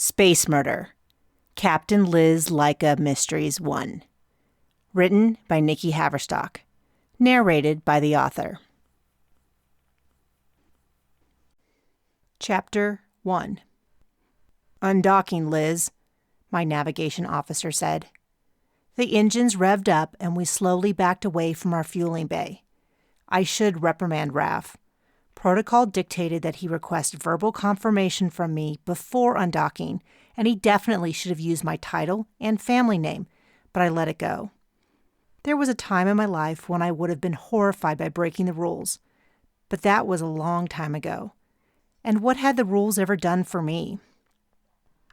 Space Murder, Captain Liz Laika Mysteries 1. Written by Nikki Haverstock. Narrated by the author. Chapter 1. "Undocking, Liz," my navigation officer said. The engines revved up and we slowly backed away from our fueling bay. I should reprimand Raph. Protocol dictated that he request verbal confirmation from me before undocking, and he definitely should have used my title and family name, but I let it go. There was a time in my life when I would have been horrified by breaking the rules, but that was a long time ago. And what had the rules ever done for me?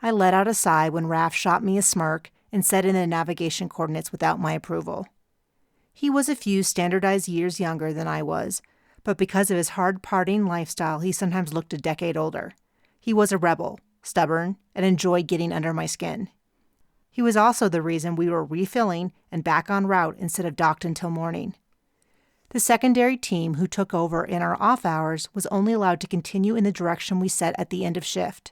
I let out a sigh when Raph shot me a smirk and set in the navigation coordinates without my approval. He was a few standardized years younger than I was, but because of his hard-partying lifestyle, he sometimes looked a decade older. He was a rebel, stubborn, and enjoyed getting under my skin. He was also the reason we were refilling and back en route instead of docked until morning. The secondary team who took over in our off hours was only allowed to continue in the direction we set at the end of shift.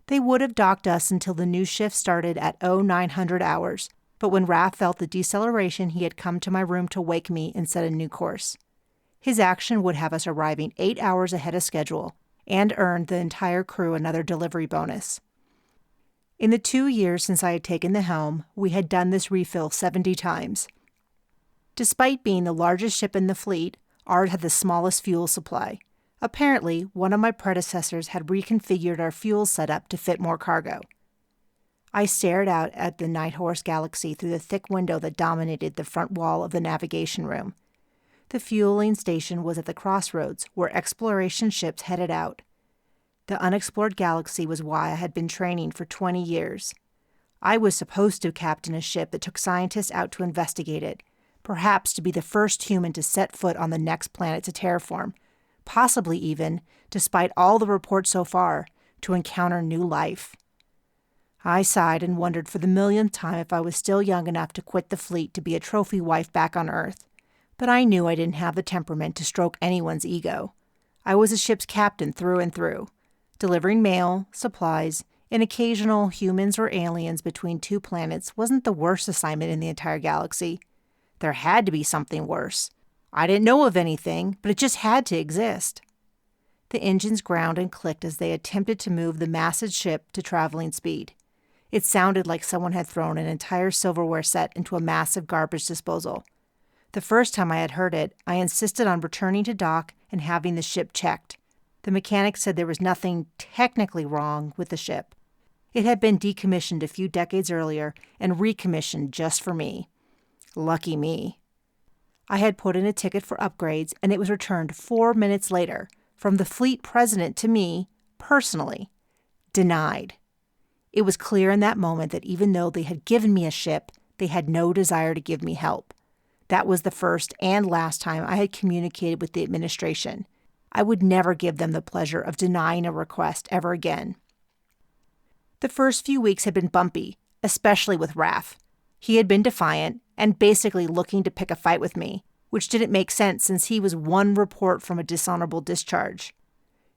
They would have docked us until the new shift started at 0900 hours, but when Raph felt the deceleration, he had come to my room to wake me and set a new course. His action would have us arriving 8 hours ahead of schedule and earned the entire crew another delivery bonus. In the 2 years since I had taken the helm, we had done this refill 70 times. Despite being the largest ship in the fleet, ours had the smallest fuel supply. Apparently, one of my predecessors had reconfigured our fuel setup to fit more cargo. I stared out at the Night Horse Galaxy through the thick window that dominated the front wall of the navigation room. The fueling station was at the crossroads where exploration ships headed out. The unexplored galaxy was why I had been training for 20 years. I was supposed to captain a ship that took scientists out to investigate it, perhaps to be the first human to set foot on the next planet to terraform, possibly even, despite all the reports so far, to encounter new life. I sighed and wondered for the millionth time if I was still young enough to quit the fleet to be a trophy wife back on Earth. But I knew I didn't have the temperament to stroke anyone's ego. I was a ship's captain through and through, delivering mail, supplies, and occasional humans or aliens between two planets wasn't the worst assignment in the entire galaxy. There had to be something worse. I didn't know of anything, but it just had to exist. The engines ground and clicked as they attempted to move the massive ship to traveling speed. It sounded like someone had thrown an entire silverware set into a massive garbage disposal. The first time I had heard it, I insisted on returning to dock and having the ship checked. The mechanic said there was nothing technically wrong with the ship. It had been decommissioned a few decades earlier and recommissioned just for me. Lucky me. I had put in a ticket for upgrades, and it was returned 4 minutes later from the fleet president to me, personally. Denied. It was clear in that moment that even though they had given me a ship, they had no desire to give me help. That was the first and last time I had communicated with the administration. I would never give them the pleasure of denying a request ever again. The first few weeks had been bumpy, especially with Raph. He had been defiant and basically looking to pick a fight with me, which didn't make sense since he was one report from a dishonorable discharge.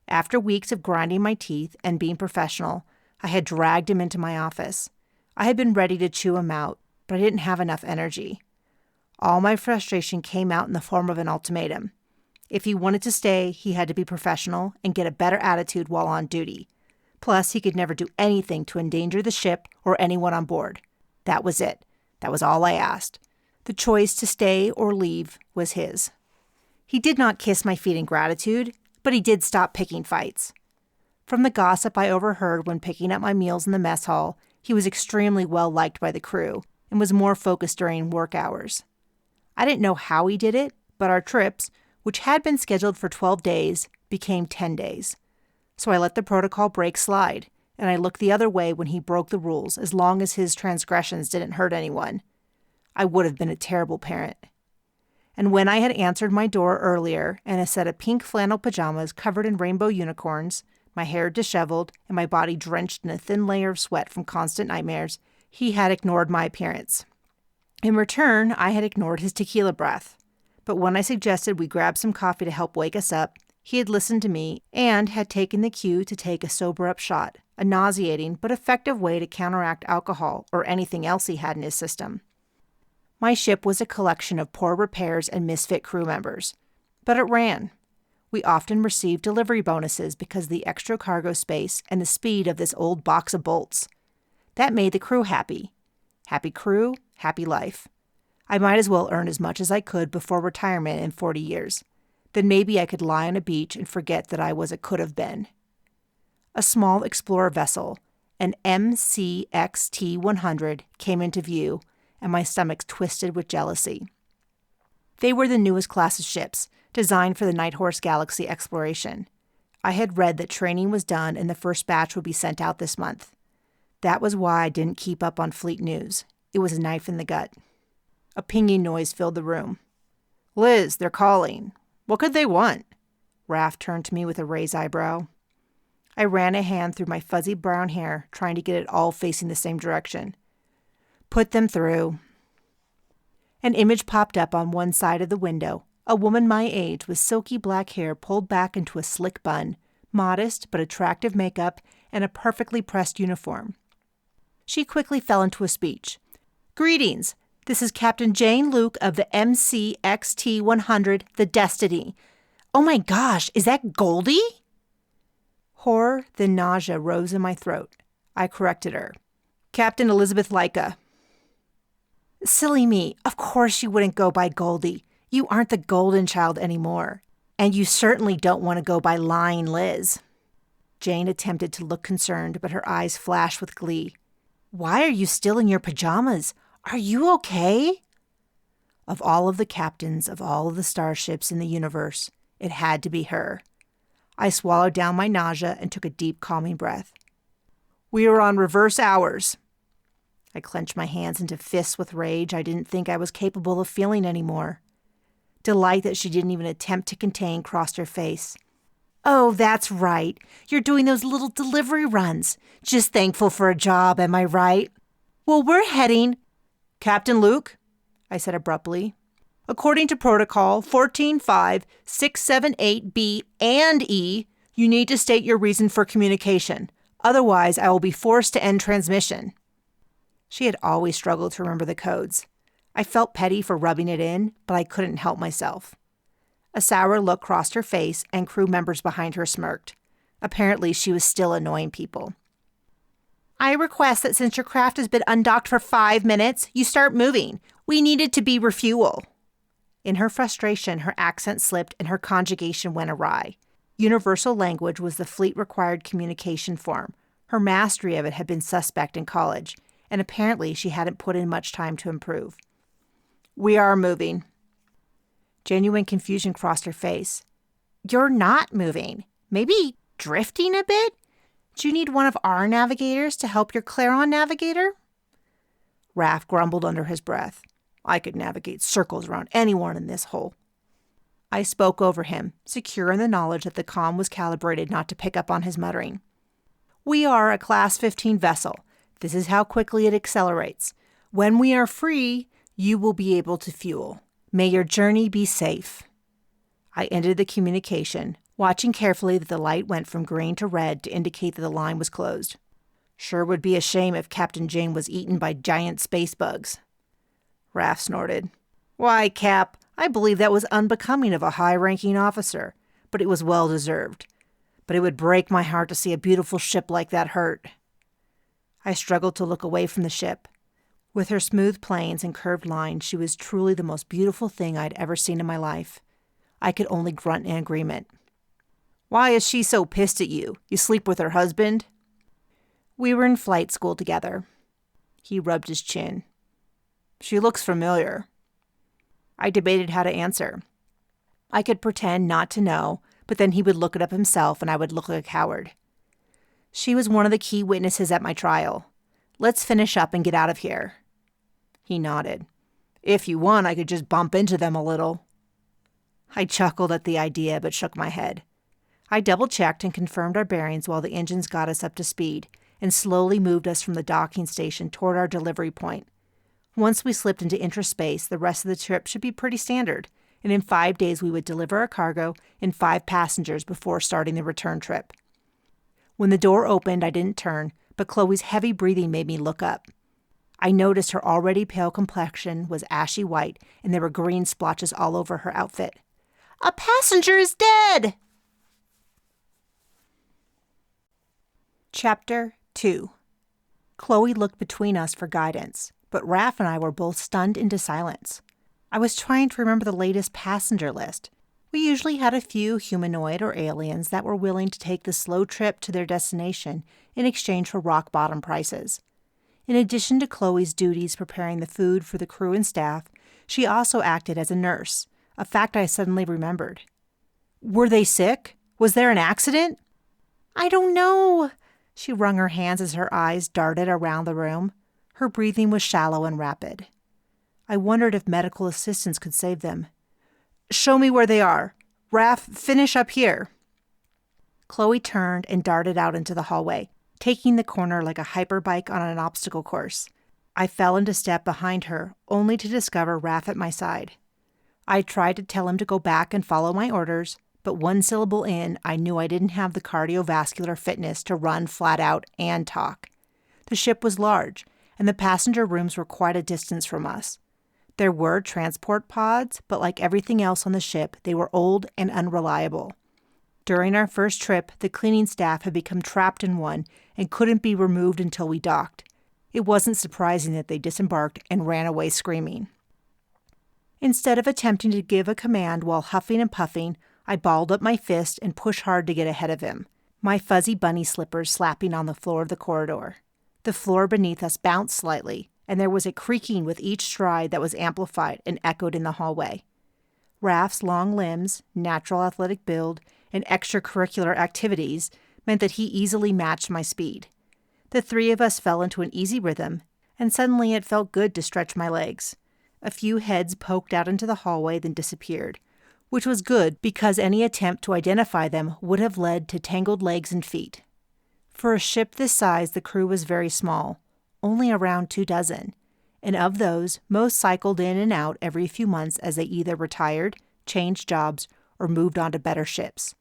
After weeks of grinding my teeth and being professional, I had dragged him into my office. I had been ready to chew him out, but I didn't have enough energy. All my frustration came out in the form of an ultimatum. If he wanted to stay, he had to be professional and get a better attitude while on duty. Plus, he could never do anything to endanger the ship or anyone on board. That was it. That was all I asked. The choice to stay or leave was his. He did not kiss my feet in gratitude, but he did stop picking fights. From the gossip I overheard when picking up my meals in the mess hall, he was extremely well liked by the crew and was more focused during work hours. I didn't know how he did it, but our trips, which had been scheduled for 12 days, became 10 days. So I let the protocol break slide, and I looked the other way when he broke the rules as long as his transgressions didn't hurt anyone. I would have been a terrible parent. And when I had answered my door earlier in a set of pink flannel pajamas covered in rainbow unicorns, my hair disheveled, and my body drenched in a thin layer of sweat from constant nightmares, he had ignored my appearance. In return, I had ignored his tequila breath. But when I suggested we grab some coffee to help wake us up, he had listened to me and had taken the cue to take a sober-up shot. a nauseating but effective way to counteract alcohol or anything else he had in his system. My ship was a collection of poor repairs and misfit crew members, but it ran. We often received delivery bonuses because of the extra cargo space and the speed of this old box of bolts. That made the crew happy. Happy crew, happy life. I might as well earn as much as I could before retirement in 40 years. Then maybe I could lie on a beach and forget that I was a could-have-been. A small explorer vessel, an MCXT-100, came into view, and my stomach twisted with jealousy. They were the newest class of ships, designed for the Night Horse Galaxy exploration. I had read that training was done and the first batch would be sent out this month. That was why I didn't keep up on fleet news. It was a knife in the gut. A pinging noise filled the room. "Liz, they're calling. What could they want?" Raph turned to me with a raised eyebrow. I ran a hand through my fuzzy brown hair, trying to get it all facing the same direction. "Put them through." An image popped up on one side of the window, a woman my age with silky black hair pulled back into a slick bun, modest but attractive makeup, and a perfectly pressed uniform. She quickly fell into a speech. "Greetings. This is Captain Jane Luke of the MCXT-100, the Destiny. Oh my gosh, is that Goldie?" Horror, then nausea rose in my throat. I corrected her. "Captain Elizabeth Laika." "Silly me. Of course you wouldn't go by Goldie. You aren't the golden child anymore. And you certainly don't want to go by Lying Liz." Jane attempted to look concerned, but her eyes flashed with glee. "Why are you still in your pajamas? Are you okay?" Of all of the captains of all of the starships in the universe, it had to be her. I swallowed down my nausea and took a deep, calming breath. "We are on reverse hours." I clenched my hands into fists with rage I didn't think I was capable of feeling anymore. Delight that she didn't even attempt to contain crossed her face. "Oh, that's right. You're doing those little delivery runs. Just thankful for a job, am I right? Well, we're heading—" "Captain Luke," I said abruptly, "according to protocol 14.5.678B and E, you need to state your reason for communication. Otherwise, I will be forced to end transmission." She had always struggled to remember the codes. I felt petty for rubbing it in, but I couldn't help myself. A sour look crossed her face, and crew members behind her smirked. Apparently, she was still annoying people. "I request that since your craft has been undocked for 5 minutes, you start moving. We need it to be refuel." In her frustration, her accent slipped and her conjugation went awry. Universal language was the fleet-required communication form. Her mastery of it had been suspect in college, and apparently she hadn't put in much time to improve. "We are moving." Genuine confusion crossed her face. "You're not moving. Maybe drifting a bit? Do you need one of our navigators to help your Clarion navigator?" Raph grumbled under his breath. I could navigate circles around anyone in this hole. I spoke over him, secure in the knowledge that the comm was calibrated not to pick up on his muttering. "We are a Class 15 vessel. This is how quickly it accelerates. When we are free, you will be able to fuel. May your journey be safe." I ended the communication, watching carefully that the light went from green to red to indicate that the line was closed. Sure would be a shame if Captain Jane was eaten by giant space bugs. Raph snorted. "Why, Cap, I believe that was unbecoming of a high-ranking officer, but it was well-deserved. But it would break my heart to see a beautiful ship like that hurt." I struggled to look away from the ship. With her smooth planes and curved lines, she was truly the most beautiful thing I'd ever seen in my life. I could only grunt in agreement. "Why is she so pissed at you? You sleep with her husband?" "We were in flight school together." He rubbed his chin. "She looks familiar." I debated how to answer. I could pretend not to know, but then he would look it up himself and I would look like a coward. "She was one of the key witnesses at my trial. Let's finish up and get out of here." He nodded. "If you want, I could just bump into them a little." I chuckled at the idea, but shook my head. I double-checked and confirmed our bearings while the engines got us up to speed and slowly moved us from the docking station toward our delivery point. Once we slipped into interspace, the rest of the trip should be pretty standard, and in 5 days we would deliver our cargo and 5 passengers before starting the return trip. When the door opened, I didn't turn, but Chloe's heavy breathing made me look up. I noticed her already pale complexion was ashy white, and there were green splotches all over her outfit. "A passenger is dead!" Chapter 2. Chloe looked between us for guidance, but Raph and I were both stunned into silence. I was trying to remember the latest passenger list. We usually had a few humanoid or aliens that were willing to take the slow trip to their destination in exchange for rock-bottom prices. In addition to Chloe's duties preparing the food for the crew and staff, she also acted as a nurse, a fact I suddenly remembered. "Were they sick? Was there an accident?" "I don't know." She wrung her hands as her eyes darted around the room. Her breathing was shallow and rapid. I wondered if medical assistance could save them. "Show me where they are. Raph, finish up here." Chloe turned and darted out into the hallway, taking the corner like a hyperbike on an obstacle course. I fell into step behind her, only to discover Raph at my side. I tried to tell him to go back and follow my orders, but one syllable in, I knew I didn't have the cardiovascular fitness to run flat out and talk. The ship was large, and the passenger rooms were quite a distance from us. There were transport pods, but like everything else on the ship, they were old and unreliable. During our first trip, the cleaning staff had become trapped in one and couldn't be removed until we docked. It wasn't surprising that they disembarked and ran away screaming. Instead of attempting to give a command while huffing and puffing, I balled up my fist and pushed hard to get ahead of him, my fuzzy bunny slippers slapping on the floor of the corridor. The floor beneath us bounced slightly, and there was a creaking with each stride that was amplified and echoed in the hallway. Raph's long limbs, natural athletic build, and extracurricular activities meant that he easily matched my speed. The three of us fell into an easy rhythm, and suddenly it felt good to stretch my legs. A few heads poked out into the hallway, then disappeared, which was good because any attempt to identify them would have led to tangled legs and feet. For a ship this size, the crew was very small, only around 24, and of those, most cycled in and out every few months as they either retired, changed jobs, or moved on to better ships.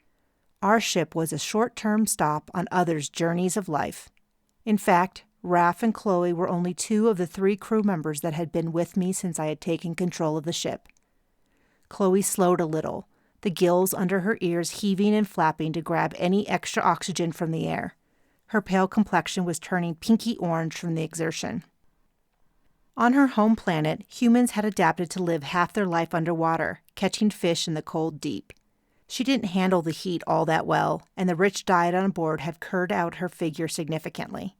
Our ship was a short-term stop on others' journeys of life. In fact, Raph and Chloe were only 2 of the 3 crew members that had been with me since I had taken control of the ship. Chloe slowed a little, the gills under her ears heaving and flapping to grab any extra oxygen from the air. Her pale complexion was turning pinky orange from the exertion. On her home planet, humans had adapted to live half their life underwater, catching fish in the cold deep. She didn't handle the heat all that well, and the rich diet on board had cured out her figure significantly.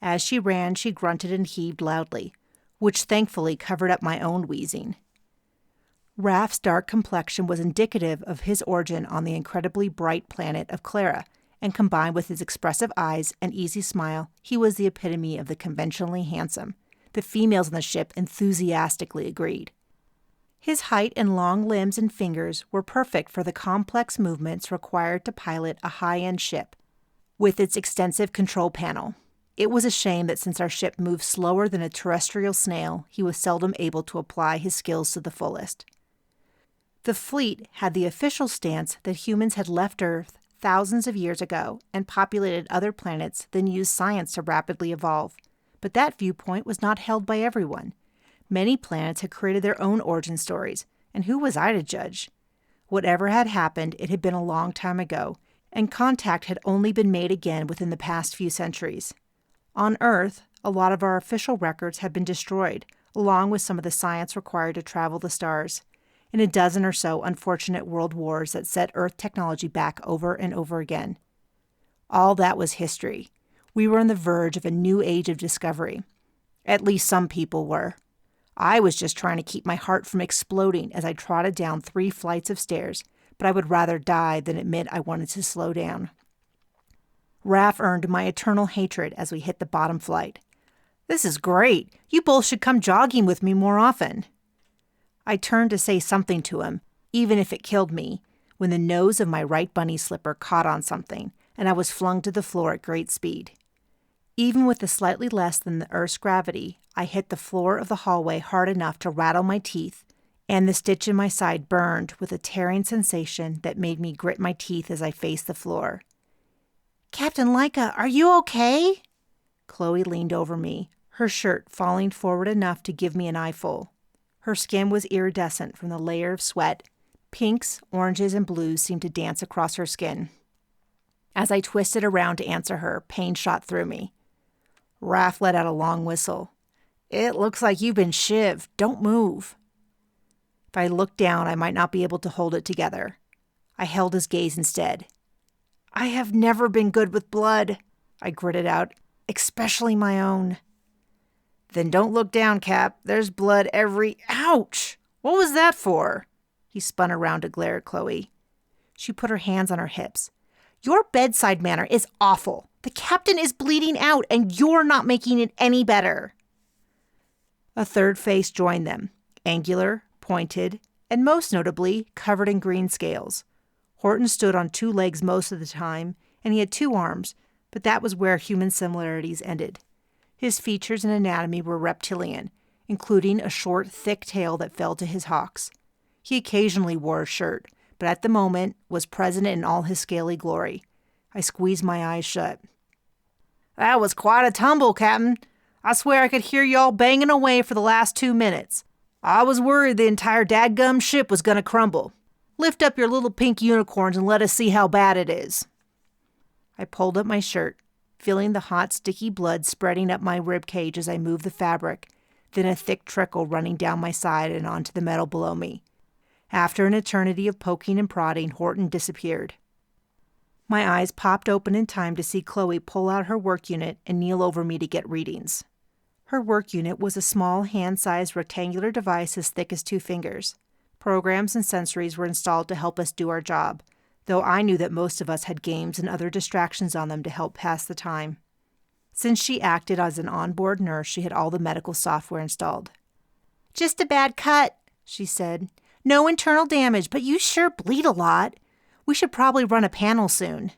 As she ran, she grunted and heaved loudly, which thankfully covered up my own wheezing. Raph's dark complexion was indicative of his origin on the incredibly bright planet of Clara, and combined with his expressive eyes and easy smile, he was the epitome of the conventionally handsome. The females on the ship enthusiastically agreed. His height and long limbs and fingers were perfect for the complex movements required to pilot a high-end ship, with its extensive control panel. It was a shame that since our ship moved slower than a terrestrial snail, he was seldom able to apply his skills to the fullest. The fleet had the official stance that humans had left Earth thousands of years ago and populated other planets, then used science to rapidly evolve. But that viewpoint was not held by everyone. Many planets had created their own origin stories, and who was I to judge? Whatever had happened, it had been a long time ago, and contact had only been made again within the past few centuries. On Earth, a lot of our official records had been destroyed, along with some of the science required to travel the stars, in a dozen or so unfortunate world wars that set Earth technology back over and over again. All that was history. We were on the verge of a new age of discovery. At least some people were. I was just trying to keep my heart from exploding as I trotted down 3 flights of stairs, but I would rather die than admit I wanted to slow down. Raph earned my eternal hatred as we hit the bottom flight. "This is great. You both should come jogging with me more often." I turned to say something to him, even if it killed me, when the nose of my right bunny slipper caught on something, and I was flung to the floor at great speed. Even with the slightly less than the Earth's gravity, I hit the floor of the hallway hard enough to rattle my teeth, and the stitch in my side burned with a tearing sensation that made me grit my teeth as I faced the floor. Captain Laika, are you okay? Chloe leaned over me, her shirt falling forward enough to give me an eyeful. Her skin was iridescent from the layer of sweat. Pinks, oranges, and blues seemed to dance across her skin. As I twisted around to answer her, pain shot through me. Raph let out a long whistle. It looks like you've been shivved. Don't move. If I looked down, I might not be able to hold it together. I held his gaze instead. I have never been good with blood, I gritted out, especially my own. Then don't look down, Cap. There's blood every... Ouch! What was that for? He spun around to glare at Chloe. She put her hands on her hips. Your bedside manner is awful. The captain is bleeding out, and you're not making it any better. A third face joined them, angular, pointed, and most notably, covered in green scales. Horton stood on 2 legs most of the time, and he had 2 arms, but that was where human similarities ended. His features and anatomy were reptilian, including a short, thick tail that fell to his hocks. He occasionally wore a shirt, but at the moment was present in all his scaly glory. I squeezed my eyes shut. That was quite a tumble, Captain. I swear I could hear y'all banging away for the last 2 minutes. I was worried the entire dadgum ship was going to crumble. Lift up your little pink unicorns and let us see how bad it is. I pulled up my shirt, feeling the hot, sticky blood spreading up my rib cage as I moved the fabric, then a thick trickle running down my side and onto the metal below me. After an eternity of poking and prodding, Horton disappeared. My eyes popped open in time to see Chloe pull out her work unit and kneel over me to get readings. Her work unit was a small, hand-sized rectangular device as thick as 2 fingers. Programs and sensories were installed to help us do our job, though I knew that most of us had games and other distractions on them to help pass the time. Since she acted as an onboard nurse, she had all the medical software installed. Just a bad cut, she said. No internal damage, but you sure bleed a lot. We should probably run a panel soon.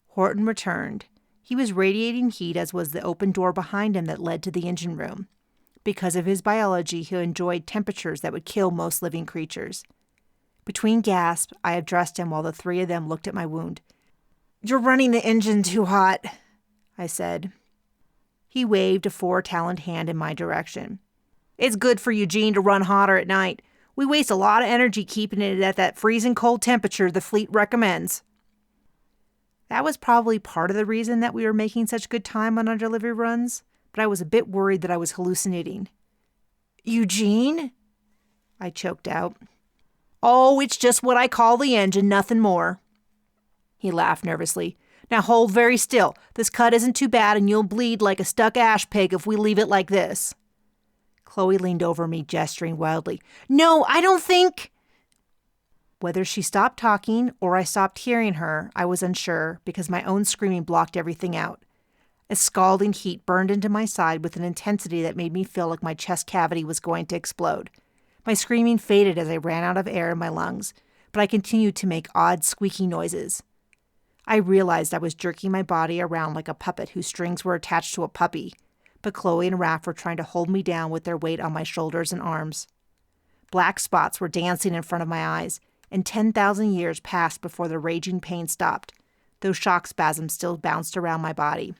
Horton returned. He was radiating heat, as was the open door behind him that led to the engine room. Because of his biology, he enjoyed temperatures that would kill most living creatures. Between gasps, I addressed him while the 3 of them looked at my wound. You're running the engine too hot, I said. He waved a 4-taloned hand in my direction. It's good for Eugene to run hotter at night. We waste a lot of energy keeping it at that freezing cold temperature the fleet recommends. That was probably part of the reason that we were making such good time on our delivery runs, but I was a bit worried that I was hallucinating. Eugene? I choked out. Oh, it's just what I call the engine, nothing more. He laughed nervously. Now hold very still. This cut isn't too bad and you'll bleed like a stuck ash pig if we leave it like this. Chloe leaned over me, gesturing wildly. No, I don't think... Whether she stopped talking or I stopped hearing her, I was unsure because my own screaming blocked everything out. A scalding heat burned into my side with an intensity that made me feel like my chest cavity was going to explode. My screaming faded as I ran out of air in my lungs, but I continued to make odd squeaky noises. I realized I was jerking my body around like a puppet whose strings were attached to a puppy, but Chloe and Raph were trying to hold me down with their weight on my shoulders and arms. Black spots were dancing in front of my eyes, and 10,000 years passed before the raging pain stopped, though shock spasms still bounced around my body.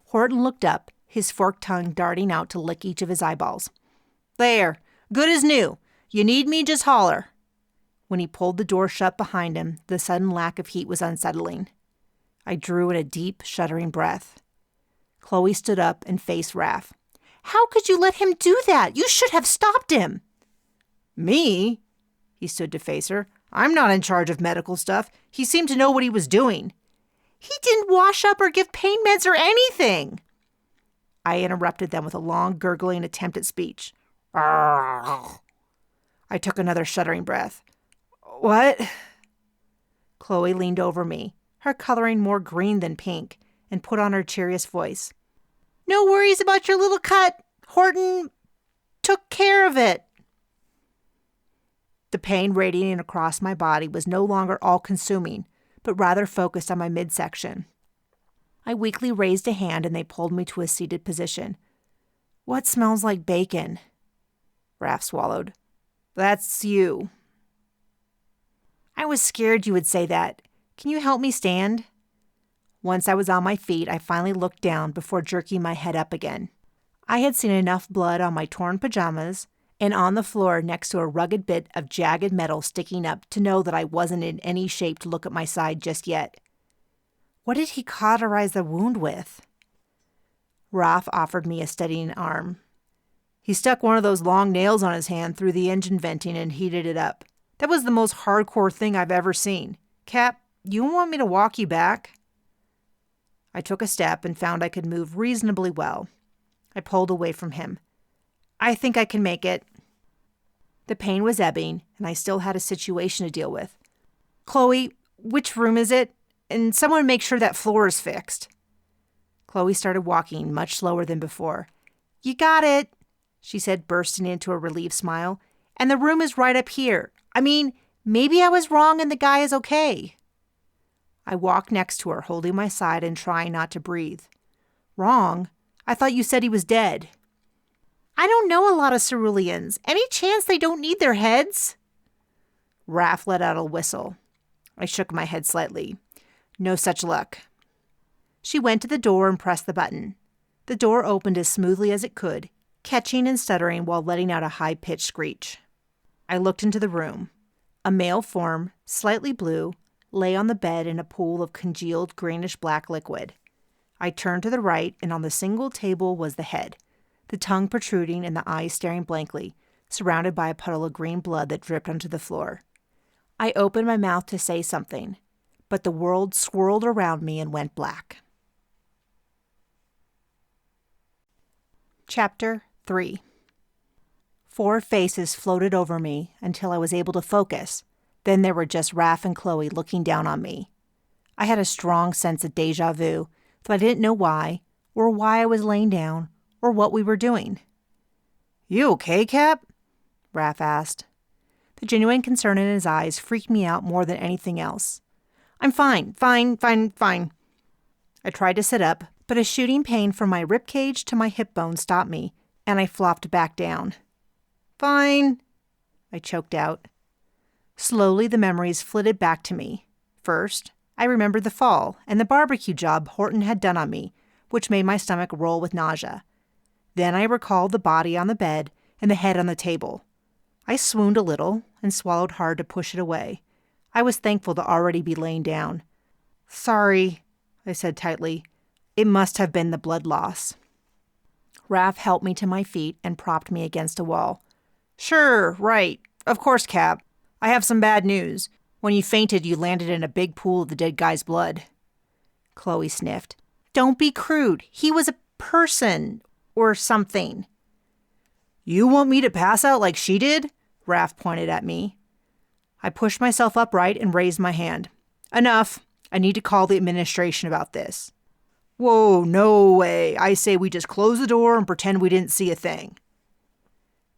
Horton looked up, his forked tongue darting out to lick each of his eyeballs. There, good as new. You need me, just holler. When he pulled the door shut behind him, the sudden lack of heat was unsettling. I drew in a deep, shuddering breath. Chloe stood up and faced Raph. How could you let him do that? You should have stopped him. Me? He stood to face her. I'm not in charge of medical stuff. He seemed to know what he was doing. He didn't wash up or give pain meds or anything. I interrupted them with a long, gurgling attempt at speech. I took another shuddering breath. What? Chloe leaned over me, her coloring more green than pink, and put on her cheeriest voice. No worries about your little cut. Horton took care of it. The pain radiating across my body was no longer all-consuming, but rather focused on my midsection. I weakly raised a hand and they pulled me to a seated position. What smells like bacon? Raph swallowed. That's you. I was scared you would say that. Can you help me stand? Once I was on my feet, I finally looked down before jerking my head up again. I had seen enough blood on my torn pajamas and on the floor next to a rugged bit of jagged metal sticking up to know that I wasn't in any shape to look at my side just yet. What did he cauterize the wound with? Raph offered me a steadying arm. He stuck one of those long nails on his hand through the engine venting and heated it up. That was the most hardcore thing I've ever seen. Cap, you want me to walk you back? I took a step and found I could move reasonably well. I pulled away from him. I think I can make it. The pain was ebbing, and I still had a situation to deal with. Chloe, which room is it? And someone make sure that floor is fixed. Chloe started walking much slower than before. You got it, she said, bursting into a relieved smile. And the room is right up here. I mean, maybe I was wrong and the guy is okay. I walked next to her, holding my side and trying not to breathe. Wrong? I thought you said he was dead. I don't know a lot of Ceruleans. Any chance they don't need their heads? Raph let out a whistle. I shook my head slightly. No such luck. She went to the door and pressed the button. The door opened as smoothly as it could, catching and stuttering while letting out a high-pitched screech. I looked into the room. A male form, slightly blue, lay on the bed in a pool of congealed greenish-black liquid. I turned to the right, and on the single table was the head, the tongue protruding and the eyes staring blankly, surrounded by a puddle of green blood that dripped onto the floor. I opened my mouth to say something, but the world swirled around me and went black. Chapter 3. 4 faces floated over me until I was able to focus. Then there were just Raph and Chloe looking down on me. I had a strong sense of déjà vu, though I didn't know why, or why I was laying down, or what we were doing. You okay, Cap? Raph asked. The genuine concern in his eyes freaked me out more than anything else. I'm fine. I tried to sit up, but a shooting pain from my ribcage to my hip bone stopped me, and I flopped back down. Fine, I choked out. Slowly, the memories flitted back to me. First, I remembered the fall and the barbecue job Horton had done on me, which made my stomach roll with nausea. Then I recalled the body on the bed and the head on the table. I swooned a little and swallowed hard to push it away. I was thankful to already be laying down. Sorry, I said tightly. It must have been the blood loss. Raph helped me to my feet and propped me against a wall. Sure, right. Of course, Cap. I have some bad news. When you fainted, you landed in a big pool of the dead guy's blood. Chloe sniffed. Don't be crude. He was a person or something. You want me to pass out like she did? Raph pointed at me. I pushed myself upright and raised my hand. Enough. I need to call the administration about this. Whoa, no way. I say we just close the door and pretend we didn't see a thing.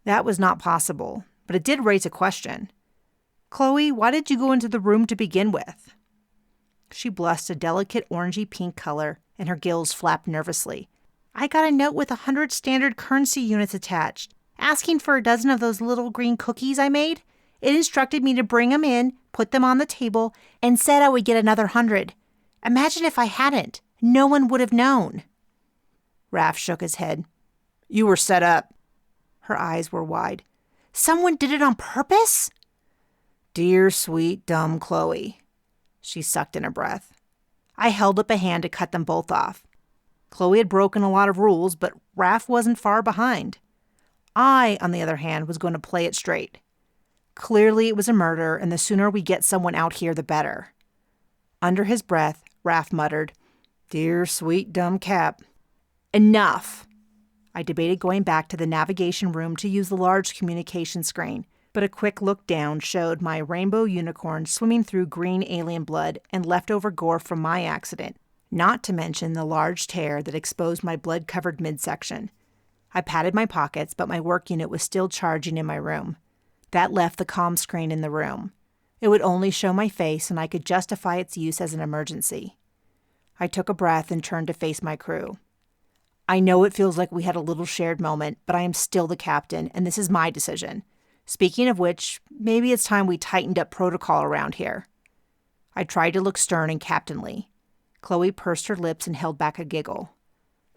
That was not possible, but it did raise a question. Chloe, why did you go into the room to begin with? She blushed a delicate orangey pink color, and her gills flapped nervously. I got a note with 100 standard currency units attached, asking for a dozen of those little green cookies I made. It instructed me to bring them in, put them on the table, and said I would get another 100. Imagine if I hadn't. No one would have known. Raph shook his head. You were set up. Her eyes were wide. Someone did it on purpose? Dear, sweet, dumb Chloe. She sucked in a breath. I held up a hand to cut them both off. Chloe had broken a lot of rules, but Raph wasn't far behind. I, on the other hand, was going to play it straight. Clearly it was a murder, and the sooner we get someone out here, the better. Under his breath, Raph muttered, Dear, sweet, dumb Cap. Enough! I debated going back to the navigation room to use the large communication screen, but a quick look down showed my rainbow unicorn swimming through green alien blood and leftover gore from my accident, not to mention the large tear that exposed my blood-covered midsection. I patted my pockets, but my work unit was still charging in my room. That left the comm screen in the room. It would only show my face, and I could justify its use as an emergency. I took a breath and turned to face my crew. I know it feels like we had a little shared moment, but I am still the captain, and this is my decision. Speaking of which, maybe it's time we tightened up protocol around here. I tried to look stern and captainly. Chloe pursed her lips and held back a giggle.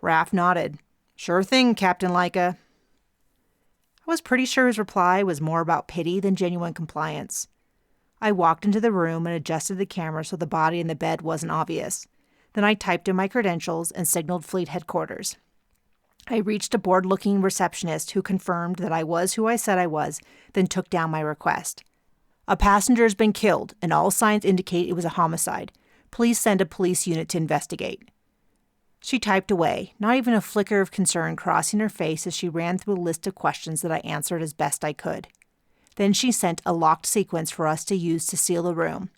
Raph nodded. Sure thing, Captain Laika. I was pretty sure his reply was more about pity than genuine compliance. I walked into the room and adjusted the camera so the body in the bed wasn't obvious. Then I typed in my credentials and signaled Fleet Headquarters. I reached a bored-looking receptionist who confirmed that I was who I said I was, then took down my request. A passenger has been killed, and all signs indicate it was a homicide. Please send a police unit to investigate. She typed away, not even a flicker of concern crossing her face as she ran through a list of questions that I answered as best I could. Then she sent a locked sequence for us to use to seal the room.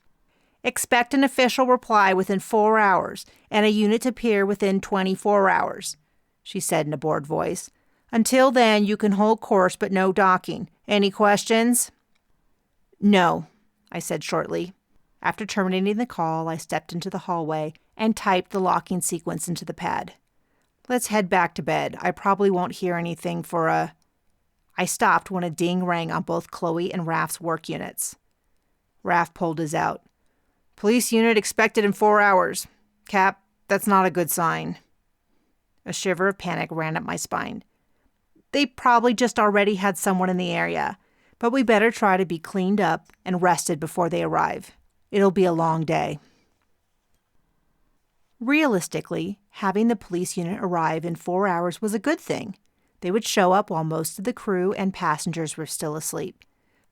Expect an official reply within 4 hours, and a unit to appear within 24 hours, she said in a bored voice. Until then, you can hold course but no docking. Any questions? No, I said shortly. After terminating the call, I stepped into the hallway and typed the locking sequence into the pad. Let's head back to bed. I probably won't hear anything for a... I stopped when a ding rang on both Chloe and Raph's work units. Raph pulled his out. Police unit expected in 4 hours. Cap, that's not a good sign. A shiver of panic ran up my spine. They probably just already had someone in the area, but we better try to be cleaned up and rested before they arrive. It'll be a long day. Realistically, having the police unit arrive in 4 hours was a good thing. They would show up while most of the crew and passengers were still asleep.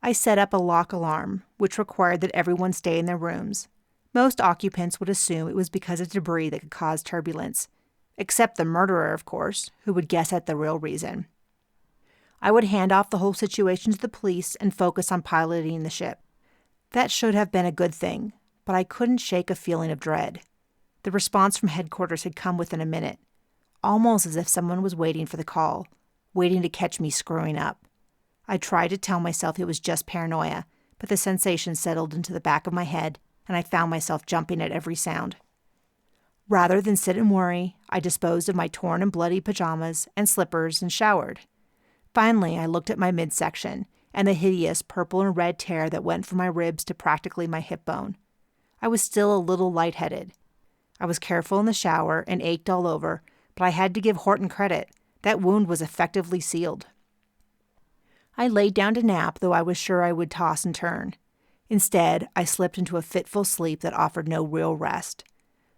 I set up a lock alarm, which required that everyone stay in their rooms. Most occupants would assume it was because of debris that could cause turbulence, except the murderer, of course, who would guess at the real reason. I would hand off the whole situation to the police and focus on piloting the ship. That should have been a good thing, but I couldn't shake a feeling of dread. The response from headquarters had come within a minute, almost as if someone was waiting for the call, waiting to catch me screwing up. I tried to tell myself it was just paranoia, but the sensation settled into the back of my head, and I found myself jumping at every sound. Rather than sit and worry, I disposed of my torn and bloody pajamas and slippers and showered. Finally, I looked at my midsection and the hideous purple and red tear that went from my ribs to practically my hip bone. I was still a little lightheaded. I was careful in the shower and ached all over, but I had to give Horton credit. That wound was effectively sealed. I laid down to nap, though I was sure I would toss and turn. Instead, I slipped into a fitful sleep that offered no real rest.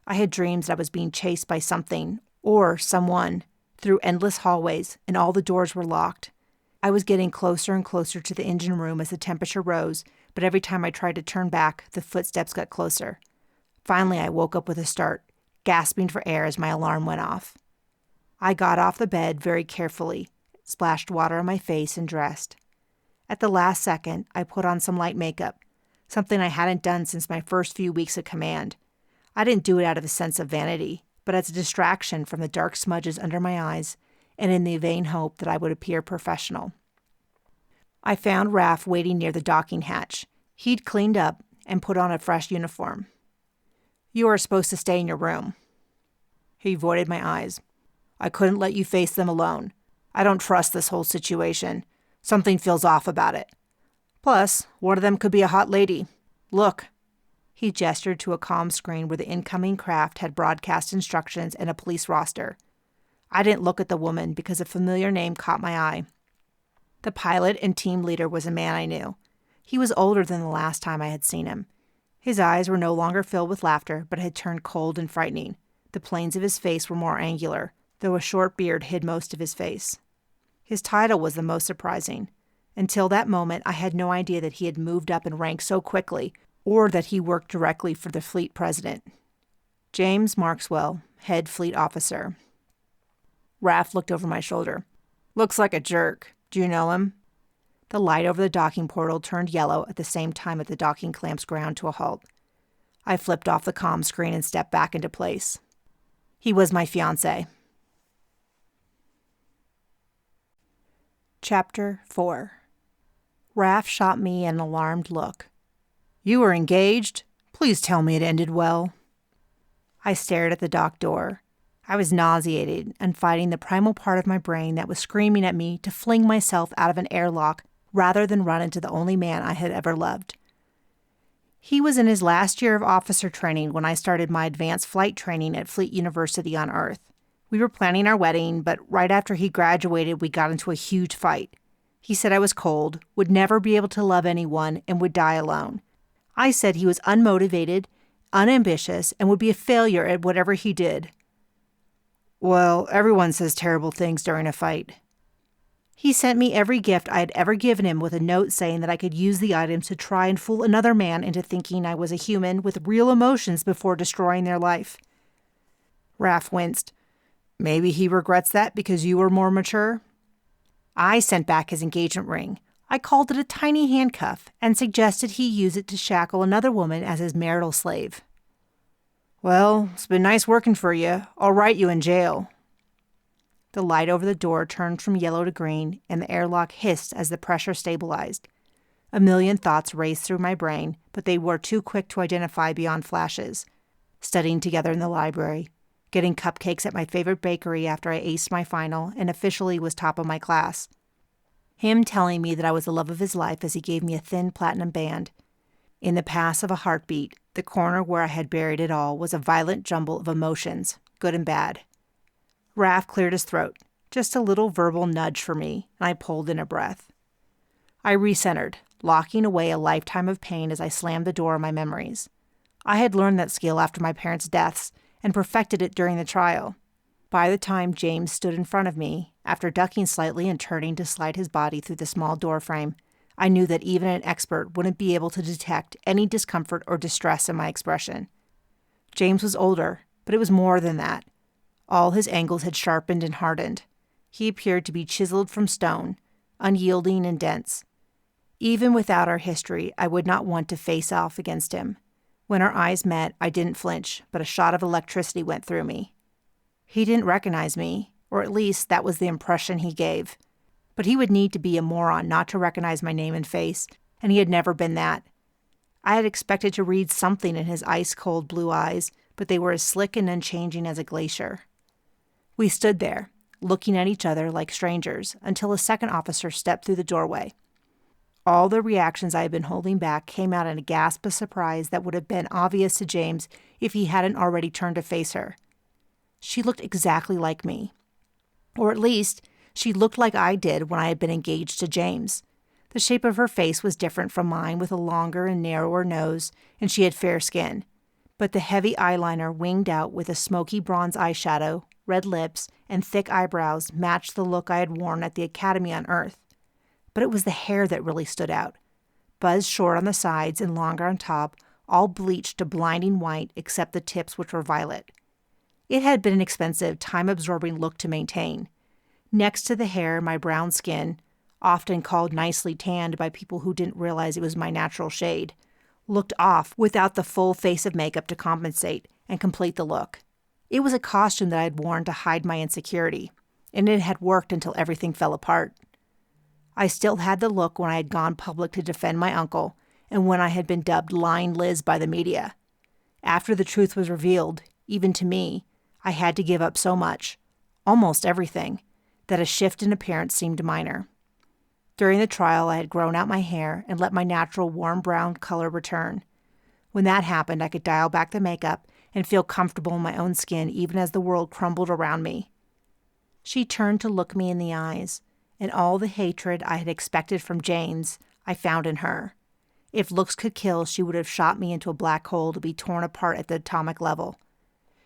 I had dreams that I was being chased by something, or someone, through endless hallways, and all the doors were locked. I was getting closer and closer to the engine room as the temperature rose, but every time I tried to turn back, the footsteps got closer. Finally, I woke up with a start, gasping for air as my alarm went off. I got off the bed very carefully, splashed water on my face, and dressed. At the last second, I put on some light makeup, something I hadn't done since my first few weeks of command. I didn't do it out of a sense of vanity, but as a distraction from the dark smudges under my eyes, and in the vain hope that I would appear professional. I found Raph waiting near the docking hatch. He'd cleaned up and put on a fresh uniform. You are supposed to stay in your room. He avoided my eyes. I couldn't let you face them alone. I don't trust this whole situation. Something feels off about it. Plus, one of them could be a hot lady. Look. He gestured to a comm screen where the incoming craft had broadcast instructions and a police roster. I didn't look at the woman because a familiar name caught my eye. The pilot and team leader was a man I knew. He was older than the last time I had seen him. His eyes were no longer filled with laughter, but had turned cold and frightening. The planes of his face were more angular, though a short beard hid most of his face. His title was the most surprising. Until that moment, I had no idea that he had moved up in rank so quickly, or that he worked directly for the fleet president. James Markswell, head fleet officer. Raph looked over my shoulder. Looks like a jerk. Do you know him? The light over the docking portal turned yellow at the same time that the docking clamps ground to a halt. I flipped off the comm screen and stepped back into place. He was my fiancé. Chapter 4. Raph shot me an alarmed look. You were engaged? Please tell me it ended well. I stared at the dock door. I was nauseated and fighting the primal part of my brain that was screaming at me to fling myself out of an airlock rather than run into the only man I had ever loved. He was in his last year of officer training when I started my advanced flight training at Fleet University on Earth. We were planning our wedding, but right after he graduated, we got into a huge fight. He said I was cold, would never be able to love anyone, and would die alone. I said he was unmotivated, unambitious, and would be a failure at whatever he did. Well, everyone says terrible things during a fight. He sent me every gift I had ever given him with a note saying that I could use the items to try and fool another man into thinking I was a human with real emotions before destroying their life. Raph winced. Maybe he regrets that because you were more mature? I sent back his engagement ring. I called it a tiny handcuff and suggested he use it to shackle another woman as his marital slave. Well, it's been nice working for you. I'll write you in jail. The light over the door turned from yellow to green, and the airlock hissed as the pressure stabilized. A million thoughts raced through my brain, but they were too quick to identify beyond flashes. Studying together in the library, getting cupcakes at my favorite bakery after I aced my final and officially was top of my class. Him telling me that I was the love of his life as he gave me a thin platinum band. In the pass of a heartbeat, the corner where I had buried it all was a violent jumble of emotions, good and bad. Raph cleared his throat, just a little verbal nudge for me, and I pulled in a breath. I recentered, locking away a lifetime of pain as I slammed the door on my memories. I had learned that skill after my parents' deaths and perfected it during the trial. By the time James stood in front of me, after ducking slightly and turning to slide his body through the small doorframe, I knew that even an expert wouldn't be able to detect any discomfort or distress in my expression. James was older, but it was more than that. All his angles had sharpened and hardened. He appeared to be chiseled from stone, unyielding and dense. Even without our history, I would not want to face off against him. When our eyes met, I didn't flinch, but a shot of electricity went through me. He didn't recognize me, or at least that was the impression he gave. But he would need to be a moron not to recognize my name and face, and he had never been that. I had expected to read something in his ice-cold blue eyes, but they were as slick and unchanging as a glacier. We stood there, looking at each other like strangers, until a second officer stepped through the doorway. All the reactions I had been holding back came out in a gasp of surprise that would have been obvious to James if he hadn't already turned to face her. She looked exactly like me. Or at least, she looked like I did when I had been engaged to James. The shape of her face was different from mine, with a longer and narrower nose, and she had fair skin. But the heavy eyeliner winged out with a smoky bronze eyeshadow, red lips, and thick eyebrows matched the look I had worn at the academy on Earth. But it was the hair that really stood out. Buzzed short on the sides and longer on top, all bleached to blinding white except the tips, which were violet. It had been an expensive, time-absorbing look to maintain. Next to the hair, my brown skin, often called nicely tanned by people who didn't realize it was my natural shade, looked off without the full face of makeup to compensate and complete the look. It was a costume that I had worn to hide my insecurity, and it had worked until everything fell apart. I still had the look when I had gone public to defend my uncle and when I had been dubbed Lying Liz by the media. After the truth was revealed, even to me, I had to give up so much, almost everything, that a shift in appearance seemed minor. During the trial, I had grown out my hair and let my natural warm brown color return. When that happened, I could dial back the makeup and feel comfortable in my own skin even as the world crumbled around me. She turned to look me in the eyes, and all the hatred I had expected from James, I found in her. If looks could kill, she would have shot me into a black hole to be torn apart at the atomic level.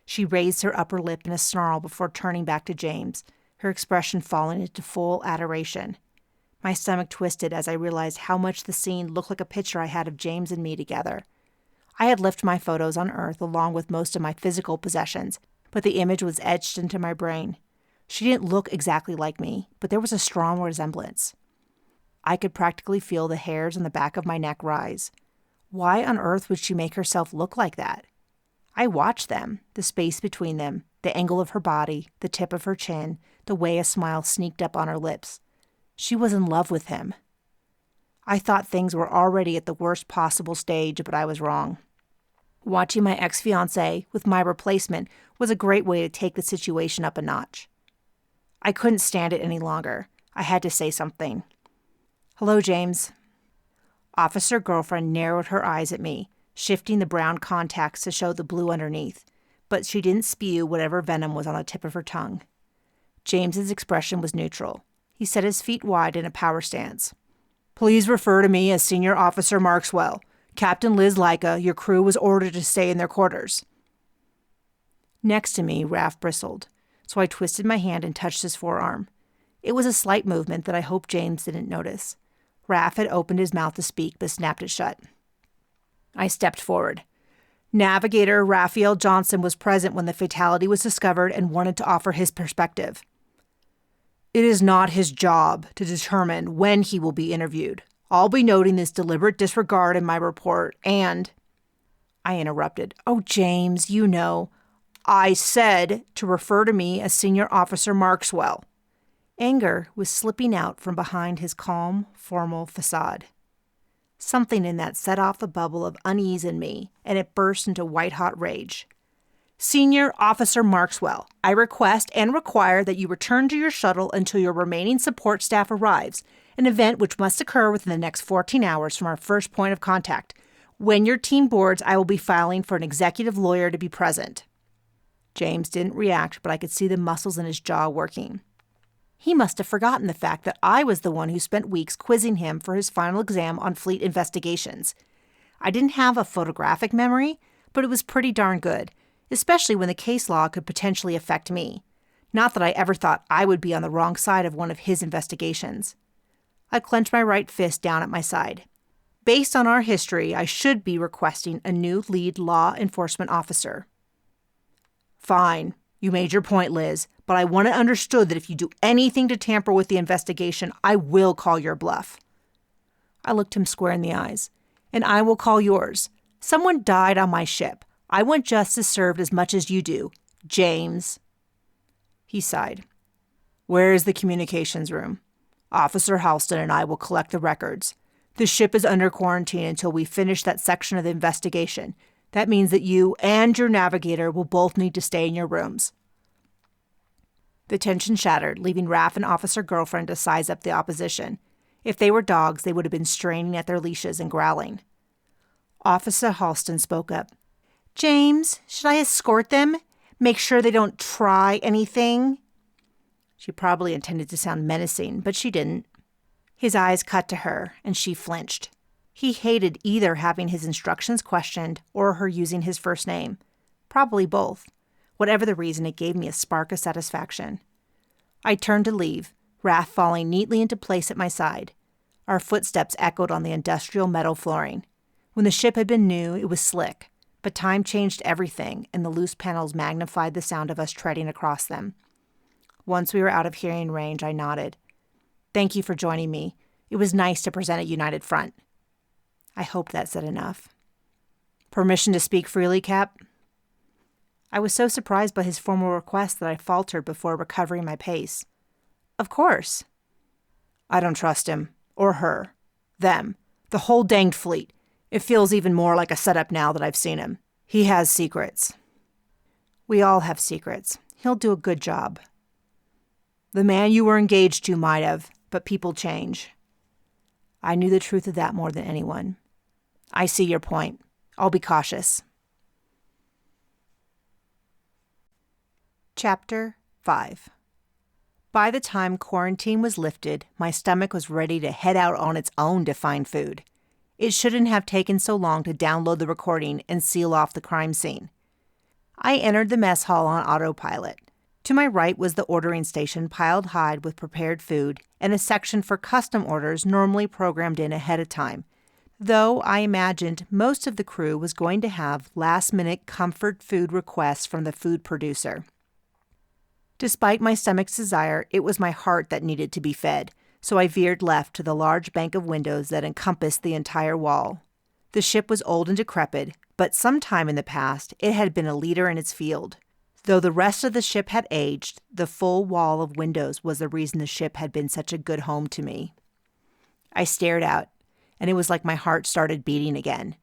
She raised her upper lip in a snarl before turning back to James, her expression falling into full adoration. My stomach twisted as I realized how much the scene looked like a picture I had of James and me together. I had left my photos on Earth along with most of my physical possessions, but the image was etched into my brain. She didn't look exactly like me, but there was a strong resemblance. I could practically feel the hairs on the back of my neck rise. Why on earth would she make herself look like that? I watched them, the space between them, the angle of her body, the tip of her chin, the way a smile sneaked up on her lips. She was in love with him. I thought things were already at the worst possible stage, but I was wrong. Watching my ex-fiancé with my replacement was a great way to take the situation up a notch. I couldn't stand it any longer. I had to say something. "Hello, James." Officer girlfriend narrowed her eyes at me, shifting the brown contacts to show the blue underneath, but she didn't spew whatever venom was on the tip of her tongue. James's expression was neutral. He set his feet wide in a power stance. Please refer to me as Senior Officer Markswell. Captain Liz Laika, your crew was ordered to stay in their quarters. Next to me, Raph bristled, so I twisted my hand and touched his forearm. It was a slight movement that I hoped James didn't notice. Raph had opened his mouth to speak, but snapped it shut. I stepped forward. Navigator Raphael Johnson was present when the fatality was discovered and wanted to offer his perspective. It is not his job to determine when he will be interviewed. I'll be noting this deliberate disregard in my report and... I interrupted. Oh, James, you know. I said to refer to me as Senior Officer Markswell. Anger was slipping out from behind his calm, formal facade. Something in that set off the bubble of unease in me, and it burst into white-hot rage. Senior Officer Markswell, I request and require that you return to your shuttle until your remaining support staff arrives, an event which must occur within the next 14 hours from our first point of contact. When your team boards, I will be filing for an executive lawyer to be present. James didn't react, but I could see the muscles in his jaw working. He must have forgotten the fact that I was the one who spent weeks quizzing him for his final exam on fleet investigations. I didn't have a photographic memory, but it was pretty darn good, especially when the case law could potentially affect me. Not that I ever thought I would be on the wrong side of one of his investigations. I clenched my right fist down at my side. Based on our history, I should be requesting a new lead law enforcement officer. Fine. You made your point, Liz, but I want it understood that if you do anything to tamper with the investigation, I will call your bluff. I looked him square in the eyes. And I will call yours. Someone died on my ship. I want justice served as much as you do, James. He sighed. Where is the communications room? Officer Halston and I will collect the records. The ship is under quarantine until we finish that section of the investigation. That means that you and your navigator will both need to stay in your rooms. The tension shattered, leaving Raph and Officer Girlfriend to size up the opposition. If they were dogs, they would have been straining at their leashes and growling. Officer Halston spoke up. James, should I escort them? Make sure they don't try anything? She probably intended to sound menacing, but she didn't. His eyes cut to her, and she flinched. He hated either having his instructions questioned or her using his first name. Probably both. Whatever the reason, it gave me a spark of satisfaction. I turned to leave, Raph falling neatly into place at my side. Our footsteps echoed on the industrial metal flooring. When the ship had been new, it was slick, but time changed everything, and the loose panels magnified the sound of us treading across them. Once we were out of hearing range, I nodded. Thank you for joining me. It was nice to present a united front. I hoped that said enough. Permission to speak freely, Cap? I was so surprised by his formal request that I faltered before recovering my pace. Of course. I don't trust him. Or her. Them. The whole danged fleet. It feels even more like a setup now that I've seen him. He has secrets. We all have secrets. He'll do a good job. The man you were engaged to might have, but people change. I knew the truth of that more than anyone. I see your point. I'll be cautious. Chapter 5. By the time quarantine was lifted, my stomach was ready to head out on its own to find food. It shouldn't have taken so long to download the recording and seal off the crime scene. I entered the mess hall on autopilot. To my right was the ordering station piled high with prepared food and a section for custom orders normally programmed in ahead of time, though I imagined most of the crew was going to have last-minute comfort food requests from the food producer. Despite my stomach's desire, it was my heart that needed to be fed, so I veered left to the large bank of windows that encompassed the entire wall. The ship was old and decrepit, but sometime in the past it had been a leader in its field. Though the rest of the ship had aged, the full wall of windows was the reason the ship had been such a good home to me. I stared out, and it was like my heart started beating again.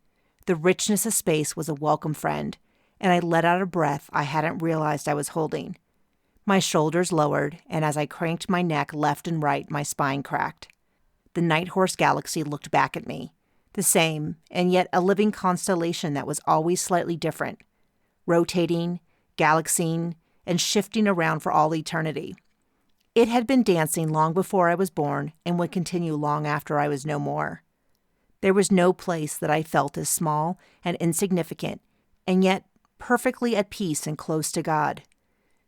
The richness of space was a welcome friend, and I let out a breath I hadn't realized I was holding. My shoulders lowered, and as I cranked my neck left and right, my spine cracked. The Night Horse Galaxy looked back at me. The same, and yet a living constellation that was always slightly different, rotating, galaxying, and shifting around for all eternity. It had been dancing long before I was born and would continue long after I was no more. There was no place that I felt as small and insignificant, and yet perfectly at peace and close to God.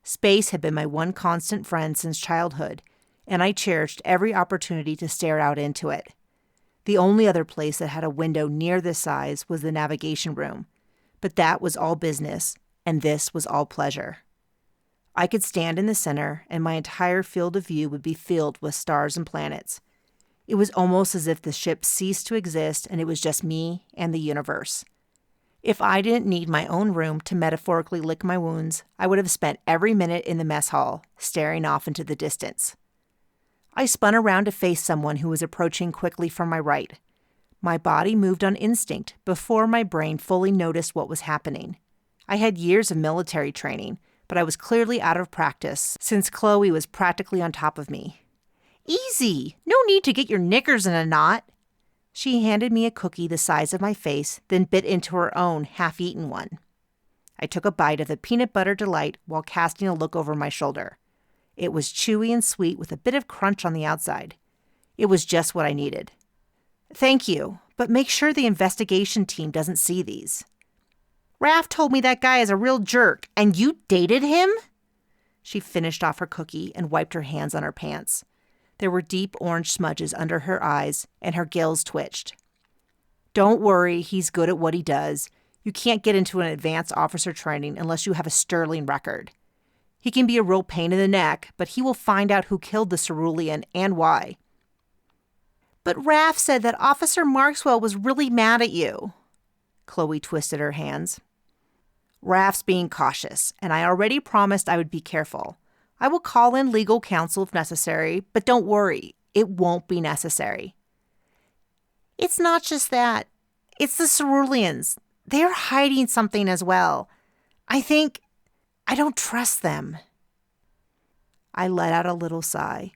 Space had been my one constant friend since childhood, and I cherished every opportunity to stare out into it. The only other place that had a window near this size was the navigation room, but that was all business, and this was all pleasure. I could stand in the center, and my entire field of view would be filled with stars and planets. It was almost as if the ship ceased to exist and it was just me and the universe. If I didn't need my own room to metaphorically lick my wounds, I would have spent every minute in the mess hall, staring off into the distance. I spun around to face someone who was approaching quickly from my right. My body moved on instinct before my brain fully noticed what was happening. I had years of military training, but I was clearly out of practice since Chloe was practically on top of me. "Easy! No need to get your knickers in a knot." She handed me a cookie the size of my face, then bit into her own half-eaten one. I took a bite of the peanut butter delight while casting a look over my shoulder. It was chewy and sweet with a bit of crunch on the outside. It was just what I needed. "Thank you, but make sure the investigation team doesn't see these." "Raph told me that guy is a real jerk, and you dated him?" She finished off her cookie and wiped her hands on her pants. There were deep orange smudges under her eyes, and her gills twitched. "Don't worry, he's good at what he does. You can't get into an advanced officer training unless you have a sterling record. He can be a real pain in the neck, but he will find out who killed the Cerulean and why." "But Raph said that Officer Markswell was really mad at you." Chloe twisted her hands. "Raph's being cautious, and I already promised I would be careful. I will call in legal counsel if necessary, but don't worry, it won't be necessary." "It's not just that. It's the Ceruleans. They're hiding something as well. I don't trust them." I let out a little sigh.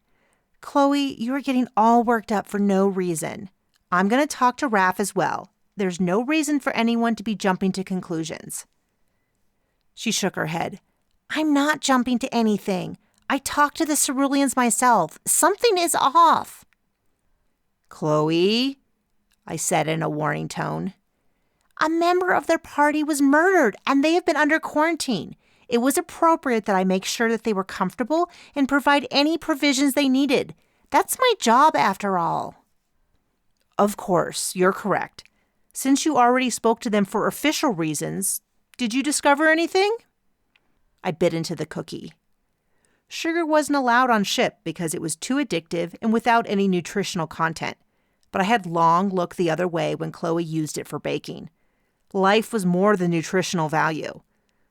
"Chloe, you are getting all worked up for no reason. I'm going to talk to Raph as well. There's no reason for anyone to be jumping to conclusions." She shook her head. "I'm not jumping to anything. I talked to the Ceruleans myself. Something is off." "Chloe," I said in a warning tone. "A member of their party was murdered, and they have been under quarantine. It was appropriate that I make sure that they were comfortable and provide any provisions they needed. That's my job, after all." "Of course, you're correct. Since you already spoke to them for official reasons, did you discover anything?" I bit into the cookie. Sugar wasn't allowed on ship because it was too addictive and without any nutritional content, but I had long looked the other way when Chloe used it for baking. Life was more than nutritional value.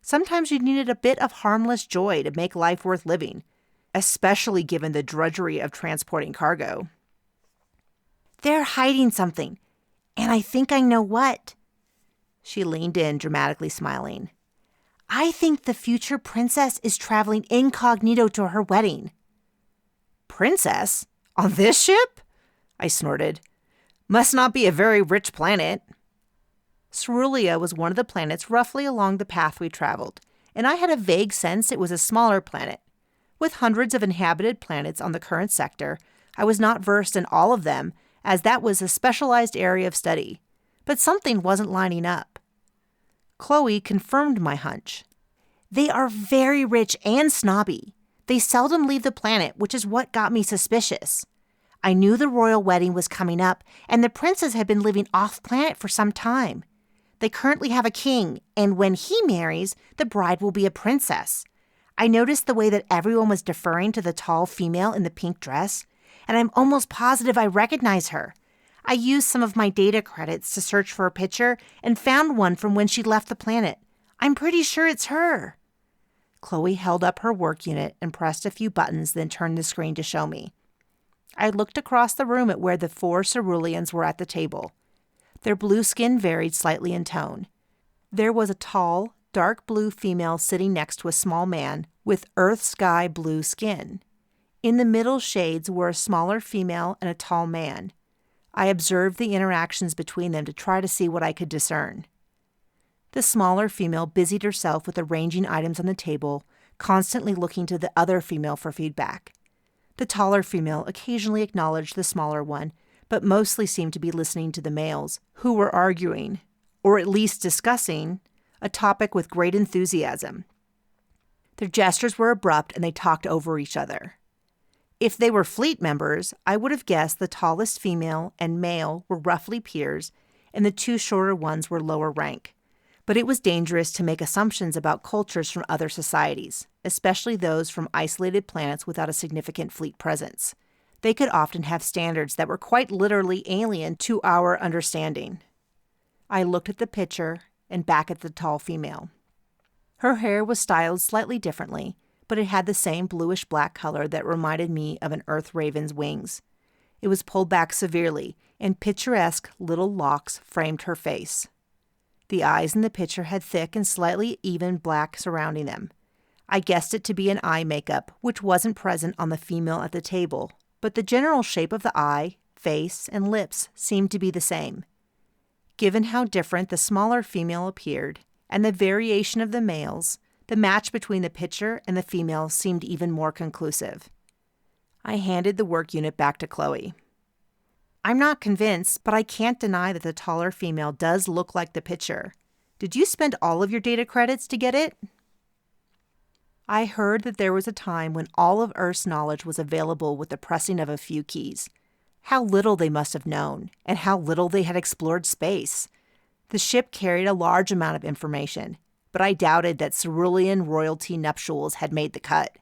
Sometimes you needed a bit of harmless joy to make life worth living, especially given the drudgery of transporting cargo. "They're hiding something, and I think I know what." She leaned in, dramatically smiling. "I think the future princess is traveling incognito to her wedding." "Princess? On this ship?" I snorted. "Must not be a very rich planet." Cerulean was one of the planets roughly along the path we traveled, and I had a vague sense it was a smaller planet. With hundreds of inhabited planets on the current sector, I was not versed in all of them, as that was a specialized area of study. But something wasn't lining up. Chloe confirmed my hunch. "They are very rich and snobby. They seldom leave the planet, which is what got me suspicious. I knew the royal wedding was coming up, and the princess had been living off-planet for some time. They currently have a king, and when he marries, the bride will be a princess. I noticed the way that everyone was deferring to the tall female in the pink dress, and I'm almost positive I recognize her. I used some of my data credits to search for a picture and found one from when she left the planet. I'm pretty sure it's her." Chloe held up her work unit and pressed a few buttons, then turned the screen to show me. I looked across the room at where the 4 Ceruleans were at the table. Their blue skin varied slightly in tone. There was a tall, dark blue female sitting next to a small man with earth-sky blue skin. In the middle shades were a smaller female and a tall man. I observed the interactions between them to try to see what I could discern. The smaller female busied herself with arranging items on the table, constantly looking to the other female for feedback. The taller female occasionally acknowledged the smaller one, but mostly seemed to be listening to the males, who were arguing, or at least discussing, a topic with great enthusiasm. Their gestures were abrupt and they talked over each other. If they were fleet members, I would have guessed the tallest female and male were roughly peers, and the two shorter ones were lower rank. But it was dangerous to make assumptions about cultures from other societies, especially those from isolated planets without a significant fleet presence. They could often have standards that were quite literally alien to our understanding. I looked at the picture and back at the tall female. Her hair was styled slightly differently, but it had the same bluish-black color that reminded me of an earth raven's wings. It was pulled back severely, and picturesque little locks framed her face. The eyes in the picture had thick and slightly even black surrounding them. I guessed it to be an eye makeup, which wasn't present on the female at the table, but the general shape of the eye, face, and lips seemed to be the same. Given how different the smaller female appeared, and the variation of the males, the match between the picture and the female seemed even more conclusive. I handed the work unit back to Chloe. I'm not convinced, but I can't deny that the taller female does look like the picture. Did you spend all of your data credits to get it? I heard that there was a time when all of Earth's knowledge was available with the pressing of a few keys. How little they must have known, and how little they had explored space. The ship carried a large amount of information, but I doubted that Cerulean royalty nuptials had made the cut.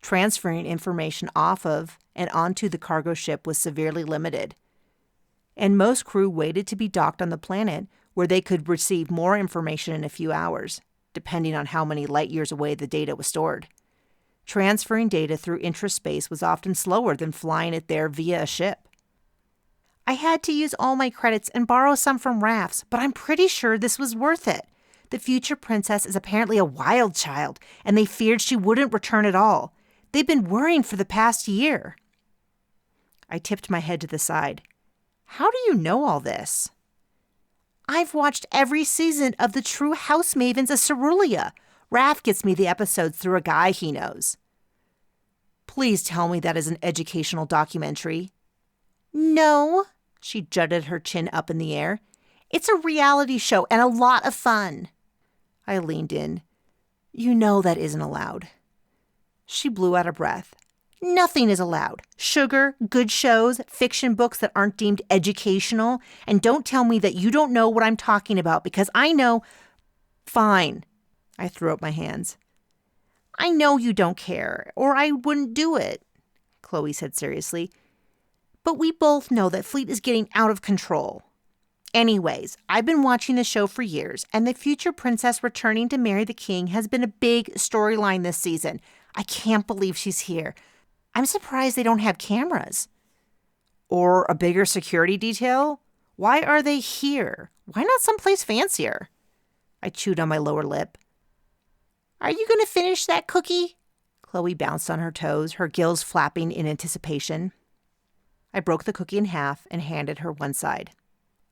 Transferring information off of and onto the cargo ship was severely limited, and most crew waited to be docked on the planet where they could receive more information in a few hours, depending on how many light years away the data was stored. Transferring data through intraspace was often slower than flying it there via a ship. I had to use all my credits and borrow some from Raph's, but I'm pretty sure this was worth it. The future princess is apparently a wild child, and they feared she wouldn't return at all. They've been worrying for the past year. I tipped my head to the side. How do you know all this? I've watched every season of the True House Mavens of Cerulean. Raph gets me the episodes through a guy he knows. Please tell me that is an educational documentary. No, she jutted her chin up in the air. It's a reality show and a lot of fun. I leaned in. You know that isn't allowed. She blew out a breath. Nothing is allowed. Sugar, good shows, fiction books that aren't deemed educational, and don't tell me that you don't know what I'm talking about because I know. Fine. I threw up my hands. I know you don't care, or I wouldn't do it, Chloe said seriously. But we both know that Fleet is getting out of control. Anyways, I've been watching the show for years, and the future princess returning to marry the king has been a big storyline this season. I can't believe she's here. I'm surprised they don't have cameras. Or a bigger security detail? Why are they here? Why not someplace fancier? I chewed on my lower lip. Are you going to finish that cookie? Chloe bounced on her toes, her gills flapping in anticipation. I broke the cookie in half and handed her one side.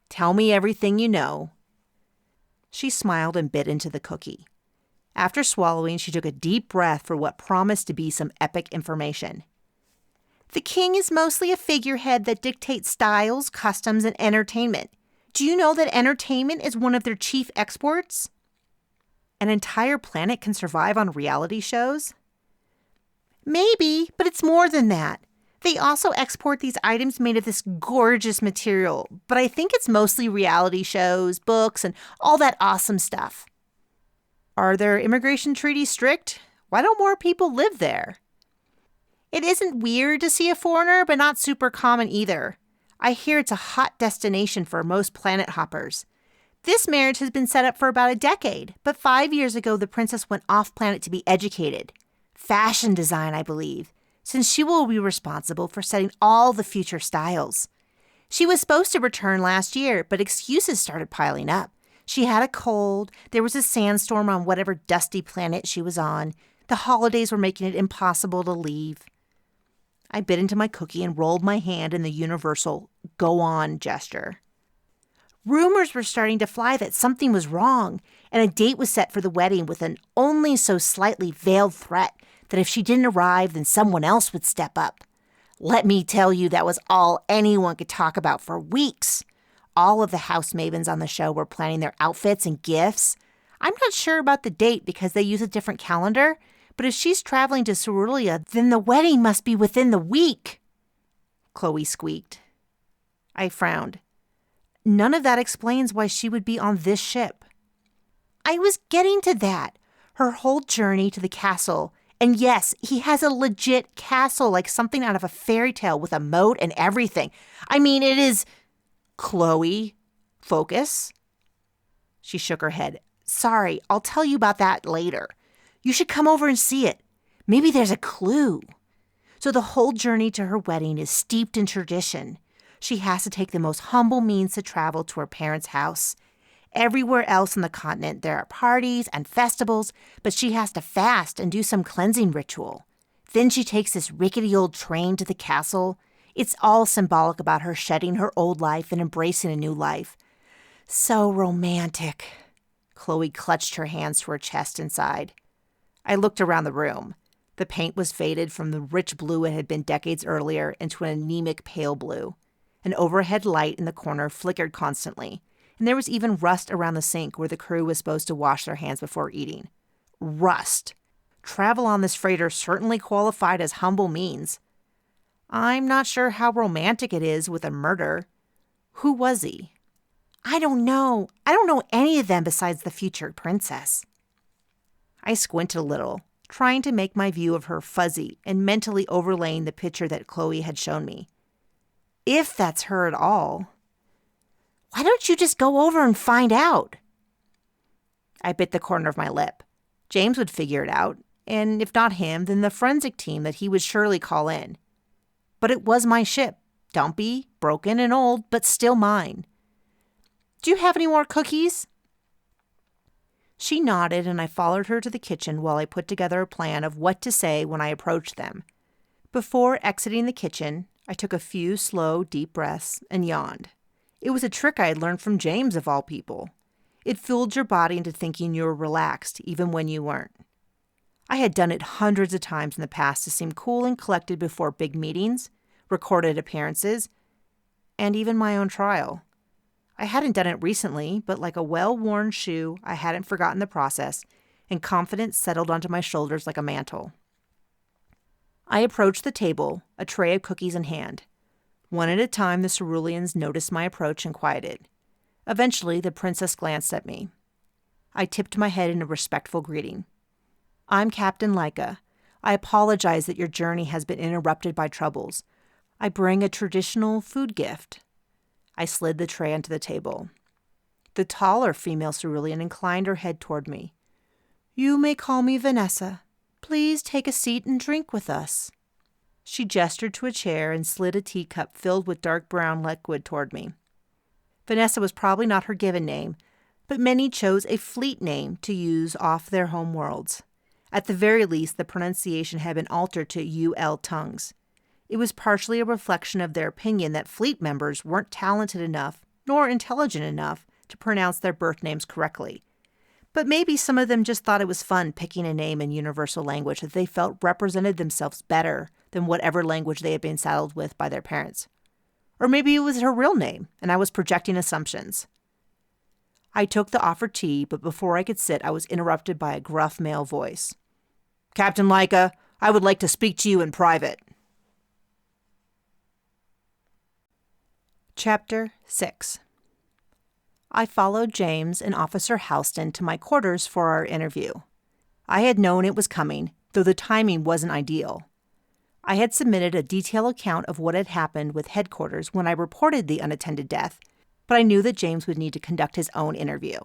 Tell me everything you know. She smiled and bit into the cookie. After swallowing, she took a deep breath for what promised to be some epic information. The king is mostly a figurehead that dictates styles, customs, and entertainment. Do you know that entertainment is one of their chief exports? An entire planet can survive on reality shows? Maybe, but it's more than that. They also export these items made of this gorgeous material, but I think it's mostly reality shows, books, and all that awesome stuff. Are their immigration treaties strict? Why don't more people live there? It isn't weird to see a foreigner, but not super common either. I hear it's a hot destination for most planet hoppers. This marriage has been set up for about a decade, but 5 years ago the princess went off-planet to be educated. Fashion design, I believe, since she will be responsible for setting all the future styles. She was supposed to return last year, but excuses started piling up. She had a cold, there was a sandstorm on whatever dusty planet she was on, the holidays were making it impossible to leave. I bit into my cookie and rolled my hand in the universal go on gesture. Rumors were starting to fly that something was wrong, and a date was set for the wedding with an only so slightly veiled threat that if she didn't arrive, then someone else would step up. Let me tell you, that was all anyone could talk about for weeks. All of the house mavens on the show were planning their outfits and gifts. I'm not sure about the date because they use a different calendar, but if she's traveling to Cerulean, then the wedding must be within the week. Chloe squeaked. I frowned. None of that explains why she would be on this ship. I was getting to that. Her whole journey to the castle. And yes, he has a legit castle, like something out of a fairy tale with a moat and everything. I mean, it is... Chloe, focus. She shook her head. Sorry, I'll tell you about that later. You should come over and see it. Maybe there's a clue. So the whole journey to her wedding is steeped in tradition. She has to take the most humble means to travel to her parents' house. Everywhere else on the continent, there are parties and festivals, but she has to fast and do some cleansing ritual. Then she takes this rickety old train to the castle. It's all symbolic about her shedding her old life and embracing a new life. So romantic. Chloe clutched her hands to her chest and sighed. I looked around the room. The paint was faded from the rich blue it had been decades earlier into an anemic pale blue. An overhead light in the corner flickered constantly, and there was even rust around the sink where the crew was supposed to wash their hands before eating. Rust. Travel on this freighter certainly qualified as humble means. I'm not sure how romantic it is with a murder. Who was he? I don't know. I don't know any of them besides the future princess. I squinted a little, trying to make my view of her fuzzy and mentally overlaying the picture that Chloe had shown me. If that's her at all. Why don't you just go over and find out? I bit the corner of my lip. James would figure it out, and if not him, then the forensic team that he would surely call in. But it was my ship, dumpy, broken, and old, but still mine. Do you have any more cookies? She nodded, and I followed her to the kitchen while I put together a plan of what to say when I approached them. Before exiting the kitchen, I took a few slow, deep breaths and yawned. It was a trick I had learned from James, of all people. It fooled your body into thinking you were relaxed, even when you weren't. I had done it hundreds of times in the past to seem cool and collected before big meetings, recorded appearances, and even my own trial. I hadn't done it recently, but like a well-worn shoe, I hadn't forgotten the process, and confidence settled onto my shoulders like a mantle. I approached the table, a tray of cookies in hand. One at a time, the Ceruleans noticed my approach and quieted. Eventually, the princess glanced at me. I tipped my head in a respectful greeting. I'm Captain Laika. I apologize that your journey has been interrupted by troubles. I bring a traditional food gift. I slid the tray onto the table. The taller female Cerulean inclined her head toward me. You may call me Vanessa. Please take a seat and drink with us. She gestured to a chair and slid a teacup filled with dark brown liquid toward me. Vanessa was probably not her given name, but many chose a fleet name to use off their home worlds. At the very least, the pronunciation had been altered to UL tongues. It was partially a reflection of their opinion that fleet members weren't talented enough nor intelligent enough to pronounce their birth names correctly. But maybe some of them just thought it was fun picking a name in universal language that they felt represented themselves better than whatever language they had been saddled with by their parents. Or maybe it was her real name, and I was projecting assumptions. I took the offered tea, but before I could sit, I was interrupted by a gruff male voice. Captain Laika, I would like to speak to you in private. Chapter 6. I followed James and Officer Halston to my quarters for our interview. I had known it was coming, though the timing wasn't ideal. I had submitted a detailed account of what had happened with headquarters when I reported the unattended death, but I knew that James would need to conduct his own interview.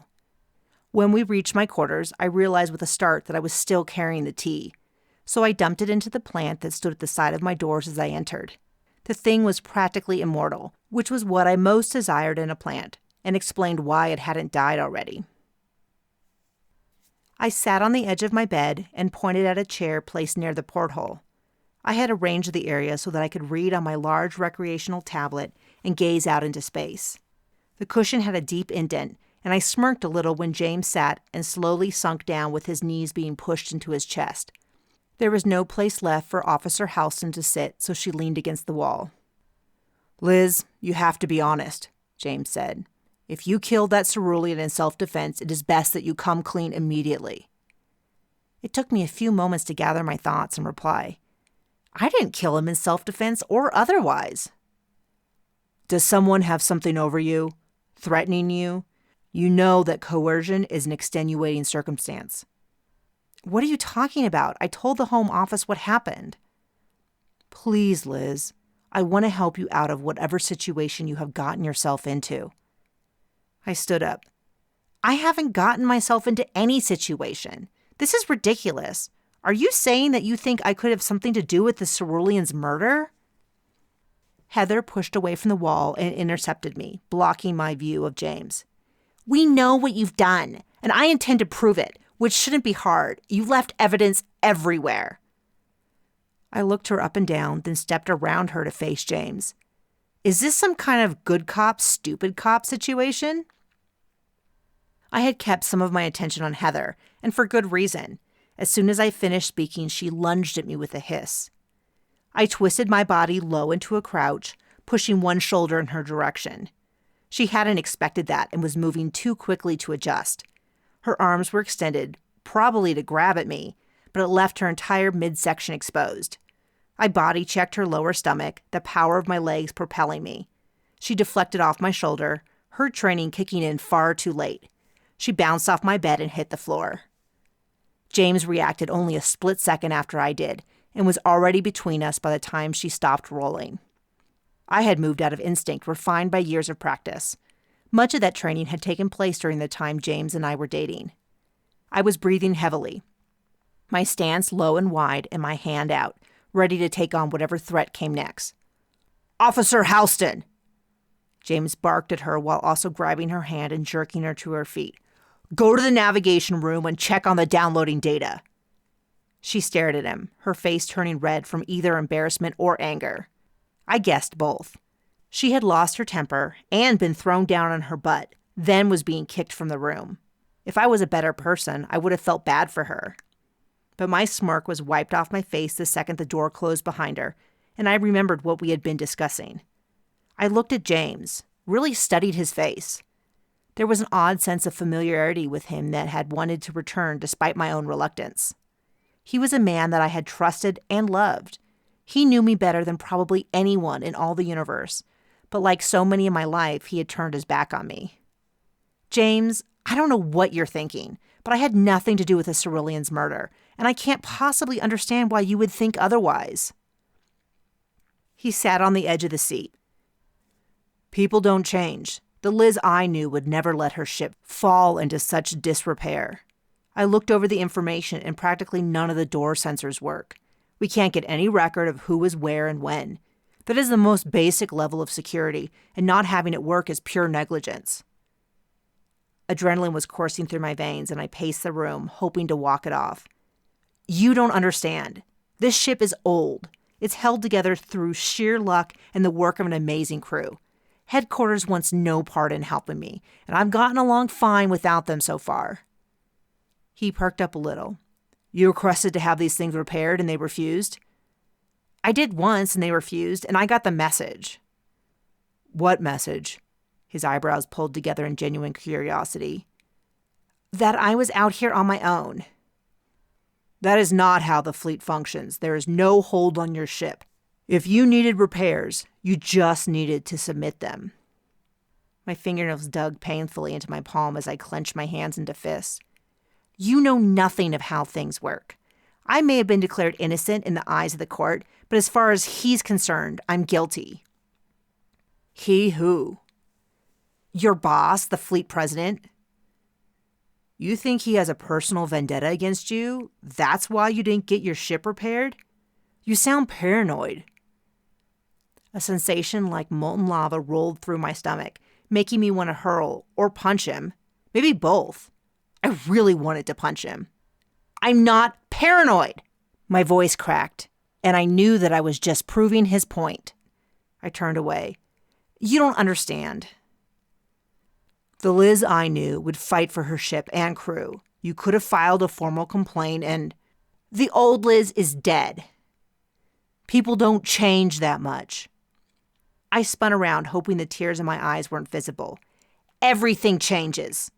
When we reached my quarters, I realized with a start that I was still carrying the tea, so I dumped it into the plant that stood at the side of my doors as I entered. The thing was practically immortal, which was what I most desired in a plant, and explained why it hadn't died already. I sat on the edge of my bed and pointed at a chair placed near the porthole. I had arranged the area so that I could read on my large recreational tablet and gaze out into space. The cushion had a deep indent, and I smirked a little when James sat and slowly sunk down with his knees being pushed into his chest. There was no place left for Officer Houston to sit, so she leaned against the wall. "Liz, you have to be honest," James said. "If you killed that Cerulean in self-defense, it is best that you come clean immediately." It took me a few moments to gather my thoughts and reply. I didn't kill him in self-defense or otherwise. "Does someone have something over you? Threatening you? You know that coercion is an extenuating circumstance." "What are you talking about? I told the Home Office what happened." "Please, Liz, I want to help you out of whatever situation you have gotten yourself into." I stood up. "I haven't gotten myself into any situation. This is ridiculous. Are you saying that you think I could have something to do with the Cerulean's murder?" Heather pushed away from the wall and intercepted me, blocking my view of James. "We know what you've done, and I intend to prove it, which shouldn't be hard. You left evidence everywhere." I looked her up and down, then stepped around her to face James. "Is this some kind of good cop, stupid cop situation?" I had kept some of my attention on Heather, and for good reason. As soon as I finished speaking, she lunged at me with a hiss. I twisted my body low into a crouch, pushing one shoulder in her direction. She hadn't expected that and was moving too quickly to adjust. Her arms were extended, probably to grab at me, but it left her entire midsection exposed. I body-checked her lower stomach, the power of my legs propelling me. She deflected off my shoulder, her training kicking in far too late. She bounced off my bed and hit the floor. James reacted only a split second after I did, and was already between us by the time she stopped rolling. I had moved out of instinct, refined by years of practice. Much of that training had taken place during the time James and I were dating. I was breathing heavily, my stance low and wide and my hand out, ready to take on whatever threat came next. "Officer Houston!" James barked at her while also grabbing her hand and jerking her to her feet. "Go to the navigation room and check on the downloading data." She stared at him, her face turning red from either embarrassment or anger. I guessed both. She had lost her temper and been thrown down on her butt, then was being kicked from the room. If I was a better person, I would have felt bad for her. But my smirk was wiped off my face the second the door closed behind her, and I remembered what we had been discussing. I looked at James, really studied his face. There was an odd sense of familiarity with him that had wanted to return despite my own reluctance. He was a man that I had trusted and loved. He knew me better than probably anyone in all the universe, but like so many in my life, he had turned his back on me. "James, I don't know what you're thinking, but I had nothing to do with the Cerulean's murder, and I can't possibly understand why you would think otherwise." He sat on the edge of the seat. "People don't change. The Liz I knew would never let her ship fall into such disrepair. I looked over the information and practically none of the door sensors work. We can't get any record of who was where and when. That is the most basic level of security, and not having it work is pure negligence." Adrenaline was coursing through my veins, and I paced the room, hoping to walk it off. "You don't understand. This ship is old. It's held together through sheer luck and the work of an amazing crew. Headquarters wants no part in helping me, and I've gotten along fine without them so far." He perked up a little. "You requested to have these things repaired and they refused?" "I did once and they refused, and I got the message." "What message?" His eyebrows pulled together in genuine curiosity. "That I was out here on my own." "That is not how the fleet functions. There is no hold on your ship. If you needed repairs, you just needed to submit them." My fingernails dug painfully into my palm as I clenched my hands into fists. "You know nothing of how things work. I may have been declared innocent in the eyes of the court, but as far as he's concerned, I'm guilty." "He who?" "Your boss, the fleet president." "You think he has a personal vendetta against you? That's why you didn't get your ship repaired? You sound paranoid." A sensation like molten lava rolled through my stomach, making me want to hurl or punch him. Maybe both. I really wanted to punch him. "I'm not paranoid," my voice cracked. and I knew that I was just proving his point. I turned away. You don't understand. The Liz I knew would fight for her ship and crew. You could have filed a formal complaint and... The old Liz is dead. People don't change that much. I spun around, hoping the tears in my eyes weren't visible. Everything changes.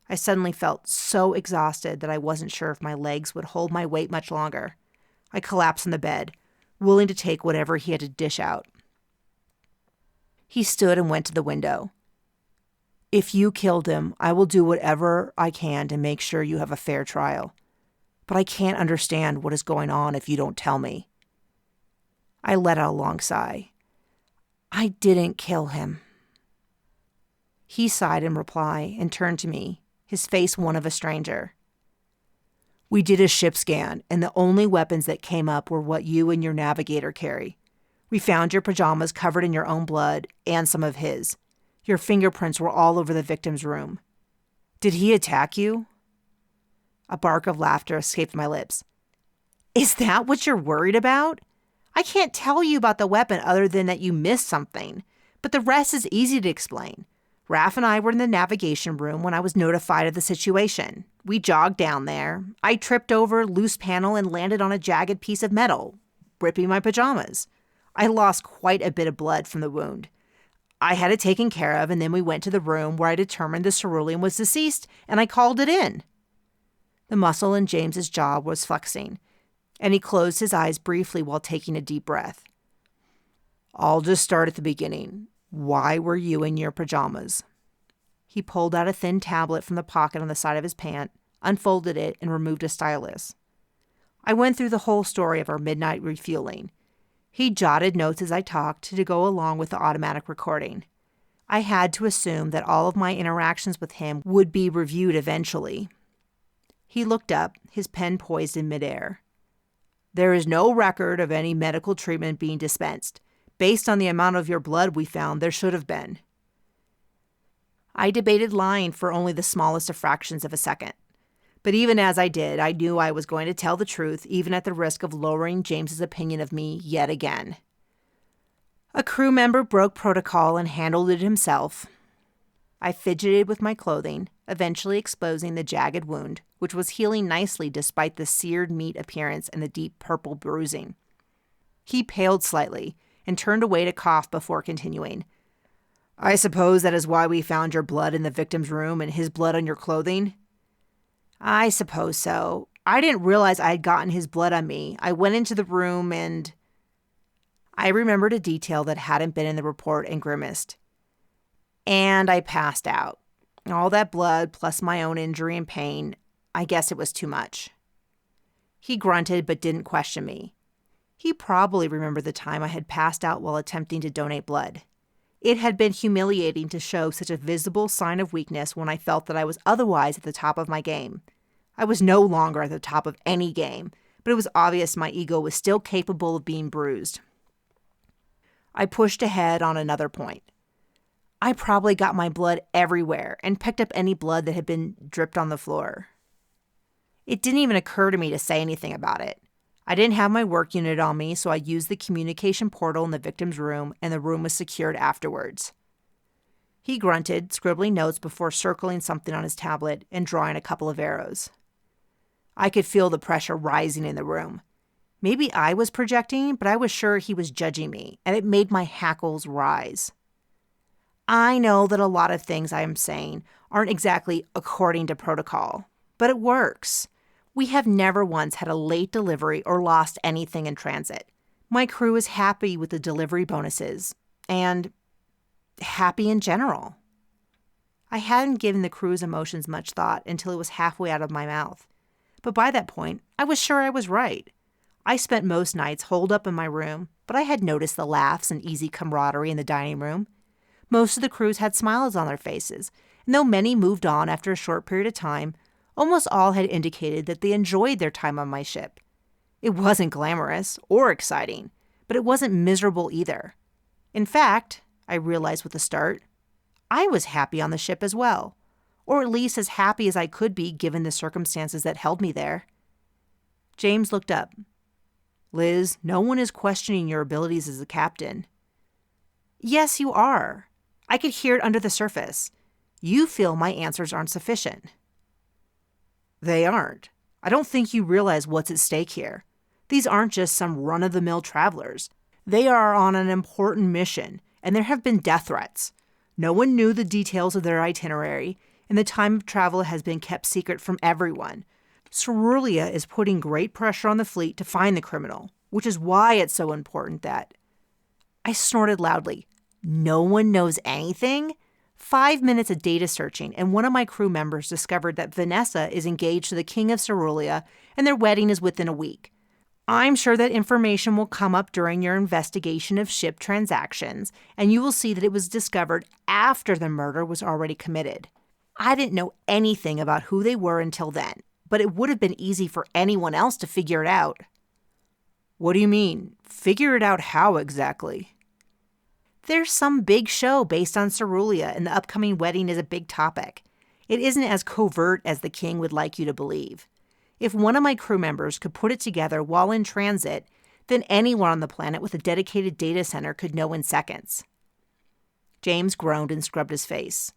I suddenly felt so exhausted that I wasn't sure if my legs would hold my weight much longer. I collapsed on the bed, willing to take whatever he had to dish out. He stood and went to the window. If you killed him, I will do whatever I can to make sure you have a fair trial. But I can't understand what is going on if you don't tell me. I let out a long sigh. I didn't kill him. He sighed in reply and turned to me, his face one of a stranger. We did a ship scan, and the only weapons that came up were what you and your navigator carry. We found your pajamas covered in your own blood and some of his. Your fingerprints were all over the victim's room. Did he attack you? A bark of laughter escaped my lips. Is that what you're worried about? I can't tell you about the weapon other than that you missed something, but the rest is easy to explain. Raph and I were in the navigation room when I was notified of the situation. We jogged down there. I tripped over a loose panel and landed on a jagged piece of metal, ripping my pajamas. I lost quite a bit of blood from the wound. I had it taken care of, and then we went to the room where I determined the Cerulean was deceased, and I called it in. The muscle in James's jaw was flexing, and he closed his eyes briefly while taking a deep breath. I'll just start at the beginning. Why were you in your pajamas? He pulled out a thin tablet from the pocket on the side of his pant, unfolded it, and removed a stylus. I went through the whole story of our midnight refueling. He jotted notes as I talked to go along with the automatic recording. I had to assume that all of my interactions with him would be reviewed eventually. He looked up, his pen poised in midair. There is no record of any medical treatment being dispensed. Based on the amount of your blood we found, there should have been. I debated lying for only the smallest of fractions of a second. But even as I did, I knew I was going to tell the truth, even at the risk of lowering James's opinion of me yet again. A crew member broke protocol and handled it himself. I fidgeted with my clothing, eventually exposing the jagged wound, which was healing nicely despite the seared meat appearance and the deep purple bruising. He paled slightly and turned away to cough before continuing. I suppose that is why we found your blood in the victim's room and his blood on your clothing? I suppose so. I didn't realize I had gotten his blood on me. I went into the room and... I remembered a detail that hadn't been in the report and grimaced. And I passed out. All that blood plus my own injury and pain, I guess it was too much. He grunted but didn't question me. He probably remembered the time I had passed out while attempting to donate blood. It had been humiliating to show such a visible sign of weakness when I felt that I was otherwise at the top of my game. I was no longer at the top of any game, but it was obvious my ego was still capable of being bruised. I pushed ahead on another point. I probably got my blood everywhere and picked up any blood that had been dripped on the floor. It didn't even occur to me to say anything about it. I didn't have my work unit on me, so I used the communication portal in the victim's room, and the room was secured afterwards. He grunted, scribbling notes before circling something on his tablet and drawing a couple of arrows. I could feel the pressure rising in the room. Maybe I was projecting, but I was sure he was judging me, and it made my hackles rise. I know that a lot of things I am saying aren't exactly according to protocol, but it works. We have never once had a late delivery or lost anything in transit. My crew is happy with the delivery bonuses, and happy in general. I hadn't given the crew's emotions much thought until it was halfway out of my mouth. But by that point, I was sure I was right. I spent most nights holed up in my room, but I had noticed the laughs and easy camaraderie in the dining room. Most of the crews had smiles on their faces, and though many moved on after a short period of time, almost all had indicated that they enjoyed their time on my ship. It wasn't glamorous or exciting, but it wasn't miserable either. In fact, I realized with a start, I was happy on the ship as well, or at least as happy as I could be given the circumstances that held me there. James looked up. Liz, no one is questioning your abilities as a captain. Yes, you are. I could hear it under the surface. You feel my answers aren't sufficient. They aren't. I don't think you realize what's at stake here. These aren't just some run-of-the-mill travelers. They are on an important mission, and there have been death threats. No one knew the details of their itinerary, and the time of travel has been kept secret from everyone. Cerulean is putting great pressure on the fleet to find the criminal, which is why it's so important that... I snorted loudly. No one knows anything? 5 minutes of data searching, and one of my crew members discovered that Vanessa is engaged to the King of Cerulean, and their wedding is within a week. I'm sure that information will come up during your investigation of ship transactions, and you will see that it was discovered after the murder was already committed. I didn't know anything about who they were until then, but it would have been easy for anyone else to figure it out. What do you mean? Figure it out how exactly? There's some big show based on Cerulean, and the upcoming wedding is a big topic. It isn't as covert as the king would like you to believe. If one of my crew members could put it together while in transit, then anyone on the planet with a dedicated data center could know in seconds. James groaned and scrubbed his face.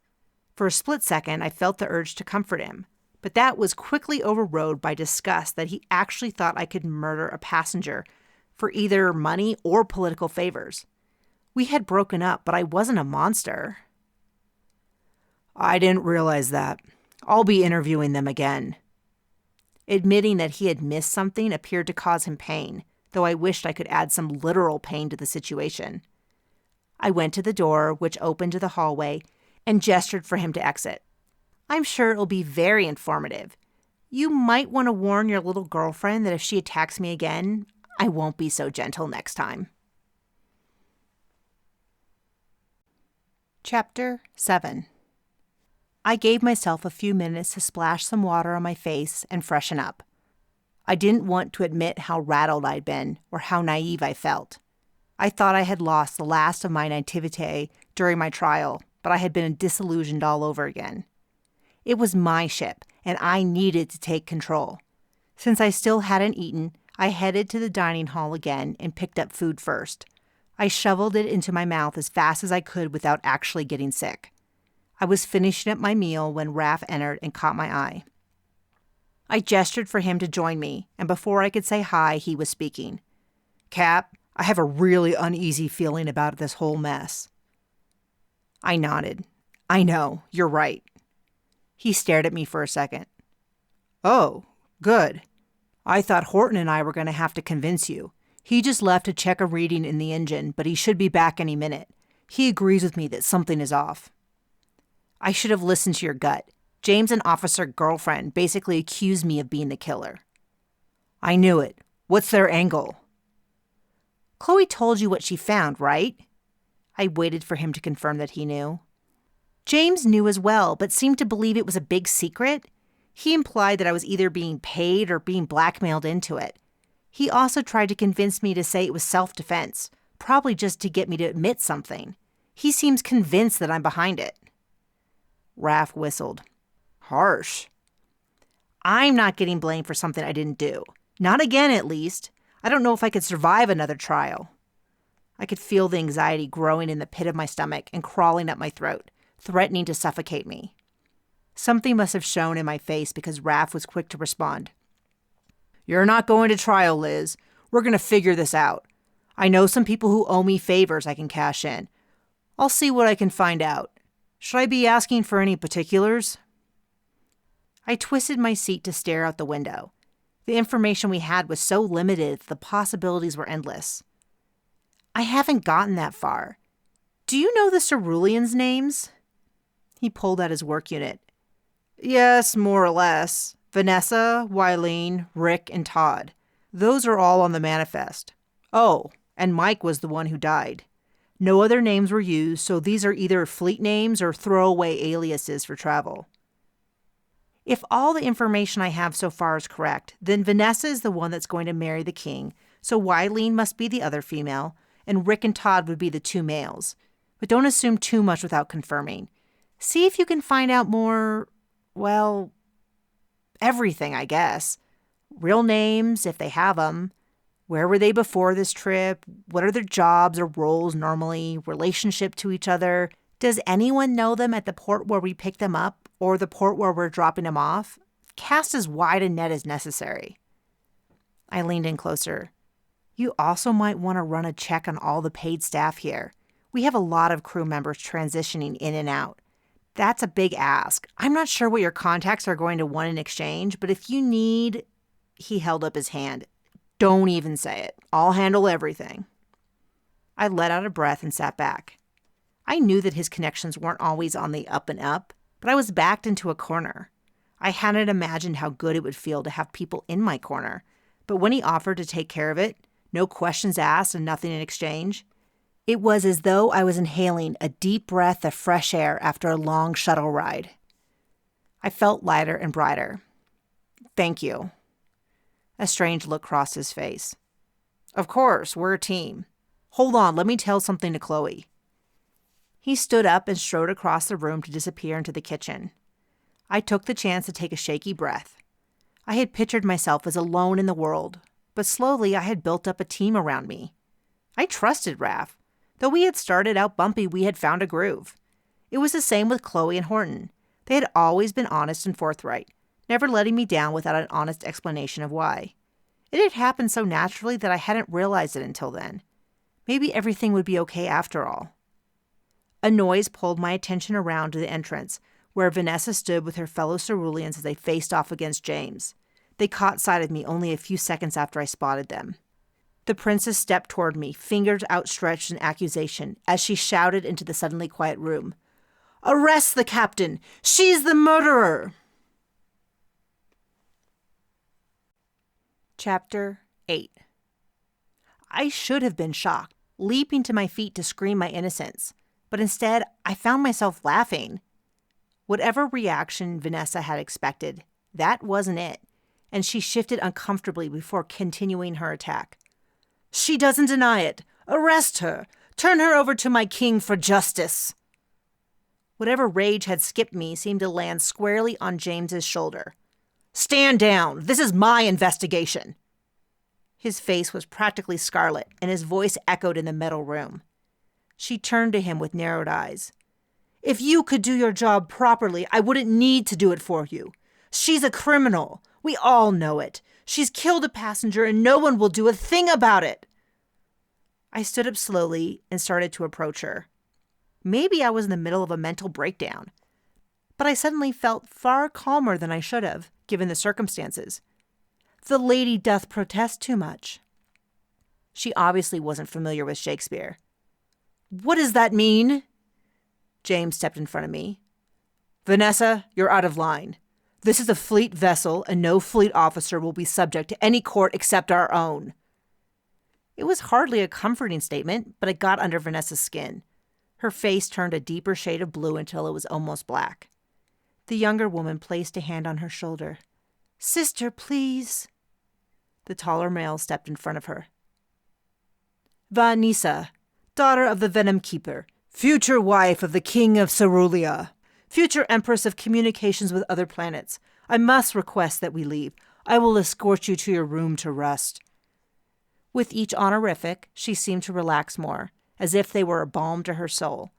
For a split second, I felt the urge to comfort him, but that was quickly overrode by disgust that he actually thought I could murder a passenger for either money or political favors. We had broken up, but I wasn't a monster. I didn't realize that. I'll be interviewing them again. Admitting that he had missed something appeared to cause him pain, though I wished I could add some literal pain to the situation. I went to the door, which opened to the hallway, and gestured for him to exit. I'm sure it'll be very informative. You might want to warn your little girlfriend that if she attacks me again, I won't be so gentle next time. Chapter 7. I gave myself a few minutes to splash some water on my face and freshen up. I didn't want to admit how rattled I'd been or how naive I felt. I thought I had lost the last of my naivete during my trial, but I had been disillusioned all over again. It was my ship, and I needed to take control. Since I still hadn't eaten, I headed to the dining hall again and picked up food first. I shoveled it into my mouth as fast as I could without actually getting sick. I was finishing up my meal when Raph entered and caught my eye. I gestured for him to join me, and before I could say hi, he was speaking. Cap, I have a really uneasy feeling about this whole mess. I nodded. I know, you're right. He stared at me for a second. Oh, good. I thought Horton and I were going to have to convince you. He just left to check a reading in the engine, but he should be back any minute. He agrees with me that something is off. I should have listened to your gut. James and Officer Girlfriend basically accused me of being the killer. I knew it. What's their angle? Chloe told you what she found, right? I waited for him to confirm that he knew. James knew as well, but seemed to believe it was a big secret. He implied that I was either being paid or being blackmailed into it. He also tried to convince me to say it was self-defense, probably just to get me to admit something. He seems convinced that I'm behind it. Raph whistled. Harsh. I'm not getting blamed for something I didn't do. Not again, at least. I don't know if I could survive another trial. I could feel the anxiety growing in the pit of my stomach and crawling up my throat, threatening to suffocate me. Something must have shown in my face because Raph was quick to respond. You're not going to trial, Liz. We're going to figure this out. I know some people who owe me favors I can cash in. I'll see what I can find out. Should I be asking for any particulars? I twisted my seat to stare out the window. The information we had was so limited that the possibilities were endless. I haven't gotten that far. Do you know the Ceruleans' names? He pulled out his work unit. Yes, more or less. Vanessa, Wileen, Rick, and Todd. Those are all on the manifest. Oh, and Mike was the one who died. No other names were used, so these are either fleet names or throwaway aliases for travel. If all the information I have so far is correct, then Vanessa is the one that's going to marry the king, so Wileen must be the other female, and Rick and Todd would be the two males. But don't assume too much without confirming. See if you can find out more, everything, I guess. Real names, if they have them. Where were they before this trip? What are their jobs or roles normally? Relationship to each other? Does anyone know them at the port where we pick them up or the port where we're dropping them off? Cast as wide a net as necessary. I leaned in closer. You also might want to run a check on all the paid staff here. We have a lot of crew members transitioning in and out. That's a big ask. I'm not sure what your contacts are going to want in exchange, but if you need... He held up his hand. Don't even say it. I'll handle everything. I let out a breath and sat back. I knew that his connections weren't always on the up and up, but I was backed into a corner. I hadn't imagined how good it would feel to have people in my corner, but when he offered to take care of it, no questions asked and nothing in exchange, it was as though I was inhaling a deep breath of fresh air after a long shuttle ride. I felt lighter and brighter. Thank you. A strange look crossed his face. Of course, we're a team. Hold on, let me tell something to Chloe. He stood up and strode across the room to disappear into the kitchen. I took the chance to take a shaky breath. I had pictured myself as alone in the world, but slowly I had built up a team around me. I trusted Raph. Though we had started out bumpy, we had found a groove. It was the same with Chloe and Horton. They had always been honest and forthright, never letting me down without an honest explanation of why. It had happened so naturally that I hadn't realized it until then. Maybe everything would be okay after all. A noise pulled my attention around to the entrance, where Vanessa stood with her fellow Ceruleans as they faced off against James. They caught sight of me only a few seconds after I spotted them. The princess stepped toward me, fingers outstretched in accusation, as she shouted into the suddenly quiet room. Arrest the captain! She's the murderer! Chapter 8. I should have been shocked, leaping to my feet to scream my innocence, but instead I found myself laughing. Whatever reaction Vanessa had expected, that wasn't it, and she shifted uncomfortably before continuing her attack. She doesn't deny it. Arrest her. Turn her over to my king for justice. Whatever rage had skipped me seemed to land squarely on James's shoulder. Stand down. This is my investigation. His face was practically scarlet, and his voice echoed in the metal room. She turned to him with narrowed eyes. If you could do your job properly, I wouldn't need to do it for you. She's a criminal. We all know it. She's killed a passenger and no one will do a thing about it. I stood up slowly and started to approach her. Maybe I was in the middle of a mental breakdown, but I suddenly felt far calmer than I should have, given the circumstances. The lady doth protest too much. She obviously wasn't familiar with Shakespeare. What does that mean? James stepped in front of me. Vanessa, you're out of line. This is a fleet vessel, and no fleet officer will be subject to any court except our own. It was hardly a comforting statement, but it got under Vanessa's skin. Her face turned a deeper shade of blue until it was almost black. The younger woman placed a hand on her shoulder. Sister, please. The taller male stepped in front of her. Vanessa, daughter of the Venom Keeper, future wife of the King of Cerulean, future Empress of communications with other planets, I must request that we leave. I will escort you to your room to rest. With each honorific, she seemed to relax more, as if they were a balm to her soul.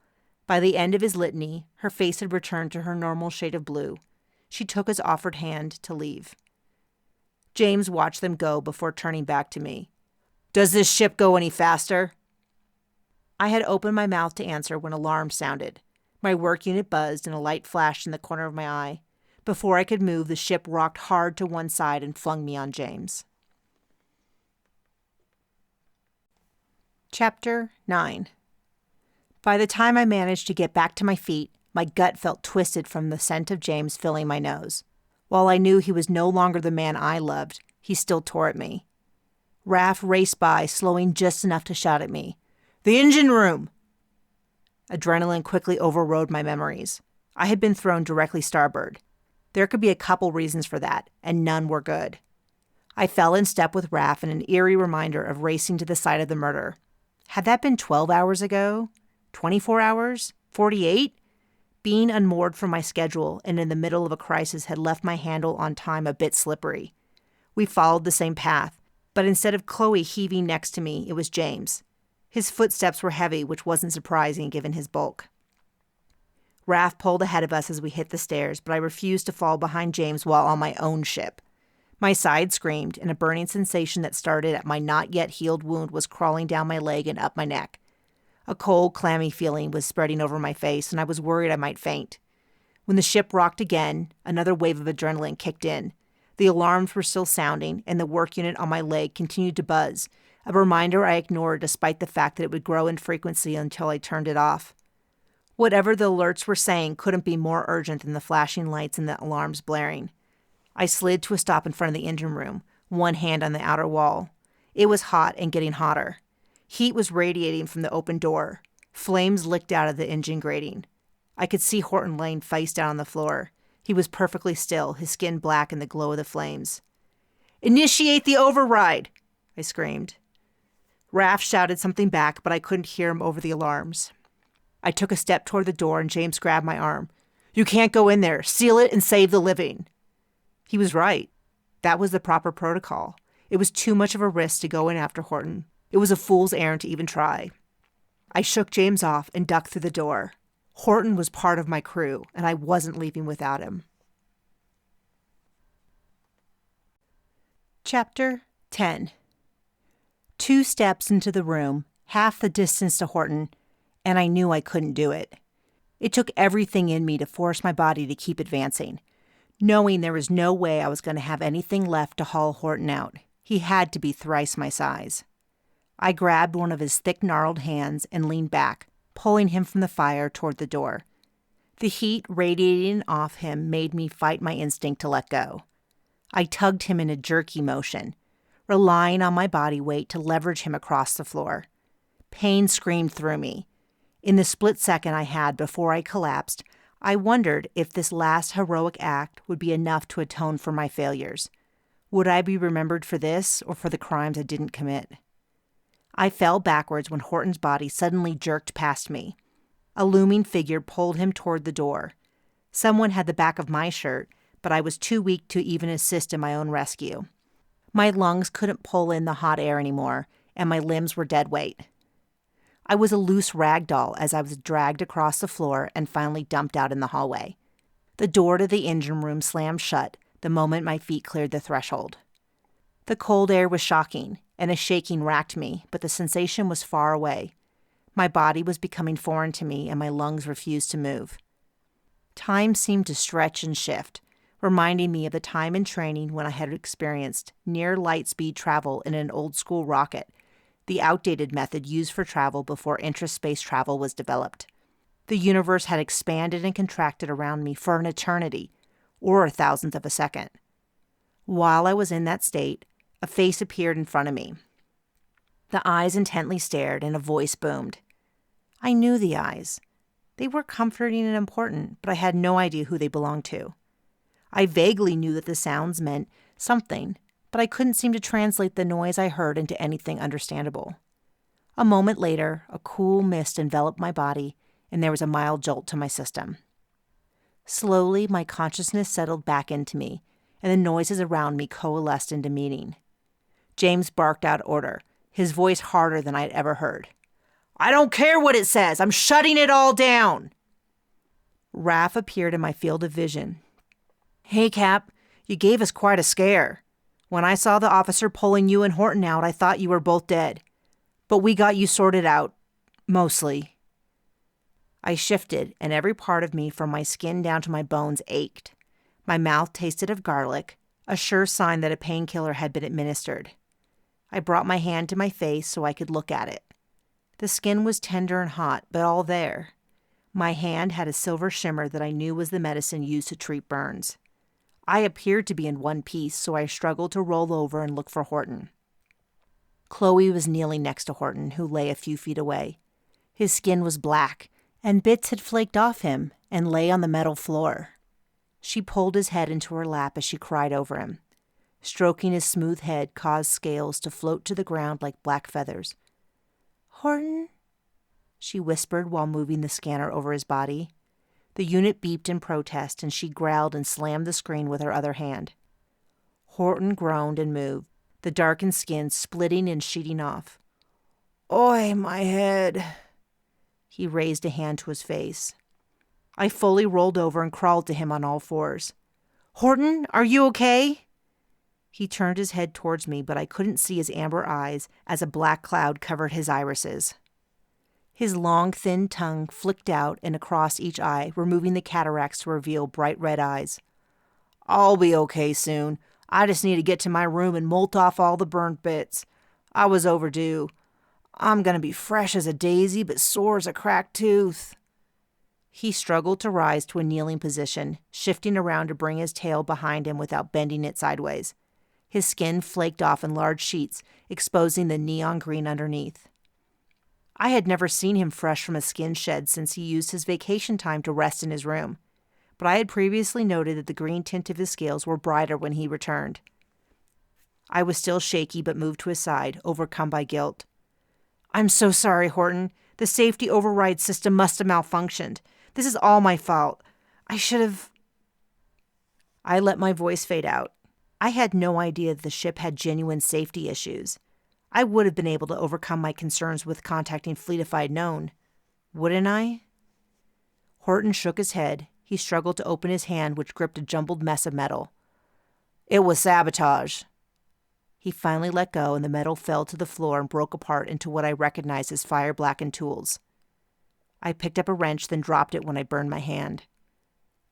By the end of his litany, her face had returned to her normal shade of blue. She took his offered hand to leave. James watched them go before turning back to me. Does this ship go any faster? I had opened my mouth to answer when alarms sounded. My work unit buzzed and a light flashed in the corner of my eye. Before I could move, the ship rocked hard to one side and flung me on James. Chapter 9. By the time I managed to get back to my feet, my gut felt twisted from the scent of James filling my nose. While I knew he was no longer the man I loved, he still tore at me. Raph raced by, slowing just enough to shout at me. The engine room! Adrenaline quickly overrode my memories. I had been thrown directly starboard. There could be a couple reasons for that, and none were good. I fell in step with Raph in an eerie reminder of racing to the site of the murder. Had that been 12 hours ago? 24 hours? 48? Being unmoored from my schedule and in the middle of a crisis had left my handle on time a bit slippery. We followed the same path, But instead of Chloe heaving next to me, it was James. His footsteps were heavy, which wasn't surprising given his bulk. Raph pulled ahead of us as we hit the stairs, but I refused to fall behind James while on my own ship. My side screamed, and a burning sensation that started at my not-yet-healed wound was crawling down my leg and up my neck. A cold, clammy feeling was spreading over my face, and I was worried I might faint. When the ship rocked again, another wave of adrenaline kicked in. The alarms were still sounding, and the work unit on my leg continued to buzz, a reminder I ignored despite the fact that it would grow in frequency until I turned it off. Whatever the alerts were saying couldn't be more urgent than the flashing lights and the alarms blaring. I slid to a stop in front of the engine room, one hand on the outer wall. It was hot and getting hotter. Heat was radiating from the open door. Flames licked out of the engine grating. I could see Horton laying face down on the floor. He was perfectly still, his skin black in the glow of the flames. "Initiate the override!" I screamed. Raph shouted something back, but I couldn't hear him over the alarms. I took a step toward the door and James grabbed my arm. "You can't go in there. Seal it and save the living." He was right. That was the proper protocol. It was too much of a risk to go in after Horton. It was a fool's errand to even try. I shook James off and ducked through the door. Horton was part of my crew, and I wasn't leaving without him. Chapter 10. 2 steps into the room, half the distance to Horton, and I knew I couldn't do it. It took everything in me to force my body to keep advancing, knowing there was no way I was going to have anything left to haul Horton out. He had to be thrice my size. I grabbed one of his thick, gnarled hands and leaned back, pulling him from the fire toward the door. The heat radiating off him made me fight my instinct to let go. I tugged him in a jerky motion, relying on my body weight to leverage him across the floor. Pain screamed through me. In the split second I had before I collapsed, I wondered if this last heroic act would be enough to atone for my failures. Would I be remembered for this or for the crimes I didn't commit? I fell backwards when Horton's body suddenly jerked past me. A looming figure pulled him toward the door. Someone had the back of my shirt, but I was too weak to even assist in my own rescue. My lungs couldn't pull in the hot air anymore, and my limbs were dead weight. I was a loose rag doll as I was dragged across the floor and finally dumped out in the hallway. The door to the engine room slammed shut the moment my feet cleared the threshold. The cold air was shocking, and a shaking racked me, but the sensation was far away. My body was becoming foreign to me, and my lungs refused to move. Time seemed to stretch and shift, reminding me of the time in training when I had experienced near-light-speed travel in an old-school rocket, the outdated method used for travel before intraspace travel was developed. The universe had expanded and contracted around me for an eternity, or a thousandth of a second. While I was in that state, a face appeared in front of me. The eyes intently stared, and a voice boomed. I knew the eyes. They were comforting and important, but I had no idea who they belonged to. I vaguely knew that the sounds meant something, but I couldn't seem to translate the noise I heard into anything understandable. A moment later, a cool mist enveloped my body, and there was a mild jolt to my system. Slowly, my consciousness settled back into me, and the noises around me coalesced into meaning. James barked out order, his voice harder than I had ever heard. "I don't care what it says! I'm shutting it all down!" Raph appeared in my field of vision. "Hey, Cap, you gave us quite a scare. When I saw the officer pulling you and Horton out, I thought you were both dead. But we got you sorted out. Mostly." I shifted, and every part of me from my skin down to my bones ached. My mouth tasted of garlic, a sure sign that a painkiller had been administered. I brought my hand to my face so I could look at it. The skin was tender and hot, but all there. My hand had a silver shimmer that I knew was the medicine used to treat burns. I appeared to be in one piece, so I struggled to roll over and look for Horton. Chloe was kneeling next to Horton, who lay a few feet away. His skin was black, and bits had flaked off him and lay on the metal floor. She pulled his head into her lap as she cried over him. Stroking his smooth head caused scales to float to the ground like black feathers. "Horton?" she whispered while moving the scanner over his body. The unit beeped in protest, and she growled and slammed the screen with her other hand. Horton groaned and moved, the darkened skin splitting and sheeting off. "Oi, my head." He raised a hand to his face. I fully rolled over and crawled to him on all fours. "Horton, are you okay?" He turned his head towards me, but I couldn't see his amber eyes as a black cloud covered his irises. His long, thin tongue flicked out and across each eye, removing the cataracts to reveal bright red eyes. "I'll be okay soon. I just need to get to my room and molt off all the burnt bits. I was overdue. I'm going to be fresh as a daisy, but sore as a cracked tooth." He struggled to rise to a kneeling position, shifting around to bring his tail behind him without bending it sideways. His skin flaked off in large sheets, exposing the neon green underneath. I had never seen him fresh from a skin shed since he used his vacation time to rest in his room, but I had previously noted that the green tint of his scales were brighter when he returned. I was still shaky but moved to his side, overcome by guilt. "I'm so sorry, Horton. The safety override system must have malfunctioned. This is all my fault. I should have..." I let my voice fade out. I had no idea that the ship had genuine safety issues. I would have been able to overcome my concerns with contacting Fleet if I had known. Wouldn't I? Horton shook his head. He struggled to open his hand, which gripped a jumbled mess of metal. "It was sabotage." He finally let go, and the metal fell to the floor and broke apart into what I recognized as fire-blackened tools. I picked up a wrench, then dropped it when I burned my hand.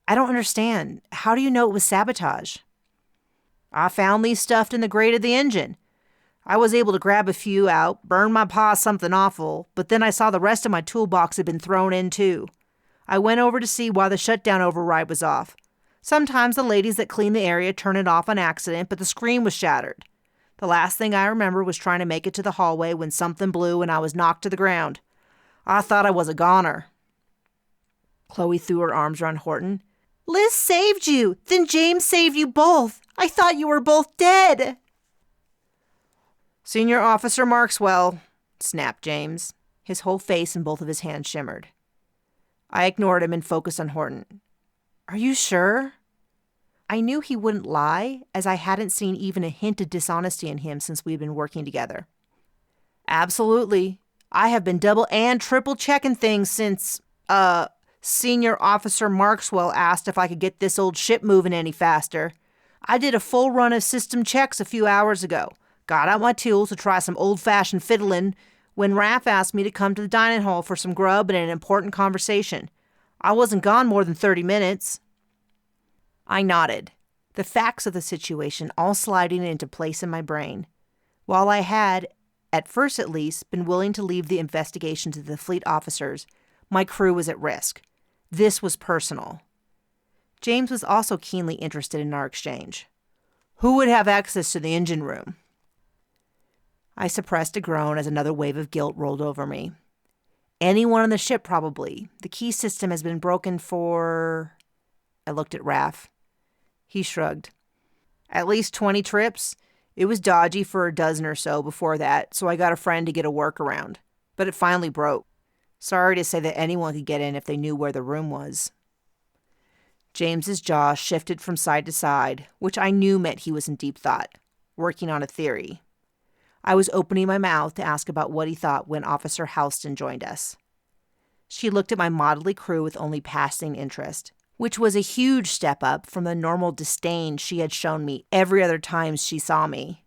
"I don't understand. How do you know it was sabotage?" "I found these stuffed in the grate of the engine. I was able to grab a few out, burn my paw something awful, but then I saw the rest of my toolbox had been thrown in too. I went over to see why the shutdown override was off. Sometimes the ladies that clean the area turn it off on accident, but the screen was shattered. The last thing I remember was trying to make it to the hallway when something blew and I was knocked to the ground. I thought I was a goner." Chloe threw her arms around Horton. "Liz saved you! Then James saved you both! I thought you were both dead!" "Senior Officer Markswell," snapped James. His whole face and both of his hands shimmered. I ignored him and focused on Horton. "Are you sure?" I knew he wouldn't lie, as I hadn't seen even a hint of dishonesty in him since we'd been working together. "Absolutely. I have been double and triple checking things since, Senior Officer Markswell asked if I could get this old ship moving any faster. I did a full run of system checks a few hours ago. Got out my tools to try some old-fashioned fiddling when Raph asked me to come to the dining hall for some grub and an important conversation. I wasn't gone more than 30 minutes. I nodded, the facts of the situation all sliding into place in my brain. While I had, at first at least, been willing to leave the investigation to the fleet officers, my crew was at risk. This was personal. James was also keenly interested in our exchange. "Who would have access to the engine room?" I suppressed a groan as another wave of guilt rolled over me. "Anyone on the ship, probably. The key system has been broken for..." I looked at Raph. He shrugged. "At least 20 trips. It was dodgy for a dozen or so before that, so I got a friend to get a workaround. But it finally broke. Sorry to say that anyone could get in if they knew where the room was." James's jaw shifted from side to side, which I knew meant he was in deep thought, working on a theory. I was opening my mouth to ask about what he thought when Officer Houston joined us. She looked at my motley crew with only passing interest, which was a huge step up from the normal disdain she had shown me every other time she saw me.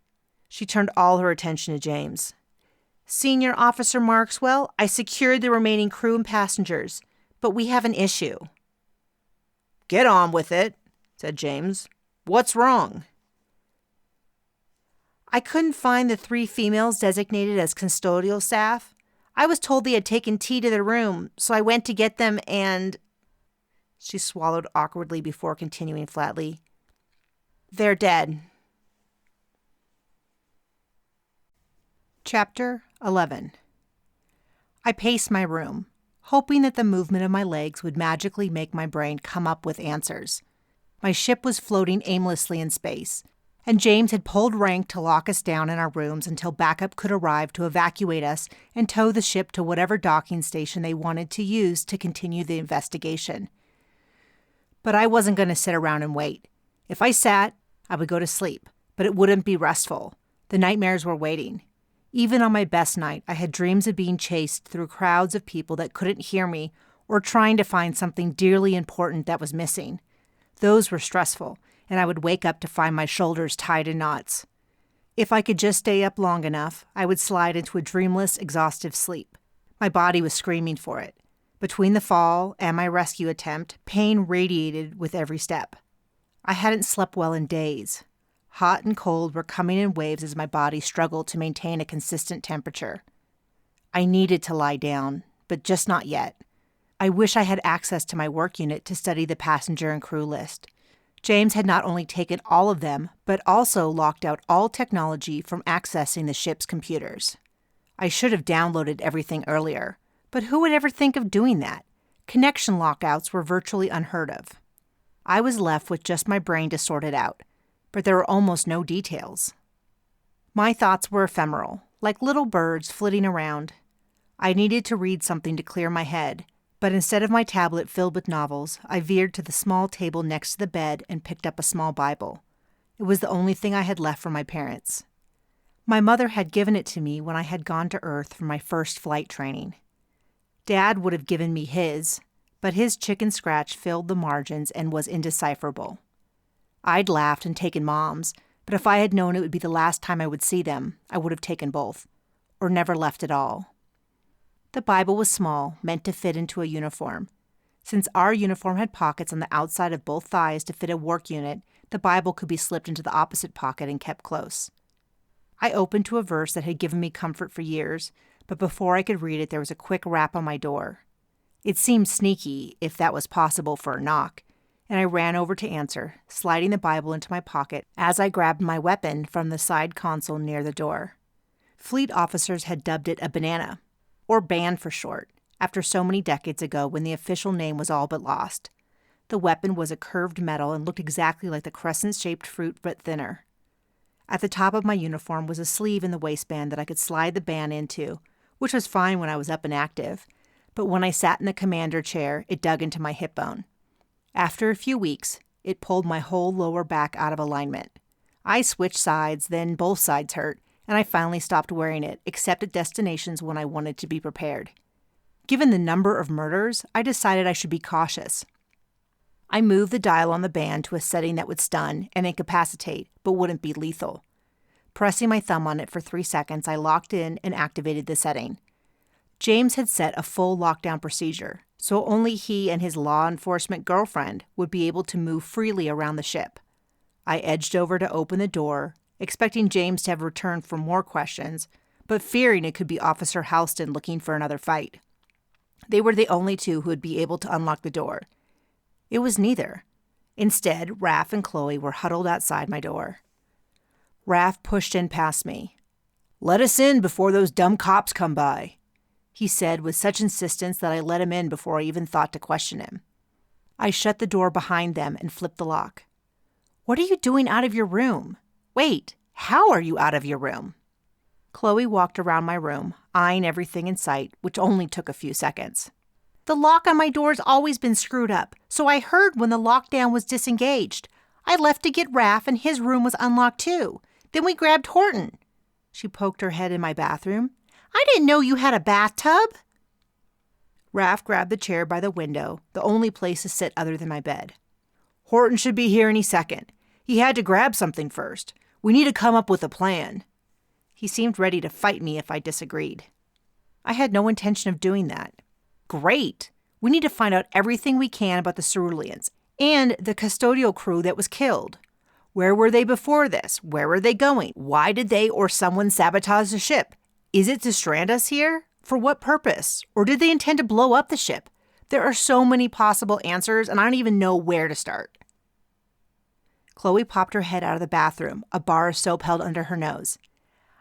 She turned all her attention to James. "Senior Officer Markswell, I secured the remaining crew and passengers, but we have an issue." "Get on with it," said James. "What's wrong?" "I couldn't find the 3 females designated as custodial staff. I was told they had taken tea to their room, so I went to get them and..." She swallowed awkwardly before continuing flatly. "They're dead." Chapter 11. I paced my room, hoping that the movement of my legs would magically make my brain come up with answers. My ship was floating aimlessly in space, and James had pulled rank to lock us down in our rooms until backup could arrive to evacuate us and tow the ship to whatever docking station they wanted to use to continue the investigation. But I wasn't going to sit around and wait. If I sat, I would go to sleep, but it wouldn't be restful. The nightmares were waiting. Even on my best night, I had dreams of being chased through crowds of people that couldn't hear me or trying to find something dearly important that was missing. Those were stressful, and I would wake up to find my shoulders tied in knots. If I could just stay up long enough, I would slide into a dreamless, exhaustive sleep. My body was screaming for it. Between the fall and my rescue attempt, pain radiated with every step. I hadn't slept well in days. Hot and cold were coming in waves as my body struggled to maintain a consistent temperature. I needed to lie down, but just not yet. I wish I had access to my work unit to study the passenger and crew list. James had not only taken all of them, but also locked out all technology from accessing the ship's computers. I should have downloaded everything earlier, but who would ever think of doing that? Connection lockouts were virtually unheard of. I was left with just my brain to sort it out, but there were almost no details. My thoughts were ephemeral, like little birds flitting around. I needed to read something to clear my head, but instead of my tablet filled with novels, I veered to the small table next to the bed and picked up a small Bible. It was the only thing I had left from my parents. My mother had given it to me when I had gone to Earth for my first flight training. Dad would have given me his, but his chicken scratch filled the margins and was indecipherable. I'd laughed and taken Mom's, but if I had known it would be the last time I would see them, I would have taken both, or never left at all. The Bible was small, meant to fit into a uniform. Since our uniform had pockets on the outside of both thighs to fit a work unit, the Bible could be slipped into the opposite pocket and kept close. I opened to a verse that had given me comfort for years, but before I could read it, there was a quick rap on my door. It seemed sneaky, if that was possible for a knock, and I ran over to answer, sliding the Bible into my pocket as I grabbed my weapon from the side console near the door. Fleet officers had dubbed it a banana, or ban for short, after so many decades ago when the official name was all but lost. The weapon was a curved metal and looked exactly like the crescent-shaped fruit but thinner. At the top of my uniform was a sleeve in the waistband that I could slide the ban into, which was fine when I was up and active, but when I sat in the commander chair, it dug into my hip bone. After a few weeks, it pulled my whole lower back out of alignment. I switched sides, then both sides hurt, and I finally stopped wearing it, except at destinations when I wanted to be prepared. Given the number of murders, I decided I should be cautious. I moved the dial on the band to a setting that would stun and incapacitate, but wouldn't be lethal. Pressing my thumb on it for 3 seconds, I locked in and activated the setting. James had set a full lockdown procedure, so only he and his law enforcement girlfriend would be able to move freely around the ship. I edged over to open the door, expecting James to have returned for more questions, but fearing it could be Officer Halston looking for another fight. They were the only two who would be able to unlock the door. It was neither. Instead, Raph and Chloe were huddled outside my door. Raph pushed in past me. "Let us in before those dumb cops come by," he said with such insistence that I let him in before I even thought to question him. I shut the door behind them and flipped the lock. "What are you doing out of your room? Wait, how are you out of your room?" Chloe walked around my room, eyeing everything in sight, which only took a few seconds. "The lock on my door's always been screwed up, so I heard when the lockdown was disengaged. I left to get Raph and his room was unlocked too. Then we grabbed Horton." She poked her head in my bathroom. "I didn't know you had a bathtub." Raph grabbed the chair by the window, the only place to sit other than my bed. "Horton should be here any second. He had to grab something first. We need to come up with a plan." He seemed ready to fight me if I disagreed. I had no intention of doing that. "Great! We need to find out everything we can about the Ceruleans and the custodial crew that was killed. Where were they before this? Where were they going? Why did they or someone sabotage the ship? Is it to strand us here? For what purpose? Or did they intend to blow up the ship? There are so many possible answers, and I don't even know where to start." Chloe popped her head out of the bathroom, a bar of soap held under her nose.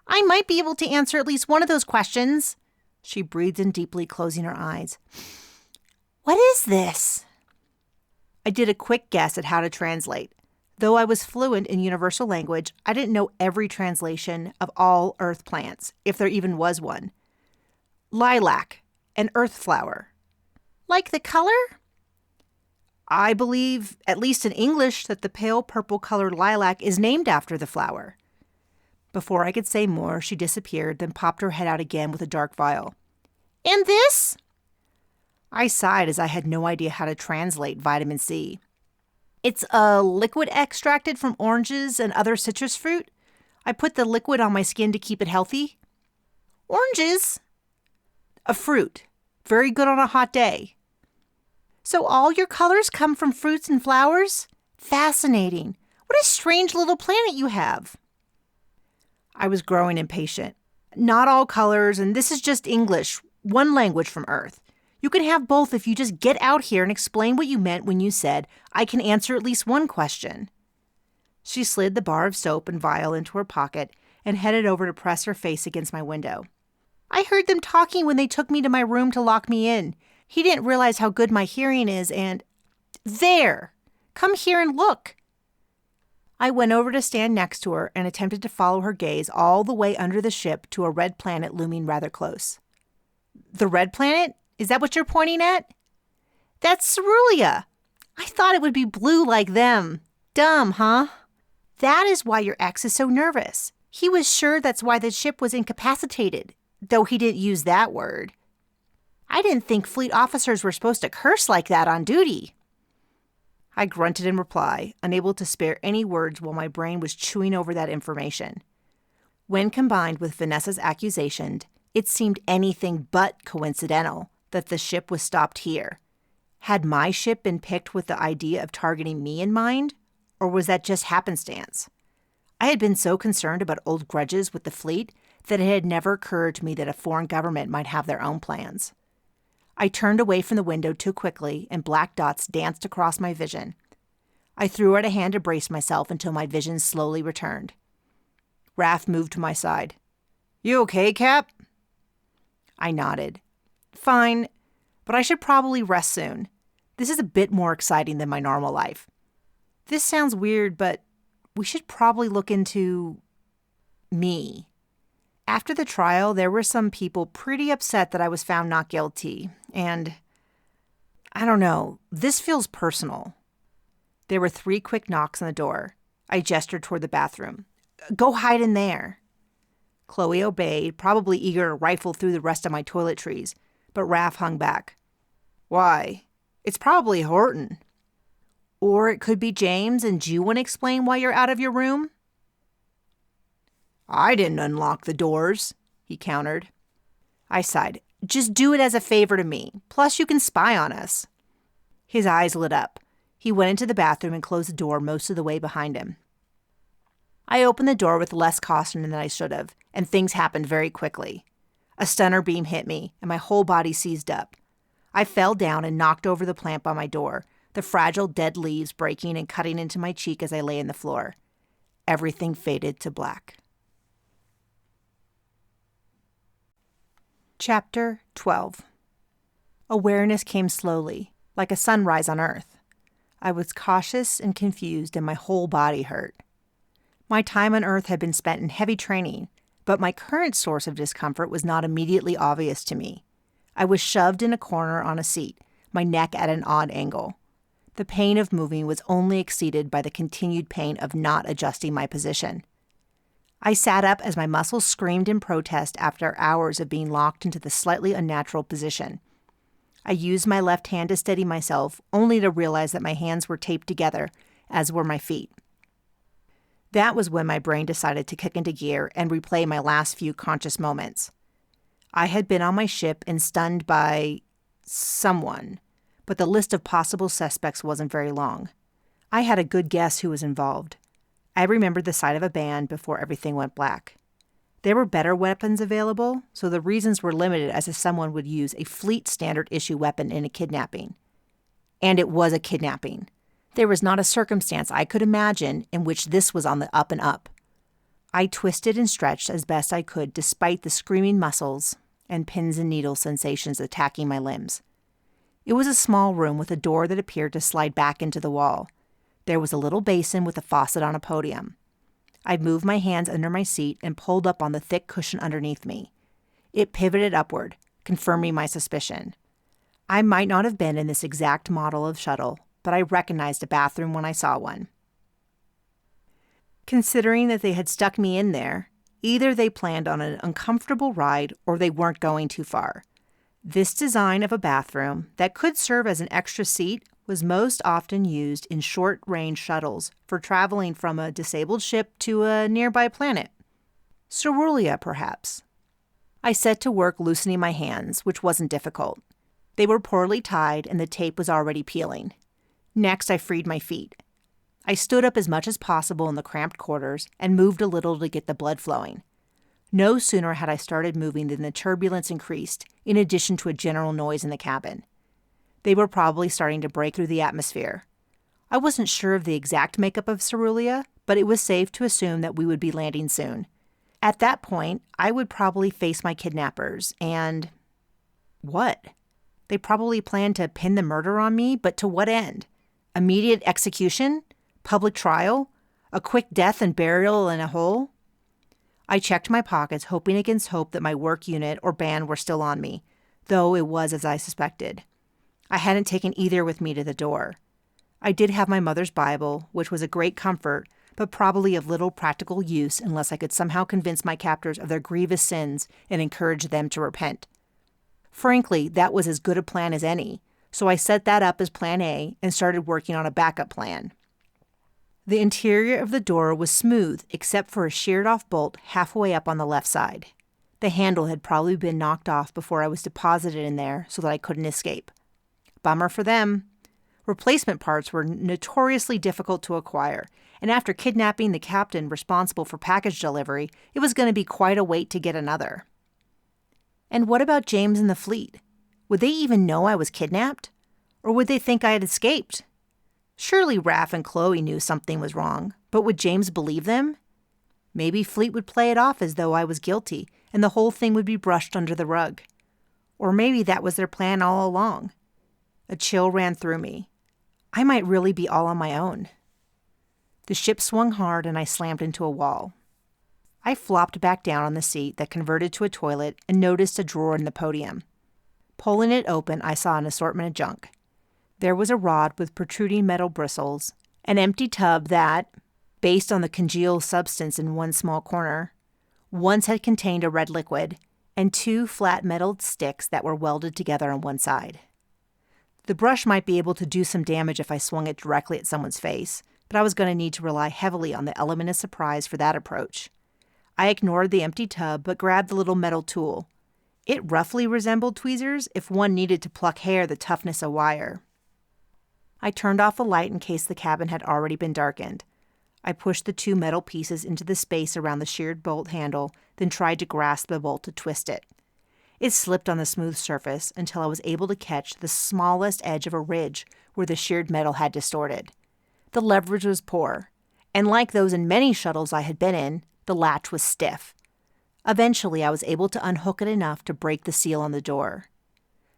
"I might be able to answer at least one of those questions." She breathed in deeply, closing her eyes. "What is this?" I did a quick guess at how to translate. Though I was fluent in universal language, I didn't know every translation of all earth plants, if there even was one. Lilac, an earth flower. "Like the color?" "I believe, at least in English, that the pale purple-colored lilac is named after the flower." Before I could say more, she disappeared, then popped her head out again with a dark vial. "And this?" I sighed as I had no idea how to translate vitamin C. "It's a liquid extracted from oranges and other citrus fruit. I put the liquid on my skin to keep it healthy." "Oranges?" "A fruit. Very good on a hot day." "So all your colors come from fruits and flowers? Fascinating. What a strange little planet you have." I was growing impatient. "Not all colors, and this is just English, one language from Earth. You can have both if you just get out here and explain what you meant when you said, 'I can answer at least one question.'" She slid the bar of soap and vial into her pocket and headed over to press her face against my window. "I heard them talking when they took me to my room to lock me in. He didn't realize how good my hearing is and... There! Come here and look." I went over to stand next to her and attempted to follow her gaze all the way under the ship to a red planet looming rather close. "The red planet? Is that what you're pointing at?" "That's Cerulean. I thought it would be blue like them. Dumb, huh? That is why your ex is so nervous. He was sure that's why the ship was incapacitated, though he didn't use that word. I didn't think fleet officers were supposed to curse like that on duty." I grunted in reply, unable to spare any words while my brain was chewing over that information. When combined with Vanessa's accusation, it seemed anything but coincidental that the ship was stopped here. Had my ship been picked with the idea of targeting me in mind, or was that just happenstance? I had been so concerned about old grudges with the fleet that it had never occurred to me that a foreign government might have their own plans. I turned away from the window too quickly, and black dots danced across my vision. I threw out a hand to brace myself until my vision slowly returned. Raph moved to my side. "You okay, Cap?" I nodded. "Fine, but I should probably rest soon. This is a bit more exciting than my normal life. This sounds weird, but we should probably look into... me. After the trial, there were some people pretty upset that I was found not guilty, and... I don't know, this feels personal." There were 3 quick knocks on the door. I gestured toward the bathroom. "Go hide in there." Chloe obeyed, probably eager to rifle through the rest of my toiletries, but Raph hung back. "Why? It's probably Horton." "Or it could be James, and do you want to explain why you're out of your room?" "I didn't unlock the doors," he countered. I sighed. "Just do it as a favor to me. Plus you can spy on us." His eyes lit up. He went into the bathroom and closed the door most of the way behind him. I opened the door with less caution than I should have, and things happened very quickly. A stunner beam hit me, and my whole body seized up. I fell down and knocked over the plant by my door, the fragile dead leaves breaking and cutting into my cheek as I lay on the floor. Everything faded to black. Chapter 12. Awareness came slowly, like a sunrise on Earth. I was cautious and confused, and my whole body hurt. My time on Earth had been spent in heavy training, but my current source of discomfort was not immediately obvious to me. I was shoved in a corner on a seat, my neck at an odd angle. The pain of moving was only exceeded by the continued pain of not adjusting my position. I sat up as my muscles screamed in protest after hours of being locked into the slightly unnatural position. I used my left hand to steady myself, only to realize that my hands were taped together, as were my feet. That was when my brain decided to kick into gear and replay my last few conscious moments. I had been on my ship and stunned by... someone, but the list of possible suspects wasn't very long. I had a good guess who was involved. I remembered the sight of a band before everything went black. There were better weapons available, so the reasons were limited as if someone would use a fleet standard issue weapon in a kidnapping. And it was a kidnapping. There was not a circumstance I could imagine in which this was on the up and up. I twisted and stretched as best I could despite the screaming muscles and pins and needles sensations attacking my limbs. It was a small room with a door that appeared to slide back into the wall. There was a little basin with a faucet on a podium. I moved my hands under my seat and pulled up on the thick cushion underneath me. It pivoted upward, confirming my suspicion. I might not have been in this exact model of shuttle, but I recognized a bathroom when I saw one. Considering that they had stuck me in there, Either they planned on an uncomfortable ride or they weren't going too far. This design of a bathroom that could serve as an extra seat was most often used in short-range shuttles for traveling from a disabled ship to a nearby planet. Cerulean, perhaps. I set to work loosening my hands, which wasn't difficult. They were poorly tied and the tape was already peeling. Next, I freed my feet. I stood up as much as possible in the cramped quarters and moved a little to get the blood flowing. No sooner had I started moving than the turbulence increased, in addition to a general noise in the cabin. They were probably starting to break through the atmosphere. I wasn't sure of the exact makeup of Cerulean, but it was safe to assume that we would be landing soon. At that point, I would probably face my kidnappers, and... what? They probably planned to pin the murder on me, but to what end? Immediate execution? Public trial? A quick death and burial in a hole? I checked my pockets, hoping against hope that my work unit or band were still on me, though it was as I suspected. I hadn't taken either with me to the door. I did have my mother's Bible, which was a great comfort, but probably of little practical use unless I could somehow convince my captors of their grievous sins and encourage them to repent. Frankly, that was as good a plan as any, so I set that up as plan A and started working on a backup plan. The interior of the door was smooth except for a sheared-off bolt halfway up on the left side. The handle had probably been knocked off before I was deposited in there so that I couldn't escape. Bummer for them. Replacement parts were notoriously difficult to acquire, and after kidnapping the captain responsible for package delivery, it was going to be quite a wait to get another. And what about James and the fleet? Would they even know I was kidnapped? Or would they think I had escaped? Surely Raph and Chloe knew something was wrong, but would James believe them? Maybe Fleet would play it off as though I was guilty, and the whole thing would be brushed under the rug. Or maybe that was their plan all along. A chill ran through me. I might really be all on my own. The ship swung hard and I slammed into a wall. I flopped back down on the seat that converted to a toilet and noticed a drawer in the podium. Pulling it open, I saw an assortment of junk. There was a rod with protruding metal bristles, an empty tub that, based on the congealed substance in one small corner, once had contained a red liquid, and 2 flat metal sticks that were welded together on one side. The brush might be able to do some damage if I swung it directly at someone's face, but I was going to need to rely heavily on the element of surprise for that approach. I ignored the empty tub but grabbed the little metal tool. It roughly resembled tweezers if one needed to pluck hair the toughness of wire. I turned off the light in case the cabin had already been darkened. I pushed the 2 metal pieces into the space around the sheared bolt handle, then tried to grasp the bolt to twist it. It slipped on the smooth surface until I was able to catch the smallest edge of a ridge where the sheared metal had distorted. The leverage was poor, and like those in many shuttles I had been in, the latch was stiff. Eventually, I was able to unhook it enough to break the seal on the door.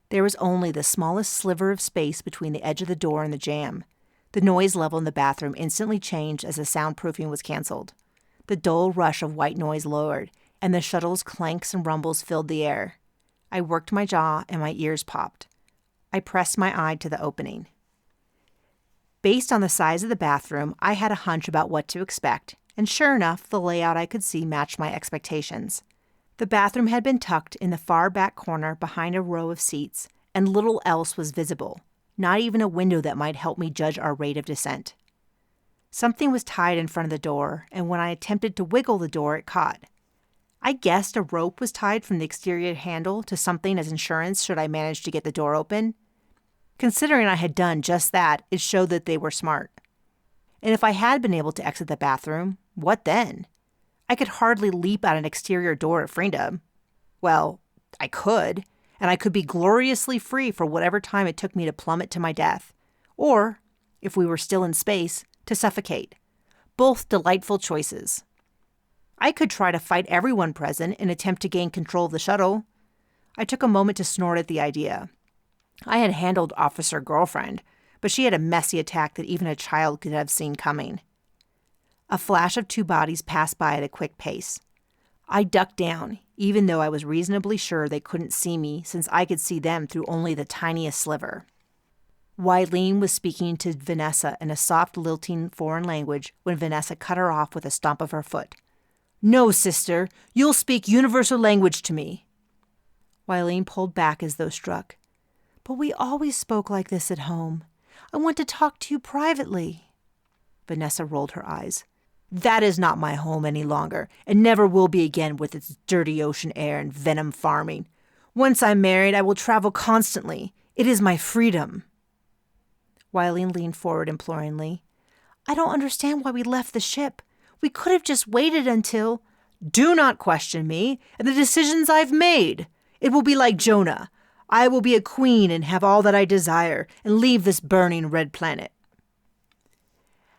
There was only the smallest sliver of space between the edge of the door and the jamb. The noise level in the bathroom instantly changed as the soundproofing was canceled. The dull rush of white noise lowered, and the shuttle's clanks and rumbles filled the air. I worked my jaw, and my ears popped. I pressed my eye to the opening. Based on the size of the bathroom, I had a hunch about what to expect, and sure enough, the layout I could see matched my expectations. The bathroom had been tucked in the far back corner behind a row of seats, and little else was visible, not even a window that might help me judge our rate of descent. Something was tied in front of the door, and when I attempted to wiggle the door, it caught. I guessed a rope was tied from the exterior handle to something as insurance should I manage to get the door open. Considering I had done just that, it showed that they were smart. And if I had been able to exit the bathroom, what then? I could hardly leap out an exterior door at freedom. Well, I could, and I could be gloriously free for whatever time it took me to plummet to my death. Or, if we were still in space, to suffocate. Both delightful choices. I could try to fight everyone present and attempt to gain control of the shuttle. I took a moment to snort at the idea. I had handled Officer Girlfriend, but she had a messy attack that even a child could have seen coming. A flash of 2 bodies passed by at a quick pace. I ducked down, even though I was reasonably sure they couldn't see me since I could see them through only the tiniest sliver. Wileen was speaking to Vanessa in a soft, lilting foreign language when Vanessa cut her off with a stomp of her foot. No, sister, you'll speak universal language to me. Wileen pulled back as though struck. But we always spoke like this at home. I want to talk to you privately. Vanessa rolled her eyes. That is not my home any longer, and never will be again with its dirty ocean air and venom farming. Once I'm married, I will travel constantly. It is my freedom. Wileen leaned forward imploringly. I don't understand why we left the ship. We could have just waited until... Do not question me and the decisions I've made. It will be like Jonah. I will be a queen and have all that I desire and leave this burning red planet.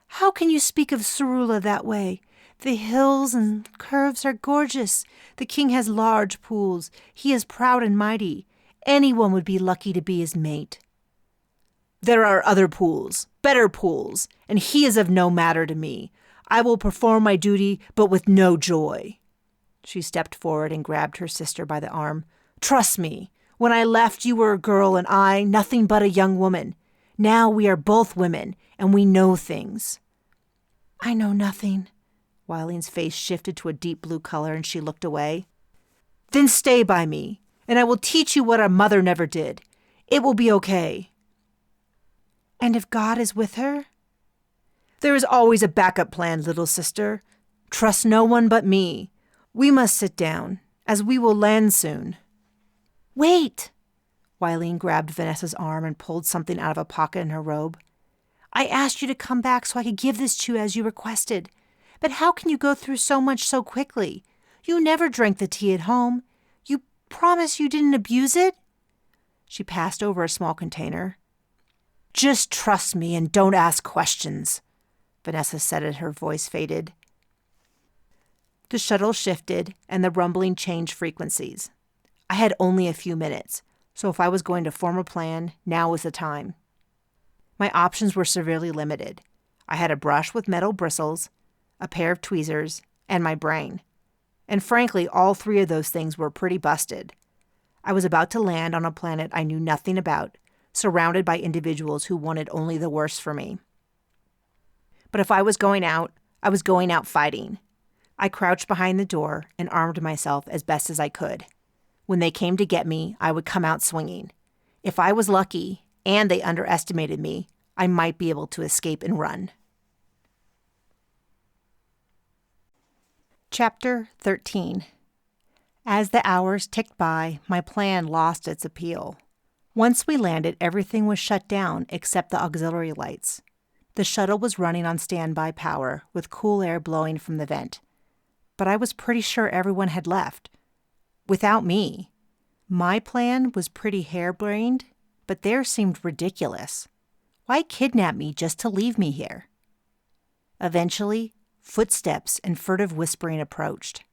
How can you speak of Cerulean that way? The hills and curves are gorgeous. The king has large pools. He is proud and mighty. Anyone would be lucky to be his mate. There are other pools, better pools, and he is of no matter to me. I will perform my duty, but with no joy. She stepped forward and grabbed her sister by the arm. Trust me, when I left you were a girl and I, nothing but a young woman. Now we are both women, and we know things. I know nothing. Wileen's face shifted to a deep blue color and she looked away. Then stay by me, and I will teach you what our mother never did. It will be okay. And if God is with her? There is always a backup plan, little sister. Trust no one but me. We must sit down, as we will land soon. Wait! Wileen grabbed Vanessa's arm and pulled something out of a pocket in her robe. I asked you to come back so I could give this to you as you requested. But how can you go through so much so quickly? You never drank the tea at home. You promised you didn't abuse it? She passed over a small container. Just trust me and don't ask questions, Vanessa said as her voice faded. The shuttle shifted and the rumbling changed frequencies. I had only a few minutes, so if I was going to form a plan, now was the time. My options were severely limited. I had a brush with metal bristles, a pair of tweezers, and my brain. And frankly, all three of those things were pretty busted. I was about to land on a planet I knew nothing about, surrounded by individuals who wanted only the worst for me. But if I was going out fighting. I crouched behind the door and armed myself as best as I could. When they came to get me, I would come out swinging. If I was lucky, and they underestimated me, I might be able to escape and run. Chapter 13. As the hours ticked by, my plan lost its appeal. Once we landed, everything was shut down except the auxiliary lights. The shuttle was running on standby power, with cool air blowing from the vent. But I was pretty sure everyone had left. Without me. My plan was pretty harebrained, but theirs seemed ridiculous. Why kidnap me just to leave me here? Eventually, footsteps and furtive whispering approached.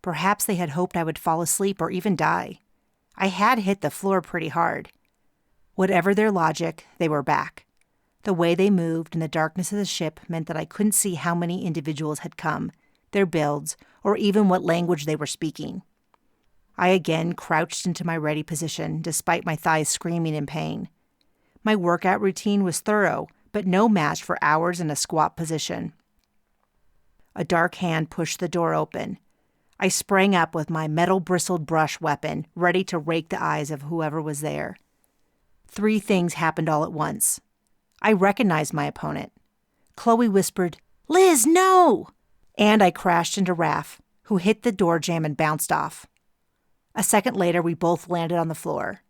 Perhaps they had hoped I would fall asleep or even die. I had hit the floor pretty hard. Whatever their logic, they were back. The way they moved in the darkness of the ship meant that I couldn't see how many individuals had come, their builds, or even what language they were speaking. I again crouched into my ready position, despite my thighs screaming in pain. My workout routine was thorough, but no match for hours in a squat position. A dark hand pushed the door open. I sprang up with my metal-bristled brush weapon, ready to rake the eyes of whoever was there. 3 things happened all at once. I recognized my opponent. Chloe whispered, "Liz, no!" And I crashed into Raph, who hit the door jamb and bounced off. A second later, we both landed on the floor.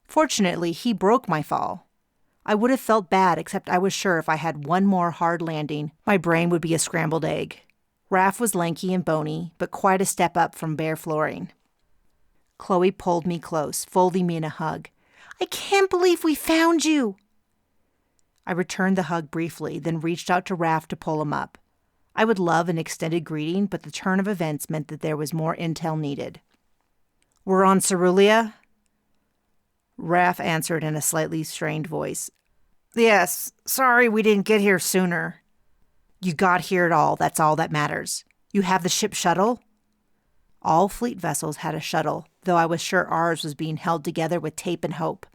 Fortunately, he broke my fall. I would have felt bad, except I was sure if I had one more hard landing, my brain would be a scrambled egg. Raph was lanky and bony, but quite a step up from bare flooring. Chloe pulled me close, folding me in a hug. "I can't believe we found you!" I returned the hug briefly, then reached out to Raph to pull him up. I would love an extended greeting, but the turn of events meant that there was more intel needed. "We're on Cerulean?" Raph answered in a slightly strained voice. "Yes, sorry we didn't get here sooner." "You got here at all, that's all that matters. You have the ship shuttle?" All fleet vessels had a shuttle, though I was sure ours was being held together with tape and hope.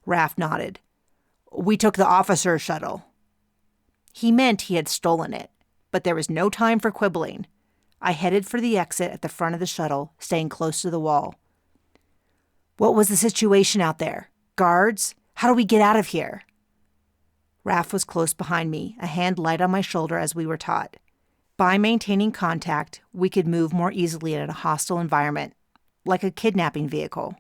Raph nodded. "We took the officer's shuttle." He meant he had stolen it, but there was no time for quibbling. I headed for the exit at the front of the shuttle, staying close to the wall. What was the situation out there? Guards? How do we get out of here? Raph was close behind me, a hand light on my shoulder as we were taught. By maintaining contact, we could move more easily in a hostile environment, like a kidnapping vehicle.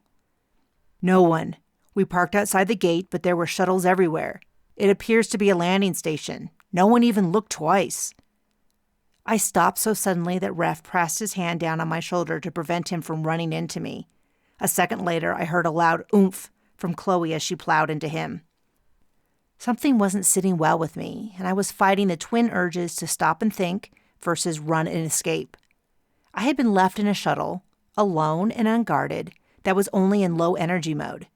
No one. We parked outside the gate, but there were shuttles everywhere. It appears to be a landing station. No one even looked twice. I stopped so suddenly that Ref pressed his hand down on my shoulder to prevent him from running into me. A second later, I heard a loud oomph from Chloe as she plowed into him. Something wasn't sitting well with me, and I was fighting the twin urges to stop and think versus run and escape. I had been left in a shuttle, alone and unguarded, that was only in low energy mode.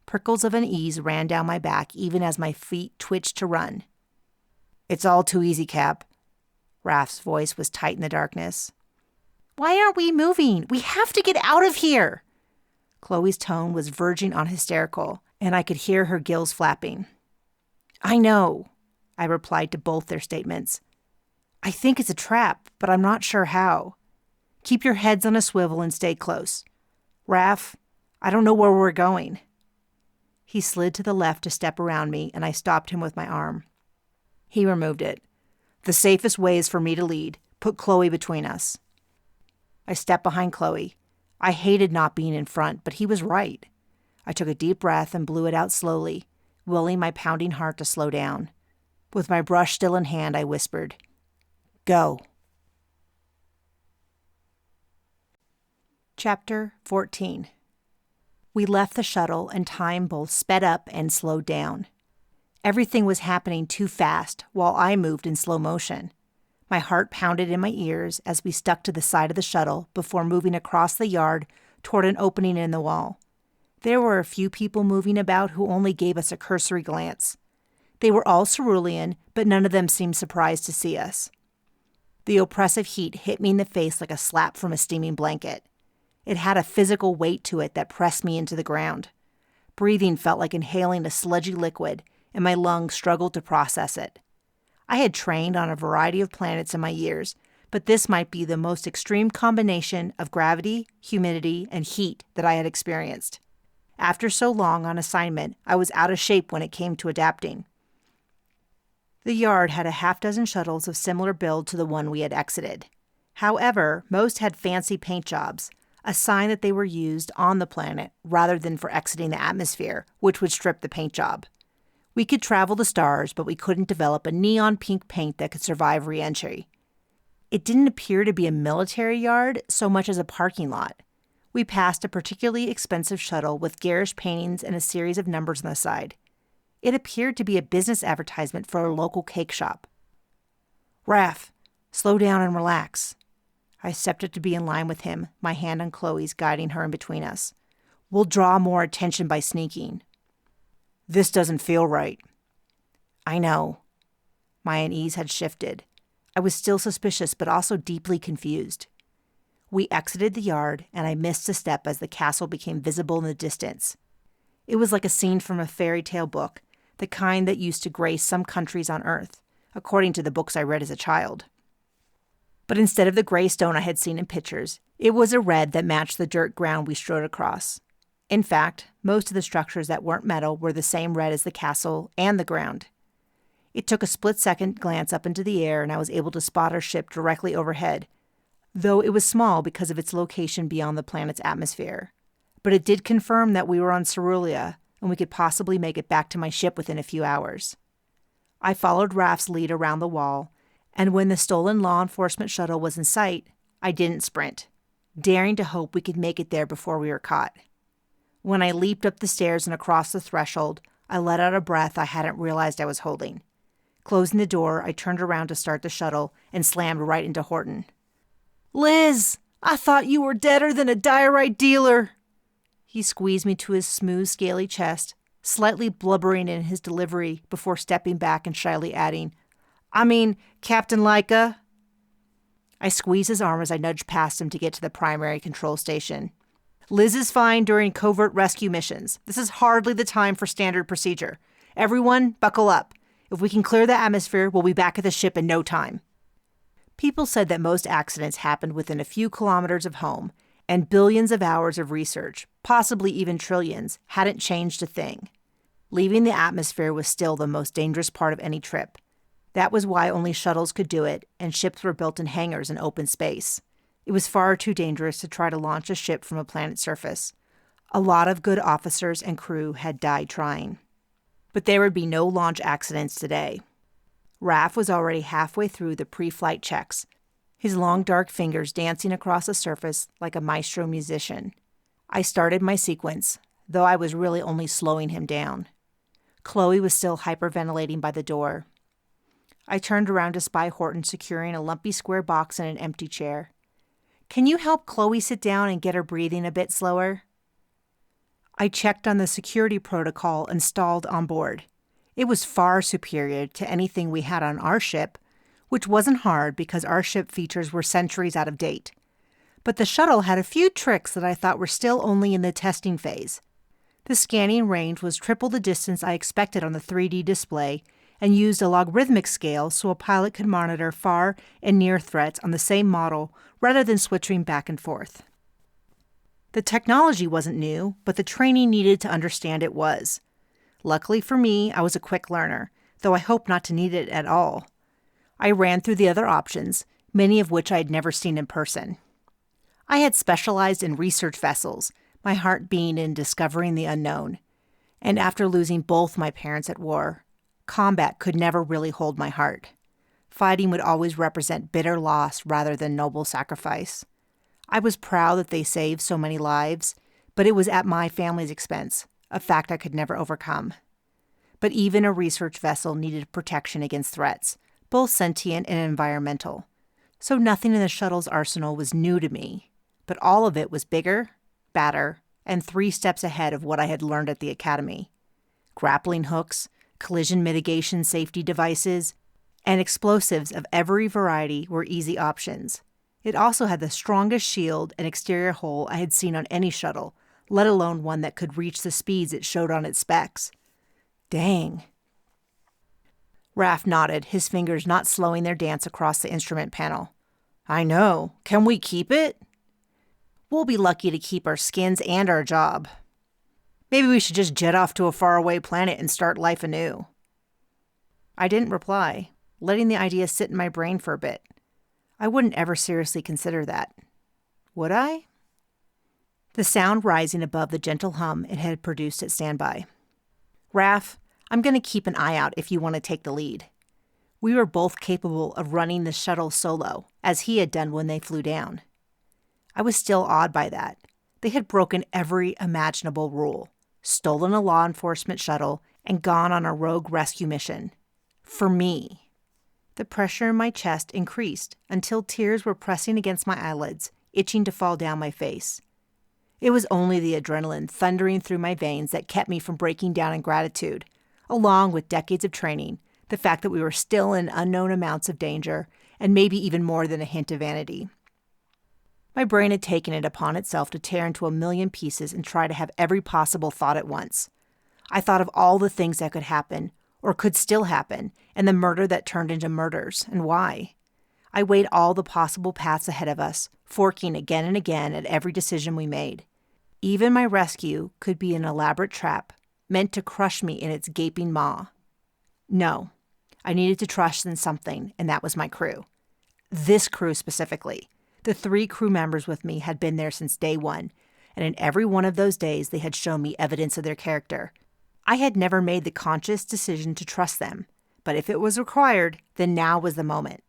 Prickles of unease ran down my back even as my feet twitched to run. It's all too easy, Cap. Raph's voice was tight in the darkness. Why aren't we moving? We have to get out of here. Chloe's tone was verging on hysterical, and I could hear her gills flapping. I know, I replied to both their statements. I think it's a trap, but I'm not sure how. Keep your heads on a swivel and stay close. Raph, I don't know where we're going. He slid to the left to step around me, and I stopped him with my arm. He removed it. The safest way is for me to lead. Put Chloe between us. I stepped behind Chloe. I hated not being in front, but he was right. I took a deep breath and blew it out slowly, willing my pounding heart to slow down. With my brush still in hand, I whispered, Go. Chapter 14. We left the shuttle, and time both sped up and slowed down. Everything was happening too fast, while I moved in slow motion. My heart pounded in my ears as we stuck to the side of the shuttle before moving across the yard toward an opening in the wall. There were a few people moving about who only gave us a cursory glance. They were all Cerulean, but none of them seemed surprised to see us. The oppressive heat hit me in the face like a slap from a steaming blanket. It had a physical weight to it that pressed me into the ground. Breathing felt like inhaling a sludgy liquid, and my lungs struggled to process it. I had trained on a variety of planets in my years, but this might be the most extreme combination of gravity, humidity, and heat that I had experienced. After so long on assignment, I was out of shape when it came to adapting. The yard had a half-dozen shuttles of similar build to the one we had exited. However, most had fancy paint jobs, a sign that they were used on the planet rather than for exiting the atmosphere, which would strip the paint job. We could travel the stars, but we couldn't develop a neon pink paint that could survive re-entry. It didn't appear to be a military yard so much as a parking lot. We passed a particularly expensive shuttle with garish paintings and a series of numbers on the side. It appeared to be a business advertisement for a local cake shop. Raph, slow down and relax. I stepped up to be in line with him, my hand on Chloe's guiding her in between us. We'll draw more attention by sneaking. This doesn't feel right. I know. My unease had shifted. I was still suspicious, but also deeply confused. We exited the yard, and I missed a step as the castle became visible in the distance. It was like a scene from a fairy tale book, the kind that used to grace some countries on Earth, according to the books I read as a child. But instead of the gray stone I had seen in pictures, it was a red that matched the dirt ground we strode across. In fact, most of the structures that weren't metal were the same red as the castle and the ground. It took a split-second glance up into the air, and I was able to spot our ship directly overhead, though it was small because of its location beyond the planet's atmosphere. But it did confirm that we were on Cerulean, and we could possibly make it back to my ship within a few hours. I followed Raph's lead around the wall, and when the stolen law enforcement shuttle was in sight, I didn't sprint, daring to hope we could make it there before we were caught. When I leaped up the stairs and across the threshold, I let out a breath I hadn't realized I was holding. Closing the door, I turned around to start the shuttle and slammed right into Horton. Liz, I thought you were deader than a diorite dealer. He squeezed me to his smooth, scaly chest, slightly blubbering in his delivery before stepping back and shyly adding, Captain Laika. I squeezed his arm as I nudged past him to get to the primary control station. Liz is fine during covert rescue missions. This is hardly the time for standard procedure. Everyone, buckle up. If we can clear the atmosphere, we'll be back at the ship in no time. People said that most accidents happened within a few kilometers of home, and billions of hours of research, possibly even trillions, hadn't changed a thing. Leaving the atmosphere was still the most dangerous part of any trip. That was why only shuttles could do it, and ships were built in hangars in open space. It was far too dangerous to try to launch a ship from a planet's surface. A lot of good officers and crew had died trying. But there would be no launch accidents today. Raph was already halfway through the pre-flight checks, his long dark fingers dancing across the surface like a maestro musician. I started my sequence, though I was really only slowing him down. Chloe was still hyperventilating by the door. I turned around to spy Horton securing a lumpy square box in an empty chair. "Can you help Chloe sit down and get her breathing a bit slower?" I checked on the security protocol installed on board. It was far superior to anything we had on our ship, which wasn't hard because our ship features were centuries out of date. But the shuttle had a few tricks that I thought were still only in the testing phase. The scanning range was triple the distance I expected on the 3D display and used a logarithmic scale so a pilot could monitor far and near threats on the same model rather than switching back and forth. The technology wasn't new, but the training needed to understand it was. Luckily for me, I was a quick learner, though I hope not to need it at all. I ran through the other options, many of which I had never seen in person. I had specialized in research vessels, my heart being in discovering the unknown. And after losing both my parents at war, combat could never really hold my heart. Fighting would always represent bitter loss rather than noble sacrifice. I was proud that they saved so many lives, but it was at my family's expense, a fact I could never overcome. But even a research vessel needed protection against threats, both sentient and environmental. So nothing in the shuttle's arsenal was new to me, but all of it was bigger, badder, and 3 steps ahead of what I had learned at the academy. Grappling hooks, collision mitigation safety devices, and explosives of every variety were easy options. It also had the strongest shield and exterior hull I had seen on any shuttle, let alone one that could reach the speeds it showed on its specs. Dang. Raph nodded, his fingers not slowing their dance across the instrument panel. "I know. Can we keep it?" "We'll be lucky to keep our skins and our job. Maybe we should just jet off to a faraway planet and start life anew." I didn't reply, letting the idea sit in my brain for a bit. I wouldn't ever seriously consider that. Would I? The sound rising above the gentle hum it had produced at standby. "Raph, I'm going to keep an eye out if you want to take the lead." We were both capable of running the shuttle solo, as he had done when they flew down. I was still awed by that. They had broken every imaginable rule, stolen a law enforcement shuttle, and gone on a rogue rescue mission. For me. The pressure in my chest increased until tears were pressing against my eyelids, itching to fall down my face. It was only the adrenaline thundering through my veins that kept me from breaking down in gratitude, along with decades of training, the fact that we were still in unknown amounts of danger, and maybe even more than a hint of vanity. My brain had taken it upon itself to tear into a million pieces and try to have every possible thought at once. I thought of all the things that could happen, or could still happen, and the murder that turned into murders, and why. I weighed all the possible paths ahead of us, forking again and again at every decision we made. Even my rescue could be an elaborate trap, meant to crush me in its gaping maw. No, I needed to trust in something, and that was my crew. This crew specifically. The 3 crew members with me had been there since day one, and in every one of those days they had shown me evidence of their character. I had never made the conscious decision to trust them, but if it was required, then now was the moment.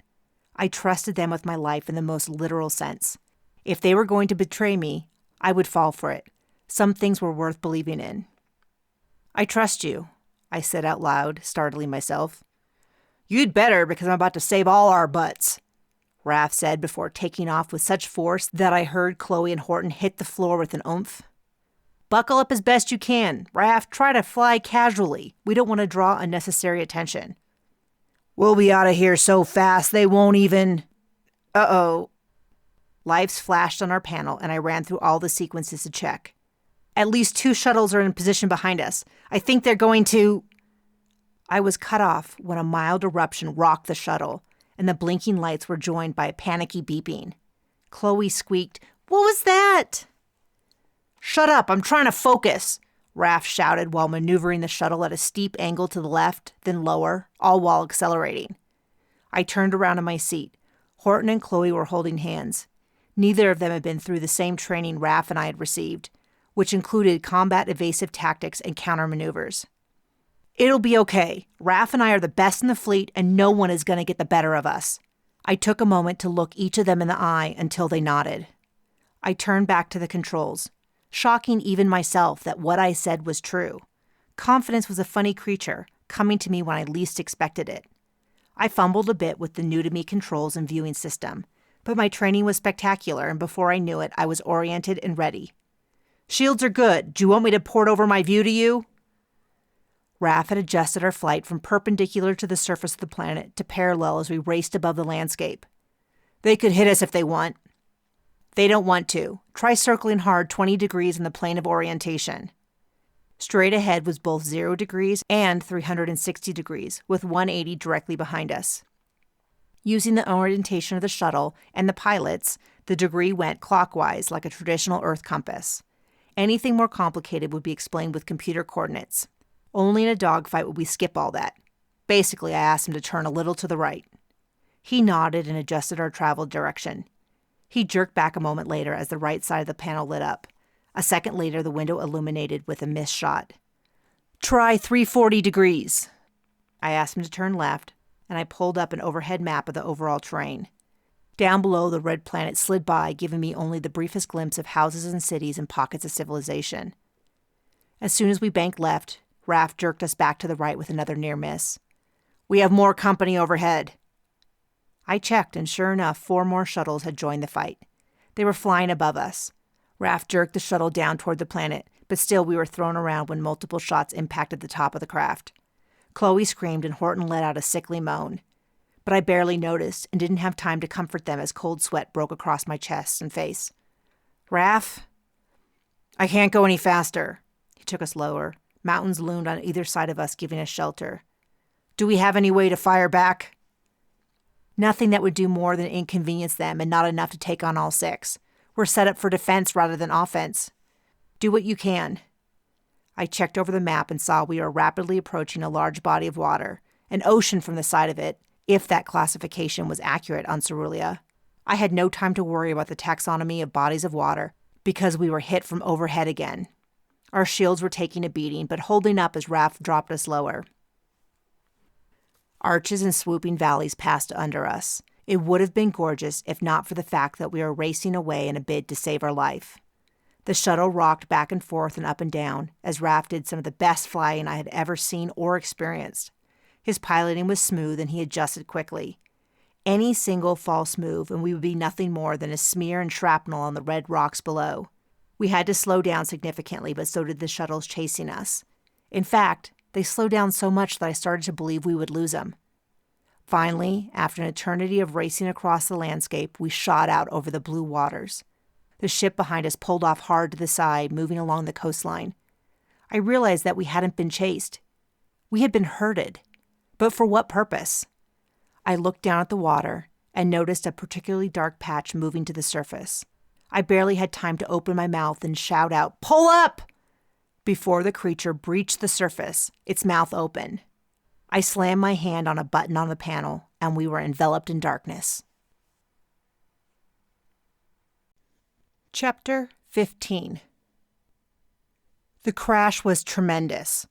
I trusted them with my life in the most literal sense. If they were going to betray me, I would fall for it. Some things were worth believing in. "I trust you," I said out loud, startling myself. "You'd better, because I'm about to save all our butts," Raph said before taking off with such force that I heard Chloe and Horton hit the floor with an oomph. "Buckle up as best you can. Raph, try to fly casually. We don't want to draw unnecessary attention." "We'll be out of here so fast they won't even..." Uh-oh. Lights flashed on our panel, and I ran through all the sequences to check. "At least 2 shuttles are in position behind us. I think they're going to..." I was cut off when a mild eruption rocked the shuttle, and the blinking lights were joined by a panicky beeping. Chloe squeaked, "What was that?" "Shut up, I'm trying to focus," Raph shouted while maneuvering the shuttle at a steep angle to the left, then lower, all while accelerating. I turned around in my seat. Horton and Chloe were holding hands. Neither of them had been through the same training Raph and I had received, which included combat evasive tactics and countermaneuvers. "It'll be okay. Raph and I are the best in the fleet, and no one is going to get the better of us." I took a moment to look each of them in the eye until they nodded. I turned back to the controls, shocking even myself that what I said was true. Confidence was a funny creature, coming to me when I least expected it. I fumbled a bit with the new-to-me controls and viewing system, but my training was spectacular, and before I knew it, I was oriented and ready. "Shields are good. Do you want me to port over my view to you?" Raph had adjusted our flight from perpendicular to the surface of the planet to parallel as we raced above the landscape. "They could hit us if they want." "They don't want to. Try circling hard 20 degrees in the plane of orientation." Straight ahead was both 0 degrees and 360 degrees, with 180 directly behind us. Using the orientation of the shuttle and the pilots, the degree went clockwise like a traditional Earth compass. Anything more complicated would be explained with computer coordinates. Only in a dogfight would we skip all that. Basically, I asked him to turn a little to the right. He nodded and adjusted our travel direction. He jerked back a moment later as the right side of the panel lit up. A second later, the window illuminated with a missed shot. "Try 340 degrees." I asked him to turn left, and I pulled up an overhead map of the overall terrain. Down below, the red planet slid by, giving me only the briefest glimpse of houses and cities and pockets of civilization. As soon as we banked left, Raph jerked us back to the right with another near miss. "We have more company overhead." I checked, and sure enough, 4 more shuttles had joined the fight. They were flying above us. Raph jerked the shuttle down toward the planet, but still we were thrown around when multiple shots impacted the top of the craft. Chloe screamed and Horton let out a sickly moan. But I barely noticed and didn't have time to comfort them as cold sweat broke across my chest and face. "Raph?" "I can't go any faster." He took us lower. Mountains loomed on either side of us, giving us shelter. "Do we have any way to fire back?" "Nothing that would do more than inconvenience them and not enough to take on all 6. We're set up for defense rather than offense. Do what you can." I checked over the map and saw we were rapidly approaching a large body of water, an ocean from the side of it, if that classification was accurate on Cerulean. I had no time to worry about the taxonomy of bodies of water because we were hit from overhead again. Our shields were taking a beating, but holding up as Raph dropped us lower. Arches and swooping valleys passed under us. It would have been gorgeous if not for the fact that we were racing away in a bid to save our life. The shuttle rocked back and forth and up and down as Raph did some of the best flying I had ever seen or experienced. His piloting was smooth and he adjusted quickly. Any single false move and we would be nothing more than a smear and shrapnel on the red rocks below. We had to slow down significantly, but so did the shuttles chasing us. In fact, they slowed down so much that I started to believe we would lose them. Finally, after an eternity of racing across the landscape, we shot out over the blue waters. The ship behind us pulled off hard to the side, moving along the coastline. I realized that we hadn't been chased. We had been herded. But for what purpose? I looked down at the water and noticed a particularly dark patch moving to the surface. I barely had time to open my mouth and shout out, "Pull up!" before the creature breached the surface, its mouth open. I slammed my hand on a button on the panel, and we were enveloped in darkness. Chapter 15. The crash was tremendous.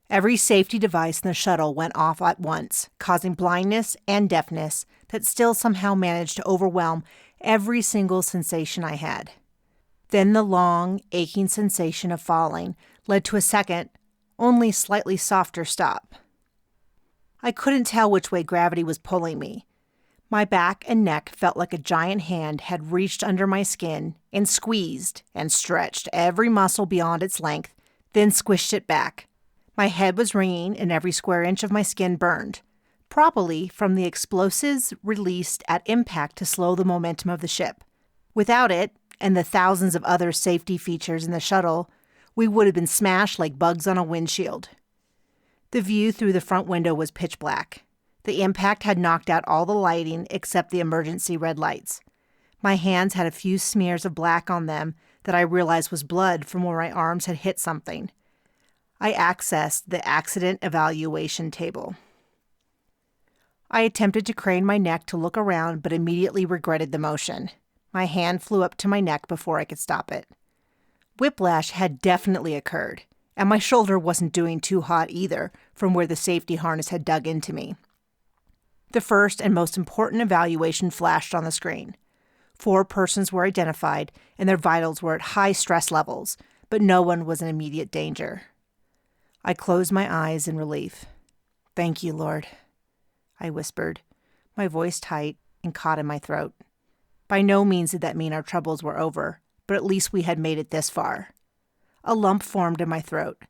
Every safety device in the shuttle went off at once, causing blindness and deafness that still somehow managed to overwhelm every single sensation I had. Then the long, aching sensation of falling led to a second, only slightly softer stop. I couldn't tell which way gravity was pulling me. My back and neck felt like a giant hand had reached under my skin and squeezed and stretched every muscle beyond its length, then squished it back. My head was ringing and every square inch of my skin burned, probably from the explosives released at impact to slow the momentum of the ship. Without it, and the thousands of other safety features in the shuttle, we would have been smashed like bugs on a windshield. The view through the front window was pitch black. The impact had knocked out all the lighting except the emergency red lights. My hands had a few smears of black on them that I realized was blood from where my arms had hit something. I accessed the accident evaluation table. I attempted to crane my neck to look around, but immediately regretted the motion. My hand flew up to my neck before I could stop it. Whiplash had definitely occurred, and my shoulder wasn't doing too hot either from where the safety harness had dug into me. The first and most important evaluation flashed on the screen. 4 persons were identified, and their vitals were at high stress levels, but no one was in immediate danger. I closed my eyes in relief. "Thank you, Lord," I whispered, my voice tight and caught in my throat. By no means did that mean our troubles were over, but at least we had made it this far. A lump formed in my throat.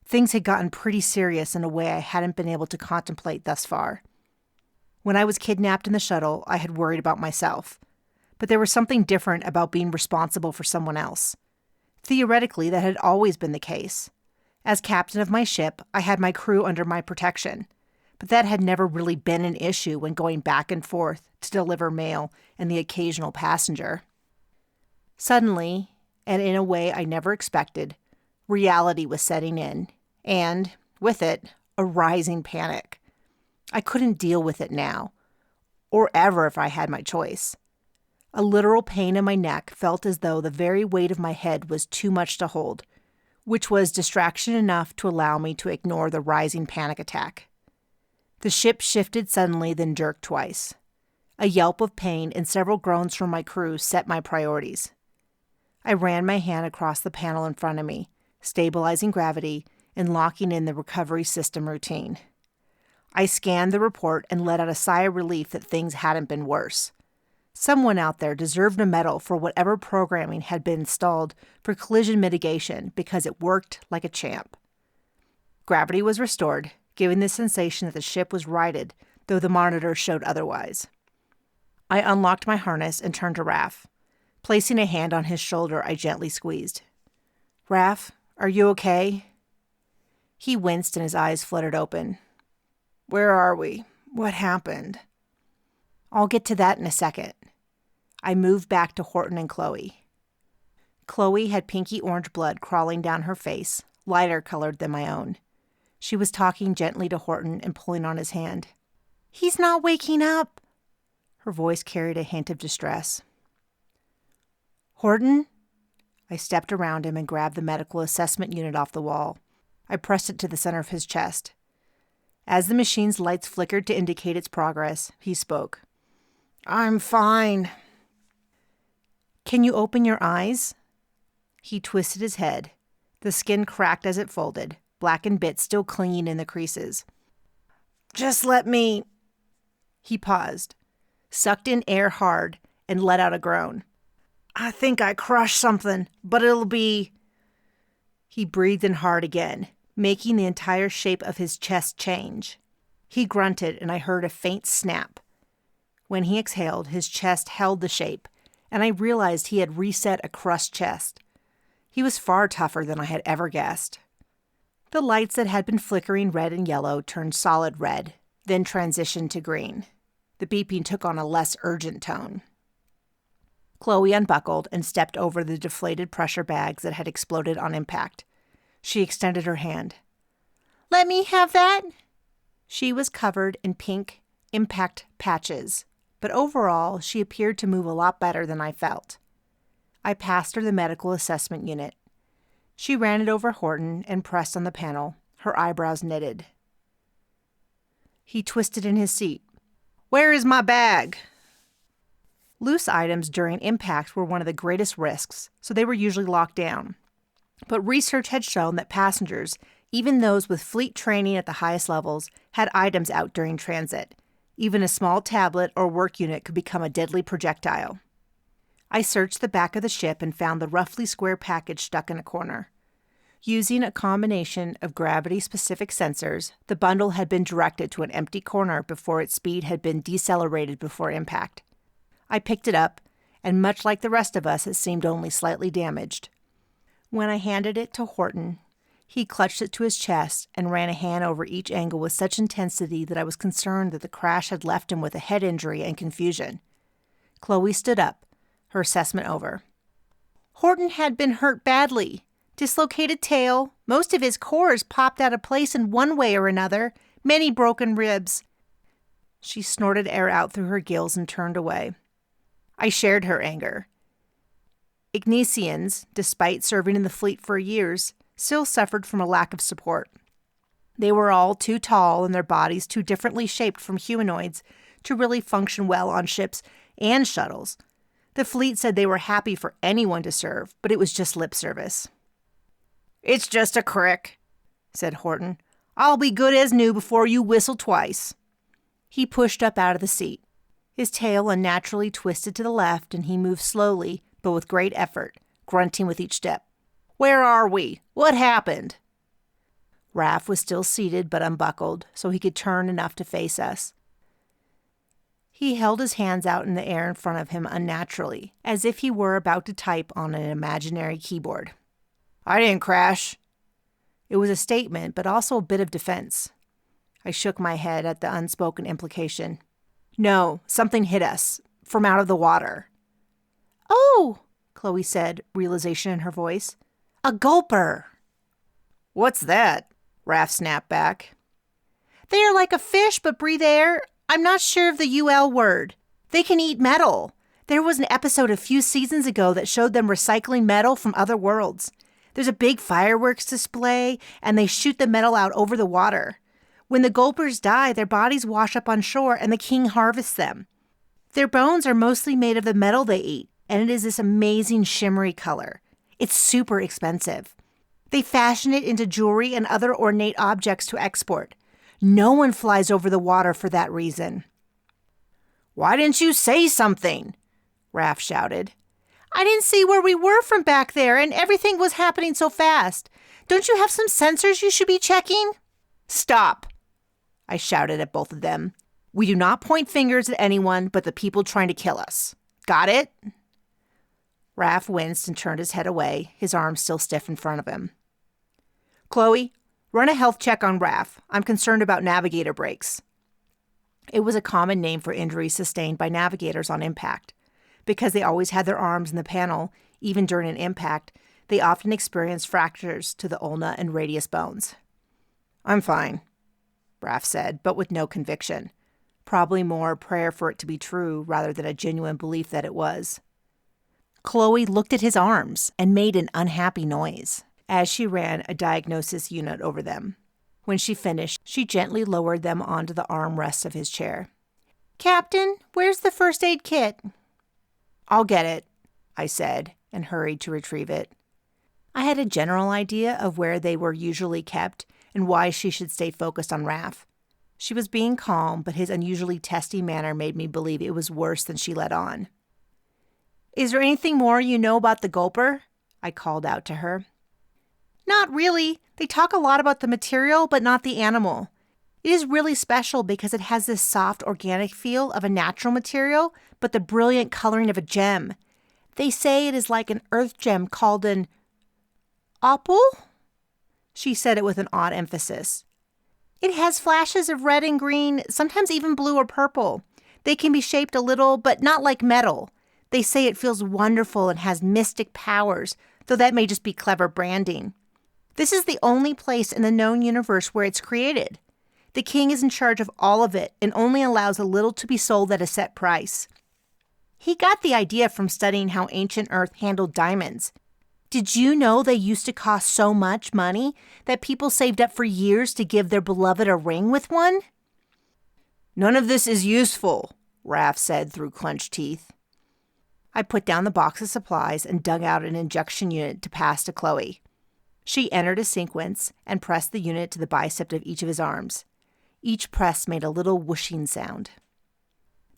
Things had gotten pretty serious in a way I hadn't been able to contemplate thus far. When I was kidnapped in the shuttle, I had worried about myself. But there was something different about being responsible for someone else. Theoretically, that had always been the case. As captain of my ship, I had my crew under my protection. But that had never really been an issue when going back and forth to deliver mail and the occasional passenger. Suddenly, and in a way I never expected, reality was setting in, and, with it, a rising panic. I couldn't deal with it now, or ever if I had my choice. A literal pain in my neck felt as though the very weight of my head was too much to hold, which was distraction enough to allow me to ignore the rising panic attack. The ship shifted suddenly, then jerked twice. A yelp of pain and several groans from my crew set my priorities. I ran my hand across the panel in front of me, stabilizing gravity and locking in the recovery system routine. I scanned the report and let out a sigh of relief that things hadn't been worse. Someone out there deserved a medal for whatever programming had been installed for collision mitigation because it worked like a champ. Gravity was restored, giving the sensation that the ship was righted, though the monitor showed otherwise. I unlocked my harness and turned to Raph. Placing a hand on his shoulder, I gently squeezed. "Raph, are you okay?" He winced and his eyes fluttered open. "Where are we? What happened?" "I'll get to that in a second." I moved back to Horton and Chloe. Chloe had pinky orange blood crawling down her face, lighter colored than my own. She was talking gently to Horton and pulling on his hand. "He's not waking up." Her voice carried a hint of distress. "Horton?" I stepped around him and grabbed the medical assessment unit off the wall. I pressed it to the center of his chest. As the machine's lights flickered to indicate its progress, he spoke. "I'm fine." "Can you open your eyes?" He twisted his head. The skin cracked as it folded, blackened bits still clinging in the creases. "Just let me..." He paused, sucked in air hard, and let out a groan. "I think I crushed something, but it'll be..." He breathed in hard again, making the entire shape of his chest change. He grunted, and I heard a faint snap. When he exhaled, his chest held the shape, and I realized he had reset a crushed chest. He was far tougher than I had ever guessed. The lights that had been flickering red and yellow turned solid red, then transitioned to green. The beeping took on a less urgent tone. Chloe unbuckled and stepped over the deflated pressure bags that had exploded on impact. She extended her hand. "Let me have that." She was covered in pink impact patches, but overall she appeared to move a lot better than I felt. I passed her the medical assessment unit. She ran it over Horton and pressed on the panel, her eyebrows knitted. He twisted in his seat. "Where is my bag?" Loose items during impact were one of the greatest risks, so they were usually locked down. But research had shown that passengers, even those with fleet training at the highest levels, had items out during transit. Even a small tablet or work unit could become a deadly projectile. I searched the back of the ship and found the roughly square package stuck in a corner. Using a combination of gravity-specific sensors, the bundle had been directed to an empty corner before its speed had been decelerated before impact. I picked it up, and much like the rest of us, it seemed only slightly damaged. When I handed it to Horton, He clutched it to his chest and ran a hand over each angle with such intensity that I was concerned that the crash had left him with a head injury and confusion. Chloe stood up, her assessment over. Horton had been hurt badly. Dislocated tail, most of his cores popped out of place in one way or another, many broken ribs. She snorted air out through her gills and turned away. I shared her anger. Ignatians, despite serving in the fleet for years, still suffered from a lack of support. They were all too tall and their bodies too differently shaped from humanoids to really function well on ships and shuttles. The fleet said they were happy for anyone to serve, but it was just lip service. "It's just a crick," said Horton. "I'll be good as new before you whistle twice." He pushed up out of the seat. His tail unnaturally twisted to the left, and he moved slowly, but with great effort, grunting with each step. "Where are we? What happened?" Raph was still seated but unbuckled, so he could turn enough to face us. He held his hands out in the air in front of him unnaturally, as if he were about to type on an imaginary keyboard. "I didn't crash." It was a statement, but also a bit of defense. I shook my head at the unspoken implication. "No, something hit us, from out of the water." "Oh," Chloe said, realization in her voice. "A gulper." "What's that?" Raph snapped back. "They are like a fish but breathe air. I'm not sure of the UL word. They can eat metal. There was an episode a few seasons ago that showed them recycling metal from other worlds. There's a big fireworks display, and they shoot the metal out over the water. When the gulpers die, their bodies wash up on shore, and the king harvests them. Their bones are mostly made of the metal they eat, and it is this amazing shimmery color. It's super expensive. They fashion it into jewelry and other ornate objects to export. No one flies over the water for that reason." "Why didn't you say something?" Raph shouted. "I didn't see where we were from back there, and everything was happening so fast. Don't you have some sensors you should be checking?" "Stop!" I shouted at both of them. "We do not point fingers at anyone but the people trying to kill us. Got it?" Raph winced and turned his head away, his arms still stiff in front of him. "Chloe, run a health check on Raph. I'm concerned about navigator breaks." It was a common name for injuries sustained by navigators on impact. Because they always had their arms in the panel, even during an impact, they often experienced fractures to the ulna and radius bones. "I'm fine," Raph said, but with no conviction. Probably more a prayer for it to be true rather than a genuine belief that it was. Chloe looked at his arms and made an unhappy noise as she ran a diagnosis unit over them. When she finished, she gently lowered them onto the armrest of his chair. "Captain, where's the first aid kit?" "I'll get it," I said, and hurried to retrieve it. I had a general idea of where they were usually kept and why she should stay focused on Raph. She was being calm, but his unusually testy manner made me believe it was worse than she let on. "Is there anything more you know about the gulper?" I called out to her. "Not really. They talk a lot about the material, but not the animal. It is really special because it has this soft, organic feel of a natural material, but the brilliant coloring of a gem. They say it is like an earth gem called an opal?" She said it with an odd emphasis. "It has flashes of red and green, sometimes even blue or purple. They can be shaped a little, but not like metal. They say it feels wonderful and has mystic powers, though that may just be clever branding. This is the only place in the known universe where it's created. The king is in charge of all of it and only allows a little to be sold at a set price. He got the idea from studying how ancient Earth handled diamonds. Did you know they used to cost so much money that people saved up for years to give their beloved a ring with one?" "None of this is useful," Raph said through clenched teeth. I put down the box of supplies and dug out an injection unit to pass to Chloe. She entered a sequence and pressed the unit to the bicep of each of his arms. Each press made a little whooshing sound.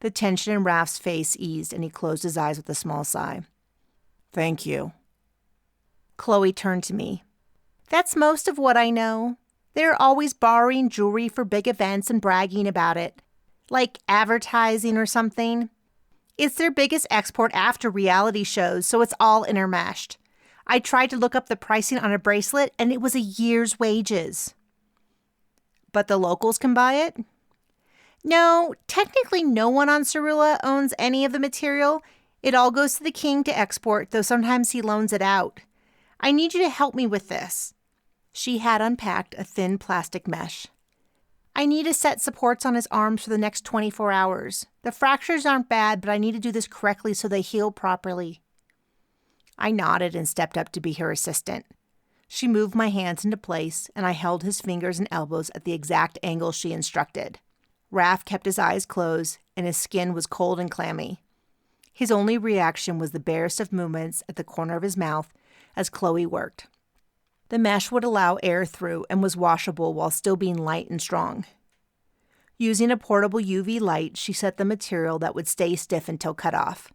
The tension in Raph's face eased, and he closed his eyes with a small sigh. "Thank you." Chloe turned to me. "That's most of what I know. They're always borrowing jewelry for big events and bragging about it, like advertising or something. It's their biggest export after reality shows, so it's all intermeshed. I tried to look up the pricing on a bracelet, and it was a year's wages. But the locals can buy it? No, technically no one on Cerulean owns any of the material. It all goes to the king to export, though sometimes he loans it out. I need you to help me with this. She had unpacked a thin plastic mesh. I need to set supports on his arms for the next 24 hours. The fractures aren't bad, but I need to do this correctly so they heal properly. I nodded and stepped up to be her assistant. She moved my hands into place, and I held his fingers and elbows at the exact angle she instructed. Raph kept his eyes closed, and his skin was cold and clammy. His only reaction was the barest of movements at the corner of his mouth as Chloe worked. The mesh would allow air through and was washable while still being light and strong. Using a portable UV light, she set the material that would stay stiff until cut off.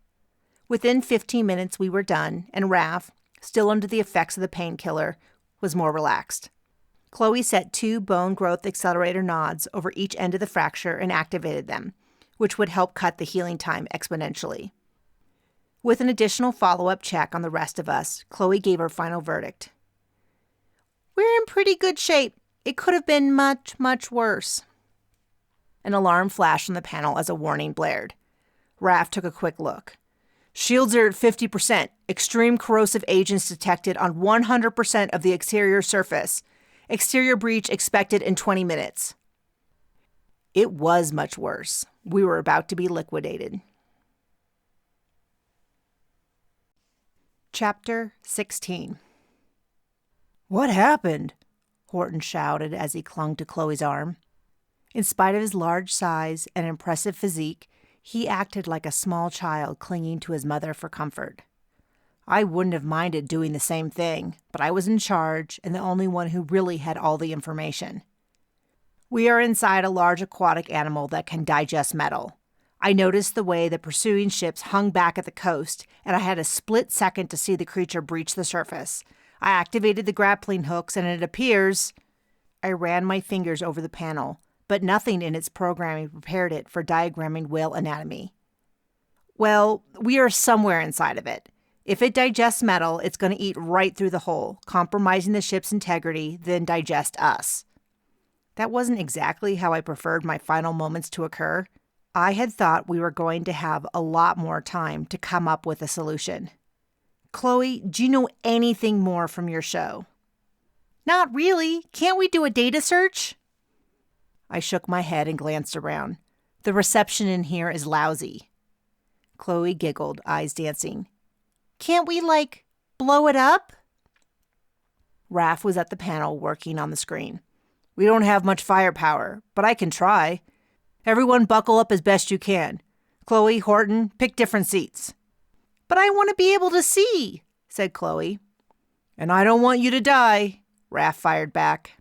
Within 15 minutes we were done, and Raph, still under the effects of the painkiller, was more relaxed. Chloe set 2 bone growth accelerator nods over each end of the fracture and activated them, which would help cut the healing time exponentially. With an additional follow-up check on the rest of us, Chloe gave her final verdict. We're in pretty good shape. It could have been much, much worse. An alarm flashed on the panel as a warning blared. Raph took a quick look. Shields are at 50%. Extreme corrosive agents detected on 100% of the exterior surface. Exterior breach expected in 20 minutes. It was much worse. We were about to be liquidated. Chapter 16. What happened? Horton shouted as he clung to Chloe's arm. In spite of his large size and impressive physique, he acted like a small child clinging to his mother for comfort. I wouldn't have minded doing the same thing, but I was in charge and the only one who really had all the information. We are inside a large aquatic animal that can digest metal. I noticed the way the pursuing ships hung back at the coast, and I had a split second to see the creature breach the surface. I activated the grappling hooks, and it appears... I ran my fingers over the panel, but nothing in its programming prepared it for diagramming whale anatomy. Well, we are somewhere inside of it. If it digests metal, it's going to eat right through the hole, compromising the ship's integrity, then digest us. That wasn't exactly how I preferred my final moments to occur. I had thought we were going to have a lot more time to come up with a solution. Chloe, do you know anything more from your show? Not really. Can't we do a data search? I shook my head and glanced around. The reception in here is lousy. Chloe giggled, eyes dancing. Can't we, blow it up? Raph was at the panel working on the screen. We don't have much firepower, but I can try. Everyone buckle up as best you can. Chloe, Horton, pick different seats. But I want to be able to see, said Chloe. And I don't want you to die, Raph fired back.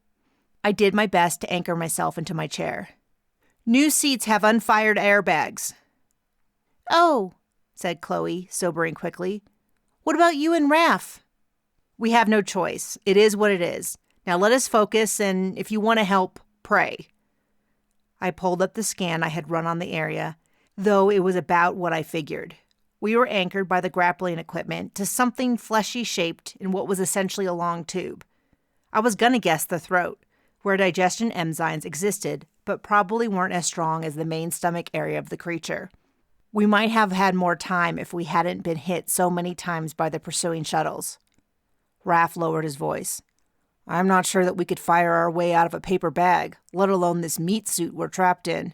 I did my best to anchor myself into my chair. New seats have unfired airbags. Oh, said Chloe, sobering quickly. What about you and Raph? We have no choice. It is what it is. Now let us focus, and if you want to help, pray. I pulled up the scan I had run on the area, though it was about what I figured. We were anchored by the grappling equipment to something fleshy shaped in what was essentially a long tube. I was gonna guess the throat, where digestion enzymes existed, but probably weren't as strong as the main stomach area of the creature. We might have had more time if we hadn't been hit so many times by the pursuing shuttles. Raph lowered his voice. I'm not sure that we could fire our way out of a paper bag, let alone this meat suit we're trapped in.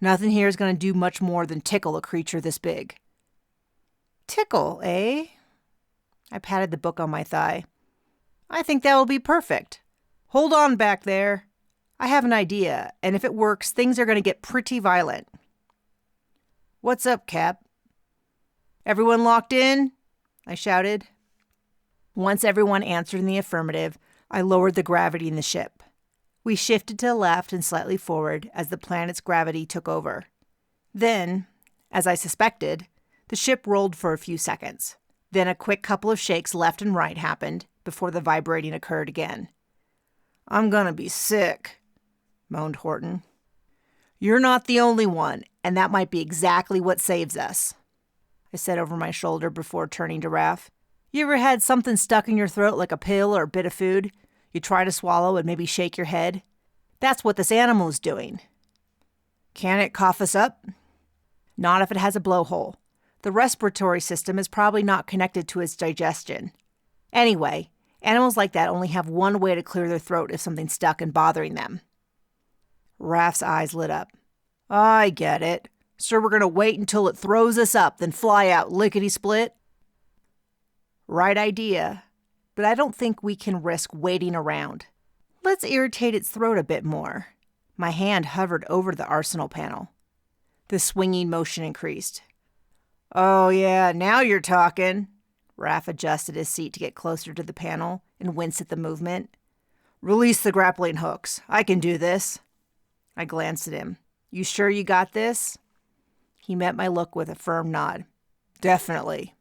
Nothing here is going to do much more than tickle a creature this big. Tickle, eh? I patted the book on my thigh. I think that will be perfect. Hold on back there. I have an idea, and if it works, things are going to get pretty violent. What's up, Cap? Everyone locked in? I shouted. Once everyone answered in the affirmative, I lowered the gravity in the ship. We shifted to the left and slightly forward as the planet's gravity took over. Then, as I suspected, the ship rolled for a few seconds. Then a quick couple of shakes left and right happened before the vibrating occurred again. I'm gonna be sick, moaned Horton. You're not the only one, and that might be exactly what saves us, I said over my shoulder before turning to Raph. You ever had something stuck in your throat like a pill or a bit of food? You try to swallow and maybe shake your head? That's what this animal is doing. Can it cough us up? Not if it has a blowhole. The respiratory system is probably not connected to its digestion. Anyway, animals like that only have one way to clear their throat if something's stuck and bothering them. Raph's eyes lit up. I get it. So we're going to wait until it throws us up, then fly out lickety-split? Right idea. But I don't think we can risk waiting around. Let's irritate its throat a bit more. My hand hovered over the arsenal panel. The swinging motion increased. Oh yeah, now you're talking. Raph adjusted his seat to get closer to the panel and winced at the movement. Release the grappling hooks. I can do this. I glanced at him. You sure you got this? He met my look with a firm nod. Definitely.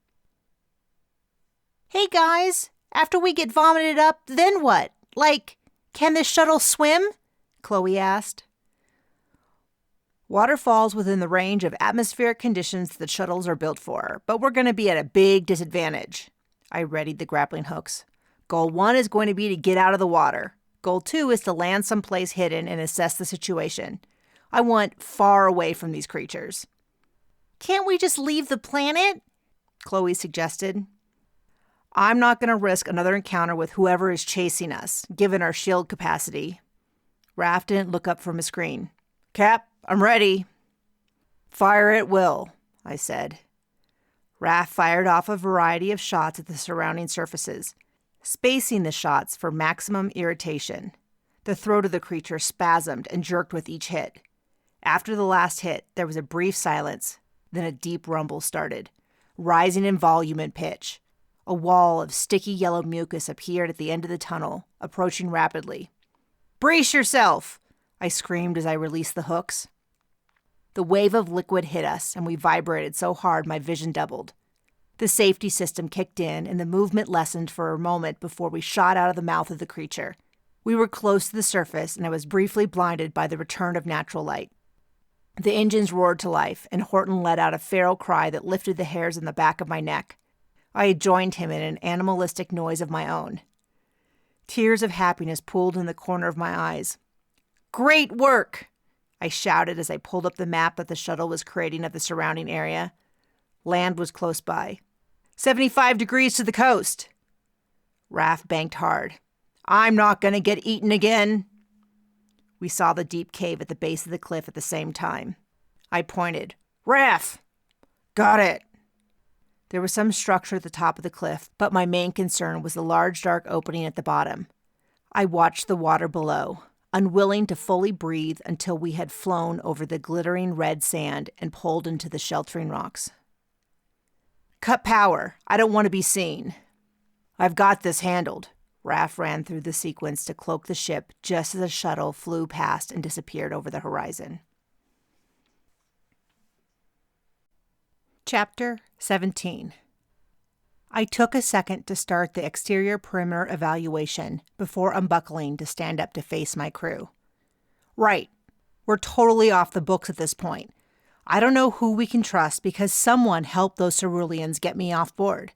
Hey guys, after we get vomited up, then what? Like, can this shuttle swim? Chloe asked. Water falls within the range of atmospheric conditions that shuttles are built for, but we're going to be at a big disadvantage. I readied the grappling hooks. Goal 1 is going to be to get out of the water. Goal 2 is to land someplace hidden and assess the situation. I want far away from these creatures. Can't we just leave the planet? Chloe suggested. I'm not going to risk another encounter with whoever is chasing us, given our shield capacity. Raph didn't look up from his screen. Cap, I'm ready. Fire at will, I said. Raph fired off a variety of shots at the surrounding surfaces, spacing the shots for maximum irritation. The throat of the creature spasmed and jerked with each hit. After the last hit, there was a brief silence, then a deep rumble started, rising in volume and pitch. A wall of sticky yellow mucus appeared at the end of the tunnel, approaching rapidly. Brace yourself! I screamed as I released the hooks. The wave of liquid hit us, and we vibrated so hard my vision doubled. The safety system kicked in, and the movement lessened for a moment before we shot out of the mouth of the creature. We were close to the surface, and I was briefly blinded by the return of natural light. The engines roared to life, and Horton let out a feral cry that lifted the hairs on the back of my neck. I had joined him in an animalistic noise of my own. Tears of happiness pooled in the corner of my eyes. Great work! I shouted as I pulled up the map that the shuttle was creating of the surrounding area. Land was close by. 75 degrees to the coast. Raph banked hard. I'm not going to get eaten again. We saw the deep cave at the base of the cliff at the same time. I pointed. Raph! Got it! There was some structure at the top of the cliff, but my main concern was the large dark opening at the bottom. I watched the water below, unwilling to fully breathe until we had flown over the glittering red sand and pulled into the sheltering rocks. Cut power. I don't want to be seen. I've got this handled. Raph ran through the sequence to cloak the ship just as the shuttle flew past and disappeared over the horizon. Chapter 17. I took a second to start the exterior perimeter evaluation before unbuckling to stand up to face my crew. Right. We're totally off the books at this point. I don't know who we can trust because someone helped those Ceruleans get me off board.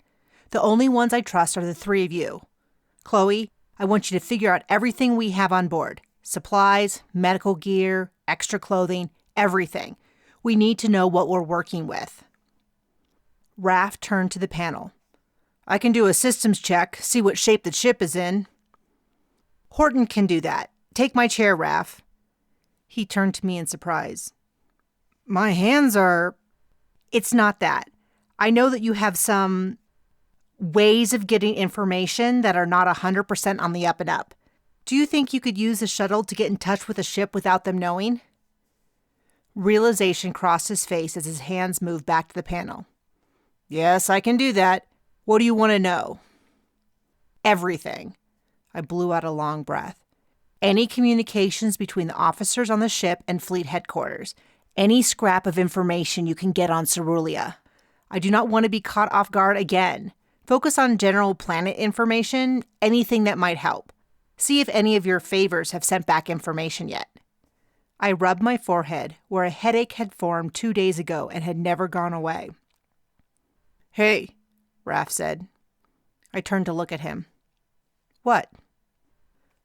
The only ones I trust are the three of you. Chloe, I want you to figure out everything we have on board. Supplies, medical gear, extra clothing, everything. We need to know what we're working with. Raph turned to the panel. I can do a systems check, see what shape the ship is in. Horton can do that. Take my chair, Raph. He turned to me in surprise. My hands are... It's not that. I know that you have some ways of getting information that are not 100% on the up and up. Do you think you could use the shuttle to get in touch with the ship without them knowing? Realization crossed his face as his hands moved back to the panel. Yes, I can do that. What do you want to know? Everything. I blew out a long breath. Any communications between the officers on the ship and fleet headquarters. Any scrap of information you can get on Cerulean. I do not want to be caught off guard again. Focus on general planet information, anything that might help. See if any of your favors have sent back information yet. I rubbed my forehead, where a headache had formed 2 days ago and had never gone away. Hey, Raph said. I turned to look at him. What?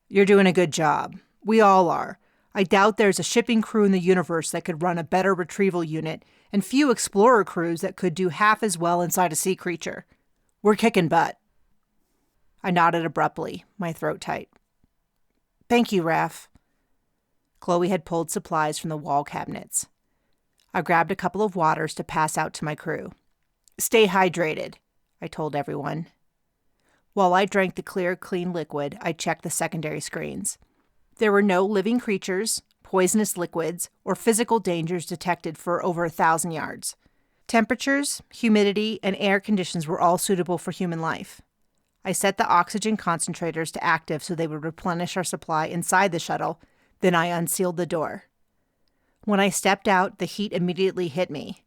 You're doing a good job. We all are. I doubt there's a shipping crew in the universe that could run a better retrieval unit, and few explorer crews that could do half as well inside a sea creature. We're kicking butt. I nodded abruptly, my throat tight. Thank you, Raph. Chloe had pulled supplies from the wall cabinets. I grabbed a couple of waters to pass out to my crew. Stay hydrated, I told everyone. While I drank the clear, clean liquid, I checked the secondary screens. There were no living creatures, poisonous liquids, or physical dangers detected for over 1,000 yards. Temperatures, humidity, and air conditions were all suitable for human life. I set the oxygen concentrators to active so they would replenish our supply inside the shuttle, then I unsealed the door. When I stepped out, the heat immediately hit me.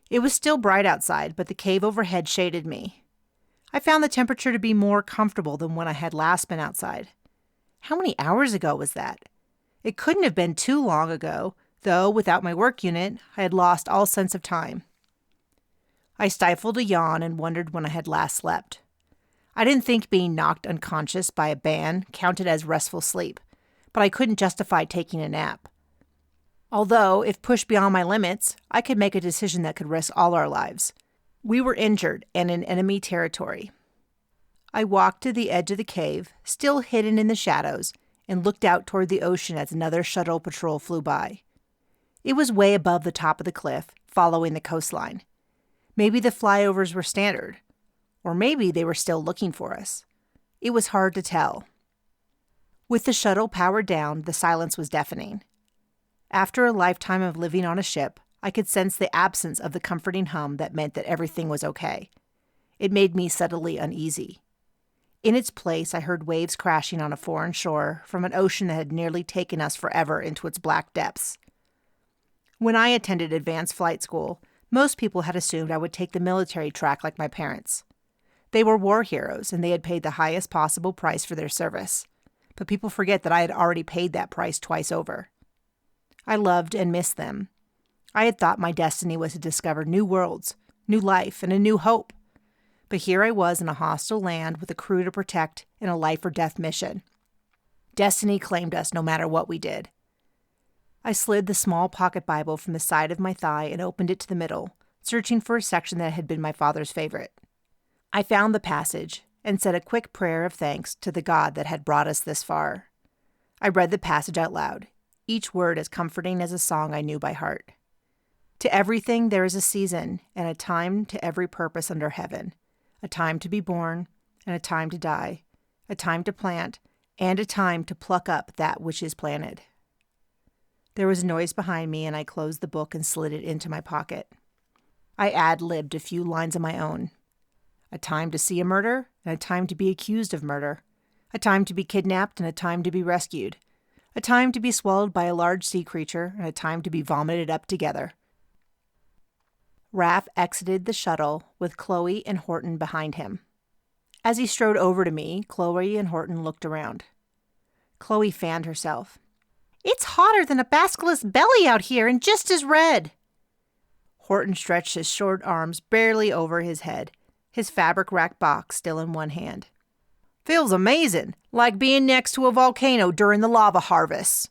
It was still bright outside, but the cave overhead shaded me. I found the temperature to be more comfortable than when I had last been outside. How many hours ago was that? It couldn't have been too long ago, though without my work unit, I had lost all sense of time. I stifled a yawn and wondered when I had last slept. I didn't think being knocked unconscious by a ban counted as restful sleep, but I couldn't justify taking a nap. Although, if pushed beyond my limits, I could make a decision that could risk all our lives. We were injured and in enemy territory. I walked to the edge of the cave, still hidden in the shadows, and looked out toward the ocean as another shuttle patrol flew by. It was way above the top of the cliff, following the coastline. Maybe the flyovers were standard, or maybe they were still looking for us. It was hard to tell. With the shuttle powered down, the silence was deafening. After a lifetime of living on a ship, I could sense the absence of the comforting hum that meant that everything was okay. It made me subtly uneasy. In its place, I heard waves crashing on a foreign shore from an ocean that had nearly taken us forever into its black depths. When I attended advanced flight school, most people had assumed I would take the military track like my parents. They were war heroes, and they had paid the highest possible price for their service. But people forget that I had already paid that price twice over. I loved and missed them. I had thought my destiny was to discover new worlds, new life, and a new hope. But here I was in a hostile land with a crew to protect in a life-or-death mission. Destiny claimed us no matter what we did. I slid the small pocket Bible from the side of my thigh and opened it to the middle, searching for a section that had been my father's favorite. I found the passage and said a quick prayer of thanks to the God that had brought us this far. I read the passage out loud, each word as comforting as a song I knew by heart. To everything there is a season, and a time to every purpose under heaven, a time to be born, and a time to die, a time to plant, and a time to pluck up that which is planted. There was noise behind me, and I closed the book and slid it into my pocket. I ad-libbed a few lines of my own. A time to see a murder, and a time to be accused of murder. A time to be kidnapped, and a time to be rescued. A time to be swallowed by a large sea creature, and a time to be vomited up together. Raph exited the shuttle with Chloe and Horton behind him. As he strode over to me, Chloe and Horton looked around. Chloe fanned herself. "It's hotter than a basilisk's belly out here and just as red." Horton stretched his short arms barely over his head, his fabric-wrapped box still in one hand. "Feels amazing, like being next to a volcano during the lava harvest."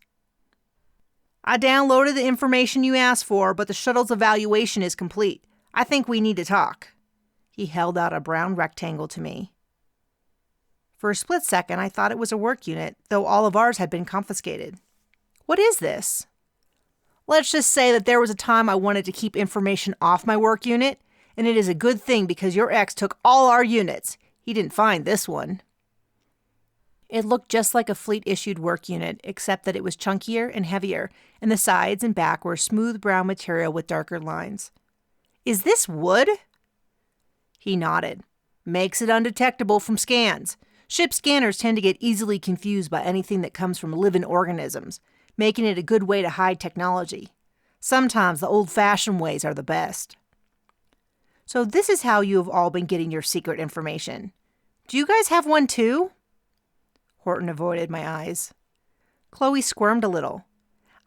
"I downloaded the information you asked for, but the shuttle's evaluation is complete. I think we need to talk." He held out a brown rectangle to me. For a split second, I thought it was a work unit, though all of ours had been confiscated. "What is this?" "Let's just say that there was a time I wanted to keep information off my work unit, and it is a good thing because your ex took all our units. He didn't find this one." It looked just like a fleet-issued work unit, except that it was chunkier and heavier, and the sides and back were smooth brown material with darker lines. "Is this wood?" He nodded. "Makes it undetectable from scans. Ship scanners tend to get easily confused by anything that comes from living organisms, making it a good way to hide technology. Sometimes the old-fashioned ways are the best." "So this is how you have all been getting your secret information. Do you guys have one too?" Horton avoided my eyes. Chloe squirmed a little.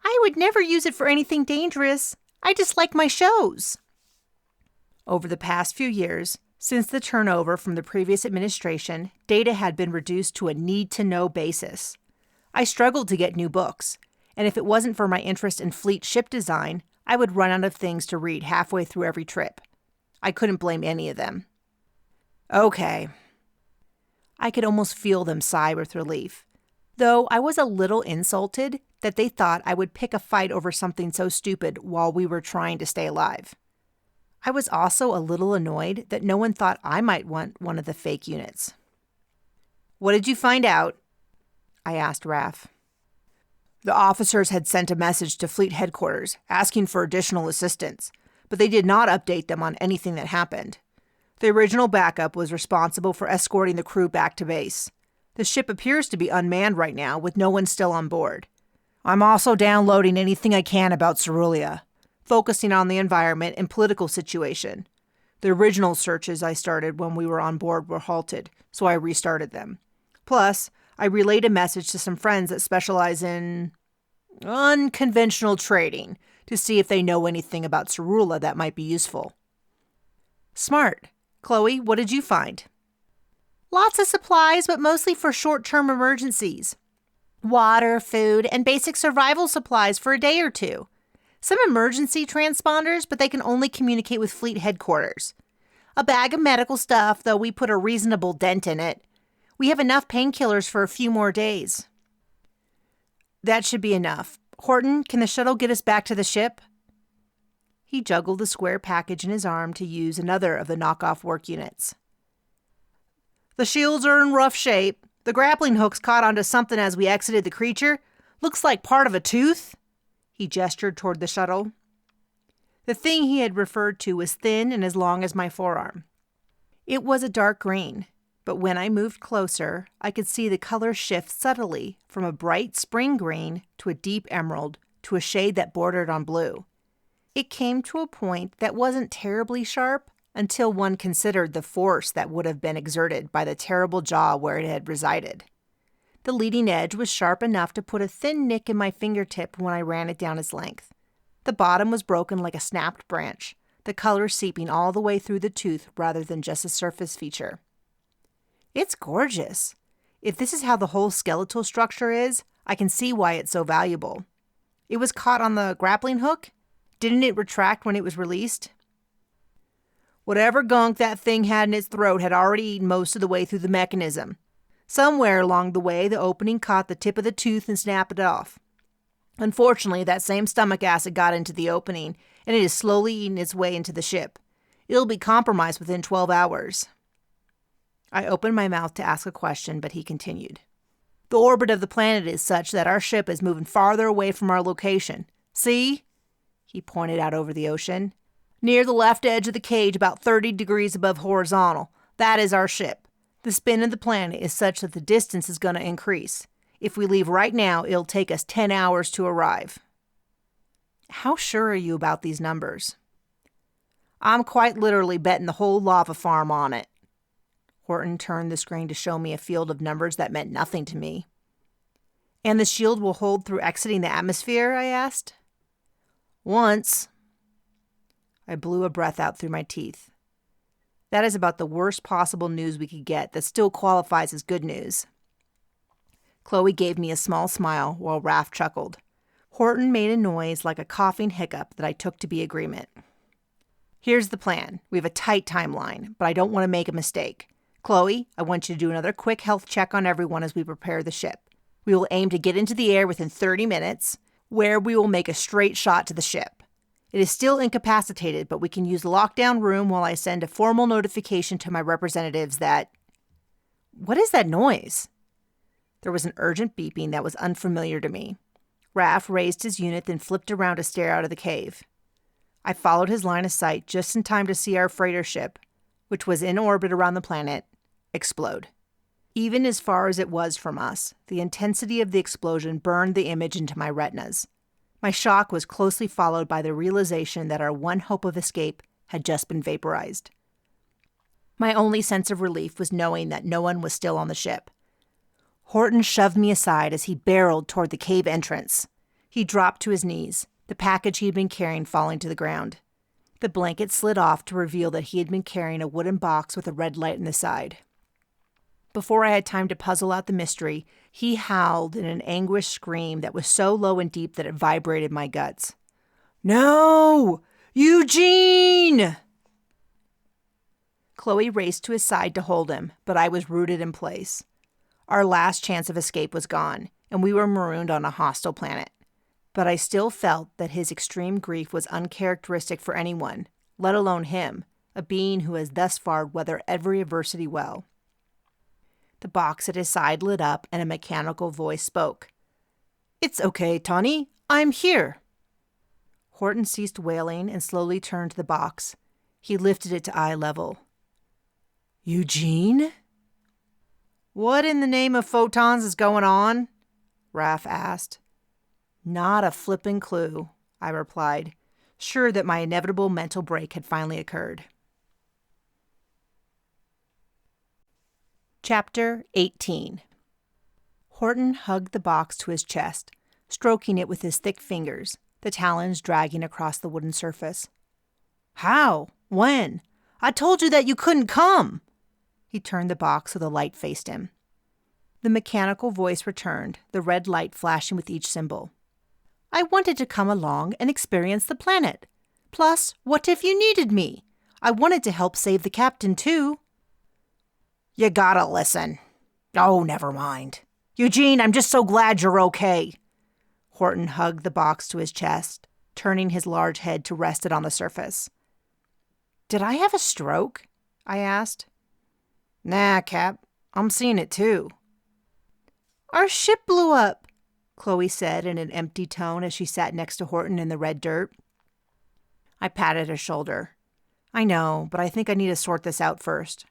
"I would never use it for anything dangerous. I just like my shows." Over the past few years, Since the turnover from the previous administration, data had been reduced to a need-to-know basis. I struggled to get new books, and if it wasn't for my interest in fleet ship design, I would run out of things to read halfway through every trip. I couldn't blame any of them. Okay. I could almost feel them sigh with relief, though I was a little insulted that they thought I would pick a fight over something so stupid while we were trying to stay alive. I was also a little annoyed that no one thought I might want one of the fake units. "What did you find out?" I asked Raph. "The officers had sent a message to Fleet Headquarters asking for additional assistance, but they did not update them on anything that happened. The original backup was responsible for escorting the crew back to base. The ship appears to be unmanned right now, with no one still on board. I'm also downloading anything I can about Cerulean, focusing on the environment and political situation. The original searches I started when we were on board were halted, so I restarted them. Plus, I relayed a message to some friends that specialize in unconventional trading to see if they know anything about Cerulean that might be useful." "Smart. Chloe, what did you find?" "Lots of supplies, but mostly for short-term emergencies. Water, food, and basic survival supplies for a day or two. Some emergency transponders, but they can only communicate with Fleet Headquarters. A bag of medical stuff, though we put a reasonable dent in it. We have enough painkillers for a few more days." "That should be enough. Horton, can the shuttle get us back to the ship?" He juggled the square package in his arm to use another of the knockoff work units. "The shields are in rough shape. The grappling hooks caught onto something as we exited the creature. Looks like part of a tooth." He gestured toward the shuttle. The thing he had referred to was thin and as long as my forearm. It was a dark green, but when I moved closer, I could see the color shift subtly from a bright spring green to a deep emerald to a shade that bordered on blue. It came to a point that wasn't terribly sharp until one considered the force that would have been exerted by the terrible jaw where it had resided. The leading edge was sharp enough to put a thin nick in my fingertip when I ran it down its length. The bottom was broken like a snapped branch, the color seeping all the way through the tooth rather than just a surface feature. "It's gorgeous. If this is how the whole skeletal structure is, I can see why it's so valuable. It was caught on the grappling hook? Didn't it retract when it was released?" "Whatever gunk that thing had in its throat had already eaten most of the way through the mechanism. Somewhere along the way, the opening caught the tip of the tooth and snapped it off. Unfortunately, that same stomach acid got into the opening, and it is slowly eating its way into the ship. It'll be compromised within 12 hours. I opened my mouth to ask a question, but he continued. "The orbit of the planet is such that our ship is moving farther away from our location. See?" He pointed out over the ocean. "Near the left edge of the cage, about 30 degrees above horizontal. That is our ship. The spin of the planet is such that the distance is going to increase. If we leave right now, it'll take us 10 hours to arrive." "How sure are you about these numbers?" "I'm quite literally betting the whole lava farm on it." Horton turned the screen to show me a field of numbers that meant nothing to me. "And the shield will hold through exiting the atmosphere?" I asked. "Once." I blew a breath out through my teeth. That is about the worst possible news we could get that still qualifies as good news. Chloe gave me a small smile while Raph chuckled. Horton made a noise like a coughing hiccup that I took to be agreement. "Here's the plan. We have a tight timeline, but I don't want to make a mistake. Chloe, I want you to do another quick health check on everyone as we prepare the ship. We will aim to get into the air within 30 minutes, where we will make a straight shot to the ship. It is still incapacitated, but we can use the lockdown room while I send a formal notification to my representatives that..." "What is that noise?" There was an urgent beeping that was unfamiliar to me. Raph raised his unit, then flipped around to stare out of the cave. I followed his line of sight just in time to see our freighter ship, which was in orbit around the planet, explode. Even as far as it was from us, the intensity of the explosion burned the image into my retinas. My shock was closely followed by the realization that our one hope of escape had just been vaporized. My only sense of relief was knowing that no one was still on the ship. Horton shoved me aside as he barreled toward the cave entrance. He dropped to his knees, the package he had been carrying falling to the ground. The blanket slid off to reveal that he had been carrying a wooden box with a red light in the side. Before I had time to puzzle out the mystery, he howled in an anguished scream that was so low and deep that it vibrated my guts. "No! Eugene!" Chloe raced to his side to hold him, but I was rooted in place. Our last chance of escape was gone, and we were marooned on a hostile planet. But I still felt that his extreme grief was uncharacteristic for anyone, let alone him, a being who has thus far weathered every adversity well. The box at his side lit up, and a mechanical voice spoke. "It's okay, Tawny. I'm here." Horton ceased wailing and slowly turned to the box. He lifted it to eye level. "Eugene?" "What in the name of photons is going on?" Raph asked. "Not a flippin' clue," I replied, sure that my inevitable mental break had finally occurred. Chapter 18. Horton hugged the box to his chest, stroking it with his thick fingers, the talons dragging across the wooden surface. "How? When? I told you that you couldn't come!" He turned the box so the light faced him. The mechanical voice returned, the red light flashing with each symbol. "I wanted to come along and experience the planet. Plus, what if you needed me? I wanted to help save the captain, too." "You gotta listen." "Oh, never mind." "Eugene, I'm just so glad you're okay." Horton hugged the box to his chest, turning his large head to rest it on the surface. "Did I have a stroke?" I asked. "Nah, Cap. I'm seeing it too." "Our ship blew up," Chloe said in an empty tone as she sat next to Horton in the red dirt. I patted her shoulder. "I know, but I think I need to sort this out first.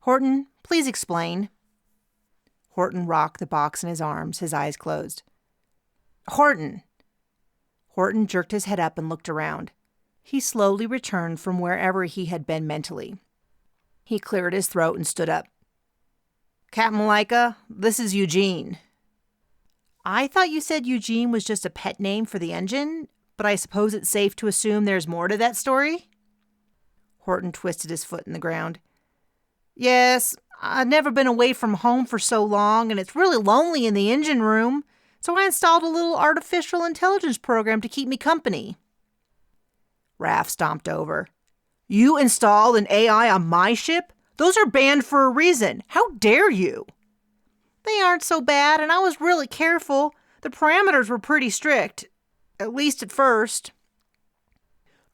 Horton, please explain." Horton rocked the box in his arms, his eyes closed. "Horton!" Horton jerked his head up and looked around. He slowly returned from wherever he had been mentally. He cleared his throat and stood up. "Captain Laika, this is Eugene." "I thought you said Eugene was just a pet name for the engine, but I suppose it's safe to assume there's more to that story?" Horton twisted his foot in the ground. "Yes, I've never been away from home for so long, and it's really lonely in the engine room, so I installed a little artificial intelligence program to keep me company." Raph stomped over. "You installed an AI on my ship? Those are banned for a reason. How dare you?" "They aren't so bad, and I was really careful. The parameters were pretty strict, at least at first."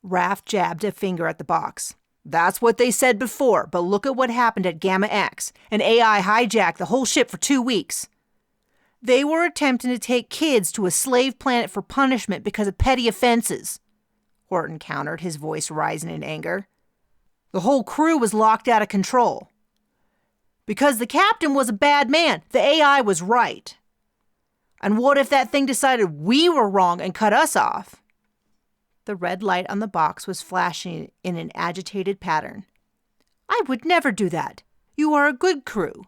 Raph jabbed a finger at the box. "That's what they said before, but look at what happened at Gamma X. An AI hijacked the whole ship for 2 weeks. They were attempting to take kids to a slave planet for punishment because of petty offenses," Horton countered, his voice rising in anger. "The whole crew was locked out of control. Because the captain was a bad man, the AI was right. And what if that thing decided we were wrong and cut us off?" The red light on the box was flashing in an agitated pattern. "I would never do that. You are a good crew.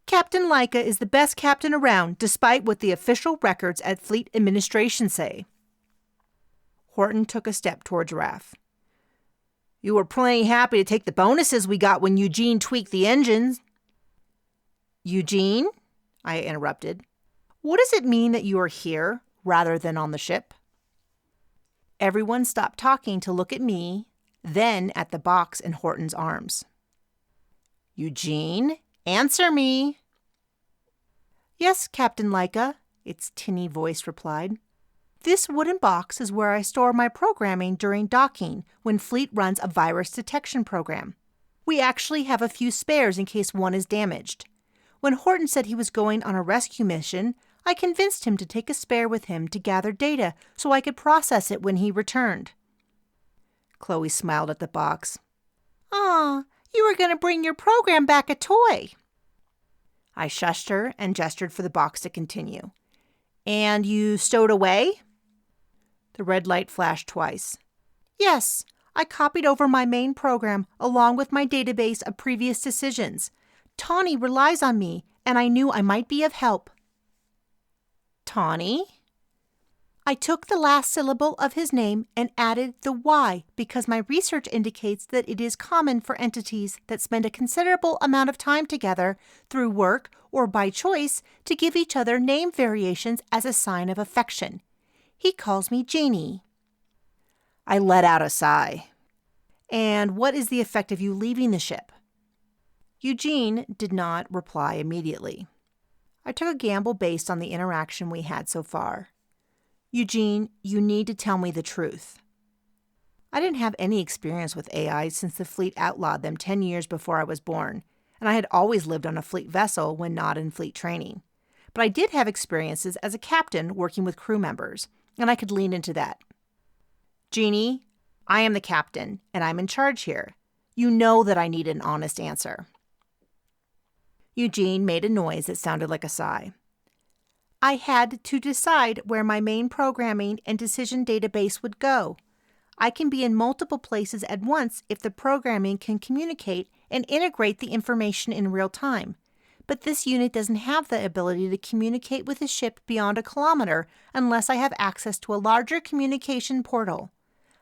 Captain Laika is the best captain around, despite what the official records at Fleet Administration say." Horton took a step towards Raph. "You were plenty happy to take the bonuses we got when Eugene tweaked the engines." "Eugene?" I interrupted. "What does it mean that you are here rather than on the ship?" Everyone stopped talking to look at me, then at the box in Horton's arms. "Eugene, answer me." "Yes, Captain Laika," its tinny voice replied. "This wooden box is where I store my programming during docking when Fleet runs a virus detection program. We actually have a few spares in case one is damaged. When Horton said he was going on a rescue mission, I convinced him to take a spare with him to gather data so I could process it when he returned." Chloe smiled at the box. "Aw, you were going to bring your program back a toy." I shushed her and gestured for the box to continue. "And you stowed away?" The red light flashed twice. "Yes, I copied over my main program along with my database of previous decisions. Tawny relies on me, and I knew I might be of help." "Tawny?" I took the last syllable of his name and added the Y because my research indicates that it is common for entities that spend a considerable amount of time together through work or by choice to give each other name variations as a sign of affection. He calls me Jeannie. I let out a sigh. And what is the effect of you leaving the ship? Eugene did not reply immediately. I took a gamble based on the interaction we had so far. Eugene, you need to tell me the truth. I didn't have any experience with AI since the fleet outlawed them 10 years before I was born, and I had always lived on a fleet vessel when not in fleet training. But I did have experiences as a captain working with crew members, and I could lean into that. Jeannie, I am the captain, and I'm in charge here. You know that I need an honest answer. Eugene made a noise that sounded like a sigh. I had to decide where my main programming and decision database would go. I can be in multiple places at once if the programming can communicate and integrate the information in real time. But this unit doesn't have the ability to communicate with the ship beyond a kilometer unless I have access to a larger communication portal.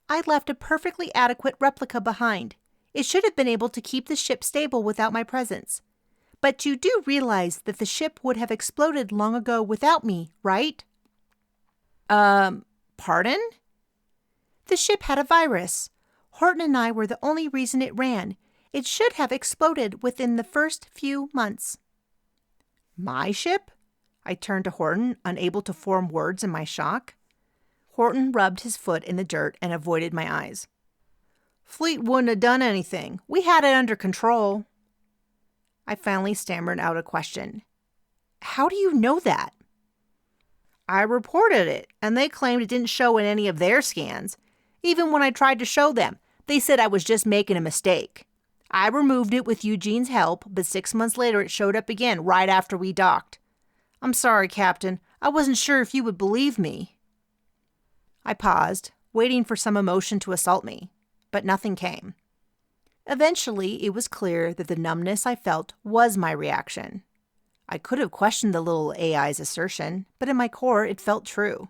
I left a perfectly adequate replica behind. It should have been able to keep the ship stable without my presence. But you do realize that the ship would have exploded long ago without me, right? Pardon? The ship had a virus. Horton and I were the only reason it ran. It should have exploded within the first few months. My ship? I turned to Horton, unable to form words in my shock. Horton rubbed his foot in the dirt and avoided my eyes. Fleet wouldn't have done anything. We had it under control. I finally stammered out a question. How do you know that? I reported it, and they claimed it didn't show in any of their scans. Even when I tried to show them, they said I was just making a mistake. I removed it with Eugene's help, but 6 months later it showed up again right after we docked. I'm sorry, Captain. I wasn't sure if you would believe me. I paused, waiting for some emotion to assault me, but nothing came. Eventually, it was clear that the numbness I felt was my reaction. I could have questioned the little AI's assertion, but in my core, it felt true.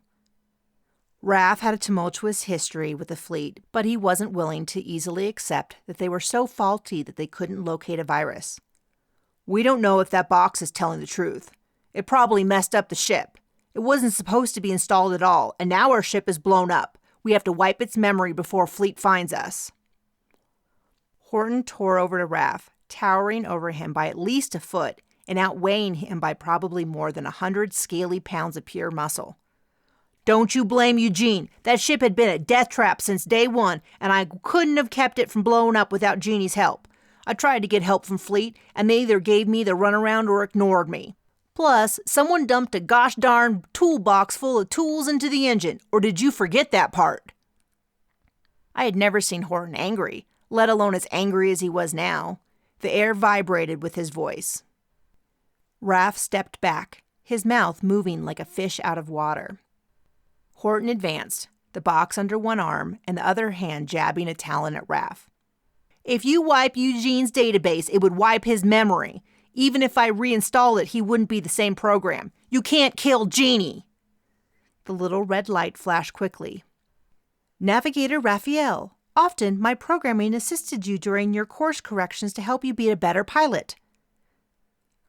Raph had a tumultuous history with the fleet, but he wasn't willing to easily accept that they were so faulty that they couldn't locate a virus. We don't know if that box is telling the truth. It probably messed up the ship. It wasn't supposed to be installed at all, and now our ship is blown up. We have to wipe its memory before fleet finds us. Horton tore over to Raph, towering over him by at least a foot and outweighing him by probably more than 100 scaly pounds of pure muscle. Don't you blame Eugene. That ship had been a death trap since day one, and I couldn't have kept it from blowing up without Jeannie's help. I tried to get help from Fleet, and they either gave me the runaround or ignored me. Plus, someone dumped a gosh darn toolbox full of tools into the engine, or did you forget that part? I had never seen Horton angry, let alone as angry as he was now. The air vibrated with his voice. Raph stepped back, his mouth moving like a fish out of water. Horton advanced, the box under one arm and the other hand jabbing a talon at Raph. If you wipe Eugene's database, it would wipe his memory. Even if I reinstall it, he wouldn't be the same program. You can't kill Jeannie. The little red light flashed quickly. Navigator Raphael, often my programming assisted you during your course corrections to help you be a better pilot.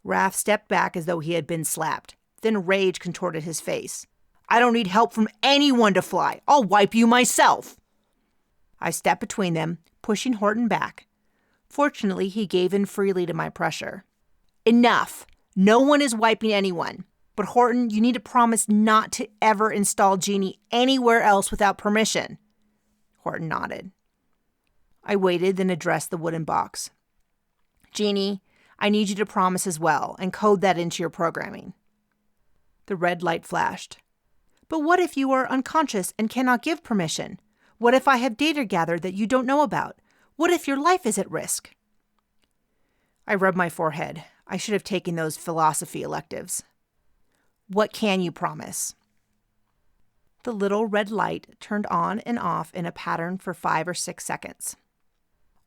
Raph stepped back as though he had been slapped. Then rage contorted his face. I don't need help from anyone to fly. I'll wipe you myself. I stepped between them, pushing Horton back. Fortunately, he gave in freely to my pressure. Enough. No one is wiping anyone. But Horton, you need to promise not to ever install Jeannie anywhere else without permission. Horton nodded. I waited, then addressed the wooden box. Jeannie, I need you to promise as well, and code that into your programming. The red light flashed. But what if you are unconscious and cannot give permission? What if I have data gathered that you don't know about? What if your life is at risk? I rubbed my forehead. I should have taken those philosophy electives. What can you promise? The little red light turned on and off in a pattern for 5 or 6 seconds.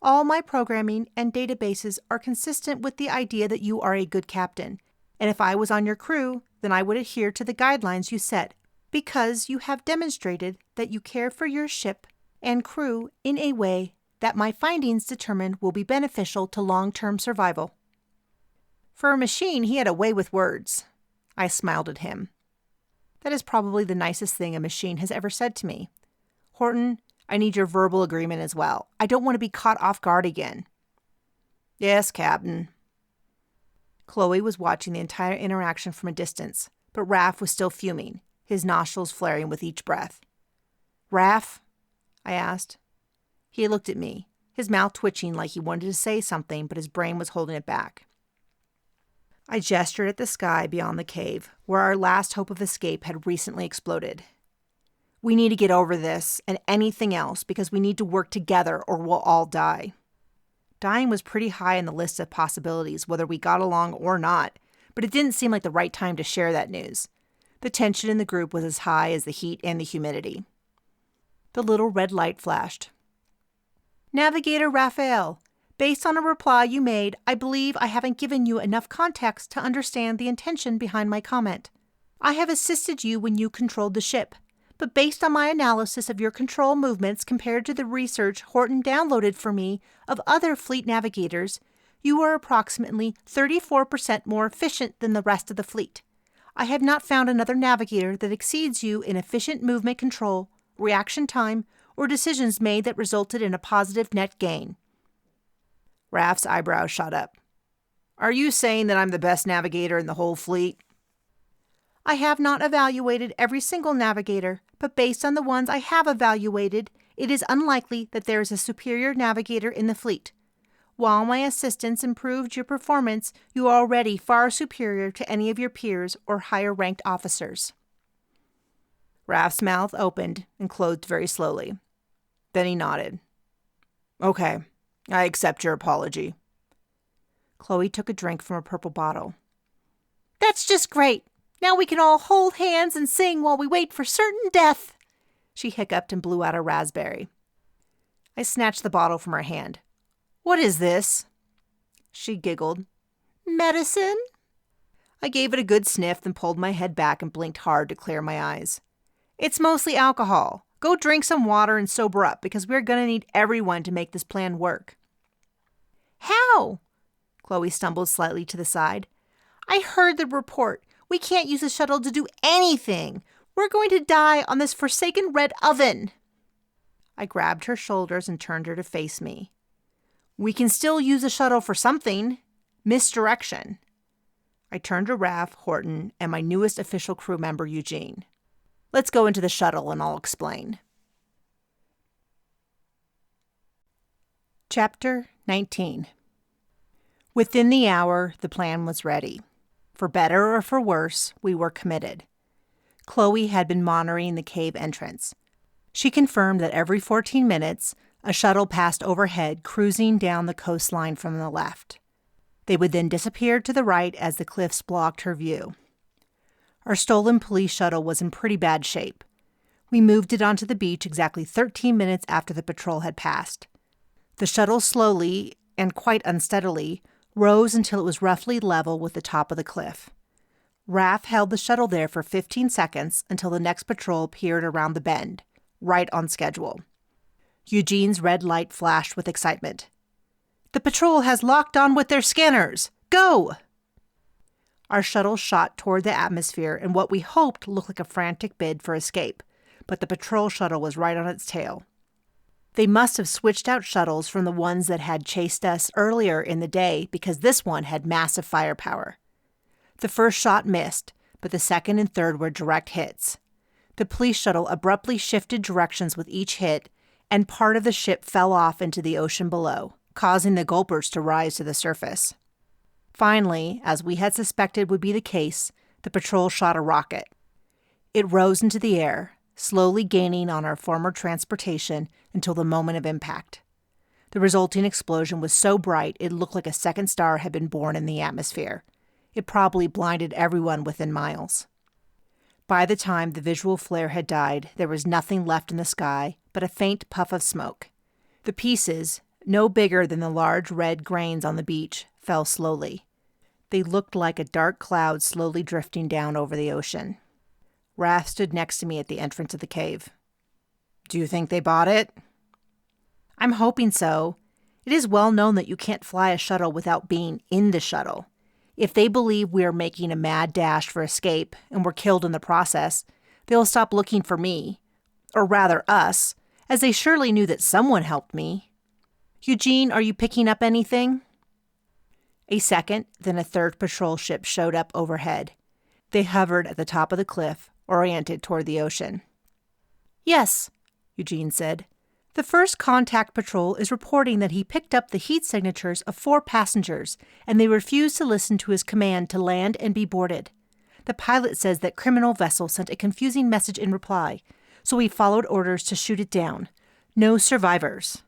All my programming and databases are consistent with the idea that you are a good captain, and if I was on your crew, then I would adhere to the guidelines you set, Because you have demonstrated that you care for your ship and crew in a way that my findings determine will be beneficial to long-term survival. For a machine, he had a way with words. I smiled at him. That is probably the nicest thing a machine has ever said to me. Horton, I need your verbal agreement as well. I don't want to be caught off guard again. Yes, Captain. Chloe was watching the entire interaction from a distance, but Raph was still fuming, his nostrils flaring with each breath. Raph? I asked. He looked at me, his mouth twitching like he wanted to say something, but his brain was holding it back. I gestured at the sky beyond the cave, where our last hope of escape had recently exploded. We need to get over this and anything else because we need to work together or we'll all die. Dying was pretty high on the list of possibilities, whether we got along or not, but it didn't seem like the right time to share that news. The tension in the group was as high as the heat and the humidity. The little red light flashed. Navigator Raphael, based on a reply you made, I believe I haven't given you enough context to understand the intention behind my comment. I have assisted you when you controlled the ship, but based on my analysis of your control movements compared to the research Horton downloaded for me of other fleet navigators, you are approximately 34% more efficient than the rest of the fleet. I have not found another navigator that exceeds you in efficient movement control, reaction time, or decisions made that resulted in a positive net gain. Raph's eyebrows shot up. Are you saying that I'm the best navigator in the whole fleet? I have not evaluated every single navigator, but based on the ones I have evaluated, it is unlikely that there is a superior navigator in the fleet. While my assistance improved your performance, you are already far superior to any of your peers or higher-ranked officers. Raph's mouth opened and closed very slowly. Then he nodded. Okay, I accept your apology. Chloe took a drink from a purple bottle. That's just great. Now we can all hold hands and sing while we wait for certain death. She hiccuped and blew out a raspberry. I snatched the bottle from her hand. What is this? She giggled. Medicine? I gave it a good sniff, then pulled my head back and blinked hard to clear my eyes. It's mostly alcohol. Go drink some water and sober up, because we're going to need everyone to make this plan work. How? Chloe stumbled slightly to the side. I heard the report. We can't use the shuttle to do anything. We're going to die on this forsaken red oven. I grabbed her shoulders and turned her to face me. We can still use the shuttle for something. Misdirection. I turned to Raph, Horton, and my newest official crew member, Eugene. Let's go into the shuttle and I'll explain. Chapter 19. Within the hour, the plan was ready. For better or for worse, we were committed. Chloe had been monitoring the cave entrance. She confirmed that every 14 minutes, a shuttle passed overhead, cruising down the coastline from the left. They would then disappear to the right as the cliffs blocked her view. Our stolen police shuttle was in pretty bad shape. We moved it onto the beach exactly 13 minutes after the patrol had passed. The shuttle slowly, and quite unsteadily, rose until it was roughly level with the top of the cliff. Raph held the shuttle there for 15 seconds until the next patrol appeared around the bend, right on schedule. Eugene's red light flashed with excitement. The patrol has locked on with their scanners! Go! Our shuttle shot toward the atmosphere in what we hoped looked like a frantic bid for escape, but the patrol shuttle was right on its tail. They must have switched out shuttles from the ones that had chased us earlier in the day because this one had massive firepower. The first shot missed, but the second and third were direct hits. The police shuttle abruptly shifted directions with each hit, and part of the ship fell off into the ocean below, causing the gulpers to rise to the surface. Finally, as we had suspected would be the case, the patrol shot a rocket. It rose into the air, slowly gaining on our former transportation until the moment of impact. The resulting explosion was so bright it looked like a second star had been born in the atmosphere. It probably blinded everyone within miles. By the time the visual flare had died, there was nothing left in the sky but a faint puff of smoke. The pieces, no bigger than the large red grains on the beach, fell slowly. They looked like a dark cloud slowly drifting down over the ocean. Raph stood next to me at the entrance of the cave. Do you think they bought it? I'm hoping so. It is well known that you can't fly a shuttle without being in the shuttle. If they believe we are making a mad dash for escape and we're killed in the process, they'll stop looking for me, or rather us, as they surely knew that someone helped me. Eugene, are you picking up anything? A second, then a third patrol ship showed up overhead. They hovered at the top of the cliff, oriented toward the ocean. Yes, Eugene said. The first contact patrol is reporting that he picked up the heat signatures of 4 passengers, and they refused to listen to his command to land and be boarded. The pilot says that criminal vessel sent a confusing message in reply, so we followed orders to shoot it down. No survivors.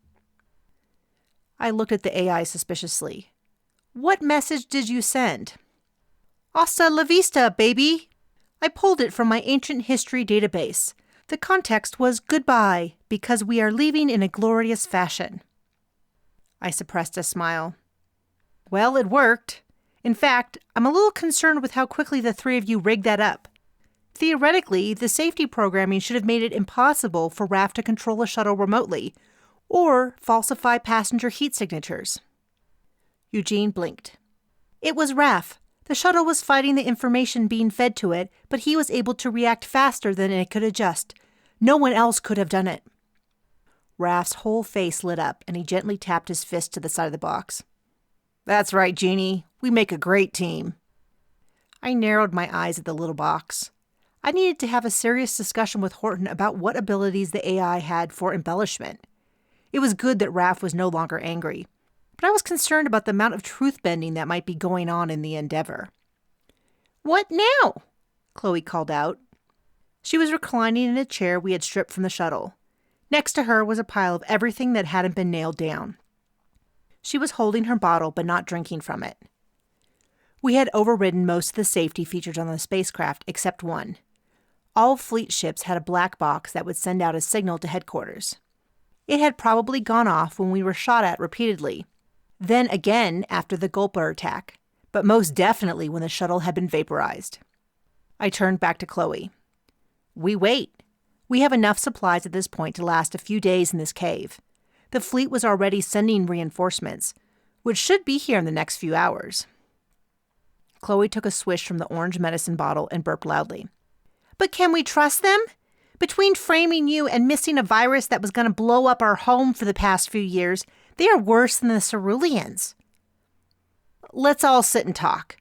I looked at the AI suspiciously. What message did you send? Hasta la vista, baby! I pulled it from my ancient history database. The context was goodbye, because we are leaving in a glorious fashion. I suppressed a smile. Well, it worked. In fact, I'm a little concerned with how quickly the 3 of you rigged that up. Theoretically, the safety programming should have made it impossible for Raph to control a shuttle remotely, or falsify passenger heat signatures. Eugene blinked. It was Raph. The shuttle was fighting the information being fed to it, but he was able to react faster than it could adjust. No one else could have done it. Raph's whole face lit up, and he gently tapped his fist to the side of the box. That's right, Jeannie. We make a great team. I narrowed my eyes at the little box. I needed to have a serious discussion with Horton about what abilities the AI had for embellishment. It was good that Raph was no longer angry, but I was concerned about the amount of truth-bending that might be going on in the endeavor. What now? Chloe called out. She was reclining in a chair we had stripped from the shuttle. Next to her was a pile of everything that hadn't been nailed down. She was holding her bottle but not drinking from it. We had overridden most of the safety features on the spacecraft except one. All fleet ships had a black box that would send out a signal to headquarters. It had probably gone off when we were shot at repeatedly, then again after the Gulper attack, but most definitely when the shuttle had been vaporized. I turned back to Chloe. We wait. We have enough supplies at this point to last a few days in this cave. The fleet was already sending reinforcements, which should be here in the next few hours. Chloe took a swish from the orange medicine bottle and burped loudly. But can we trust them? Between framing you and missing a virus that was going to blow up our home for the past few years, they are worse than the Ceruleans. Let's all sit and talk.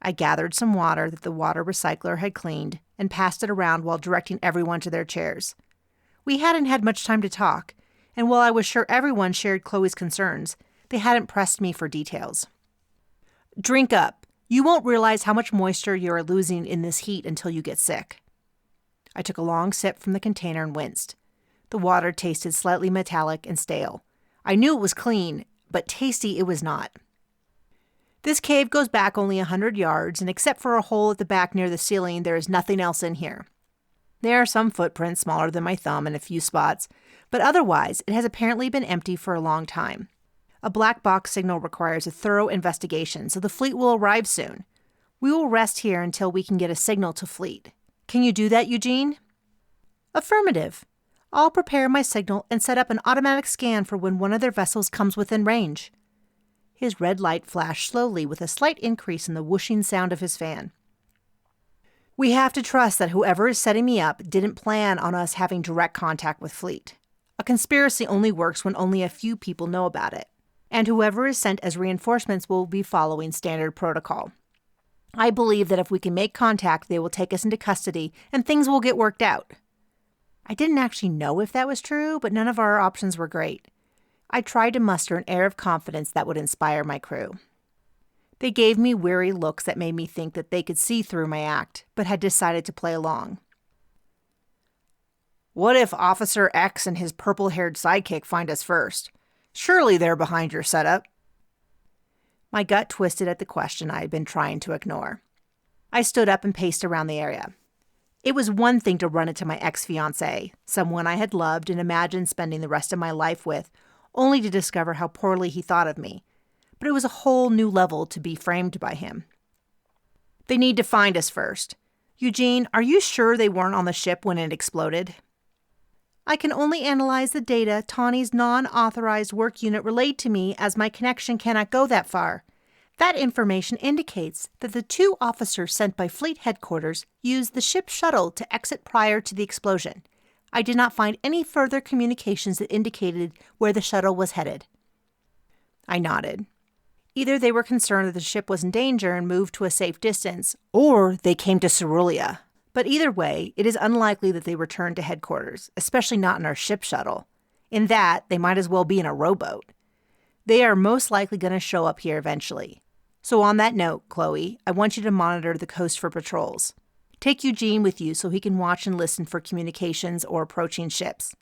I gathered some water that the water recycler had cleaned and passed it around while directing everyone to their chairs. We hadn't had much time to talk, and while I was sure everyone shared Chloe's concerns, they hadn't pressed me for details. Drink up. You won't realize how much moisture you are losing in this heat until you get sick. I took a long sip from the container and winced. The water tasted slightly metallic and stale. I knew it was clean, but tasty it was not. This cave goes back only 100 yards, and except for a hole at the back near the ceiling, there is nothing else in here. There are some footprints smaller than my thumb in a few spots, but otherwise it has apparently been empty for a long time. A black box signal requires a thorough investigation, so the fleet will arrive soon. We will rest here until we can get a signal to fleet. Can you do that, Eugene? Affirmative. I'll prepare my signal and set up an automatic scan for when one of their vessels comes within range. His red light flashed slowly with a slight increase in the whooshing sound of his fan. We have to trust that whoever is setting me up didn't plan on us having direct contact with fleet. A conspiracy only works when only a few people know about it, and whoever is sent as reinforcements will be following standard protocol. I believe that if we can make contact, they will take us into custody and things will get worked out. I didn't actually know if that was true, but none of our options were great. I tried to muster an air of confidence that would inspire my crew. They gave me weary looks that made me think that they could see through my act, but had decided to play along. What if Officer X and his purple-haired sidekick find us first? Surely they're behind your setup. My gut twisted at the question I had been trying to ignore. I stood up and paced around the area. It was one thing to run into my ex-fiancé, someone I had loved and imagined spending the rest of my life with, only to discover how poorly he thought of me. But it was a whole new level to be framed by him. They need to find us first. Eugene, are you sure they weren't on the ship when it exploded? I can only analyze the data Tawny's non-authorized work unit relayed to me, as my connection cannot go that far. That information indicates that the 2 officers sent by Fleet Headquarters used the ship shuttle to exit prior to the explosion. I did not find any further communications that indicated where the shuttle was headed. I nodded. Either they were concerned that the ship was in danger and moved to a safe distance, or they came to Cerulean. But either way, it is unlikely that they returned to headquarters, especially not in our ship shuttle. In that, they might as well be in a rowboat. They are most likely going to show up here eventually. So on that note, Chloe, I want you to monitor the coast for patrols. Take Eugene with you so he can watch and listen for communications or approaching ships.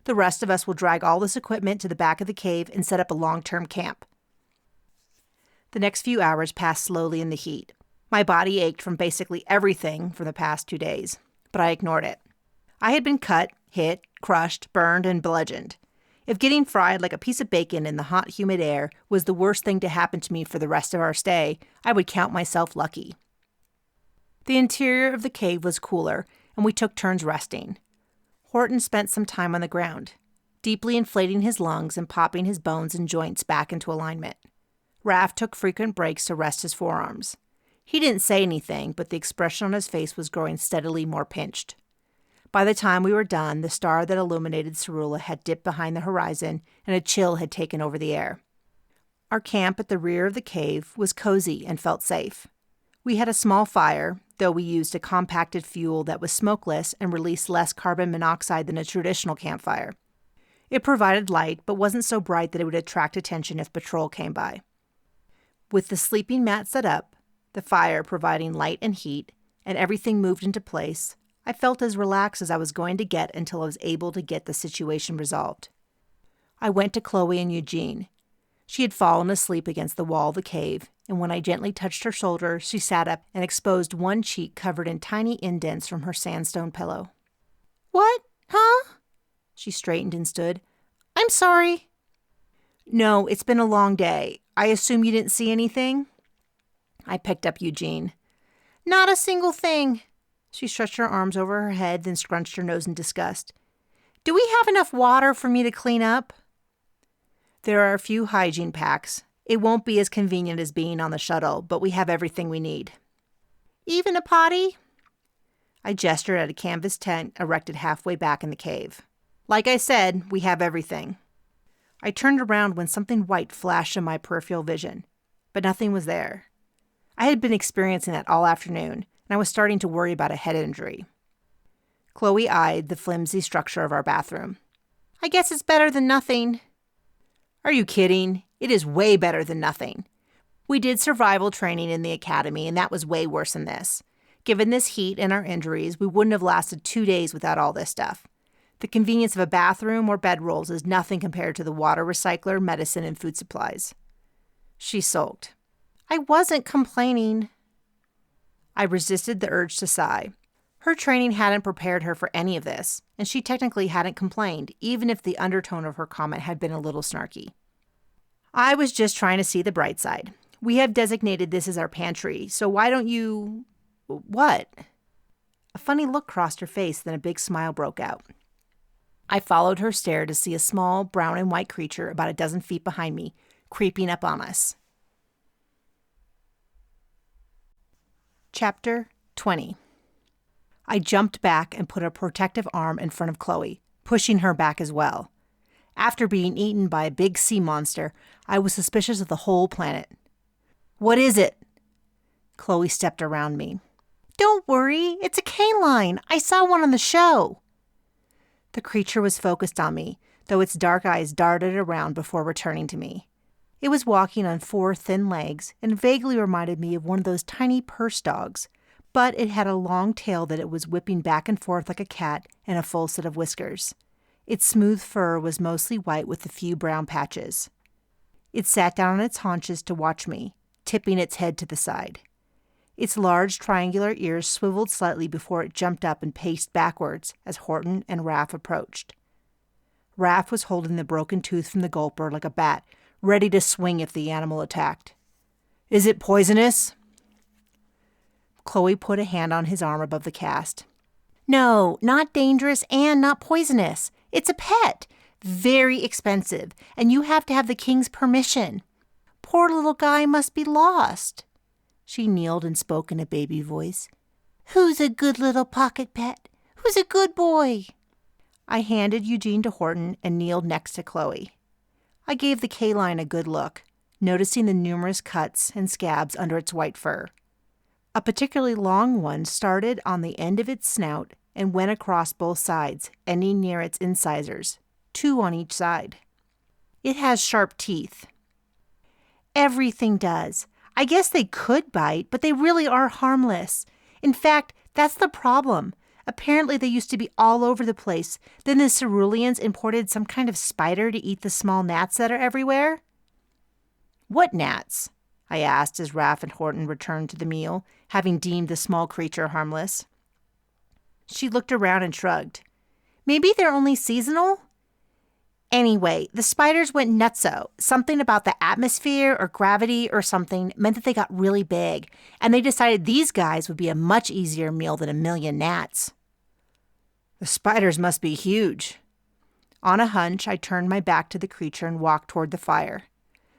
The rest of us will drag all this equipment to the back of the cave and set up a long-term camp. The next few hours passed slowly in the heat. My body ached from basically everything for the past 2 days, but I ignored it. I had been cut, hit, crushed, burned, and bludgeoned. If getting fried like a piece of bacon in the hot, humid air was the worst thing to happen to me for the rest of our stay, I would count myself lucky. The interior of the cave was cooler, and we took turns resting. Horton spent some time on the ground, deeply inflating his lungs and popping his bones and joints back into alignment. Raph took frequent breaks to rest his forearms. He didn't say anything, but the expression on his face was growing steadily more pinched. By the time we were done, the star that illuminated Cerulean had dipped behind the horizon, and a chill had taken over the air. Our camp at the rear of the cave was cozy and felt safe. We had a small fire, though we used a compacted fuel that was smokeless and released less carbon monoxide than a traditional campfire. It provided light, but wasn't so bright that it would attract attention if patrol came by. With the sleeping mat set up, the fire providing light and heat, and everything moved into place, I felt as relaxed as I was going to get until I was able to get the situation resolved. I went to Chloe and Eugene. She had fallen asleep against the wall of the cave, and when I gently touched her shoulder, she sat up and exposed one cheek covered in tiny indents from her sandstone pillow. "What? Huh?" She straightened and stood. "I'm sorry." "No, it's been a long day. I assume you didn't see anything?" I picked up Eugene. "Not a single thing." She stretched her arms over her head, then scrunched her nose in disgust. "Do we have enough water for me to clean up?" "There are a few hygiene packs. It won't be as convenient as being on the shuttle, but we have everything we need." "Even a potty?" I gestured at a canvas tent erected halfway back in the cave. "Like I said, we have everything." I turned around when something white flashed in my peripheral vision, but nothing was there. I had been experiencing that all afternoon, and I was starting to worry about a head injury. Chloe eyed the flimsy structure of our bathroom. "I guess it's better than nothing." "Are you kidding? It is way better than nothing. We did survival training in the academy, and that was way worse than this. Given this heat and our injuries, we wouldn't have lasted 2 days without all this stuff. The convenience of a bathroom or bedrolls is nothing compared to the water recycler, medicine, and food supplies." She sulked. "I wasn't complaining." I resisted the urge to sigh. Her training hadn't prepared her for any of this, and she technically hadn't complained, even if the undertone of her comment had been a little snarky. "I was just trying to see the bright side. We have designated this as our pantry, so why don't you—" "What?" A funny look crossed her face, then a big smile broke out. I followed her stare to see a small brown and white creature about a dozen feet behind me, creeping up on us. Chapter 20. I jumped back and put a protective arm in front of Chloe, pushing her back as well. After being eaten by a big sea monster, I was suspicious of the whole planet. "What is it?" Chloe stepped around me. "Don't worry, it's a canine. I saw one on the show." The creature was focused on me, though its dark eyes darted around before returning to me. It was walking on 4 thin legs and vaguely reminded me of one of those tiny purse dogs, but it had a long tail that it was whipping back and forth like a cat and a full set of whiskers. Its smooth fur was mostly white with a few brown patches. It sat down on its haunches to watch me, tipping its head to the side. Its large triangular ears swiveled slightly before it jumped up and paced backwards as Horton and Raph approached. Raph was holding the broken tooth from the gulper like a bat, ready to swing if the animal attacked. "Is it poisonous?" Chloe put a hand on his arm above the cast. No, not dangerous and not poisonous. It's a pet. Very expensive, and you have to have the king's permission. Poor little guy must be lost. She kneeled and spoke in a baby voice. Who's a good little pocket pet? Who's a good boy? I handed Eugene to Horton and kneeled next to Chloe. I gave the K-line a good look, noticing the numerous cuts and scabs under its white fur. A particularly long one started on the end of its snout and went across both sides, ending near its incisors, 2 on each side. It has sharp teeth. Everything does. I guess they could bite, but they really are harmless. In fact, that's the problem. Apparently they used to be all over the place. Then the Ceruleans imported some kind of spider to eat the small gnats that are everywhere. What gnats? I asked as Raph and Horton returned to the meal, having deemed the small creature harmless. She looked around and shrugged. Maybe they're only seasonal? Anyway, the spiders went nutso. Something about the atmosphere or gravity or something meant that they got really big, and they decided these guys would be a much easier meal than a million gnats. The spiders must be huge. On a hunch, I turned my back to the creature and walked toward the fire.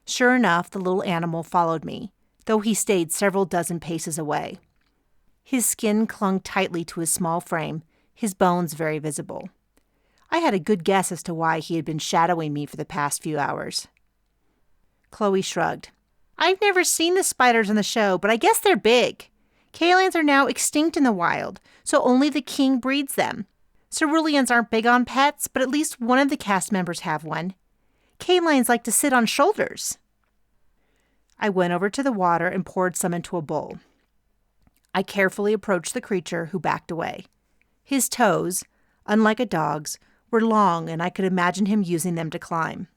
Sure enough, the little animal followed me, though he stayed several dozen paces away. His skin clung tightly to his small frame, his bones very visible. I had a good guess as to why he had been shadowing me for the past few hours. Chloe shrugged. I've never seen the spiders on the show, but I guess they're big. Kalans are now extinct in the wild, so only the king breeds them. Ceruleans aren't big on pets, but at least one of the cast members have one. Kalines like to sit on shoulders. I went over to the water and poured some into a bowl. I carefully approached the creature, who backed away. His toes, unlike a dog's, were long, and I could imagine him using them to climb.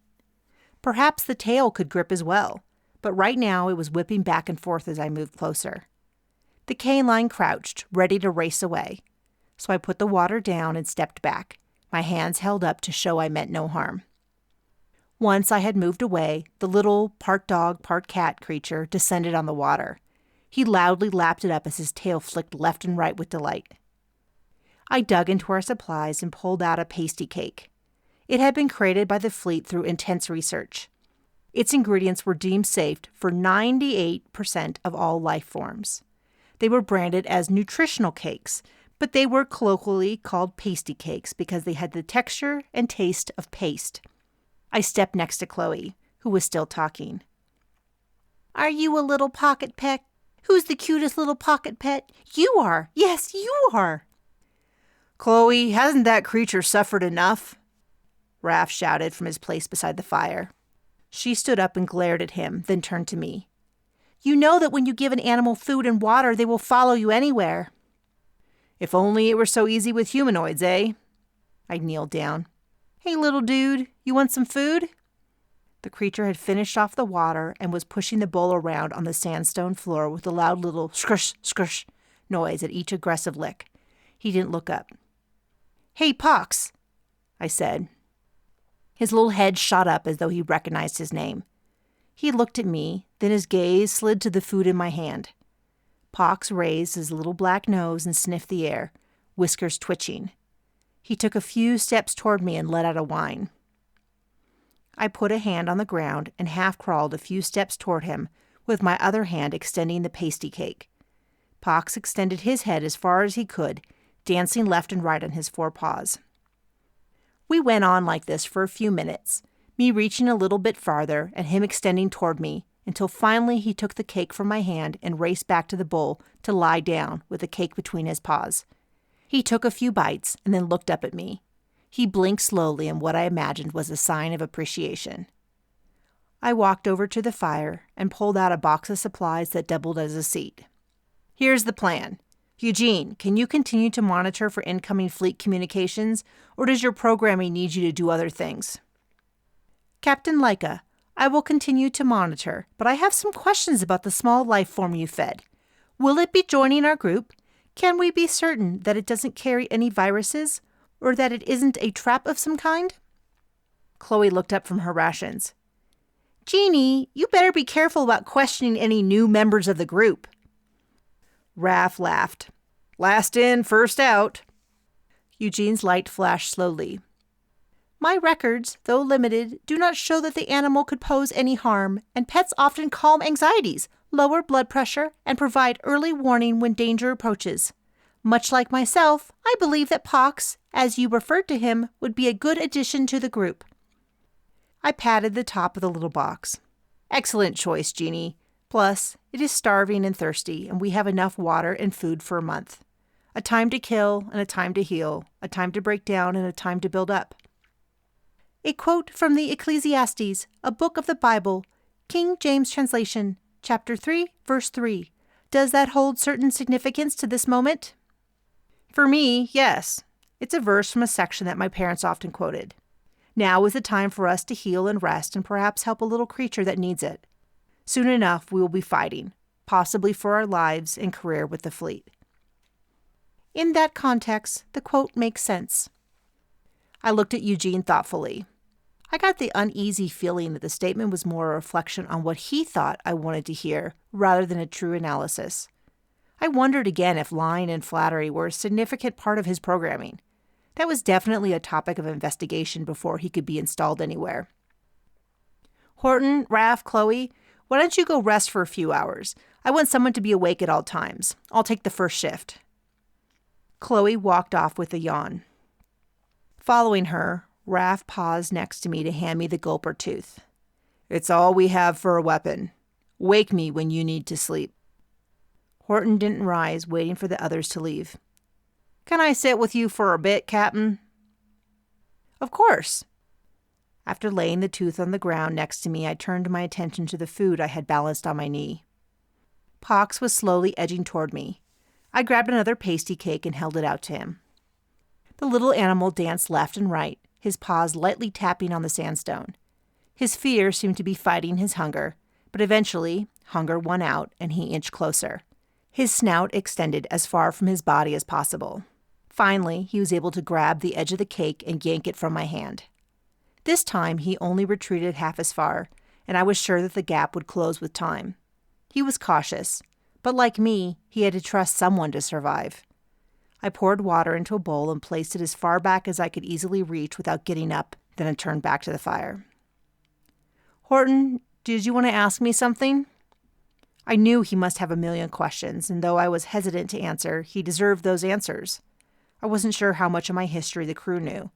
Perhaps the tail could grip as well, but right now it was whipping back and forth as I moved closer. The canine crouched, ready to race away, so I put the water down and stepped back, my hands held up to show I meant no harm. Once I had moved away, the little part dog, part cat creature descended on the water. He loudly lapped it up as his tail flicked left and right with delight. I dug into our supplies and pulled out a pasty cake. It had been created by the fleet through intense research. Its ingredients were deemed safe for 98% of all life forms. They were branded as nutritional cakes, but they were colloquially called pasty cakes because they had the texture and taste of paste. I stepped next to Chloe, who was still talking. Are you a little pocket pet? Who's the cutest little pocket pet? You are. Yes, you are. Chloe, hasn't that creature suffered enough? Raph shouted from his place beside the fire. She stood up and glared at him, then turned to me. You know that when you give an animal food and water, they will follow you anywhere. If only it were so easy with humanoids, eh? I kneeled down. Hey, little dude, you want some food? The creature had finished off the water and was pushing the bowl around on the sandstone floor with a loud little scrush, scrush noise at each aggressive lick. He didn't look up. Hey, Pox, I said. His little head shot up as though he recognized his name. He looked at me, then his gaze slid to the food in my hand. Pox raised his little black nose and sniffed the air, whiskers twitching. He took a few steps toward me and let out a whine. I put a hand on the ground and half-crawled a few steps toward him, with my other hand extending the pasty cake. Pox extended his head as far as he could, dancing left and right on his 4 paws. We went on like this for a few minutes, me reaching a little bit farther and him extending toward me, until finally he took the cake from my hand and raced back to the bowl to lie down with the cake between his paws. He took a few bites and then looked up at me. He blinked slowly in what I imagined was a sign of appreciation. I walked over to the fire and pulled out a box of supplies that doubled as a seat. Here's the plan. Eugene, can you continue to monitor for incoming fleet communications, or does your programming need you to do other things? Captain Laika, I will continue to monitor, but I have some questions about the small life form you fed. Will it be joining our group? Can we be certain that it doesn't carry any viruses, or that it isn't a trap of some kind? Chloe looked up from her rations. Jeannie, you better be careful about questioning any new members of the group. Raph laughed. Last in, first out. Eugene's light flashed slowly. My records, though limited, do not show that the animal could pose any harm, and pets often calm anxieties, lower blood pressure, and provide early warning when danger approaches. Much like myself, I believe that Pox, as you referred to him, would be a good addition to the group. I patted the top of the little box. Excellent choice, Jeannie. Plus, it is starving and thirsty, and we have enough water and food for a month. A time to kill and a time to heal, a time to break down and a time to build up. A quote from the Ecclesiastes, a book of the Bible, King James translation, chapter 3, verse 3. Does that hold certain significance to this moment? For me, yes. It's a verse from a section that my parents often quoted. Now is the time for us to heal and rest and perhaps help a little creature that needs it. Soon enough, we will be fighting, possibly for our lives and career with the fleet. In that context, the quote makes sense. I looked at Eugene thoughtfully. I got the uneasy feeling that the statement was more a reflection on what he thought I wanted to hear rather than a true analysis. I wondered again if lying and flattery were a significant part of his programming. That was definitely a topic of investigation before he could be installed anywhere. Horton, Raph, Chloe, why don't you go rest for a few hours? I want someone to be awake at all times. I'll take the first shift. Chloe walked off with a yawn. Following her, Raph paused next to me to hand me the gulper tooth. It's all we have for a weapon. Wake me when you need to sleep. Horton didn't rise, waiting for the others to leave. Can I sit with you for a bit, Captain? Of course. After laying the tooth on the ground next to me, I turned my attention to the food I had balanced on my knee. Pox was slowly edging toward me. I grabbed another pasty cake and held it out to him. The little animal danced left and right, his paws lightly tapping on the sandstone. His fear seemed to be fighting his hunger, but eventually, hunger won out and he inched closer. His snout extended as far from his body as possible. Finally, he was able to grab the edge of the cake and yank it from my hand. This time, he only retreated half as far, and I was sure that the gap would close with time. He was cautious, but like me, he had to trust someone to survive. I poured water into a bowl and placed it as far back as I could easily reach without getting up, then I turned back to the fire. Horton, did you want to ask me something? I knew he must have a million questions, and though I was hesitant to answer, he deserved those answers. I wasn't sure how much of my history the crew knew.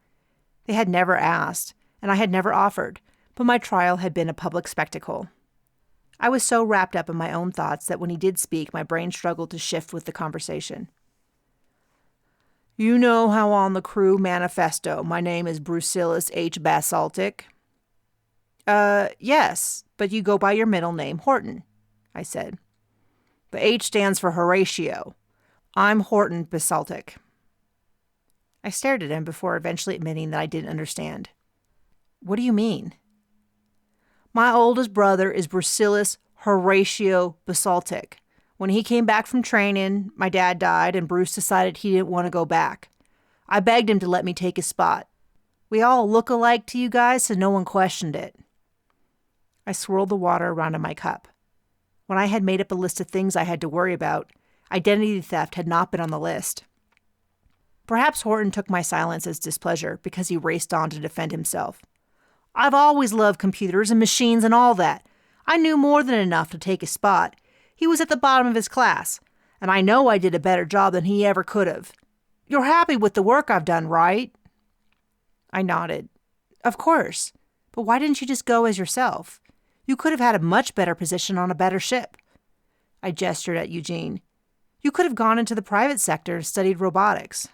They had never asked, and I had never offered, but my trial had been a public spectacle. I was so wrapped up in my own thoughts that when he did speak, my brain struggled to shift with the conversation. You know how on the crew manifesto my name is Brucillus H. Basaltic? Yes, but you go by your middle name, Horton, I said. The H stands for Horatio. I'm Horton Basaltic. I stared at him before eventually admitting that I didn't understand. What do you mean? My oldest brother is Brucillus Horatio Basaltic. When he came back from training, my dad died and Bruce decided he didn't want to go back. I begged him to let me take his spot. We all look alike to you guys, so no one questioned it. I swirled the water around in my cup. When I had made up a list of things I had to worry about, identity theft had not been on the list. Perhaps Horton took my silence as displeasure because he raced on to defend himself. I've always loved computers and machines and all that. I knew more than enough to take his spot. He was at the bottom of his class, and I know I did a better job than he ever could have. You're happy with the work I've done, right? I nodded. Of course. But why didn't you just go as yourself? You could have had a much better position on a better ship. I gestured at Eugene. You could have gone into the private sector and studied robotics.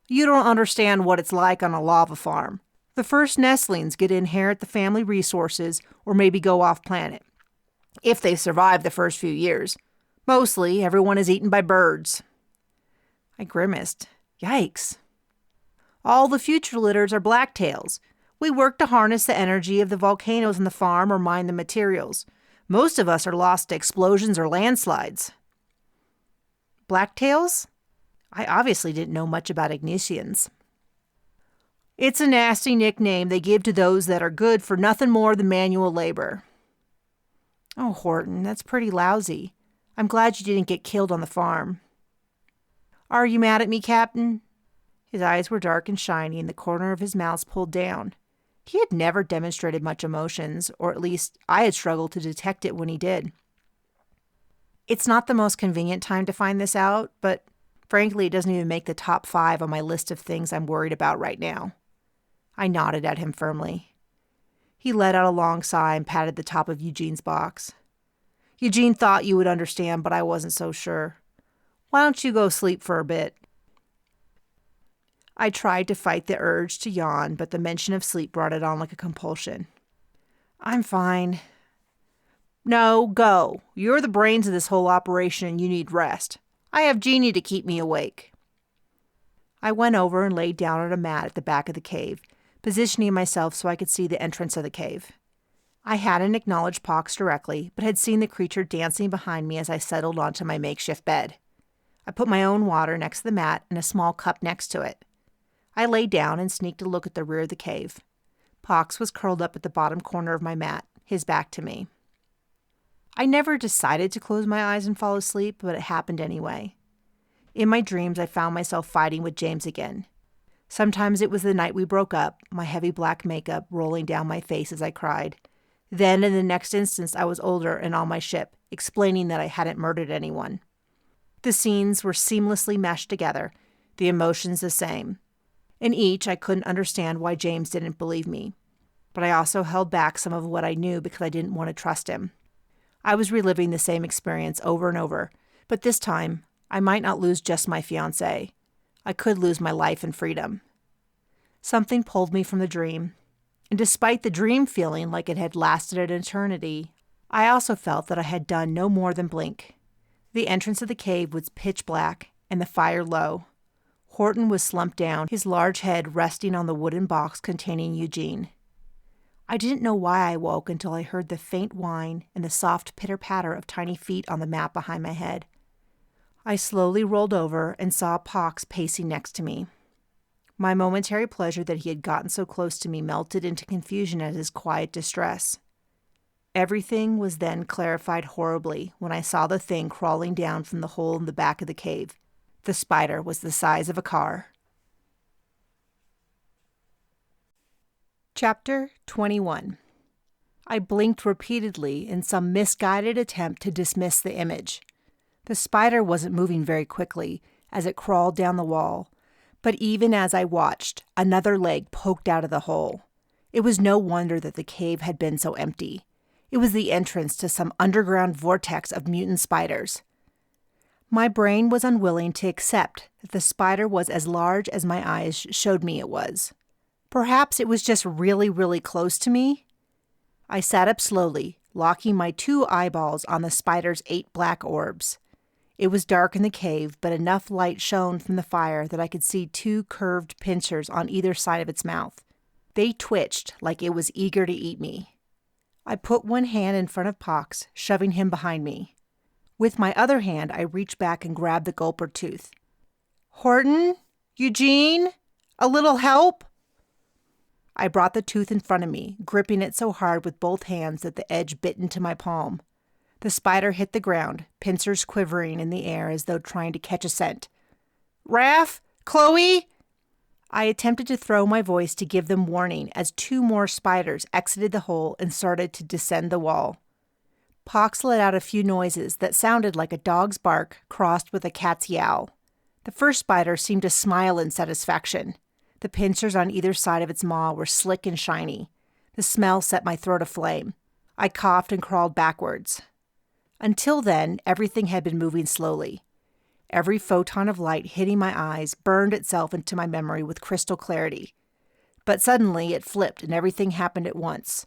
You don't understand what it's like on a lava farm. The first nestlings get to inherit the family resources or maybe go off planet. If they survive the first few years. Mostly, everyone is eaten by birds. I grimaced. Yikes. All the future litters are blacktails. We work to harness the energy of the volcanoes on the farm or mine the materials. Most of us are lost to explosions or landslides. Blacktails? I obviously didn't know much about Ignatians. It's a nasty nickname they give to those that are good for nothing more than manual labor. Oh, Horton, that's pretty lousy. I'm glad you didn't get killed on the farm." "Are you mad at me, Captain?" His eyes were dark and shiny, and the corner of his mouth pulled down. He had never demonstrated much emotions, or at least I had struggled to detect it when he did. "It's not the most convenient time to find this out, but frankly, it doesn't even make the top 5 on my list of things I'm worried about right now." I nodded at him firmly. He let out a long sigh and patted the top of Eugene's box. "Eugene thought you would understand, but I wasn't so sure. Why don't you go sleep for a bit?" I tried to fight the urge to yawn, but the mention of sleep brought it on like a compulsion. "I'm fine." "No, go. You're the brains of this whole operation and you need rest. I have Jeannie to keep me awake." I went over and laid down on a mat at the back of the cave, positioning myself so I could see the entrance of the cave. I hadn't acknowledged Pox directly, but had seen the creature dancing behind me as I settled onto my makeshift bed. I put my own water next to the mat and a small cup next to it. I lay down and sneaked a look at the rear of the cave. Pox was curled up at the bottom corner of my mat, his back to me. I never decided to close my eyes and fall asleep, but it happened anyway. In my dreams, I found myself fighting with James again. Sometimes it was the night we broke up, my heavy black makeup rolling down my face as I cried. Then, in the next instance, I was older and on my ship, explaining that I hadn't murdered anyone. The scenes were seamlessly meshed together, the emotions the same. In each, I couldn't understand why James didn't believe me. But I also held back some of what I knew because I didn't want to trust him. I was reliving the same experience over and over, but this time, I might not lose just my fiancé. I could lose my life and freedom. Something pulled me from the dream, and despite the dream feeling like it had lasted an eternity, I also felt that I had done no more than blink. The entrance of the cave was pitch black, and the fire low. Horton was slumped down, his large head resting on the wooden box containing Eugene. I didn't know why I woke until I heard the faint whine and the soft pitter-patter of tiny feet on the mat behind my head. I slowly rolled over and saw Pox pacing next to me. My momentary pleasure that he had gotten so close to me melted into confusion at his quiet distress. Everything was then clarified horribly when I saw the thing crawling down from the hole in the back of the cave. The spider was the size of a car. Chapter 21. I blinked repeatedly in some misguided attempt to dismiss the image. The spider wasn't moving very quickly as it crawled down the wall, but even as I watched, another leg poked out of the hole. It was no wonder that the cave had been so empty. It was the entrance to some underground vortex of mutant spiders. My brain was unwilling to accept that the spider was as large as my eyes showed me it was. Perhaps it was just really, really close to me. I sat up slowly, locking my 2 eyeballs on the spider's 8 black orbs. It was dark in the cave, but enough light shone from the fire that I could see 2 curved pincers on either side of its mouth. They twitched like it was eager to eat me. I put one hand in front of Pox, shoving him behind me. With my other hand, I reached back and grabbed the gulper tooth. "Horton? Eugene? A little help?" I brought the tooth in front of me, gripping it so hard with both hands that the edge bit into my palm. The spider hit the ground, pincers quivering in the air as though trying to catch a scent. "Raph? Chloe?" I attempted to throw my voice to give them warning as 2 more spiders exited the hole and started to descend the wall. Pox let out a few noises that sounded like a dog's bark crossed with a cat's yowl. The first spider seemed to smile in satisfaction. The pincers on either side of its maw were slick and shiny. The smell set my throat aflame. I coughed and crawled backwards. Until then, everything had been moving slowly. Every photon of light hitting my eyes burned itself into my memory with crystal clarity. But suddenly it flipped and everything happened at once.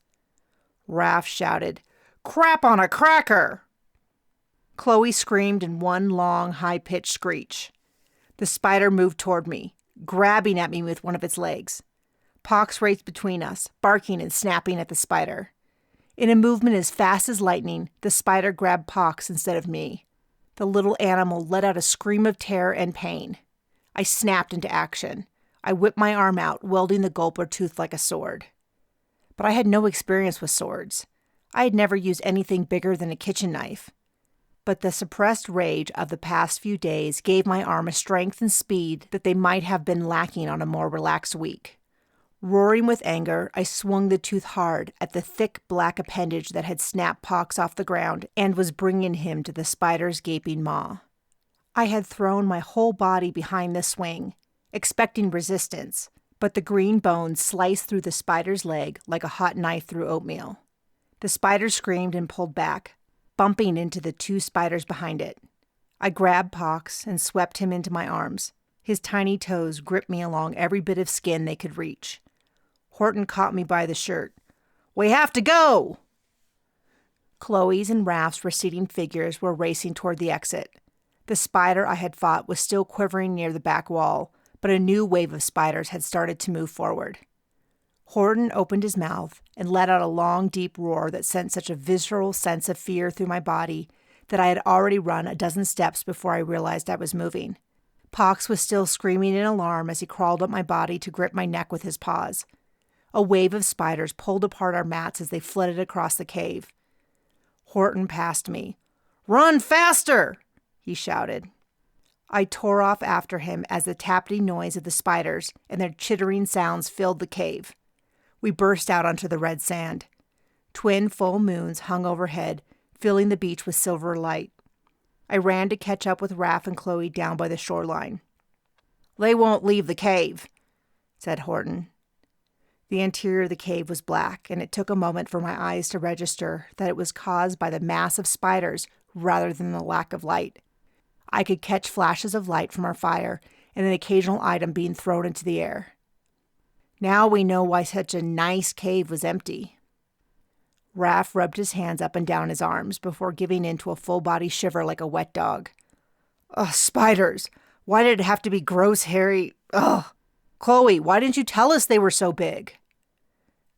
Raph shouted, "Crap on a cracker!" Chloe screamed in one long, high-pitched screech. The spider moved toward me, grabbing at me with one of its legs. Pox raced between us, barking and snapping at the spider. In a movement as fast as lightning, the spider grabbed Pox instead of me. The little animal let out a scream of terror and pain. I snapped into action. I whipped my arm out, wielding the gulper tooth like a sword. But I had no experience with swords. I had never used anything bigger than a kitchen knife. but the suppressed rage of the past few days gave my arm a strength and speed that they might have been lacking on a more relaxed week. Roaring with anger, I swung the tooth hard at the thick black appendage that had snapped Pox off the ground and was bringing him to the spider's gaping maw. I had thrown my whole body behind the swing, expecting resistance, but the green bone sliced through the spider's leg like a hot knife through oatmeal. The spider screamed and pulled back, bumping into the two spiders behind it. I grabbed Pox and swept him into my arms. His tiny toes gripped me along every bit of skin they could reach. Horton caught me by the shirt. "We have to go!" Chloe's and Raph's receding figures were racing toward the exit. The spider I had fought was still quivering near the back wall, but a new wave of spiders had started to move forward. Horton opened his mouth and let out a long, deep roar that sent such a visceral sense of fear through my body that I had already run a dozen steps before I realized I was moving. Pox was still screaming in alarm as he crawled up my body to grip my neck with his paws. A wave of spiders pulled apart our mats as they flitted across the cave. Horton passed me. "Run faster!" he shouted. I tore off after him as the tapping noise of the spiders and their chittering sounds filled the cave. We burst out onto the red sand. Twin full moons hung overhead, filling the beach with silver light. I ran to catch up with Raph and Chloe down by the shoreline. "They won't leave the cave," said Horton. The interior of the cave was black, and it took a moment for my eyes to register that it was caused by the mass of spiders rather than the lack of light. I could catch flashes of light from our fire and an occasional item being thrown into the air. Now we know why such a nice cave was empty. Raph rubbed his hands up and down his arms before giving in to a full-body shiver like a wet dog. "Ugh, spiders! Why did it have to be gross, hairy... Ugh! Chloe, why didn't you tell us they were so big?"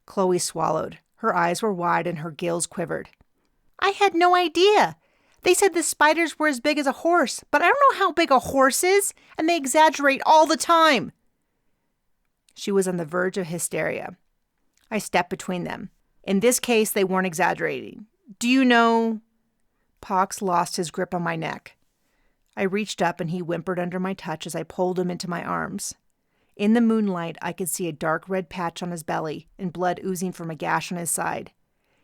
Chloe swallowed. Her eyes were wide and her gills quivered. "I had no idea. They said the spiders were as big as a horse, but I don't know how big a horse is, and they exaggerate all the time." She was on the verge of hysteria. I stepped between them. In this case, they weren't exaggerating. "Do you know—" Pox lost his grip on my neck. I reached up and he whimpered under my touch as I pulled him into my arms. In the moonlight, I could see a dark red patch on his belly and blood oozing from a gash on his side.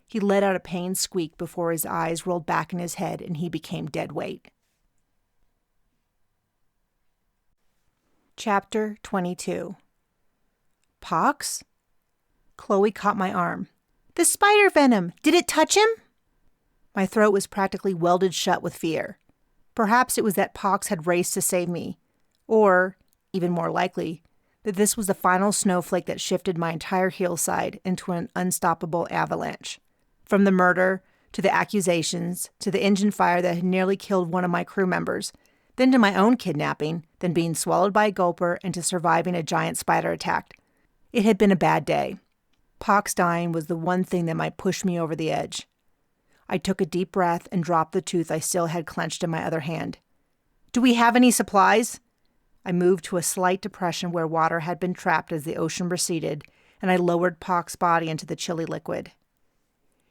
He let out a pained squeak before his eyes rolled back in his head and he became dead weight. Chapter 22. Pox? Chloe caught my arm. "The spider venom! Did it touch him?" My throat was practically welded shut with fear. Perhaps it was that Pox had raced to save me. Or, even more likely, that this was the final snowflake that shifted my entire hillside into an unstoppable avalanche. From the murder, to the accusations, to the engine fire that had nearly killed one of my crew members, then to my own kidnapping, then being swallowed by a gulper, and to surviving a giant spider attack. It had been a bad day. Pox dying was the one thing that might push me over the edge. I took a deep breath and dropped the tooth I still had clenched in my other hand. "Do we have any supplies?" I moved to a slight depression where water had been trapped as the ocean receded, and I lowered Pox's body into the chilly liquid.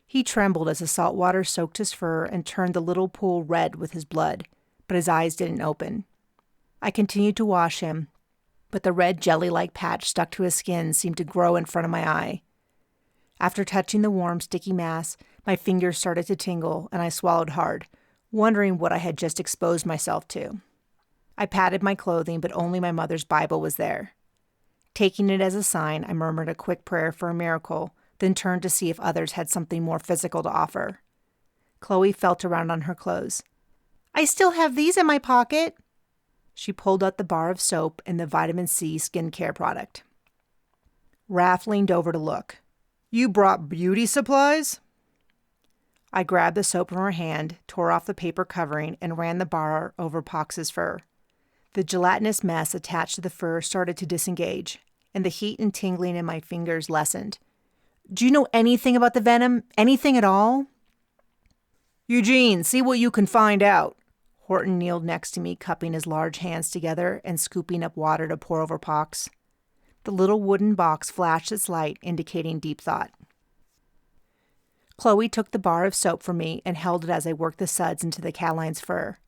He trembled as the salt water soaked his fur and turned the little pool red with his blood, but his eyes didn't open. I continued to wash him, but the red jelly-like patch stuck to his skin seemed to grow in front of my eye. After touching the warm, sticky mass, my fingers started to tingle, and I swallowed hard, wondering what I had just exposed myself to. I patted my clothing, but only my mother's Bible was there. Taking it as a sign, I murmured a quick prayer for a miracle, then turned to see if others had something more physical to offer. Chloe felt around on her clothes. "I still have these in my pocket." She pulled out the bar of soap and the vitamin C skincare product. Raph leaned over to look. "You brought beauty supplies?" I grabbed the soap from her hand, tore off the paper covering, and ran the bar over Pox's fur. The gelatinous mess attached to the fur started to disengage, and the heat and tingling in my fingers lessened. "Do you know anything about the venom? Anything at all?" "Eugene, see what you can find out." Horton kneeled next to me, cupping his large hands together and scooping up water to pour over Pox. The little wooden box flashed its light, indicating deep thought. Chloe took the bar of soap from me and held it as I worked the suds into the catline's fur.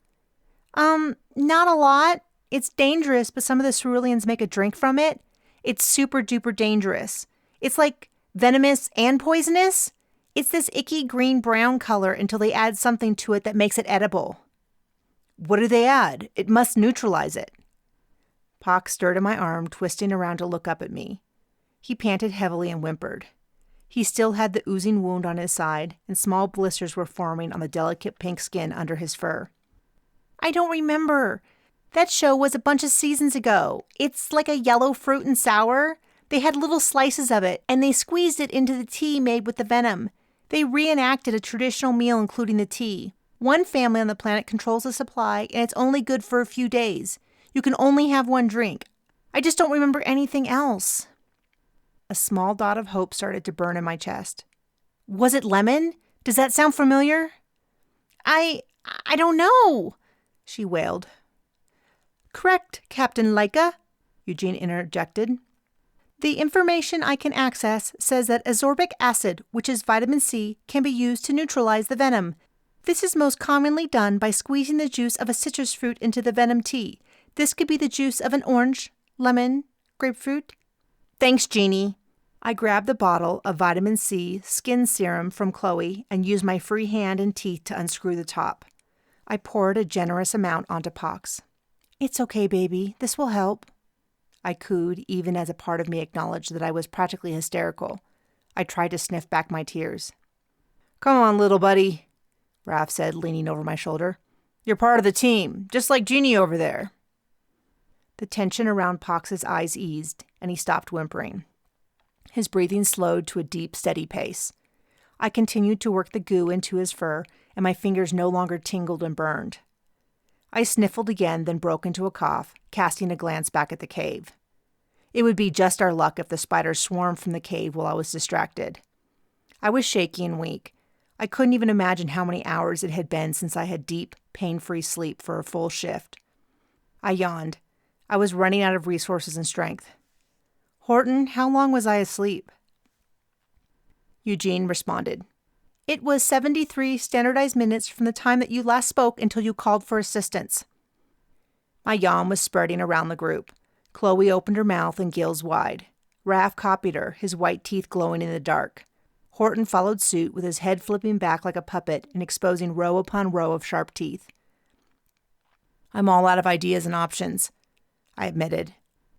Not a lot. It's dangerous, but some of the ceruleans make a drink from it. It's super duper dangerous. It's like venomous and poisonous. It's this icky green-brown color until they add something to it that makes it edible. What do they add? It must neutralize it. Pox stirred in my arm, twisting around to look up at me. He panted heavily and whimpered. He still had the oozing wound on his side, and small blisters were forming on the delicate pink skin under his fur. I don't remember. That show was a bunch of seasons ago. It's like a yellow fruit and sour. They had little slices of it, and they squeezed it into the tea made with the venom. They reenacted a traditional meal including the tea. One family on the planet controls the supply, and it's only good for a few days. You can only have one drink. I just don't remember anything else. A small dot of hope started to burn in my chest. Was it lemon? Does that sound familiar? I don't know, she wailed. Correct, Captain Laika, Eugene interjected. The information I can access says that ascorbic acid, which is vitamin C, can be used to neutralize the venom. This is most commonly done by squeezing the juice of a citrus fruit into the venom tea. This could be the juice of an orange, lemon, grapefruit. Thanks, Jeannie. I grabbed the bottle of vitamin C skin serum from Chloe and used my free hand and teeth to unscrew the top. I poured a generous amount onto Pox. It's okay, baby. This will help. I cooed, even as a part of me acknowledged that I was practically hysterical. I tried to sniff back my tears. Come on, little buddy, Raph said, leaning over my shoulder. You're part of the team, just like Jeannie over there. The tension around Pox's eyes eased, and he stopped whimpering. His breathing slowed to a deep, steady pace. I continued to work the goo into his fur, and my fingers no longer tingled and burned. I sniffled again, then broke into a cough, casting a glance back at the cave. It would be just our luck if the spiders swarmed from the cave while I was distracted. I was shaky and weak. I couldn't even imagine how many hours it had been since I had deep, pain-free sleep for a full shift. I yawned. I was running out of resources and strength. Horton, how long was I asleep? Eugene responded. It was 73 standardized minutes from the time that you last spoke until you called for assistance. My yawn was spreading around the group. Chloe opened her mouth and gills wide. Raph copied her, his white teeth glowing in the dark. Horton followed suit with his head flipping back like a puppet and exposing row upon row of sharp teeth. I'm all out of ideas and options, I admitted.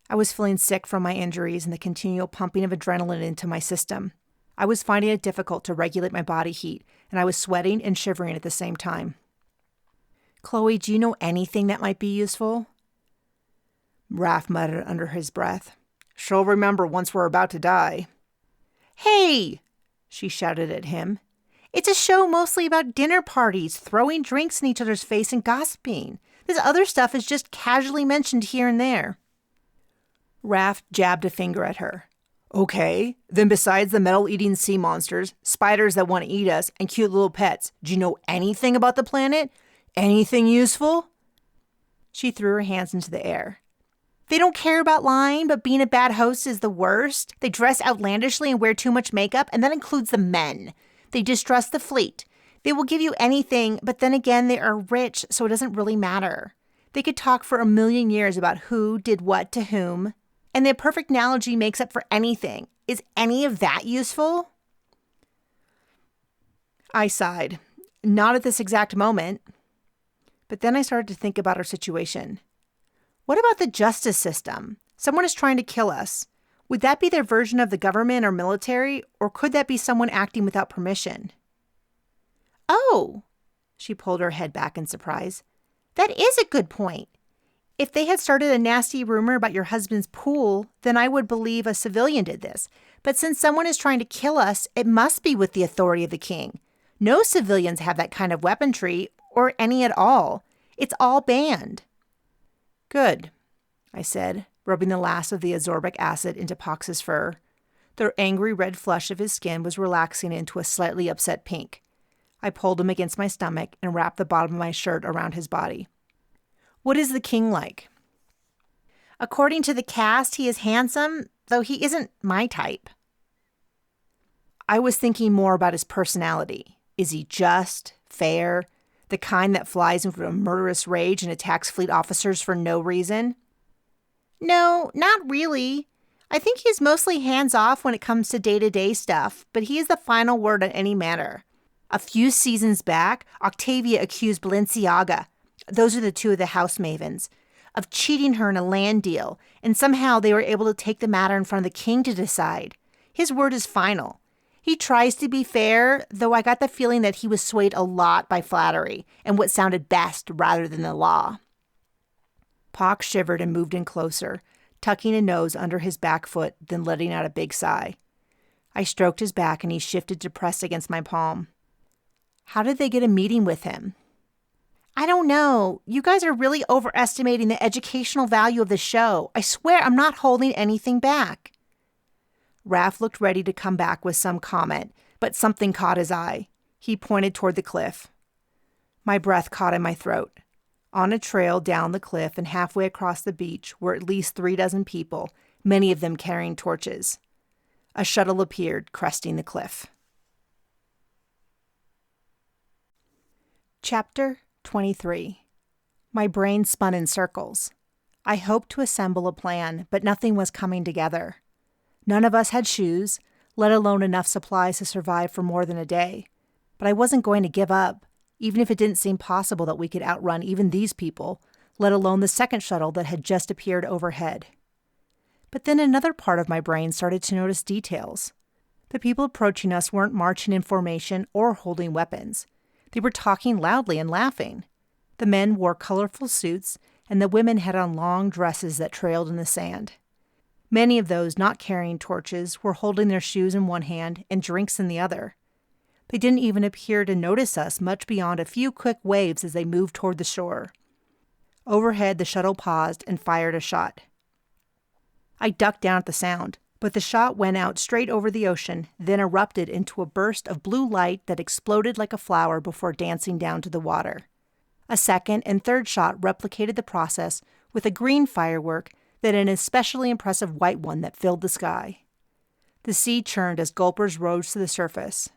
I was feeling sick from my injuries and the continual pumping of adrenaline into my system. I was finding it difficult to regulate my body heat, and I was sweating and shivering at the same time. Chloe, do you know anything that might be useful? Raph muttered under his breath. She'll remember once we're about to die. Hey! She shouted at him. It's a show mostly about dinner parties, throwing drinks in each other's face and gossiping. This other stuff is just casually mentioned here and there. Raph jabbed a finger at her. Okay, then besides the metal-eating sea monsters, spiders that want to eat us, and cute little pets, do you know anything about the planet? Anything useful? She threw her hands into the air. They don't care about lying, but being a bad host is the worst. They dress outlandishly and wear too much makeup, and that includes the men. They distrust the fleet. They will give you anything, but then again, they are rich, so it doesn't really matter. They could talk for 1,000,000 years about who did what to whom, and their perfect analogy makes up for anything. Is any of that useful? I sighed. Not at this exact moment. But then I started to think about our situation. What about the justice system? Someone is trying to kill us. Would that be their version of the government or military, or could that be someone acting without permission? Oh, she pulled her head back in surprise. That is a good point. If they had started a nasty rumor about your husband's pool, then I would believe a civilian did this. But since someone is trying to kill us, it must be with the authority of the king. No civilians have that kind of weaponry, or any at all. It's all banned. Good, I said, rubbing the last of the ascorbic acid into Pox's fur. The angry red flush of his skin was relaxing into a slightly upset pink. I pulled him against my stomach and wrapped the bottom of my shirt around his body. What is the king like? According to the cast, he is handsome, though he isn't my type. I was thinking more about his personality. Is he just, fair, the kind that flies into a murderous rage and attacks fleet officers for no reason? No, not really. I think he's mostly hands-off when it comes to day-to-day stuff, but he is the final word on any matter. A few seasons back, Octavia accused Balenciaga, those are the two of the house mavens, of cheating her in a land deal, and somehow they were able to take the matter in front of the king to decide. His word is final. He tries to be fair, though I got the feeling that he was swayed a lot by flattery and what sounded best rather than the law. Pock shivered and moved in closer, tucking a nose under his back foot, then letting out a big sigh. I stroked his back and he shifted to press against my palm. How did they get a meeting with him? I don't know. You guys are really overestimating the educational value of the show. I swear I'm not holding anything back. Raph looked ready to come back with some comment, but something caught his eye. He pointed toward the cliff. My breath caught in my throat. On a trail down the cliff and halfway across the beach were at least 36 people, many of them carrying torches. A shuttle appeared, cresting the cliff. Chapter 23. My brain spun in circles. I hoped to assemble a plan, but nothing was coming together. None of us had shoes, let alone enough supplies to survive for more than a day. But I wasn't going to give up, even if it didn't seem possible that we could outrun even these people, let alone the second shuttle that had just appeared overhead. But then another part of my brain started to notice details. The people approaching us weren't marching in formation or holding weapons. They were talking loudly and laughing. The men wore colorful suits, and the women had on long dresses that trailed in the sand. Many of those not carrying torches were holding their shoes in one hand and drinks in the other. They didn't even appear to notice us much beyond a few quick waves as they moved toward the shore. Overhead, the shuttle paused and fired a shot. I ducked down at the sound, but the shot went out straight over the ocean, then erupted into a burst of blue light that exploded like a flower before dancing down to the water. A second and third shot replicated the process with a green firework, then an especially impressive white one that filled the sky. The sea churned as gulpers rose to the surface.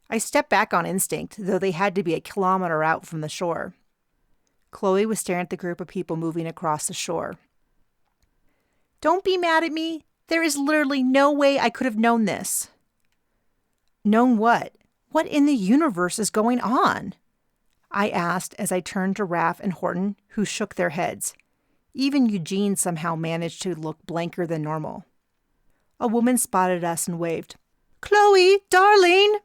I stepped back on instinct, though they had to be a kilometer out from the shore. Chloe was staring at the group of people moving across the shore. Don't be mad at me. There is literally no way I could have known this. Known what? What in the universe is going on? I asked as I turned to Raph and Horton, who shook their heads. Even Eugene somehow managed to look blanker than normal. A woman spotted us and waved. Chloe, darling!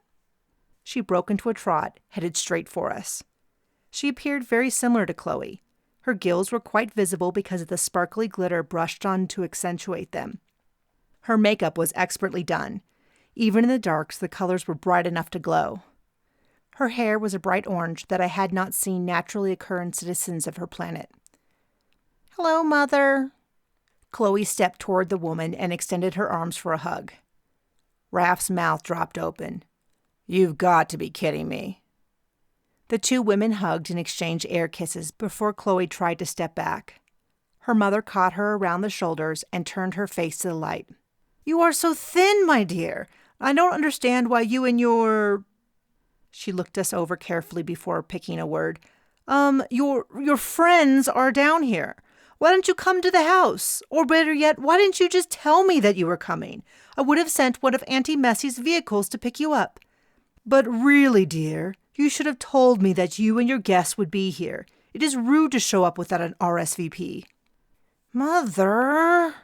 She broke into a trot, headed straight for us. She appeared very similar to Chloe. Her gills were quite visible because of the sparkly glitter brushed on to accentuate them. Her makeup was expertly done. Even in the darks, the colors were bright enough to glow. Her hair was a bright orange that I had not seen naturally occur in citizens of her planet. Hello, Mother. Chloe stepped toward the woman and extended her arms for a hug. Raph's mouth dropped open. You've got to be kidding me. The two women hugged and exchanged air kisses before Chloe tried to step back. Her mother caught her around the shoulders and turned her face to the light. You are so thin, my dear. I don't understand why you and your... She looked us over carefully before picking a word. Your friends are down here. Why don't you come to the house? Or better yet, why didn't you just tell me that you were coming? I would have sent one of Auntie Messie's vehicles to pick you up. But really, dear, you should have told me that you and your guests would be here. It is rude to show up without an RSVP. Mother...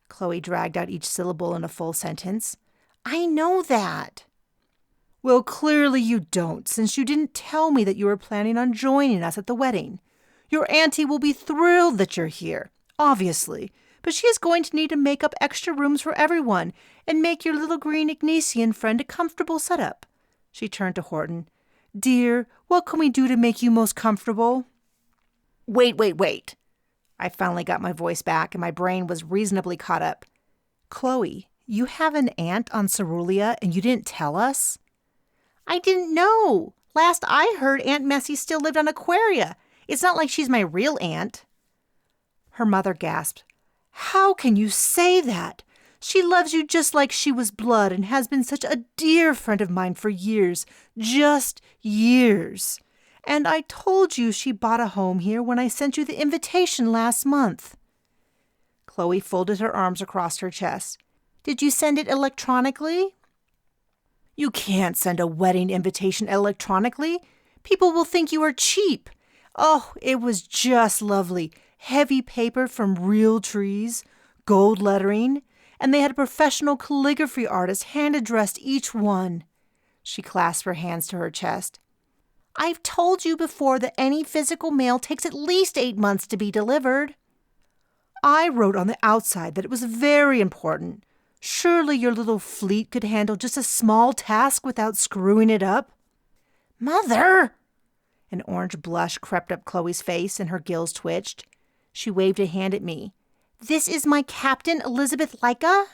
Chloe dragged out each syllable in a full sentence. I know that. Well, clearly you don't, since you didn't tell me that you were planning on joining us at the wedding. Your auntie will be thrilled that you're here, obviously, but she is going to need to make up extra rooms for everyone and make your little green Ignatian friend a comfortable setup. She turned to Horton. Dear, what can we do to make you most comfortable? Wait. I finally got my voice back and my brain was reasonably caught up. Chloe, you have an aunt on Cerulean and you didn't tell us? I didn't know. Last I heard, Aunt Messie still lived on Aquaria. It's not like she's my real aunt. Her mother gasped. How can you say that? She loves you just like she was blood and has been such a dear friend of mine for years. Just years. And I told you she bought a home here when I sent you the invitation last month." Chloe folded her arms across her chest. "Did you send it electronically?" "You can't send a wedding invitation electronically. People will think you are cheap. Oh, it was just lovely. Heavy paper from real trees, gold lettering, and they had a professional calligraphy artist hand-addressed each one." She clasped her hands to her chest. "I've told you before that any physical mail takes at least 8 months to be delivered." "I wrote on the outside that it was very important. Surely your little fleet could handle just a small task without screwing it up." "Mother!" An orange blush crept up Chloe's face and her gills twitched. She waved a hand at me. "This is my captain, Elizabeth Laika?"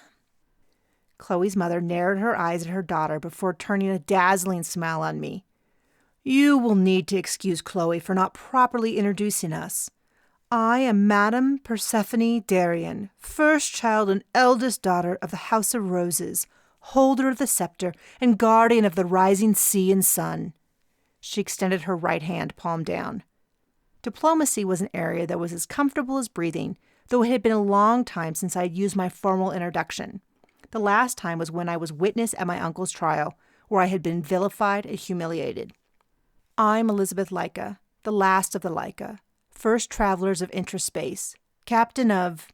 Chloe's mother narrowed her eyes at her daughter before turning a dazzling smile on me. "You will need to excuse Chloe for not properly introducing us. I am Madame Persephone Darien, first child and eldest daughter of the House of Roses, holder of the scepter and guardian of the rising sea and sun." She extended her right hand, palm down. Diplomacy was an area that was as comfortable as breathing, though it had been a long time since I had used my formal introduction. The last time was when I was witness at my uncle's trial, where I had been vilified and humiliated. "I'm Elizabeth Laika, the last of the Laika, first travelers of interspace, captain of—"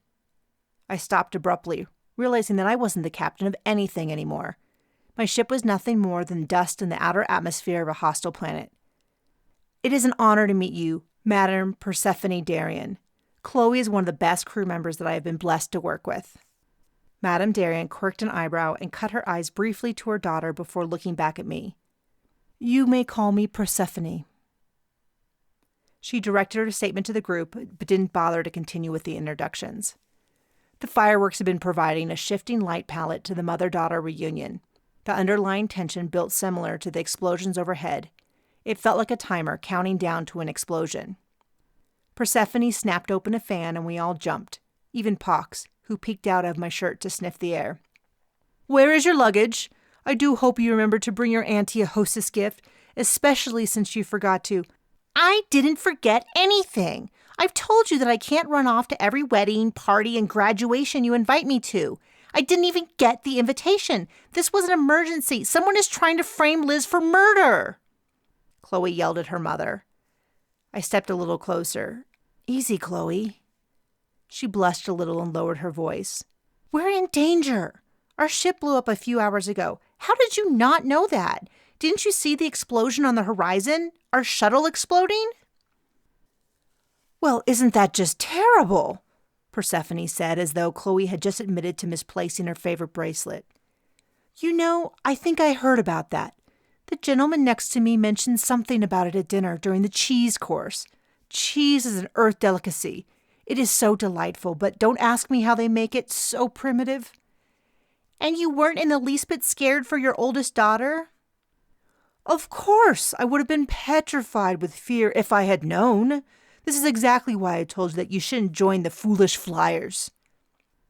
I stopped abruptly, realizing that I wasn't the captain of anything anymore. My ship was nothing more than dust in the outer atmosphere of a hostile planet. "It is an honor to meet you, Madame Persephone Darien. Chloe is one of the best crew members that I have been blessed to work with." Madame Darien quirked an eyebrow and cut her eyes briefly to her daughter before looking back at me. "You may call me Persephone." She directed her statement to the group, but didn't bother to continue with the introductions. The fireworks had been providing a shifting light palette to the mother-daughter reunion. The underlying tension built similar to the explosions overhead. It felt like a timer counting down to an explosion. Persephone snapped open a fan and we all jumped, even Pox, who peeked out of my shirt to sniff the air. "Where is your luggage? I do hope you remember to bring your auntie a hostess gift, especially since you forgot to—" "I didn't forget anything. I've told you that I can't run off to every wedding, party, and graduation you invite me to. I didn't even get the invitation. This was an emergency. Someone is trying to frame Liz for murder." Chloe yelled at her mother. I stepped a little closer. "Easy, Chloe." She blushed a little and lowered her voice. "We're in danger. Our ship blew up a few hours ago. How did you not know that? Didn't you see the explosion on the horizon? Our shuttle exploding?" "Well, isn't that just terrible?" Persephone said, as though Chloe had just admitted to misplacing her favorite bracelet. "You know, I think I heard about that. The gentleman next to me mentioned something about it at dinner during the cheese course. Cheese is an earth delicacy. It is so delightful, but don't ask me how they make it. So primitive." "And you weren't in the least bit scared for your oldest daughter?" "Of course, I would have been petrified with fear if I had known. This is exactly why I told you that you shouldn't join the foolish flyers."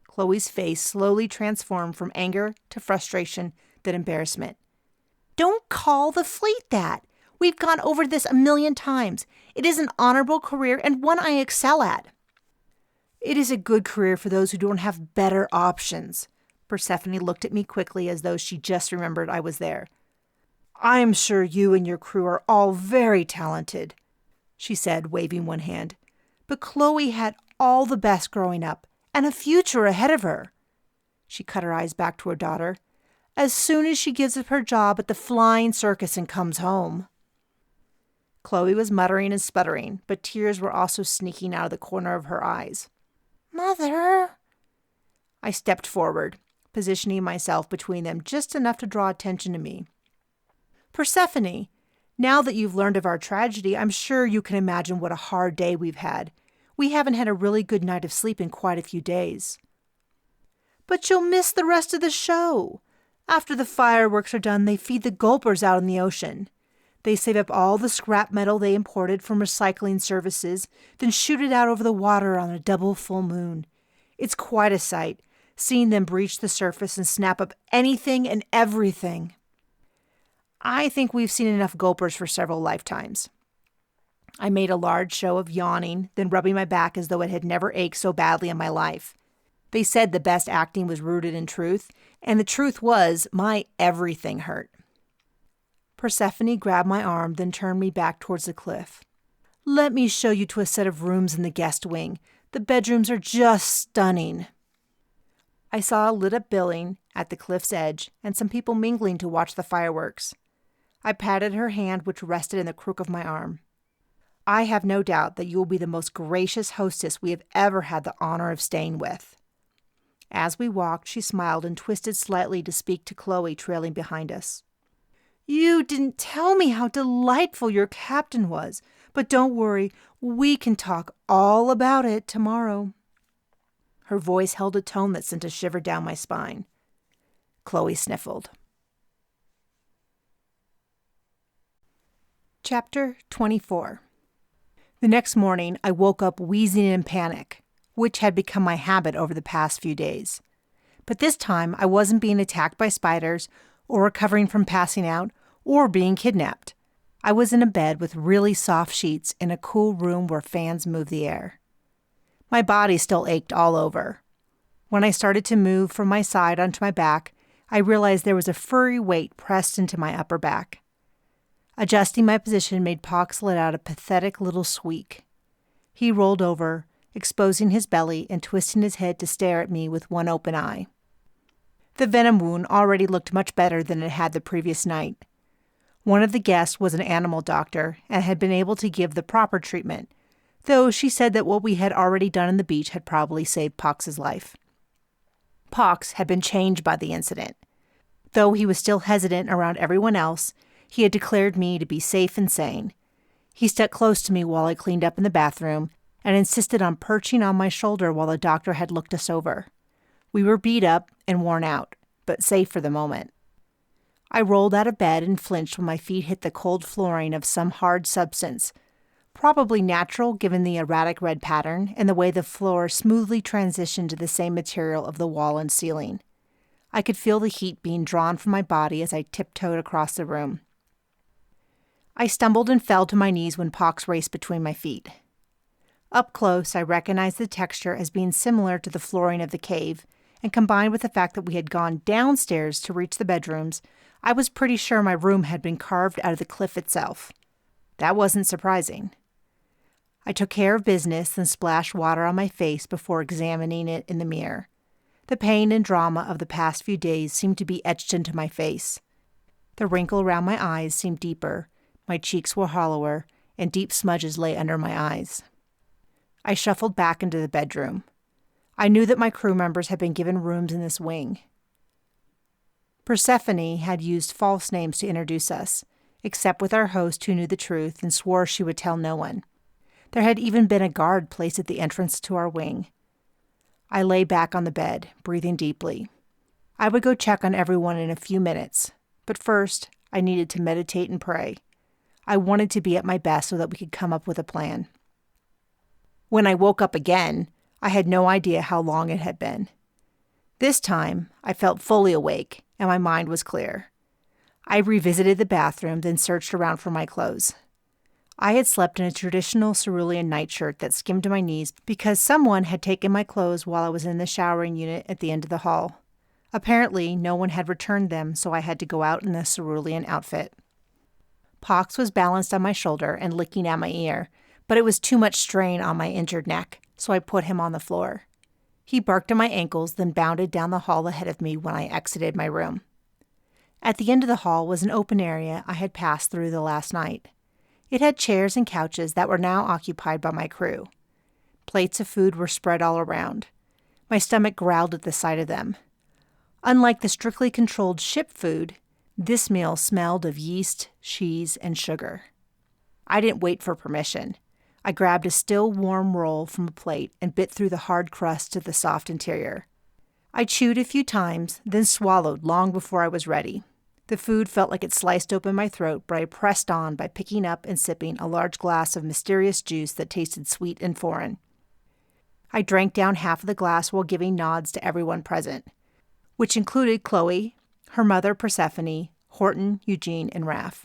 Chloe's face slowly transformed from anger to frustration, then embarrassment. "Don't call the fleet that. We've gone over this a million times. It is an honorable career and one I excel at." "It is a good career for those who don't have better options." Persephone looked at me quickly as though she just remembered I was there. "I am sure you and your crew are all very talented," she said, waving one hand. "But Chloe had all the best growing up, and a future ahead of her." She cut her eyes back to her daughter. "As soon as she gives up her job at the flying circus and comes home." Chloe was muttering and sputtering, but tears were also sneaking out of the corner of her eyes. "Mother!" I stepped forward, positioning myself between them just enough to draw attention to me. "Persephone, now that you've learned of our tragedy, I'm sure you can imagine what a hard day we've had. We haven't had a really good night of sleep in quite a few days." "But you'll miss the rest of the show. After the fireworks are done, they feed the gulpers out in the ocean. They save up all the scrap metal they imported from recycling services, then shoot it out over the water on a double full moon. It's quite a sight. seeing them breach the surface and snap up anything and everything. I think we've seen enough gulpers for several lifetimes. I made a large show of yawning, then rubbing my back as though it had never ached so badly in my life. They said the best acting was rooted in truth, and the truth was my everything hurt. Persephone grabbed my arm, then turned me back towards the cliff. "Let me show you to a set of rooms in the guest wing. The bedrooms are just stunning." I saw a lit-up building at the cliff's edge and some people mingling to watch the fireworks. I patted her hand, which rested in the crook of my arm. "I have no doubt that you will be the most gracious hostess we have ever had the honor of staying with." As we walked, she smiled and twisted slightly to speak to Chloe trailing behind us. "You didn't tell me how delightful your captain was, but don't worry, we can talk all about it tomorrow." Her voice held a tone that sent a shiver down my spine. Chloe sniffled. Chapter 24. The next morning, I woke up wheezing in panic, which had become my habit over the past few days. But this time, I wasn't being attacked by spiders, or recovering from passing out, or being kidnapped. I was in a bed with really soft sheets in a cool room where fans moved the air. My body still ached all over. When I started to move from my side onto my back, I realized there was a furry weight pressed into my upper back. Adjusting my position made Pox let out a pathetic little squeak. He rolled over, exposing his belly and twisting his head to stare at me with one open eye. The venom wound already looked much better than it had the previous night. One of the guests was an animal doctor and had been able to give the proper treatment, though she said that what we had already done on the beach had probably saved Pox's life. Pox had been changed by the incident. Though he was still hesitant around everyone else, he had declared me to be safe and sane. He stuck close to me while I cleaned up in the bathroom and insisted on perching on my shoulder while the doctor had looked us over. We were beat up and worn out, but safe for the moment. I rolled out of bed and flinched when my feet hit the cold flooring of some hard substance, probably natural given the erratic red pattern and the way the floor smoothly transitioned to the same material of the wall and ceiling. I could feel the heat being drawn from my body as I tiptoed across the room. I stumbled and fell to my knees when Pox raced between my feet. Up close, I recognized the texture as being similar to the flooring of the cave, and combined with the fact that we had gone downstairs to reach the bedrooms, I was pretty sure my room had been carved out of the cliff itself. That wasn't surprising. I took care of business and splashed water on my face before examining it in the mirror. The pain and drama of the past few days seemed to be etched into my face. The wrinkle around my eyes seemed deeper, my cheeks were hollower, and deep smudges lay under my eyes. I shuffled back into the bedroom. I knew that my crew members had been given rooms in this wing. Persephone had used false names to introduce us, except with our host who knew the truth and swore she would tell no one. There had even been a guard placed at the entrance to our wing. I lay back on the bed, breathing deeply. I would go check on everyone in a few minutes, but first I needed to meditate and pray. I wanted to be at my best so that we could come up with a plan. When I woke up again, I had no idea how long it had been. This time, I felt fully awake, and my mind was clear. I revisited the bathroom, then searched around for my clothes. I had slept in a traditional Cerulean nightshirt that skimmed to my knees because someone had taken my clothes while I was in the showering unit at the end of the hall. Apparently, no one had returned them, so I had to go out in a Cerulean outfit. Pox was balanced on my shoulder and licking at my ear, but it was too much strain on my injured neck, so I put him on the floor. He barked at my ankles, then bounded down the hall ahead of me when I exited my room. At the end of the hall was an open area I had passed through the last night. It had chairs and couches that were now occupied by my crew. Plates of food were spread all around. My stomach growled at the sight of them. Unlike the strictly controlled ship food, this meal smelled of yeast, cheese, and sugar. I didn't wait for permission. I grabbed a still warm roll from a plate and bit through the hard crust to the soft interior. I chewed a few times, then swallowed long before I was ready. The food felt like it sliced open my throat, but I pressed on by picking up and sipping a large glass of mysterious juice that tasted sweet and foreign. I drank down half of the glass while giving nods to everyone present, which included Chloe, her mother Persephone, Horton, Eugene, and Raph.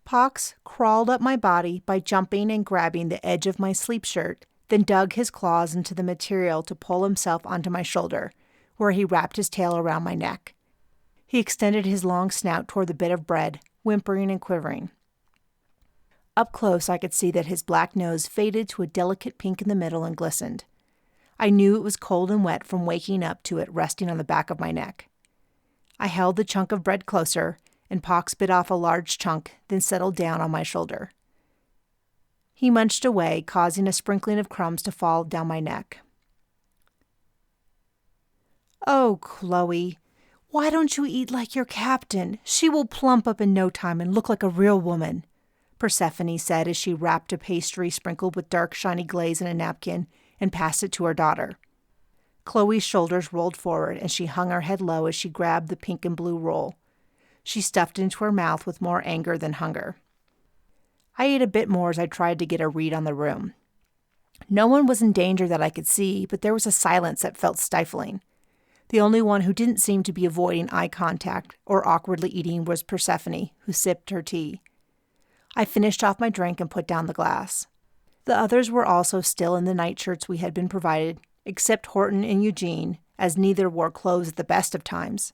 Pox crawled up my body by jumping and grabbing the edge of my sleep shirt, then dug his claws into the material to pull himself onto my shoulder, where he wrapped his tail around my neck. He extended his long snout toward the bit of bread, whimpering and quivering. Up close, I could see that his black nose faded to a delicate pink in the middle and glistened. I knew it was cold and wet from waking up to it resting on the back of my neck. I held the chunk of bread closer, and Pox bit off a large chunk, then settled down on my shoulder. He munched away, causing a sprinkling of crumbs to fall down my neck. "Oh, Chloe, why don't you eat like your captain? She will plump up in no time and look like a real woman," Persephone said as she wrapped a pastry sprinkled with dark, shiny glaze in a napkin and passed it to her daughter. Chloe's shoulders rolled forward, and she hung her head low as she grabbed the pink and blue roll. She stuffed it into her mouth with more anger than hunger. I ate a bit more as I tried to get a read on the room. No one was in danger that I could see, but there was a silence that felt stifling. The only one who didn't seem to be avoiding eye contact or awkwardly eating was Persephone, who sipped her tea. I finished off my drink and put down the glass. The others were also still in the nightshirts we had been provided, except Horton and Eugene, as neither wore clothes at the best of times.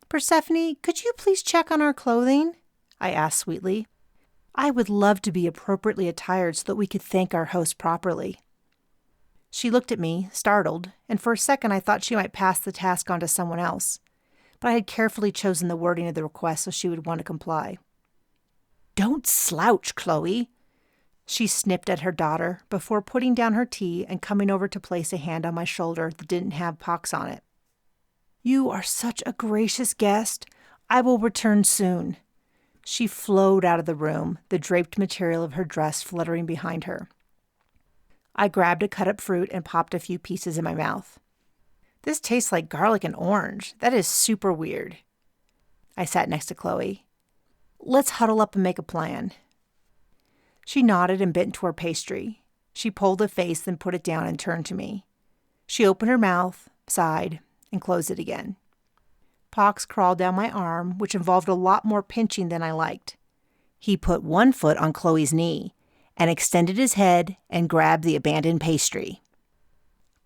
"Persephone, could you please check on our clothing?" I asked sweetly. I would love to be appropriately attired so that we could thank our host properly. She looked at me, startled, and for a second I thought she might pass the task on to someone else, but I had carefully chosen the wording of the request so she would want to comply. "Don't slouch, Chloe," she snipped at her daughter before putting down her tea and coming over to place a hand on my shoulder that didn't have Pox on it. "You are such a gracious guest. I will return soon." She flowed out of the room, the draped material of her dress fluttering behind her. I grabbed a cut-up fruit and popped a few pieces in my mouth. "This tastes like garlic and orange. That is super weird." I sat next to Chloe. "Let's huddle up and make a plan." She nodded and bit into her pastry. She pulled a face, then put it down and turned to me. She opened her mouth, sighed, and closed it again. Pox crawled down my arm, which involved a lot more pinching than I liked. He put one foot on Chloe's knee and extended his head and grabbed the abandoned pastry.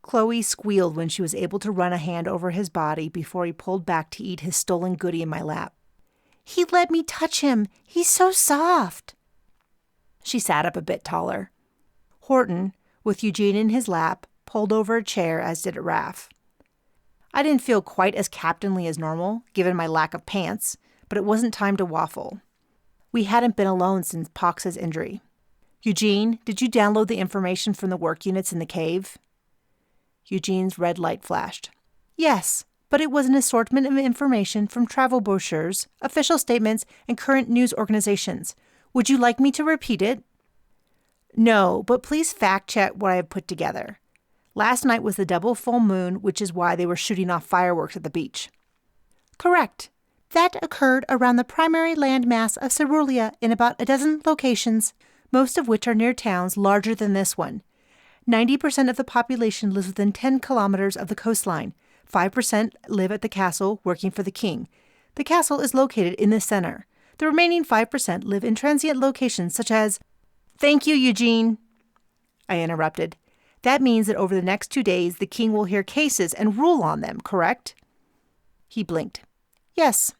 Chloe squealed when she was able to run a hand over his body before he pulled back to eat his stolen goodie in my lap. "He let me touch him. He's so soft." She sat up a bit taller. Horton, with Eugene in his lap, pulled over a chair, as did Raph. I didn't feel quite as captainly as normal, given my lack of pants, but it wasn't time to waffle. We hadn't been alone since Pox's injury. "Eugene, did you download the information from the work units in the cave?" Eugene's red light flashed. "Yes, but it was an assortment of information from travel brochures, official statements, and current news organizations. Would you like me to repeat it?" "No, but please fact-check what I have put together. Last night was the double full moon, which is why they were shooting off fireworks at the beach." "Correct. That occurred around the primary landmass of Cerulean in about a dozen locations, most of which are near towns larger than this one. 90% of the population lives within 10 kilometers of the coastline. 5% live at the castle working for the king. The castle is located in the center. The remaining 5% live in transient locations such as—" "Thank you, Eugene," I interrupted. "That means that over the next 2 days, the king will hear cases and rule on them, correct?" He blinked. "Yes."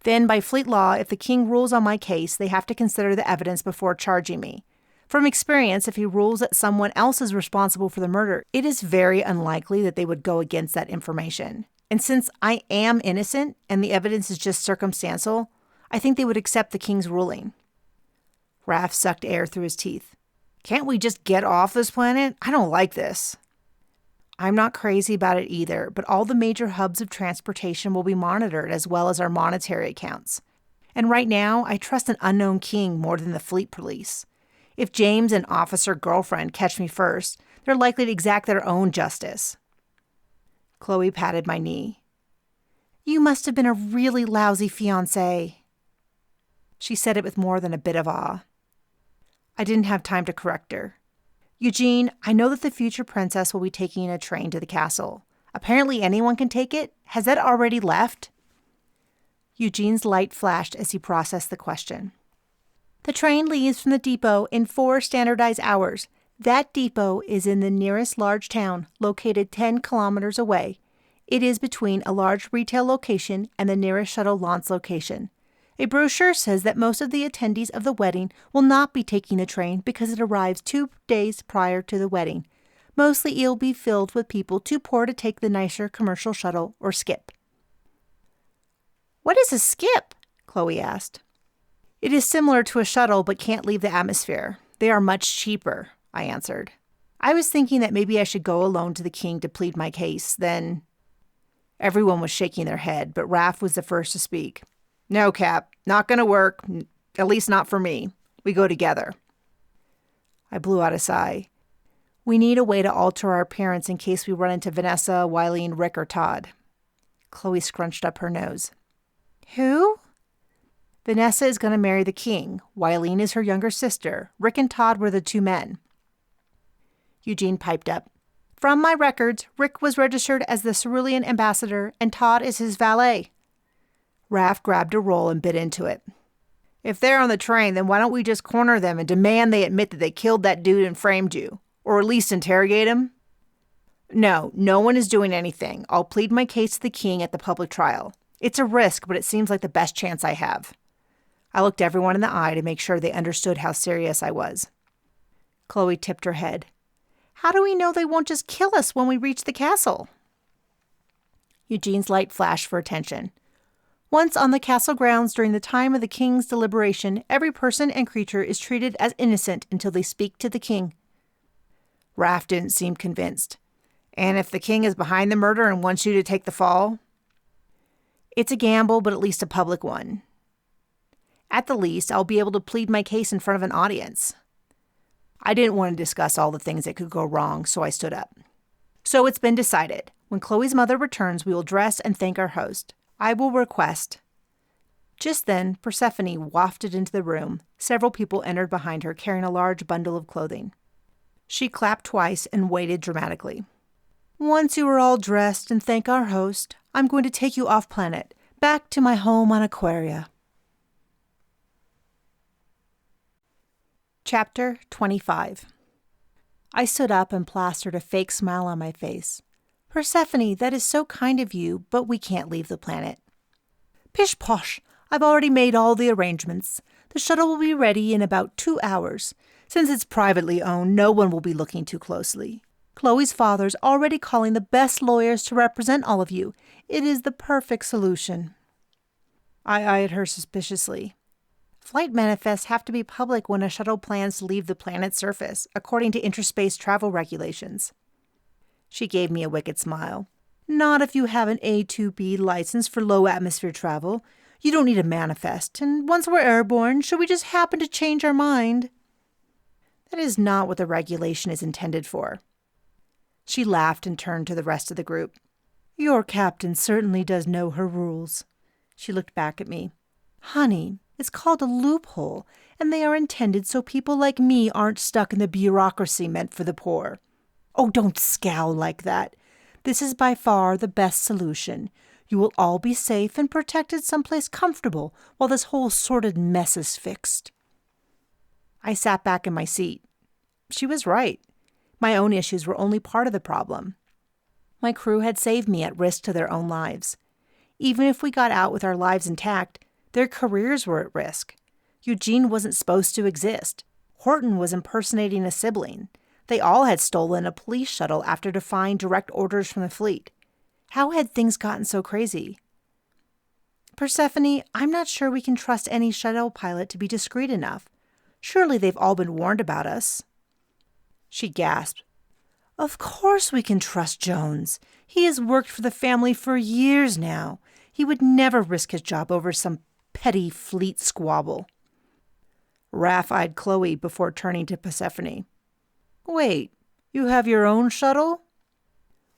"Then, by fleet law, if the king rules on my case, they have to consider the evidence before charging me. From experience, if he rules that someone else is responsible for the murder, it is very unlikely that they would go against that information. And since I am innocent and the evidence is just circumstantial, I think they would accept the king's ruling." Raph sucked air through his teeth. "Can't we just get off this planet? I don't like this." "I'm not crazy about it either, but all the major hubs of transportation will be monitored as well as our monetary accounts. And right now, I trust an unknown king more than the fleet police. If James and Officer Girlfriend catch me first, they're likely to exact their own justice." Chloe patted my knee. "You must have been a really lousy fiancé." She said it with more than a bit of awe. I didn't have time to correct her. Eugene, I know that the future princess will be taking a train to the castle. Apparently anyone can take it. Has that already left? Eugene's light flashed as he processed the question. The train leaves from the depot in 4 standardized hours. That depot is in the nearest large town, located 10 kilometers away. It is between a large retail location and the nearest shuttle launch location. A brochure says that most of the attendees of the wedding will not be taking the train because it arrives 2 days prior to the wedding. Mostly it will be filled with people too poor to take the nicer commercial shuttle or skip. What is a skip? Chloe asked. It is similar to a shuttle but can't leave the atmosphere. They are much cheaper, I answered. I was thinking that maybe I should go alone to the king to plead my case. Then everyone was shaking their head, but Raph was the first to speak. No, Cap, not going to work, at least not for me. We go together. I blew out a sigh. We need a way to alter our appearance in case we run into Vanessa, Wileen, Rick, or Todd. Chloe scrunched up her nose. Who? Vanessa is going to marry the king. Wileen is her younger sister. Rick and Todd were the 2 men. Eugene piped up. From my records, Rick was registered as the Cerulean ambassador and Todd is his valet. Raph grabbed a roll and bit into it. If they're on the train, then why don't we just corner them and demand they admit that they killed that dude and framed you? Or at least interrogate him? No one is doing anything. I'll plead my case to the king at the public trial. It's a risk, but it seems like the best chance I have. I looked everyone in the eye to make sure they understood how serious I was. Chloe tipped her head. How do we know they won't just kill us when we reach the castle? Eugene's light flashed for attention. Once on the castle grounds during the time of the king's deliberation, every person and creature is treated as innocent until they speak to the king. Raph didn't seem convinced. And if the king is behind the murder and wants you to take the fall? It's a gamble, but at least a public one. At the least, I'll be able to plead my case in front of an audience. I didn't want to discuss all the things that could go wrong, so I stood up. So it's been decided. When Chloe's mother returns, we will dress and thank our host. I will request. Just then, Persephone wafted into the room. Several people entered behind her, carrying a large bundle of clothing. She clapped twice and waited dramatically. Once you are all dressed and thank our host, I'm going to take you off-planet, back to my home on Aquaria. Chapter 25. I stood up and plastered a fake smile on my face. Persephone, that is so kind of you, but we can't leave the planet. Pish posh, I've already made all the arrangements. The shuttle will be ready in about 2 hours. Since it's privately owned, no one will be looking too closely. Chloe's father's already calling the best lawyers to represent all of you. It is the perfect solution. I eyed her suspiciously. Flight manifests have to be public when a shuttle plans to leave the planet's surface, according to interspace travel regulations. She gave me a wicked smile. Not if you have an A2B license for low atmosphere travel. You don't need a manifest, and once we're airborne, should we just happen to change our mind? That is not what the regulation is intended for. She laughed and turned to the rest of the group. Your captain certainly does know her rules. She looked back at me. Honey, it's called a loophole, and they are intended so people like me aren't stuck in the bureaucracy meant for the poor. Oh, don't scowl like that. This is by far the best solution. You will all be safe and protected someplace comfortable while this whole sordid mess is fixed. I sat back in my seat. She was right. My own issues were only part of the problem. My crew had saved me at risk to their own lives. Even if we got out with our lives intact, their careers were at risk. Eugene wasn't supposed to exist. Horton was impersonating a sibling. They all had stolen a police shuttle after defying direct orders from the fleet. How had things gotten so crazy? Persephone, I'm not sure we can trust any shuttle pilot to be discreet enough. Surely they've all been warned about us. She gasped. Of course we can trust Jones. He has worked for the family for years now. He would never risk his job over some petty fleet squabble. Raph eyed Chloe before turning to Persephone. Wait, you have your own shuttle?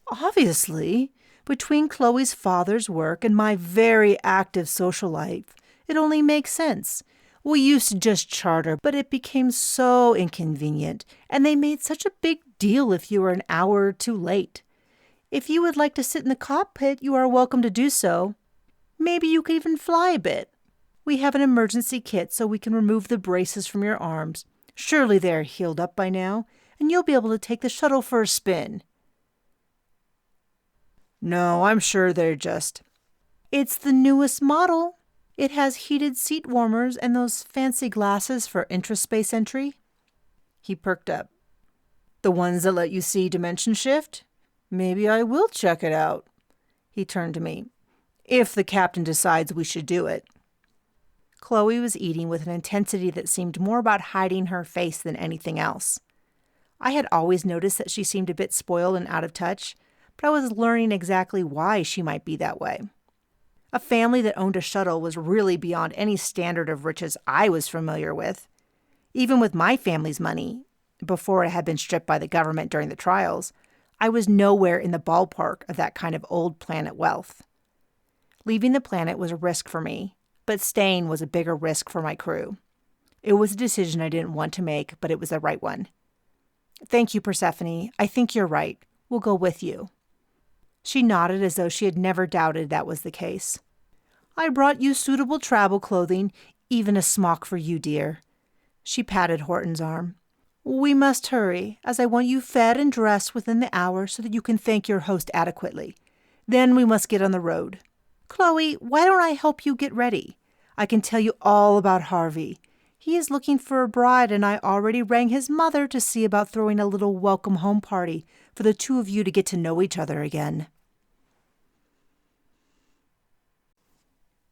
Obviously. Between Chloe's father's work and my very active social life, it only makes sense. We used to just charter, but it became so inconvenient, and they made such a big deal if you were an hour or two late. If you would like to sit in the cockpit, you are welcome to do so. Maybe you could even fly a bit. We have an emergency kit so we can remove the braces from your arms. Surely they are healed up by now, and you'll be able to take the shuttle for a spin." "No, I'm sure they're just—" "It's the newest model. It has heated seat warmers and those fancy glasses for intraspace entry." He perked up. "The ones that let you see dimension shift? Maybe I will check it out." He turned to me. "If the captain decides we should do it." Chloe was eating with an intensity that seemed more about hiding her face than anything else. I had always noticed that she seemed a bit spoiled and out of touch, but I was learning exactly why she might be that way. A family that owned a shuttle was really beyond any standard of riches I was familiar with. Even with my family's money, before it had been stripped by the government during the trials, I was nowhere in the ballpark of that kind of old planet wealth. Leaving the planet was a risk for me, but staying was a bigger risk for my crew. It was a decision I didn't want to make, but it was the right one. "Thank you, Persephone. I think you're right. We'll go with you." She nodded as though she had never doubted that was the case. "I brought you suitable travel clothing, even a smock for you, dear." She patted Horton's arm. "We must hurry, as I want you fed and dressed within the hour so that you can thank your host adequately. Then we must get on the road. Chloe, why don't I help you get ready? I can tell you all about Harvey. He is looking for a bride, and I already rang his mother to see about throwing a little welcome home party for the two of you to get to know each other again."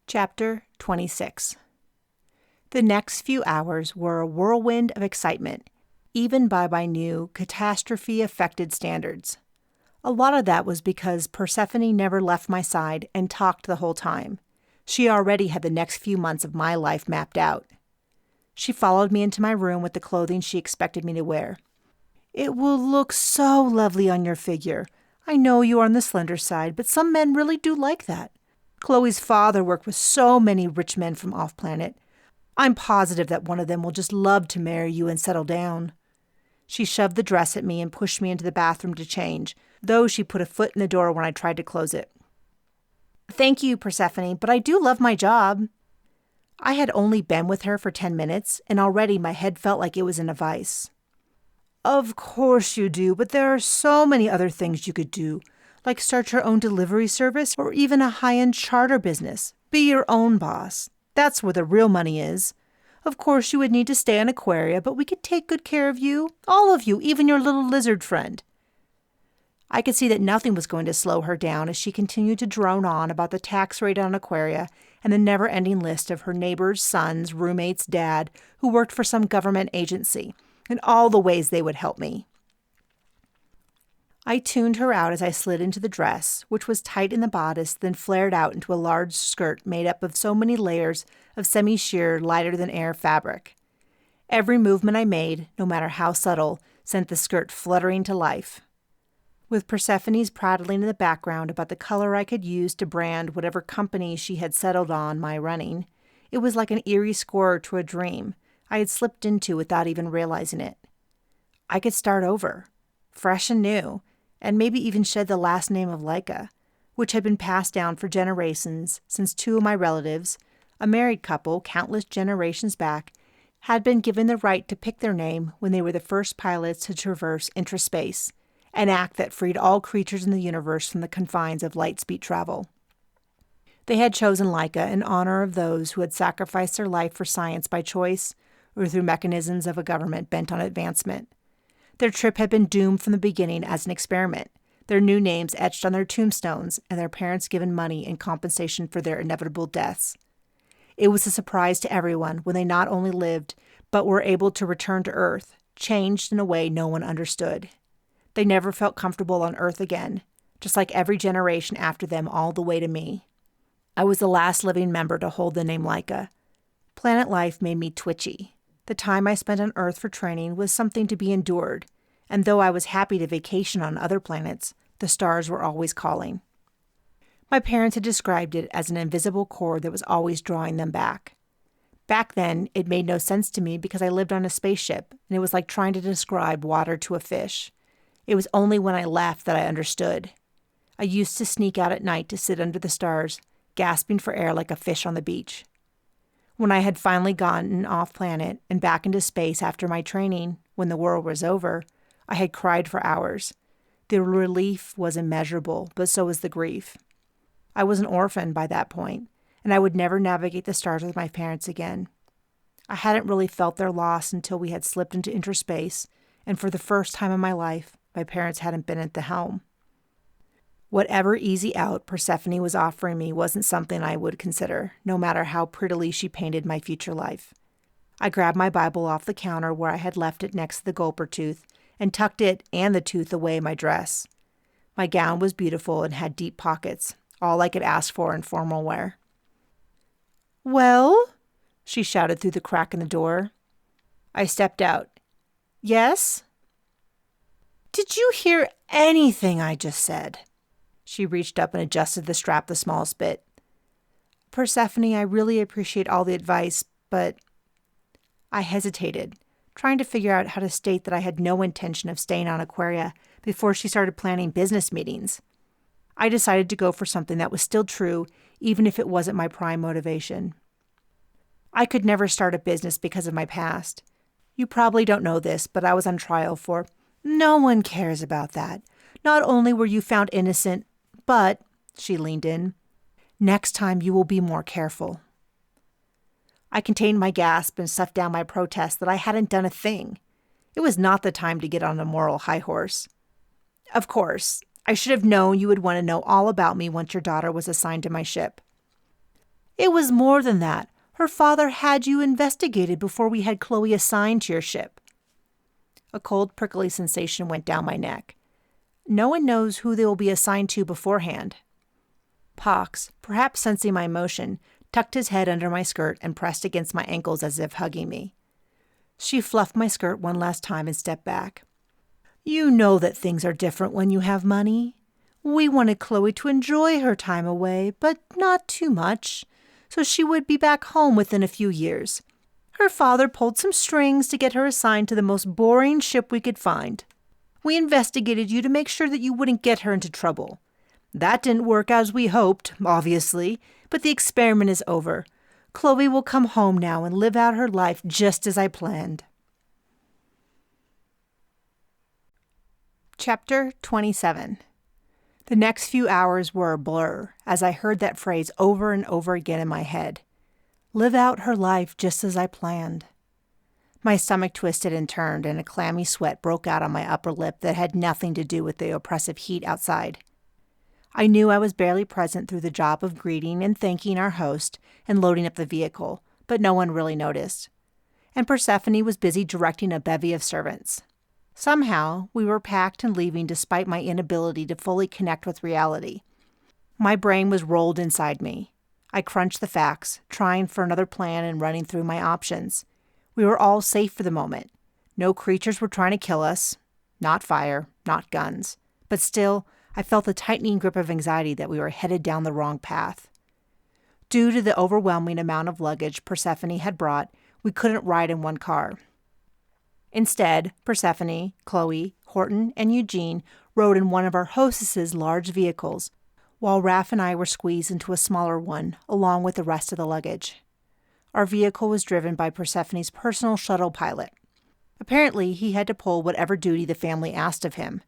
Chapter 26. The next few hours were a whirlwind of excitement, even by my new catastrophe-affected standards. A lot of that was because Persephone never left my side and talked the whole time. She already had the next few months of my life mapped out. She followed me into my room with the clothing she expected me to wear. "It will look so lovely on your figure. I know you are on the slender side, but some men really do like that. Chloe's father worked with so many rich men from off-planet. I'm positive that one of them will just love to marry you and settle down." She shoved the dress at me and pushed me into the bathroom to change, though she put a foot in the door when I tried to close it. "Thank you, Persephone, but I do love my job." I had only been with her for 10 minutes, and already my head felt like it was in a vice. "Of course you do, but there are so many other things you could do, like start your own delivery service or even a high-end charter business. Be your own boss. That's where the real money is. Of course, you would need to stay on Aquaria, but we could take good care of you, all of you, even your little lizard friend." I could see that nothing was going to slow her down as she continued to drone on about the tax rate on Aquaria and the never-ending list of her neighbor's son's roommate's dad who worked for some government agency, and all the ways they would help me. I tuned her out as I slid into the dress, which was tight in the bodice, then flared out into a large skirt made up of so many layers of semi-sheer, lighter-than-air fabric. Every movement I made, no matter how subtle, sent the skirt fluttering to life. With Persephone's prattling in the background about the color I could use to brand whatever company she had settled on my running, it was like an eerie score to a dream I had slipped into without even realizing it. I could start over, fresh and new, and maybe even shed the last name of Laika, which had been passed down for generations since two of my relatives, a married couple countless generations back, had been given the right to pick their name when they were the first pilots to traverse intraspace, an act that freed all creatures in the universe from the confines of light-speed travel. They had chosen Laika in honor of those who had sacrificed their life for science by choice or through mechanisms of a government bent on advancement. Their trip had been doomed from the beginning as an experiment, their new names etched on their tombstones and their parents given money in compensation for their inevitable deaths. It was a surprise to everyone when they not only lived, but were able to return to Earth, changed in a way no one understood. They never felt comfortable on Earth again, just like every generation after them all the way to me. I was the last living member to hold the name Laika. Planet life made me twitchy. The time I spent on Earth for training was something to be endured, and though I was happy to vacation on other planets, the stars were always calling. My parents had described it as an invisible cord that was always drawing them back. Back then, it made no sense to me because I lived on a spaceship, and it was like trying to describe water to a fish. It was only when I left that I understood. I used to sneak out at night to sit under the stars, gasping for air like a fish on the beach. When I had finally gotten off planet and back into space after my training, when the war was over, I had cried for hours. The relief was immeasurable, but so was the grief. I was an orphan by that point, and I would never navigate the stars with my parents again. I hadn't really felt their loss until we had slipped into interspace, and for the first time in my life, my parents hadn't been at the helm. Whatever easy out Persephone was offering me wasn't something I would consider, no matter how prettily she painted my future life. I grabbed my Bible off the counter where I had left it next to the gulper tooth and tucked it and the tooth away in my dress. My gown was beautiful and had deep pockets, all I could ask for in formal wear. "Well?" she shouted through the crack in the door. I stepped out. "Yes?" "Did you hear anything I just said?" She reached up and adjusted the strap the smallest bit. "Persephone, I really appreciate all the advice, but..." I hesitated, trying to figure out how to state that I had no intention of staying on Aquaria before she started planning business meetings. I decided to go for something that was still true, even if it wasn't my prime motivation. I could never start a business because of my past. You probably don't know this, but I was on trial for... No one cares about that. Not only were you found innocent, but, she leaned in, next time you will be more careful. I contained my gasp and stuffed down my protest that I hadn't done a thing. It was not the time to get on a moral high horse. Of course, I should have known you would want to know all about me once your daughter was assigned to my ship. It was more than that. Her father had you investigated before we had Chloe assigned to your ship. A cold, prickly sensation went down my neck. No one knows who they will be assigned to beforehand. Pox, perhaps sensing my emotion, tucked his head under my skirt and pressed against my ankles as if hugging me. She fluffed my skirt one last time and stepped back. You know that things are different when you have money. We wanted Chloe to enjoy her time away, but not too much, so she would be back home within a few years. Her father pulled some strings to get her assigned to the most boring ship we could find. We investigated you to make sure that you wouldn't get her into trouble. That didn't work as we hoped, obviously, but the experiment is over. Chloe will come home now and live out her life just as I planned. Chapter 27. The next few hours were a blur as I heard that phrase over and over again in my head. Live out her life just as I planned. My stomach twisted and turned, and a clammy sweat broke out on my upper lip that had nothing to do with the oppressive heat outside. I knew I was barely present through the job of greeting and thanking our host and loading up the vehicle, but no one really noticed. And Persephone was busy directing a bevy of servants. Somehow, we were packed and leaving despite my inability to fully connect with reality. My brain was rolled inside me. I crunched the facts, trying for another plan and running through my options. We were all safe for the moment. No creatures were trying to kill us. Not fire, not guns. But still, I felt the tightening grip of anxiety that we were headed down the wrong path. Due to the overwhelming amount of luggage Persephone had brought, we couldn't ride in one car. Instead, Persephone, Chloe, Horton, and Eugene rode in one of our hostess's large vehicles, while Raph and I were squeezed into a smaller one, along with the rest of the luggage. Our vehicle was driven by Persephone's personal shuttle pilot. Apparently, he had to pull whatever duty the family asked of him.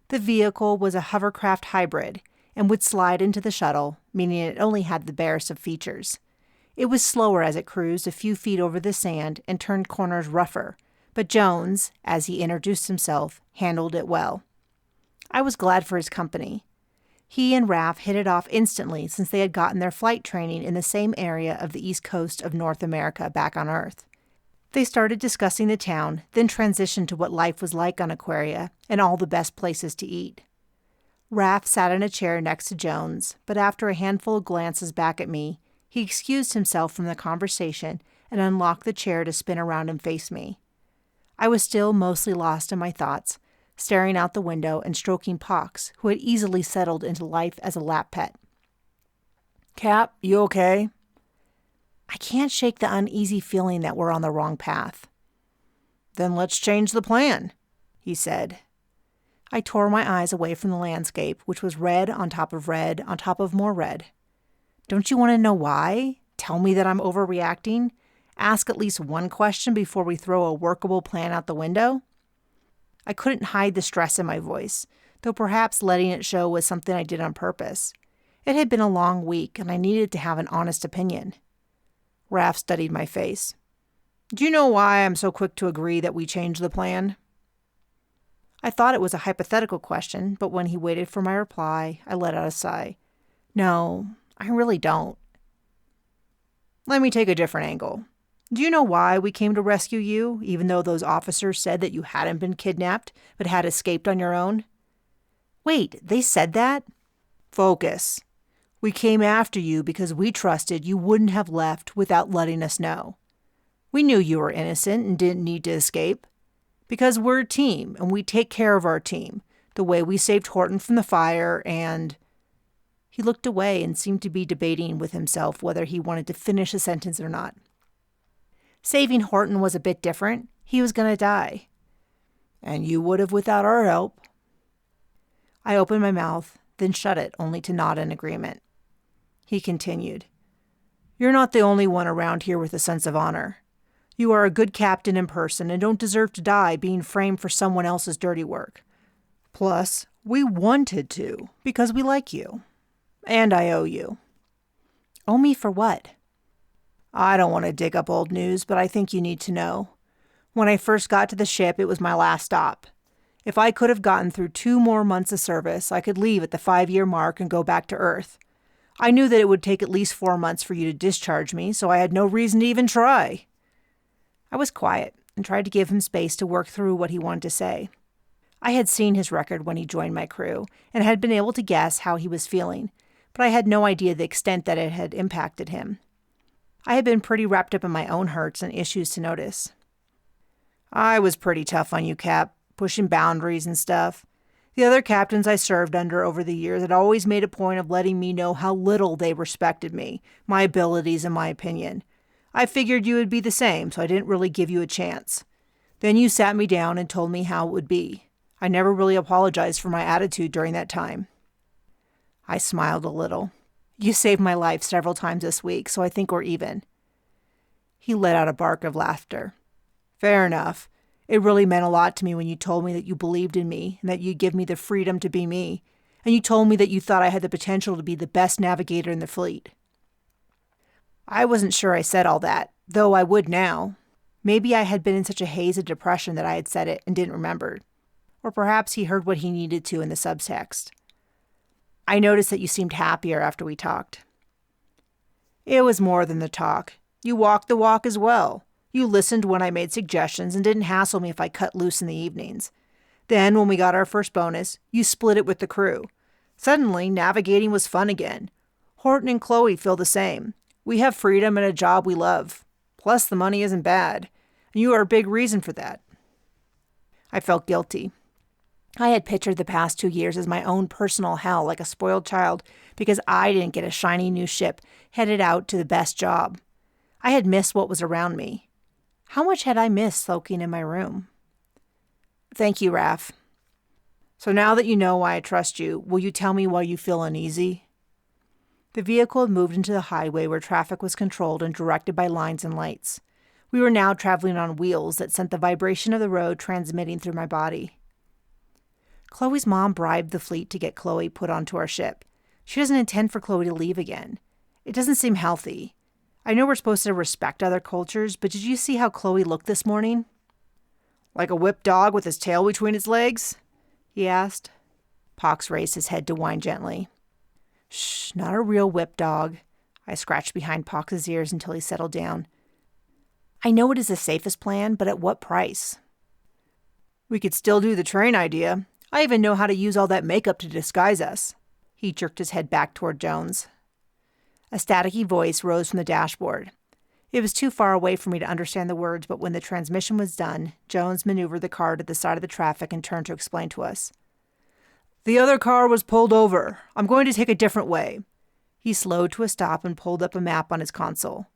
The vehicle was a hovercraft hybrid and would slide into the shuttle, meaning it only had the barest of features. It was slower as it cruised a few feet over the sand and turned corners rougher, but Jones, as he introduced himself, handled it well. I was glad for his company. He and Raph hit it off instantly since they had gotten their flight training in the same area of the east coast of North America back on Earth. They started discussing the town, then transitioned to what life was like on Aquaria and all the best places to eat. Raph sat in a chair next to Jones, but after a handful of glances back at me, he excused himself from the conversation and unlocked the chair to spin around and face me. I was still mostly lost in my thoughts, staring out the window and stroking Pox, who had easily settled into life as a lap pet. "Cap, you okay?" I can't shake the uneasy feeling that we're on the wrong path. Then let's change the plan, he said. I tore my eyes away from the landscape, which was red on top of more red. Don't you want to know why? Tell me that I'm overreacting? Ask at least one question before we throw a workable plan out the window? I couldn't hide the stress in my voice, though perhaps letting it show was something I did on purpose. It had been a long week, and I needed to have an honest opinion. Raph studied my face. Do you know why I'm so quick to agree that we change the plan? I thought it was a hypothetical question, but when he waited for my reply, I let out a sigh. No, I really don't. Let me take a different angle. Do you know why we came to rescue you, even though those officers said that you hadn't been kidnapped, but had escaped on your own? Wait, they said that? Focus. We came after you because we trusted you wouldn't have left without letting us know. We knew you were innocent and didn't need to escape. Because we're a team, and we take care of our team, the way we saved Horton from the fire and... He looked away and seemed to be debating with himself whether he wanted to finish a sentence or not. Saving Horton was a bit different. He was going to die. And you would have without our help. I opened my mouth, then shut it, only to nod in agreement. He continued, You're not the only one around here with a sense of honor. You are a good captain in person and don't deserve to die being framed for someone else's dirty work. Plus, we wanted to because we like you. And I owe you. Owe me for what? I don't want to dig up old news, but I think you need to know. When I first got to the ship, it was my last stop. If I could have gotten through 2 more months of service, I could leave at the 5-year mark and go back to Earth. I knew that it would take at least 4 months for you to discharge me, so I had no reason to even try. I was quiet and tried to give him space to work through what he wanted to say. I had seen his record when he joined my crew and had been able to guess how he was feeling, but I had no idea the extent that it had impacted him. I had been pretty wrapped up in my own hurts and issues to notice. I was pretty tough on you, Cap, pushing boundaries and stuff. The other captains I served under over the years had always made a point of letting me know how little they respected me, my abilities, and my opinion. I figured you would be the same, so I didn't really give you a chance. Then you sat me down and told me how it would be. I never really apologized for my attitude during that time. I smiled a little. You saved my life several times this week, so I think we're even. He let out a bark of laughter. Fair enough. It really meant a lot to me when you told me that you believed in me and that you'd give me the freedom to be me. And you told me that you thought I had the potential to be the best navigator in the fleet. I wasn't sure I said all that, though I would now. Maybe I had been in such a haze of depression that I had said it and didn't remember. Or perhaps he heard what he needed to in the subtext. I noticed that you seemed happier after we talked. It was more than the talk. You walked the walk as well. You listened when I made suggestions and didn't hassle me if I cut loose in the evenings. Then, when we got our first bonus, you split it with the crew. Suddenly, navigating was fun again. Horton and Chloe feel the same. We have freedom and a job we love. Plus, the money isn't bad. And you are a big reason for that. I felt guilty. I had pictured the past 2 years as my own personal hell, like a spoiled child, because I didn't get a shiny new ship headed out to the best job. I had missed what was around me. How much had I missed sulking in my room? Thank you, Raph. So now that you know why I trust you, will you tell me why you feel uneasy? The vehicle had moved into the highway where traffic was controlled and directed by lines and lights. We were now traveling on wheels that sent the vibration of the road transmitting through my body. Chloe's mom bribed the fleet to get Chloe put onto our ship. She doesn't intend for Chloe to leave again. It doesn't seem healthy. I know we're supposed to respect other cultures, but did you see how Chloe looked this morning? Like a whipped dog with his tail between its legs? He asked. Pox raised his head to whine gently. Shh, not a real whipped dog. I scratched behind Pox's ears until he settled down. I know it is the safest plan, but at what price? We could still do the train idea. I even know how to use all that makeup to disguise us. He jerked his head back toward Jones. A staticky voice rose from the dashboard. It was too far away for me to understand the words, but when the transmission was done, Jones maneuvered the car to the side of the traffic and turned to explain to us. The other car was pulled over. I'm going to take a different way. He slowed to a stop and pulled up a map on his console.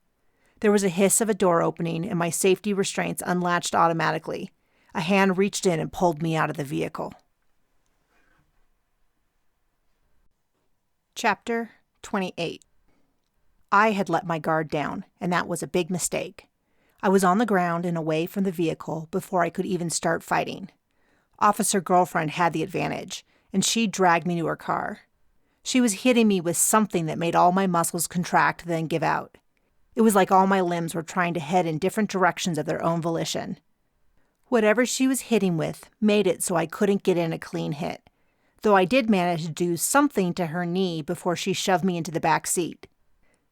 There was a hiss of a door opening, and my safety restraints unlatched automatically. A hand reached in and pulled me out of the vehicle. Chapter 28. I had let my guard down, and that was a big mistake. I was on the ground and away from the vehicle before I could even start fighting. Officer Girlfriend had the advantage, and she dragged me to her car. She was hitting me with something that made all my muscles contract, then give out. It was like all my limbs were trying to head in different directions of their own volition. Whatever she was hitting with made it so I couldn't get in a clean hit, though I did manage to do something to her knee before she shoved me into the back seat.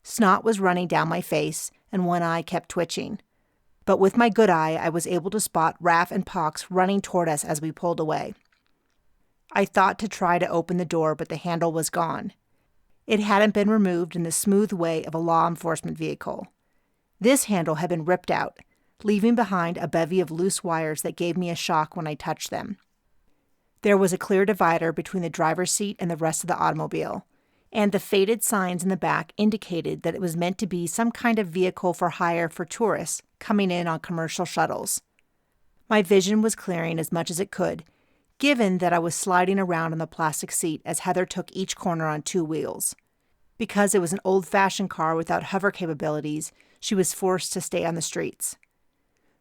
Snot was running down my face, and one eye kept twitching. But with my good eye, I was able to spot Raph and Pox running toward us as we pulled away. I thought to try to open the door, but the handle was gone. It hadn't been removed in the smooth way of a law enforcement vehicle. This handle had been ripped out, leaving behind a bevy of loose wires that gave me a shock when I touched them. There was a clear divider between the driver's seat and the rest of the automobile, and the faded signs in the back indicated that it was meant to be some kind of vehicle for hire for tourists coming in on commercial shuttles. My vision was clearing as much as it could, given that I was sliding around on the plastic seat as Heather took each corner on 2 wheels. Because it was an old-fashioned car without hover capabilities, she was forced to stay on the streets.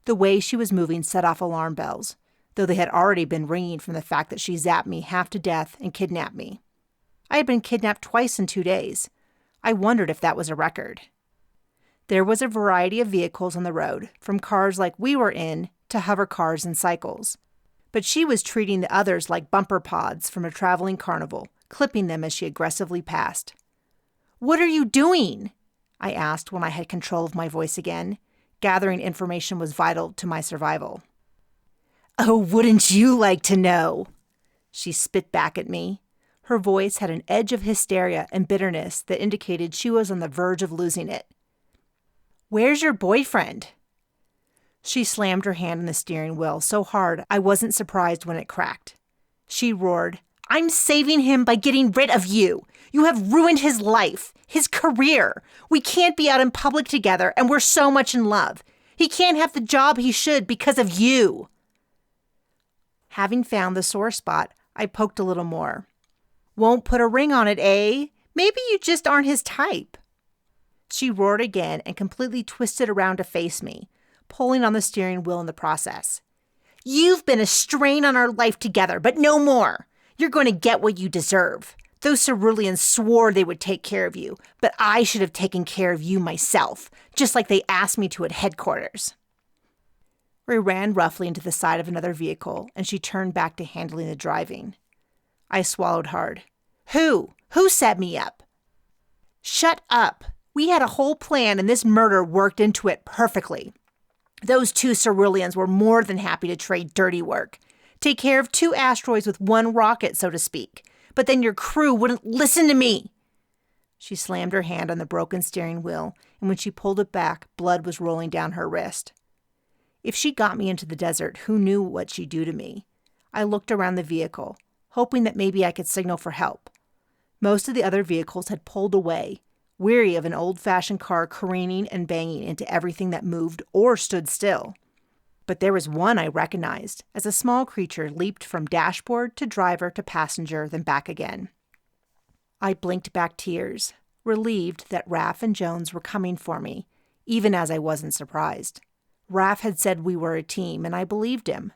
The way she was moving set off alarm bells, though they had already been ringing from the fact that she zapped me half to death and kidnapped me. I had been kidnapped twice in 2 days. I wondered if that was a record. There was a variety of vehicles on the road, from cars like we were in to hover cars and cycles. But she was treating the others like bumper pods from a traveling carnival, clipping them as she aggressively passed. "What are you doing?" I asked when I had control of my voice again. Gathering information was vital to my survival. "Oh, wouldn't you like to know?" She spit back at me. Her voice had an edge of hysteria and bitterness that indicated she was on the verge of losing it. "Where's your boyfriend?" She slammed her hand on the steering wheel so hard I wasn't surprised when it cracked. She roared, "I'm saving him by getting rid of you. You have ruined his life, his career. We can't be out in public together, and we're so much in love. He can't have the job he should because of you." Having found the sore spot, I poked a little more. "Won't put a ring on it, eh? Maybe you just aren't his type." She roared again and completely twisted around to face me, pulling on the steering wheel in the process. "You've been a strain on our life together, but no more. You're going to get what you deserve. Those Ceruleans swore they would take care of you, but I should have taken care of you myself, just like they asked me to at headquarters." We ran roughly into the side of another vehicle, and she turned back to handling the driving. I swallowed hard. Who? Who set me up?" "Shut up. We had a whole plan, and this murder worked into it perfectly. Those 2 Ceruleans were more than happy to trade dirty work. Take care of 2 asteroids with 1 rocket, so to speak. But then your crew wouldn't listen to me." She slammed her hand on the broken steering wheel, and when she pulled it back, blood was rolling down her wrist. If she got me into the desert, who knew what she'd do to me? I looked around the vehicle, hoping that maybe I could signal for help. Most of the other vehicles had pulled away, weary of an old-fashioned car careening and banging into everything that moved or stood still. But there was one I recognized, as a small creature leaped from dashboard to driver to passenger, then back again. I blinked back tears, relieved that Raph and Jones were coming for me, even as I wasn't surprised. Raph had said we were a team, and I believed him.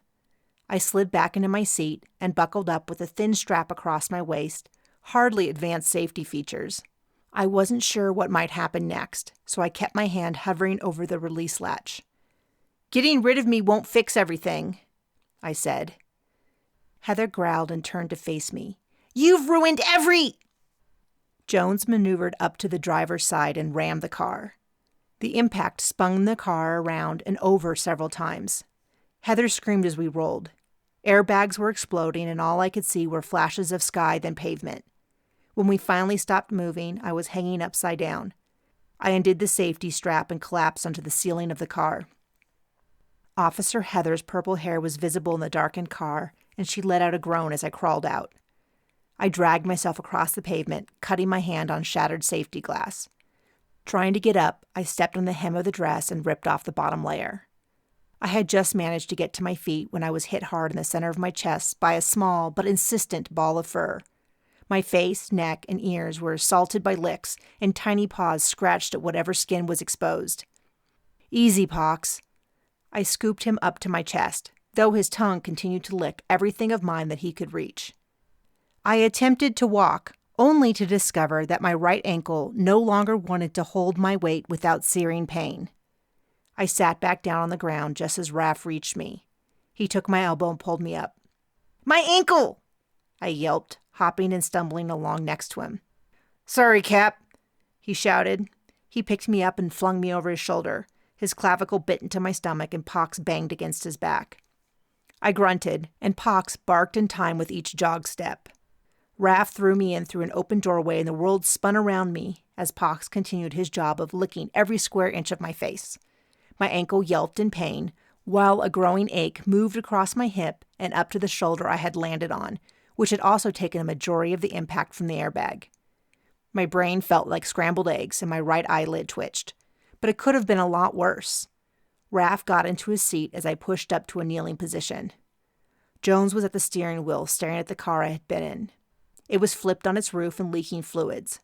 I slid back into my seat and buckled up with a thin strap across my waist, hardly advanced safety features. I wasn't sure what might happen next, so I kept my hand hovering over the release latch. "Getting rid of me won't fix everything," I said. Heather growled and turned to face me. "You've ruined every—" Jones maneuvered up to the driver's side and rammed the car. The impact spun the car around and over several times. Heather screamed as we rolled. Airbags were exploding, and all I could see were flashes of sky, then pavement. When we finally stopped moving, I was hanging upside down. I undid the safety strap and collapsed onto the ceiling of the car. Officer Heather's purple hair was visible in the darkened car, and she let out a groan as I crawled out. I dragged myself across the pavement, cutting my hand on shattered safety glass. Trying to get up, I stepped on the hem of the dress and ripped off the bottom layer. I had just managed to get to my feet when I was hit hard in the center of my chest by a small but insistent ball of fur. My face, neck, and ears were assaulted by licks, and tiny paws scratched at whatever skin was exposed. "Easy, Pox." I scooped him up to my chest, though his tongue continued to lick everything of mine that he could reach. I attempted to walk, only to discover that my right ankle no longer wanted to hold my weight without searing pain. I sat back down on the ground just as Raph reached me. He took my elbow and pulled me up. "My ankle!" I yelped, hopping and stumbling along next to him. "Sorry, Cap," he shouted. He picked me up and flung me over his shoulder. His clavicle bit into my stomach and Pox banged against his back. I grunted, and Pox barked in time with each jog step. Raph threw me in through an open doorway and the world spun around me as Pox continued his job of licking every square inch of my face. My ankle yelped in pain, while a growing ache moved across my hip and up to the shoulder I had landed on, which had also taken a majority of the impact from the airbag. My brain felt like scrambled eggs and my right eyelid twitched, but it could have been a lot worse. Raph got into his seat as I pushed up to a kneeling position. Jones was at the steering wheel staring at the car I had been in. It was flipped on its roof and leaking fluids.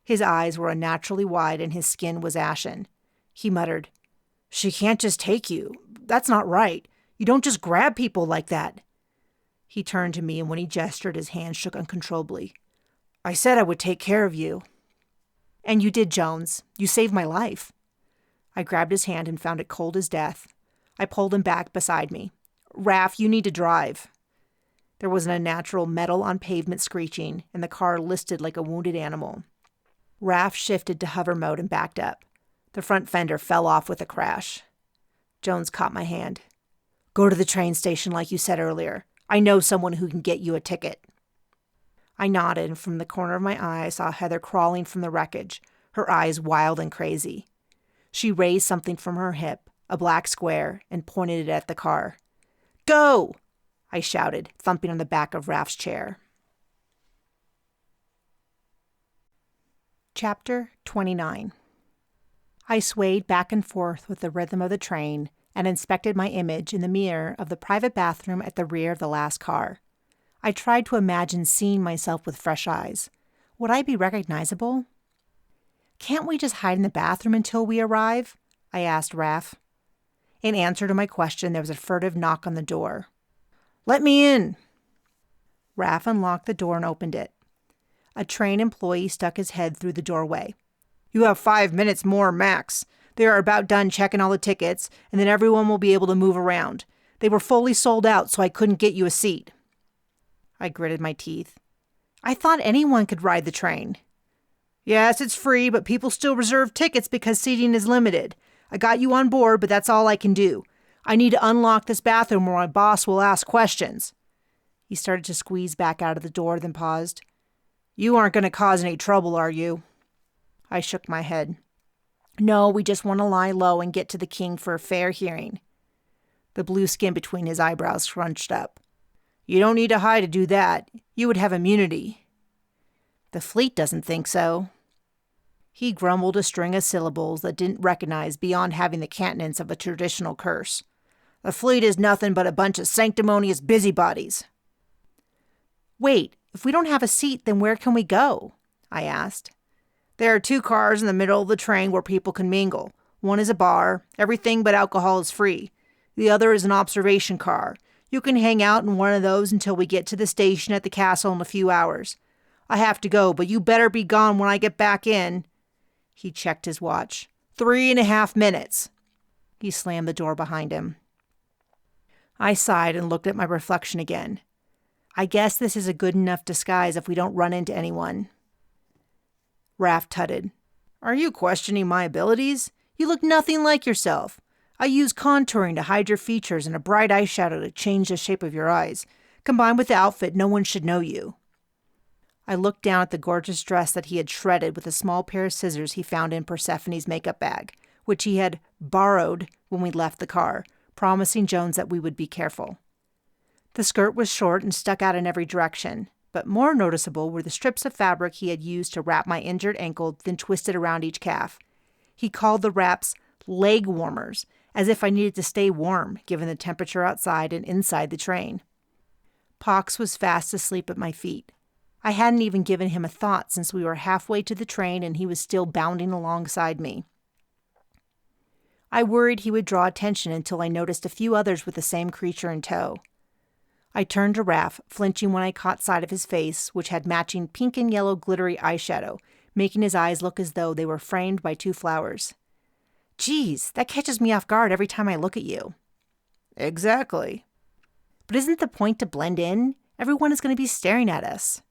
His eyes were unnaturally wide and his skin was ashen. He muttered, "She can't just take you. That's not right. You don't just grab people like that." He turned to me, and when he gestured, his hand shook uncontrollably. "I said I would take care of you." "And you did, Jones. You saved my life." I grabbed his hand and found it cold as death. I pulled him back beside me. "Raph, you need to drive." There was an unnatural metal-on-pavement screeching, and the car listed like a wounded animal. Raph shifted to hover mode and backed up. The front fender fell off with a crash. Jones caught my hand. "Go to the train station like you said earlier. I know someone who can get you a ticket." I nodded, and from the corner of my eye I saw Heather crawling from the wreckage, her eyes wild and crazy. She raised something from her hip, a black square, and pointed it at the car. "Go!" I shouted, thumping on the back of Raph's chair. Chapter 29. I swayed back and forth with the rhythm of the train and inspected my image in the mirror of the private bathroom at the rear of the last car. I tried to imagine seeing myself with fresh eyes. Would I be recognizable? "Can't we just hide in the bathroom until we arrive?" I asked Raph. In answer to my question, there was a furtive knock on the door. "Let me in." Raph unlocked the door and opened it. A train employee stuck his head through the doorway. "You have 5 minutes more max. They are about done checking all the tickets, and then everyone will be able to move around. They were fully sold out, so I couldn't get you a seat." I gritted my teeth. "I thought anyone could ride the train." "Yes, it's free, but people still reserve tickets because seating is limited. I got you on board, but that's all I can do. I need to unlock this bathroom or my boss will ask questions." He started to squeeze back out of the door, then paused. "You aren't going to cause any trouble, are you?" I shook my head. "No, we just want to lie low and get to the king for a fair hearing." The blue skin between his eyebrows scrunched up. "You don't need to hide to do that. You would have immunity." "The fleet doesn't think so." He grumbled a string of syllables that didn't recognize beyond having the cantonance of a traditional curse. "The fleet is nothing but a bunch of sanctimonious busybodies." "Wait, if we don't have a seat, then where can we go?" I asked. "There are 2 cars in the middle of the train where people can mingle. One is a bar. Everything but alcohol is free. The other is an observation car. You can hang out in one of those until we get to the station at the castle in a few hours. I have to go, but you better be gone when I get back in." He checked his watch. 3.5 minutes. He slammed the door behind him. I sighed and looked at my reflection again. I guess this is a good enough disguise if we don't run into anyone. Raph tutted. "Are you questioning my abilities? You look nothing like yourself. I use contouring to hide your features and a bright eyeshadow to change the shape of your eyes. Combined with the outfit, no one should know you." I looked down at the gorgeous dress that he had shredded with a small pair of scissors he found in Persephone's makeup bag, which he had borrowed when we left the car, promising Jones that we would be careful. The skirt was short and stuck out in every direction, but more noticeable were the strips of fabric he had used to wrap my injured ankle, then twisted around each calf. He called the wraps leg warmers, as if I needed to stay warm, given the temperature outside and inside the train. Pox was fast asleep at my feet. I hadn't even given him a thought since we were halfway to the train and he was still bounding alongside me. I worried he would draw attention until I noticed a few others with the same creature in tow. I turned to Raph, flinching when I caught sight of his face, which had matching pink and yellow glittery eyeshadow, making his eyes look as though they were framed by two flowers. Geez, that catches me off guard every time I look at you. Exactly. But isn't the point to blend in? Everyone is going to be staring at us.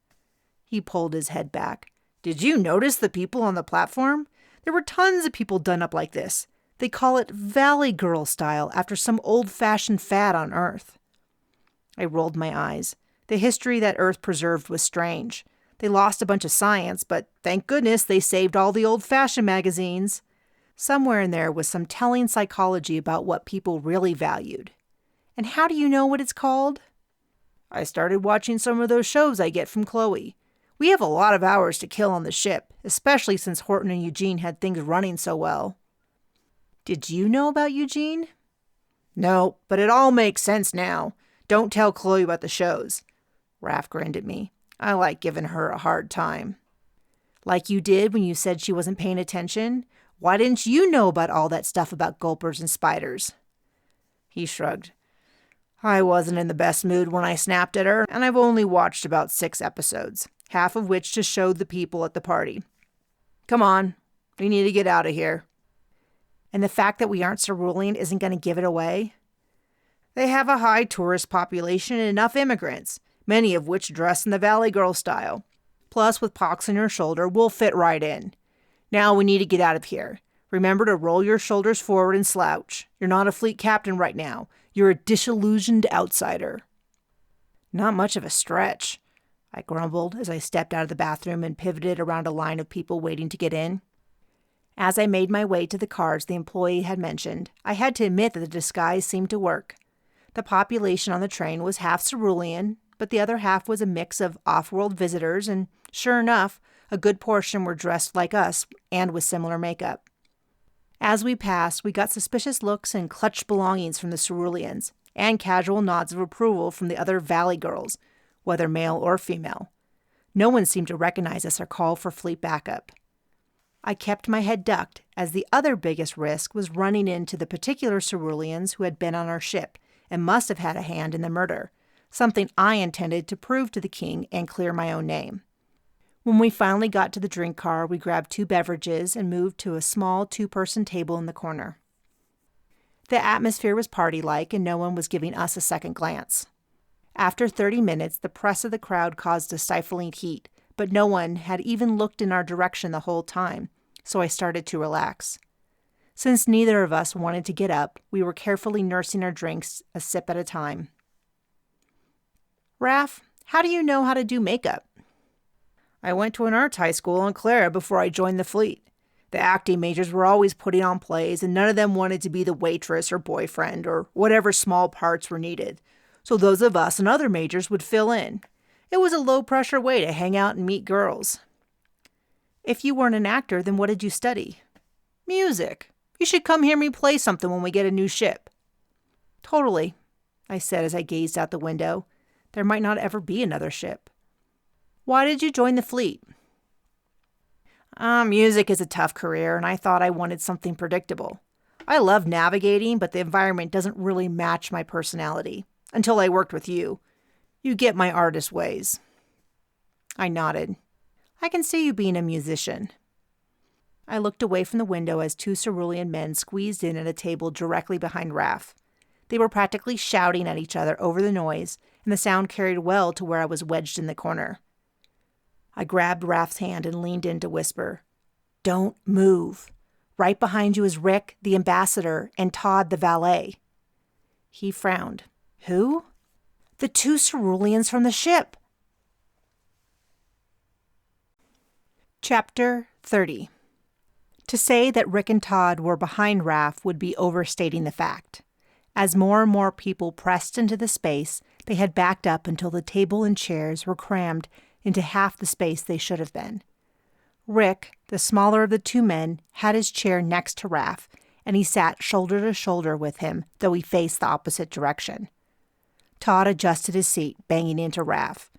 He pulled his head back. Did you notice the people on the platform? There were tons of people done up like this. They call it Valley Girl style after some old-fashioned fad on Earth. I rolled my eyes. The history that Earth preserved was strange. They lost a bunch of science, but thank goodness they saved all the old-fashioned magazines. Somewhere in there was some telling psychology about what people really valued. And how do you know what it's called? I started watching some of those shows I get from Chloe. We have a lot of hours to kill on the ship, especially since Horton and Eugene had things running so well. Did you know about Eugene? No, but it all makes sense now. Don't tell Chloe about the shows. Raph grinned at me. I like giving her a hard time. Like you did when you said she wasn't paying attention? Why didn't you know about all that stuff about gulpers and spiders? He shrugged. I wasn't in the best mood when I snapped at her, and I've only watched about 6 episodes, half of which just showed the people at the party. Come on, we need to get out of here. And the fact that we aren't Cerulean isn't going to give it away? They have a high tourist population and enough immigrants, many of which dress in the Valley Girl style. Plus, with Pox on your shoulder, we'll fit right in. Now we need to get out of here. Remember to roll your shoulders forward and slouch. You're not a fleet captain right now. You're a disillusioned outsider. Not much of a stretch, I grumbled as I stepped out of the bathroom and pivoted around a line of people waiting to get in. As I made my way to the cars the employee had mentioned, I had to admit that the disguise seemed to work. The population on the train was half Cerulean, but the other half was a mix of off-world visitors, and sure enough, a good portion were dressed like us and with similar makeup. As we passed, we got suspicious looks and clutched belongings from the Ceruleans, and casual nods of approval from the other Valley girls, whether male or female. No one seemed to recognize us or call for fleet backup. I kept my head ducked, as the other biggest risk was running into the particular Ceruleans who had been on our ship and must have had a hand in the murder, something I intended to prove to the king and clear my own name. When we finally got to the drink car, we grabbed 2 beverages and moved to a small 2-person table in the corner. The atmosphere was party-like, and no one was giving us a second glance. After 30 minutes, the press of the crowd caused a stifling heat, but no one had even looked in our direction the whole time, so I started to relax. Since neither of us wanted to get up, we were carefully nursing our drinks a sip at a time. Raph, how do you know how to do makeup? I went to an arts high school in Clara before I joined the fleet. The acting majors were always putting on plays, and none of them wanted to be the waitress or boyfriend or whatever small parts were needed. So those of us and other majors would fill in. It was a low-pressure way to hang out and meet girls. If you weren't an actor, then what did you study? Music. You should come hear me play something when we get a new ship. Totally, I said as I gazed out the window. There might not ever be another ship. Why did you join the fleet? Music is a tough career, and I thought I wanted something predictable. I love navigating, but the environment doesn't really match my personality. Until I worked with you. You get my artist ways. I nodded. I can see you being a musician. I looked away from the window as 2 Cerulean men squeezed in at a table directly behind Raph. They were practically shouting at each other over the noise, and the sound carried well to where I was wedged in the corner. I grabbed Raph's hand and leaned in to whisper, "Don't move. Right behind you is Rick, the ambassador, and Todd, the valet." He frowned. "Who?" "The 2 Ceruleans from the ship." Chapter 30. To say that Rick and Todd were behind Raph would be overstating the fact. As more and more people pressed into the space, they had backed up until the table and chairs were crammed into half the space they should have been. Rick, the smaller of the two men, had his chair next to Raph, and he sat shoulder to shoulder with him, though he faced the opposite direction. Todd adjusted his seat, banging into Raph.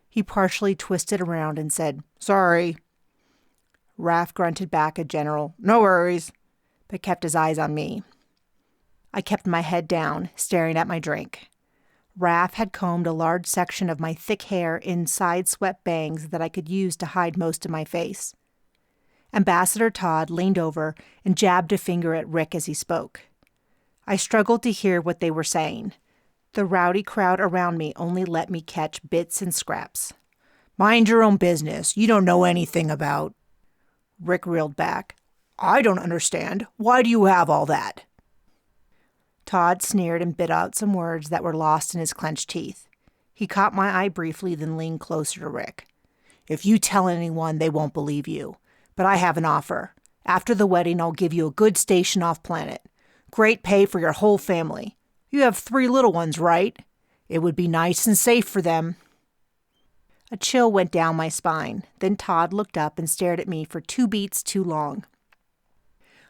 He partially twisted around and said, "Sorry." Raph grunted back a general, "No worries," but kept his eyes on me. I kept my head down, staring at my drink. Raph had combed a large section of my thick hair in side-swept bangs that I could use to hide most of my face. Ambassador Todd leaned over and jabbed a finger at Rick as he spoke. I struggled to hear what they were saying. The rowdy crowd around me only let me catch bits and scraps. "Mind your own business. You don't know anything about..." Rick reeled back. "I don't understand. Why do you have all that?" Todd sneered and bit out some words that were lost in his clenched teeth. He caught my eye briefly, then leaned closer to Rick. "If you tell anyone, they won't believe you. But I have an offer. After the wedding, I'll give you a good station off-planet. Great pay for your whole family. You have 3 little ones, right? It would be nice and safe for them." A chill went down my spine. Then Todd looked up and stared at me for 2 beats too long.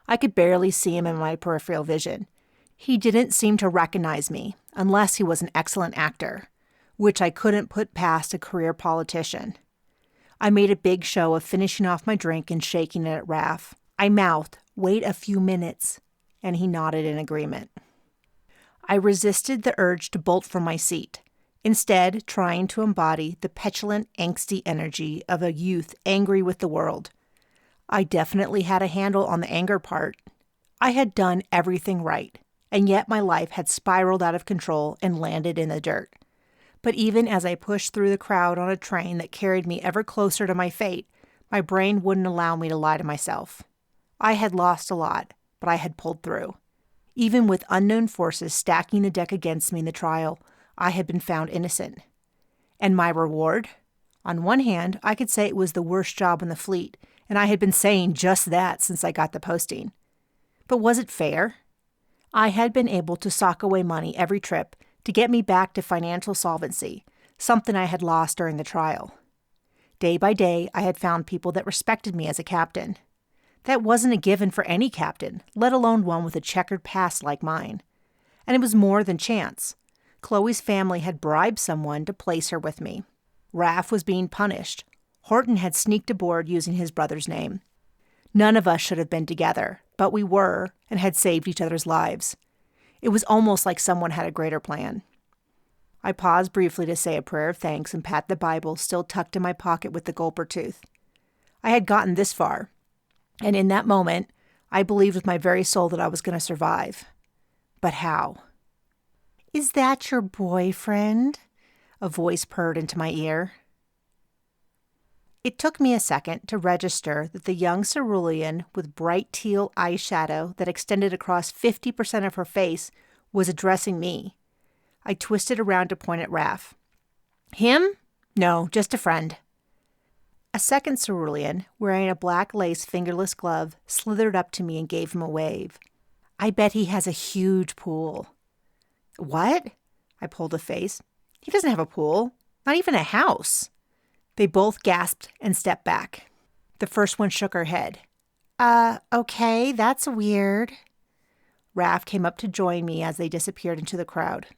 I could barely see him in my peripheral vision. He didn't seem to recognize me, unless he was an excellent actor, which I couldn't put past a career politician. I made a big show of finishing off my drink and shaking it at Raph. I mouthed, "Wait a few minutes," and he nodded in agreement. I resisted the urge to bolt from my seat, instead trying to embody the petulant, angsty energy of a youth angry with the world. I definitely had a handle on the anger part. I had done everything right, and yet my life had spiraled out of control and landed in the dirt. But even as I pushed through the crowd on a train that carried me ever closer to my fate, my brain wouldn't allow me to lie to myself. I had lost a lot, but I had pulled through. Even with unknown forces stacking the deck against me in the trial, I had been found innocent. And my reward? On one hand, I could say it was the worst job in the fleet, and I had been saying just that since I got the posting. But was it fair? I had been able to sock away money every trip to get me back to financial solvency, something I had lost during the trial. Day by day, I had found people that respected me as a captain. That wasn't a given for any captain, let alone one with a checkered past like mine. And it was more than chance. Chloe's family had bribed someone to place her with me. Raph was being punished. Horton had sneaked aboard using his brother's name. None of us should have been together, but we were and had saved each other's lives. It was almost like someone had a greater plan. I paused briefly to say a prayer of thanks and pat the Bible still tucked in my pocket with the gulper tooth. I had gotten this far, and in that moment, I believed with my very soul that I was going to survive. But how? "Is that your boyfriend?" a voice purred into my ear. It took me a second to register that the young Cerulean with bright teal eyeshadow that extended across 50% of her face was addressing me. I twisted around to point at Raph. "Him? No, just a friend." A second Cerulean, wearing a black lace fingerless glove, slithered up to me and gave him a wave. "I bet he has a huge pool." "What?" I pulled a face. "He doesn't have a pool. Not even a house." They both gasped and stepped back. The first one shook her head. Okay, that's weird." Raph came up to join me as they disappeared into the crowd.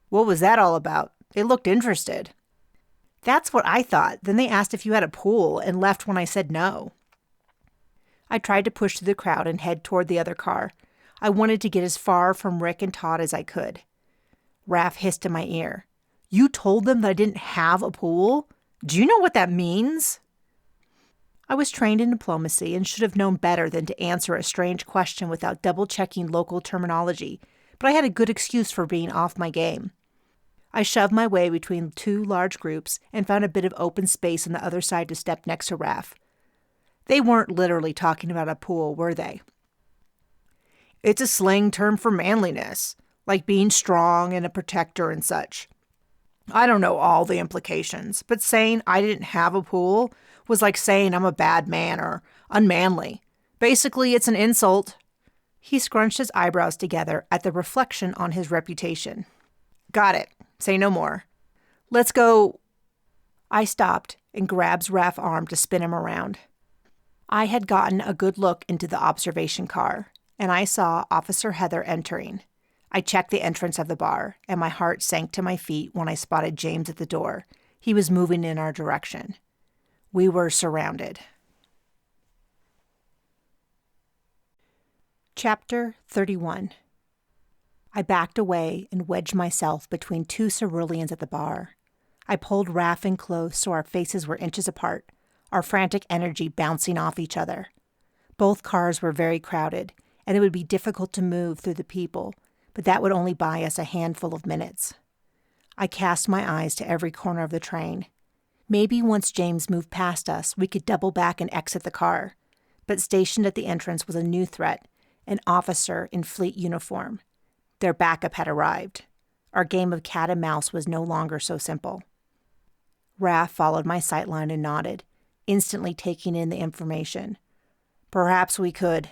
"What was that all about? They looked interested." "That's what I thought. Then they asked if you had a pool and left when I said no." I tried to push through the crowd and head toward the other car. I wanted to get as far from Rick and Todd as I could. Raph hissed in my ear. "You told them that I didn't have a pool? Do you know what that means?" I was trained in diplomacy and should have known better than to answer a strange question without double-checking local terminology, but I had a good excuse for being off my game. I shoved my way between 2 large groups and found a bit of open space on the other side to step next to Raph. They weren't literally talking about a pool, were they? "It's a slang term for manliness, like being strong and a protector and such. I don't know all the implications, but saying I didn't have a pool was like saying I'm a bad man or unmanly. Basically, it's an insult." He scrunched his eyebrows together at the reflection on his reputation. "Got it. Say no more. Let's go." I stopped and grabbed Raph's arm to spin him around. I had gotten a good look into the observation car, and I saw Officer Heather entering. I checked the entrance of the bar, and my heart sank to my feet when I spotted James at the door. He was moving in our direction. We were surrounded. Chapter 31. I backed away and wedged myself between two Ceruleans at the bar. I pulled Raph in close so our faces were inches apart, our frantic energy bouncing off each other. Both cars were very crowded, and it would be difficult to move through the people, but that would only buy us a handful of minutes. I cast my eyes to every corner of the train. Maybe once James moved past us, we could double back and exit the car. But stationed at the entrance was a new threat, an officer in fleet uniform. Their backup had arrived. Our game of cat and mouse was no longer so simple. Raph followed my sightline and nodded, instantly taking in the information. Perhaps we could.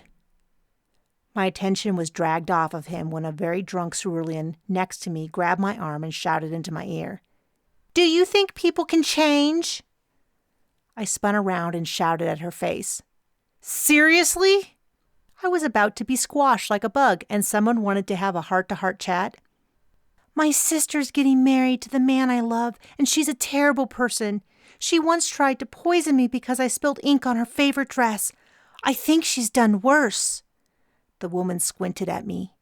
My attention was dragged off of him when a very drunk Cerulean next to me grabbed my arm and shouted into my ear, "Do you think people can change?" I spun around and shouted at her face, "Seriously?" I was about to be squashed like a bug, and someone wanted to have a heart-to-heart chat. "My sister's getting married to the man I love, and she's a terrible person. She once tried to poison me because I spilled ink on her favorite dress. I think she's done worse." The woman squinted at me.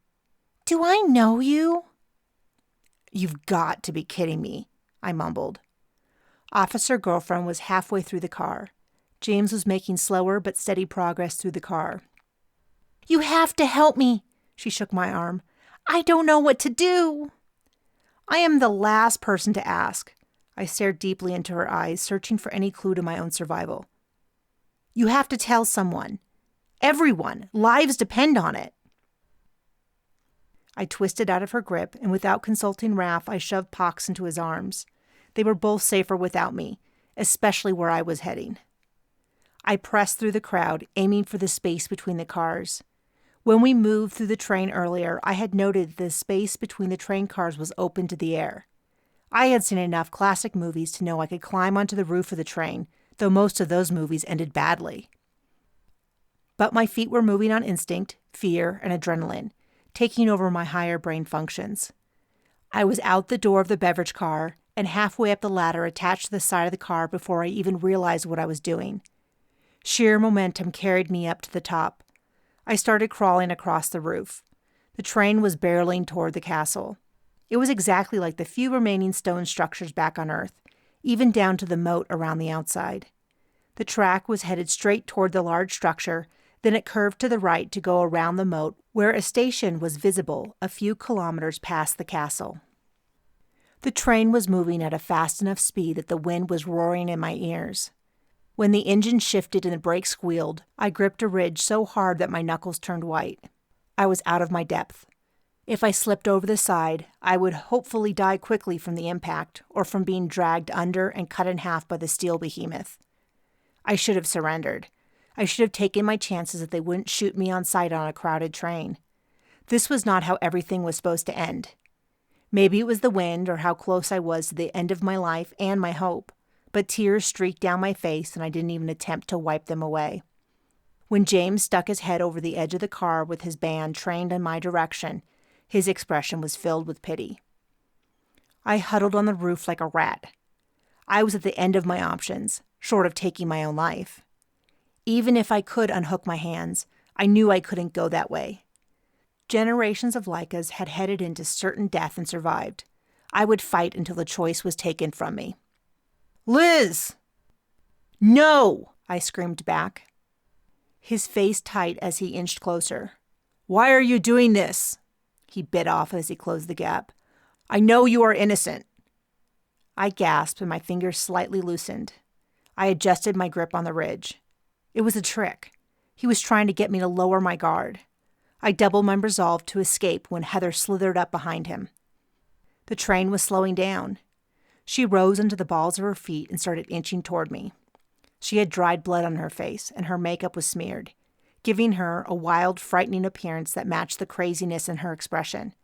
"Do I know you?" "You've got to be kidding me," I mumbled. Officer Girlfriend was halfway through the car. James was making slower but steady progress through the car. "You have to help me," she shook my arm. "I don't know what to do." I am the last person to ask. I stared deeply into her eyes, searching for any clue to my own survival. "You have to tell someone. Everyone. Lives depend on it." I twisted out of her grip, and without consulting Raph, I shoved Pox into his arms. They were both safer without me, especially where I was heading. I pressed through the crowd, aiming for the space between the cars. When we moved through the train earlier, I had noted the space between the train cars was open to the air. I had seen enough classic movies to know I could climb onto the roof of the train, though most of those movies ended badly. But my feet were moving on instinct, fear, and adrenaline, taking over my higher brain functions. I was out the door of the beverage car and halfway up the ladder attached to the side of the car before I even realized what I was doing. Sheer momentum carried me up to the top. I started crawling across the roof. The train was barreling toward the castle. It was exactly like the few remaining stone structures back on Earth, even down to the moat around the outside. The track was headed straight toward the large structure, then it curved to the right to go around the moat, where a station was visible a few kilometers past the castle. The train was moving at a fast enough speed that the wind was roaring in my ears. When the engine shifted and the brakes squealed, I gripped a ridge so hard that my knuckles turned white. I was out of my depth. If I slipped over the side, I would hopefully die quickly from the impact or from being dragged under and cut in half by the steel behemoth. I should have surrendered. I should have taken my chances that they wouldn't shoot me on sight on a crowded train. This was not how everything was supposed to end. Maybe it was the wind or how close I was to the end of my life and my hope, but tears streaked down my face and I didn't even attempt to wipe them away. When James stuck his head over the edge of the car with his band trained in my direction, his expression was filled with pity. I huddled on the roof like a rat. I was at the end of my options, short of taking my own life. Even if I could unhook my hands, I knew I couldn't go that way. Generations of Laikas had headed into certain death and survived. I would fight until the choice was taken from me. "Liz!" "No!" I screamed back. His face tight as he inched closer. "Why are you doing this?" He bit off as he closed the gap. "I know you are innocent." I gasped and my fingers slightly loosened. I adjusted my grip on the ridge. It was a trick. He was trying to get me to lower my guard. I doubled my resolve to escape when Heather slithered up behind him. The train was slowing down. She rose into the balls of her feet and started inching toward me. She had dried blood on her face, and her makeup was smeared, giving her a wild, frightening appearance that matched the craziness in her expression.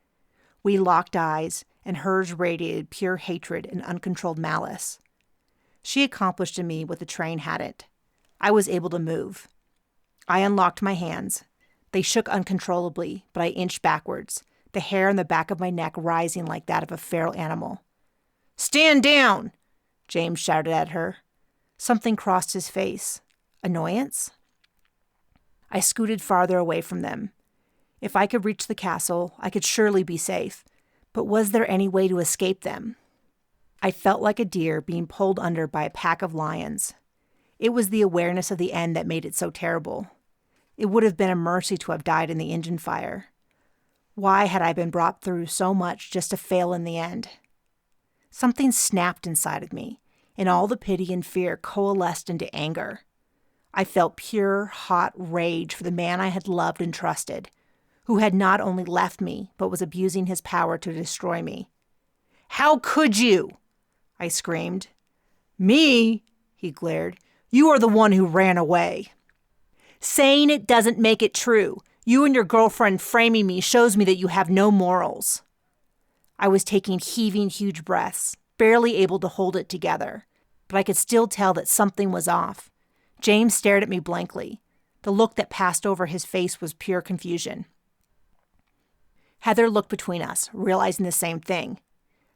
We locked eyes, and hers radiated pure hatred and uncontrolled malice. She accomplished in me what the train hadn't. I was able to move. I unlocked my hands. They shook uncontrollably, but I inched backwards, the hair on the back of my neck rising like that of a feral animal. "Stand down!" James shouted at her. Something crossed his face. Annoyance? I scooted farther away from them. If I could reach the castle, I could surely be safe, but was there any way to escape them? I felt like a deer being pulled under by a pack of lions. It was the awareness of the end that made it so terrible. It would have been a mercy to have died in the engine fire. Why had I been brought through so much just to fail in the end? Something snapped inside of me, and all the pity and fear coalesced into anger. I felt pure, hot rage for the man I had loved and trusted, who had not only left me, but was abusing his power to destroy me. "How could you?" I screamed. "Me?" he glared. "You are the one who ran away." "Saying it doesn't make it true. You and your girlfriend framing me shows me that you have no morals." I was taking heaving, huge breaths, barely able to hold it together, but I could still tell that something was off. James stared at me blankly. The look that passed over his face was pure confusion. Heather looked between us, realizing the same thing.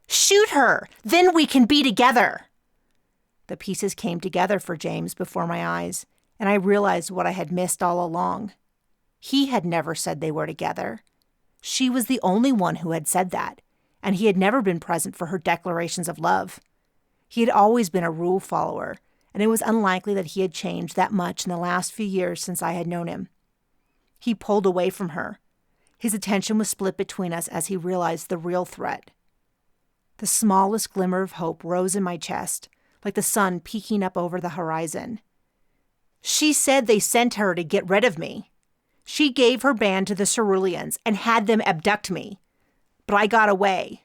"Shoot her! Then we can be together!" The pieces came together for James before my eyes, and I realized what I had missed all along. He had never said they were together. She was the only one who had said that, and he had never been present for her declarations of love. He had always been a rule follower, and it was unlikely that he had changed that much in the last few years since I had known him. He pulled away from her. His attention was split between us as he realized the real threat. The smallest glimmer of hope rose in my chest, like the sun peeking up over the horizon. She said they sent her to get rid of me. She gave her band to the Ceruleans and had them abduct me. But I got away.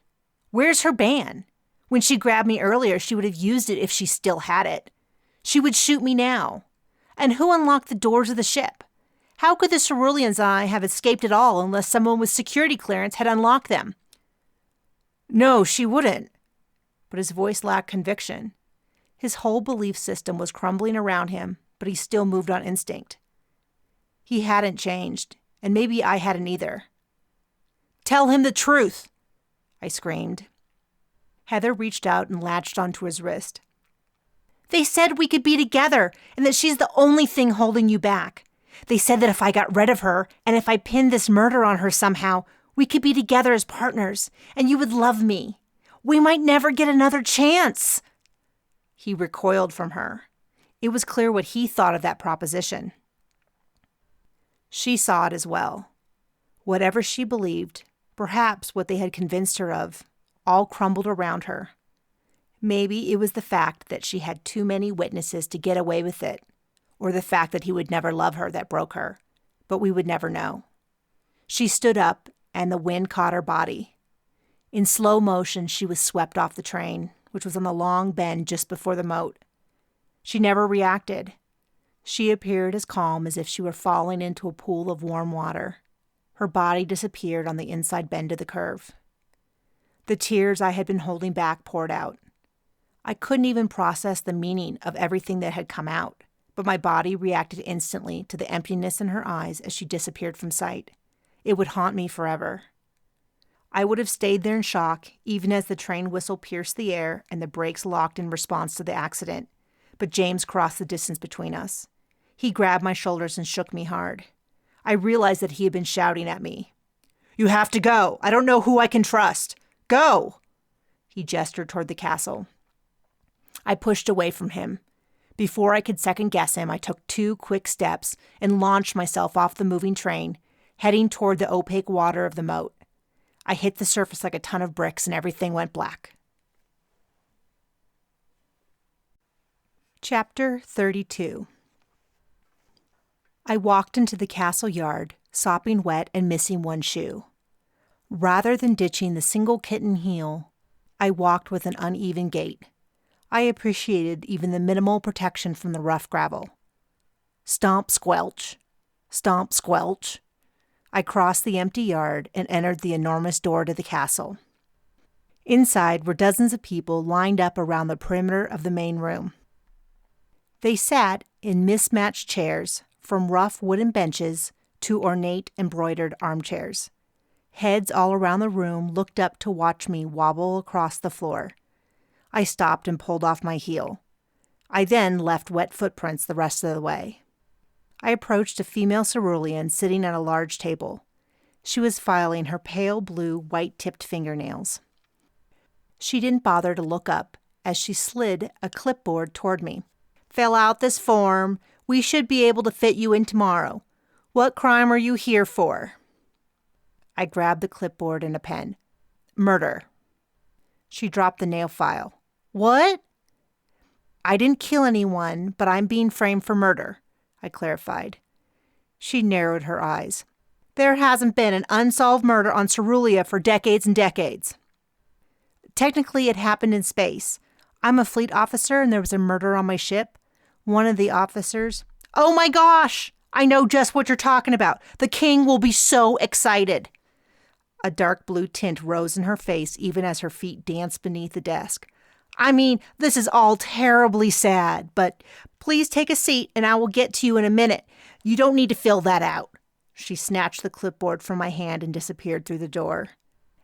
Where's her band? When she grabbed me earlier, she would have used it if she still had it. She would shoot me now. And who unlocked the doors of the ship? How could the Ceruleans and I have escaped at all unless someone with security clearance had unlocked them? No, she wouldn't. But his voice lacked conviction. His whole belief system was crumbling around him, but he still moved on instinct. He hadn't changed, and maybe I hadn't either. "Tell him the truth!" I screamed. Heather reached out and latched onto his wrist. "They said we could be together, and that she's the only thing holding you back. They said that if I got rid of her, and if I pinned this murder on her somehow, we could be together as partners, and you would love me. We might never get another chance." He recoiled from her. It was clear what he thought of that proposition. She saw it as well. Whatever she believed, perhaps what they had convinced her of, all crumbled around her. Maybe it was the fact that she had too many witnesses to get away with it, or the fact that he would never love her that broke her, but we would never know. She stood up, and the wind caught her body. In slow motion, she was swept off the train, which was on the long bend just before the moat. She never reacted. She appeared as calm as if she were falling into a pool of warm water. Her body disappeared on the inside bend of the curve. The tears I had been holding back poured out. I couldn't even process the meaning of everything that had come out, but my body reacted instantly to the emptiness in her eyes as she disappeared from sight. It would haunt me forever. I would have stayed there in shock, even as the train whistle pierced the air and the brakes locked in response to the accident, but James crossed the distance between us. He grabbed my shoulders and shook me hard. I realized that he had been shouting at me. "You have to go. I don't know who I can trust. Go!" He gestured toward the castle. I pushed away from him. Before I could second-guess him, I took 2 quick steps and launched myself off the moving train, heading toward the opaque water of the moat. I hit the surface like a ton of bricks and everything went black. Chapter 32. I walked into the castle yard, sopping wet and missing one shoe. Rather than ditching the single kitten heel, I walked with an uneven gait. I appreciated even the minimal protection from the rough gravel. Stomp, squelch. Stomp, squelch. I crossed the empty yard and entered the enormous door to the castle. Inside were dozens of people lined up around the perimeter of the main room. They sat in mismatched chairs, from rough wooden benches to ornate embroidered armchairs. Heads all around the room looked up to watch me wobble across the floor. I stopped and pulled off my heel. I then left wet footprints the rest of the way. I approached a female cerulean sitting at a large table. She was filing her pale blue, white-tipped fingernails. She didn't bother to look up as she slid a clipboard toward me. "Fill out this form. We should be able to fit you in tomorrow. What crime are you here for?" I grabbed the clipboard and a pen. "Murder." She dropped the nail file. "What?" "I didn't kill anyone, but I'm being framed for murder," I clarified. She narrowed her eyes. "There hasn't been an unsolved murder on Cerulean for decades and decades." "Technically, it happened in space. I'm a fleet officer and there was a murder on my ship. One of the officers..." "Oh my gosh! I know just what you're talking about. The king will be so excited." A dark blue tint rose in her face even as her feet danced beneath the desk. "I mean, this is all terribly sad, but please take a seat and I will get to you in a minute. You don't need to fill that out." She snatched the clipboard from my hand and disappeared through the door.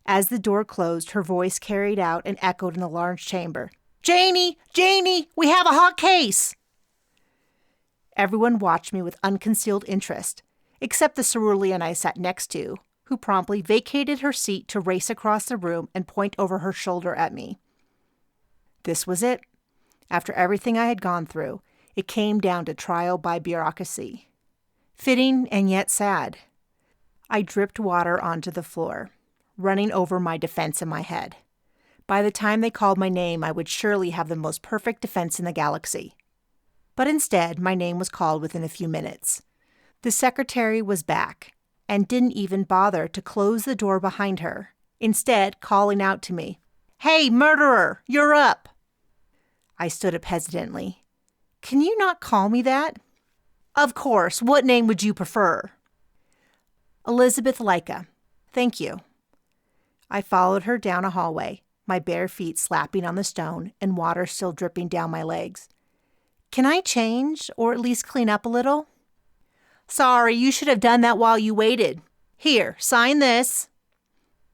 As the door closed, her voice carried out and echoed in the large chamber. Janie, we have a hot case." Everyone watched me with unconcealed interest, except the cerulean I sat next to, who promptly vacated her seat to race across the room and point over her shoulder at me. This was it. After everything I had gone through, it came down to trial by bureaucracy. Fitting and yet sad. I dripped water onto the floor, running over my defense in my head. By the time they called my name, I would surely have the most perfect defense in the galaxy. But instead, my name was called within a few minutes. The secretary was back and didn't even bother to close the door behind her, instead calling out to me, "Hey, murderer, you're up." I stood up hesitantly. "Can you not call me that?" "Of course. What name would you prefer?" "Elizabeth Laika. Thank you." I followed her down a hallway, my bare feet slapping on the stone and water still dripping down my legs. "Can I change, or at least clean up a little?" "Sorry, you should have done that while you waited. Here, sign this."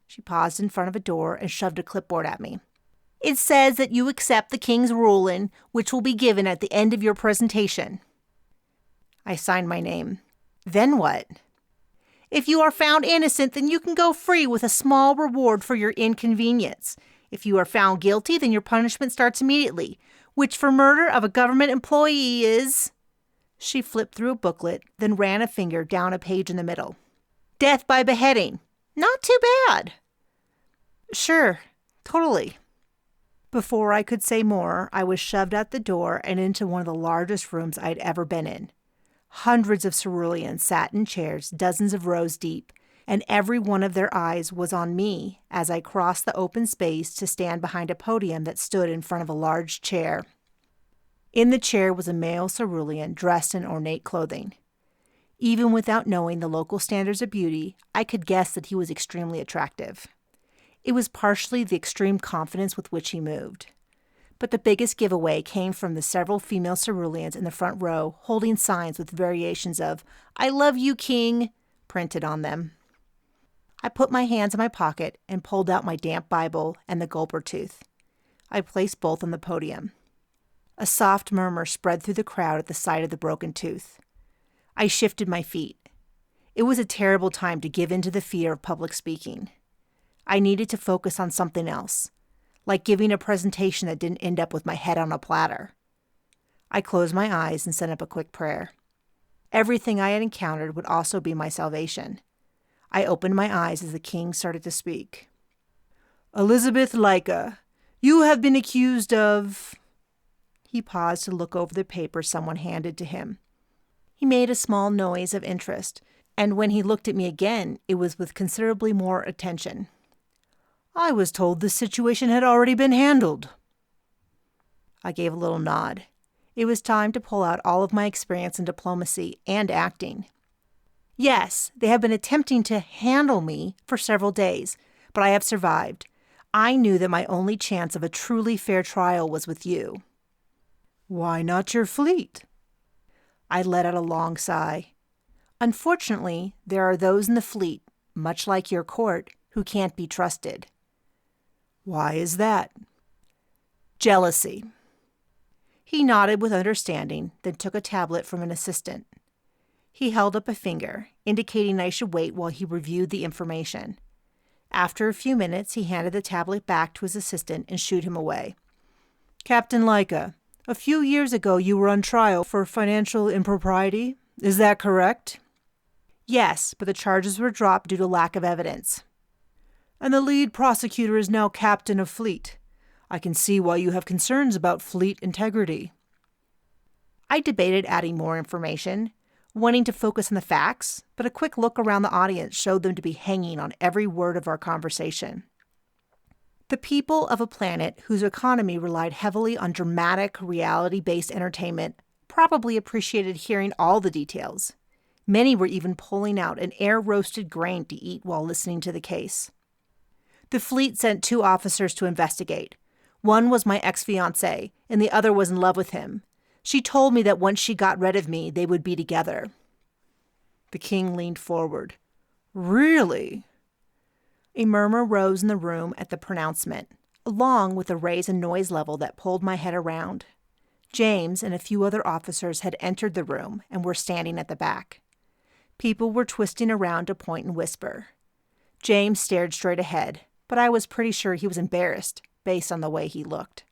She paused in front of a door and shoved a clipboard at me. "It says that you accept the king's ruling, which will be given at the end of your presentation." I signed my name. "Then what?" "If you are found innocent, then you can go free with a small reward for your inconvenience. If you are found guilty, then your punishment starts immediately, which for murder of a government employee is..." She flipped through a booklet, then ran a finger down a page in the middle. "Death by beheading. Not too bad." "Sure, totally." Before I could say more, I was shoved out the door and into one of the largest rooms I'd ever been in. Hundreds of ceruleans sat in chairs, dozens of rows deep, and every one of their eyes was on me as I crossed the open space to stand behind a podium that stood in front of a large chair. In the chair was a male cerulean dressed in ornate clothing. Even without knowing the local standards of beauty, I could guess that he was extremely attractive. It was partially the extreme confidence with which he moved. But the biggest giveaway came from the several female ceruleans in the front row holding signs with variations of "I love you, king," printed on them. I put my hands in my pocket and pulled out my damp Bible and the gulper tooth. I placed both on the podium. A soft murmur spread through the crowd at the sight of the broken tooth. I shifted my feet. It was a terrible time to give in to the fear of public speaking. I needed to focus on something else, like giving a presentation that didn't end up with my head on a platter. I closed my eyes and sent up a quick prayer. Everything I had encountered would also be my salvation. I opened my eyes as the king started to speak. "Elizabeth Laika, you have been accused of..." He paused to look over the paper someone handed to him. He made a small noise of interest, and when he looked at me again, it was with considerably more attention. "I was told this situation had already been handled." I gave a little nod. It was time to pull out all of my experience in diplomacy and acting. "Yes, they have been attempting to handle me for several days, but I have survived. I knew that my only chance of a truly fair trial was with you." "Why not your fleet?" I let out a long sigh. Unfortunately, there are those in the fleet, much like your court, who can't be trusted. Why is that? Jealousy. He nodded with understanding, then took a tablet from an assistant. He held up a finger, indicating I should wait while he reviewed the information. After a few minutes, he handed the tablet back to his assistant and shooed him away. Captain Laika, a few years ago you were on trial for financial impropriety. Is that correct? Yes, but the charges were dropped due to lack of evidence. And the lead prosecutor is now captain of fleet. I can see why you have concerns about fleet integrity. I debated adding more information, wanting to focus on the facts, but a quick look around the audience showed them to be hanging on every word of our conversation. The people of a planet whose economy relied heavily on dramatic, reality-based entertainment probably appreciated hearing all the details. Many were even pulling out an air-roasted grain to eat while listening to the case. The fleet sent 2 officers to investigate. One was my ex-fiancé, and the other was in love with him. She told me that once she got rid of me, they would be together. The king leaned forward. Really? A murmur rose in the room at the pronouncement, along with a raise in noise level that pulled my head around. James and a few other officers had entered the room and were standing at the back. People were twisting around to point and whisper. James stared straight ahead, but I was pretty sure he was embarrassed, based on the way he looked.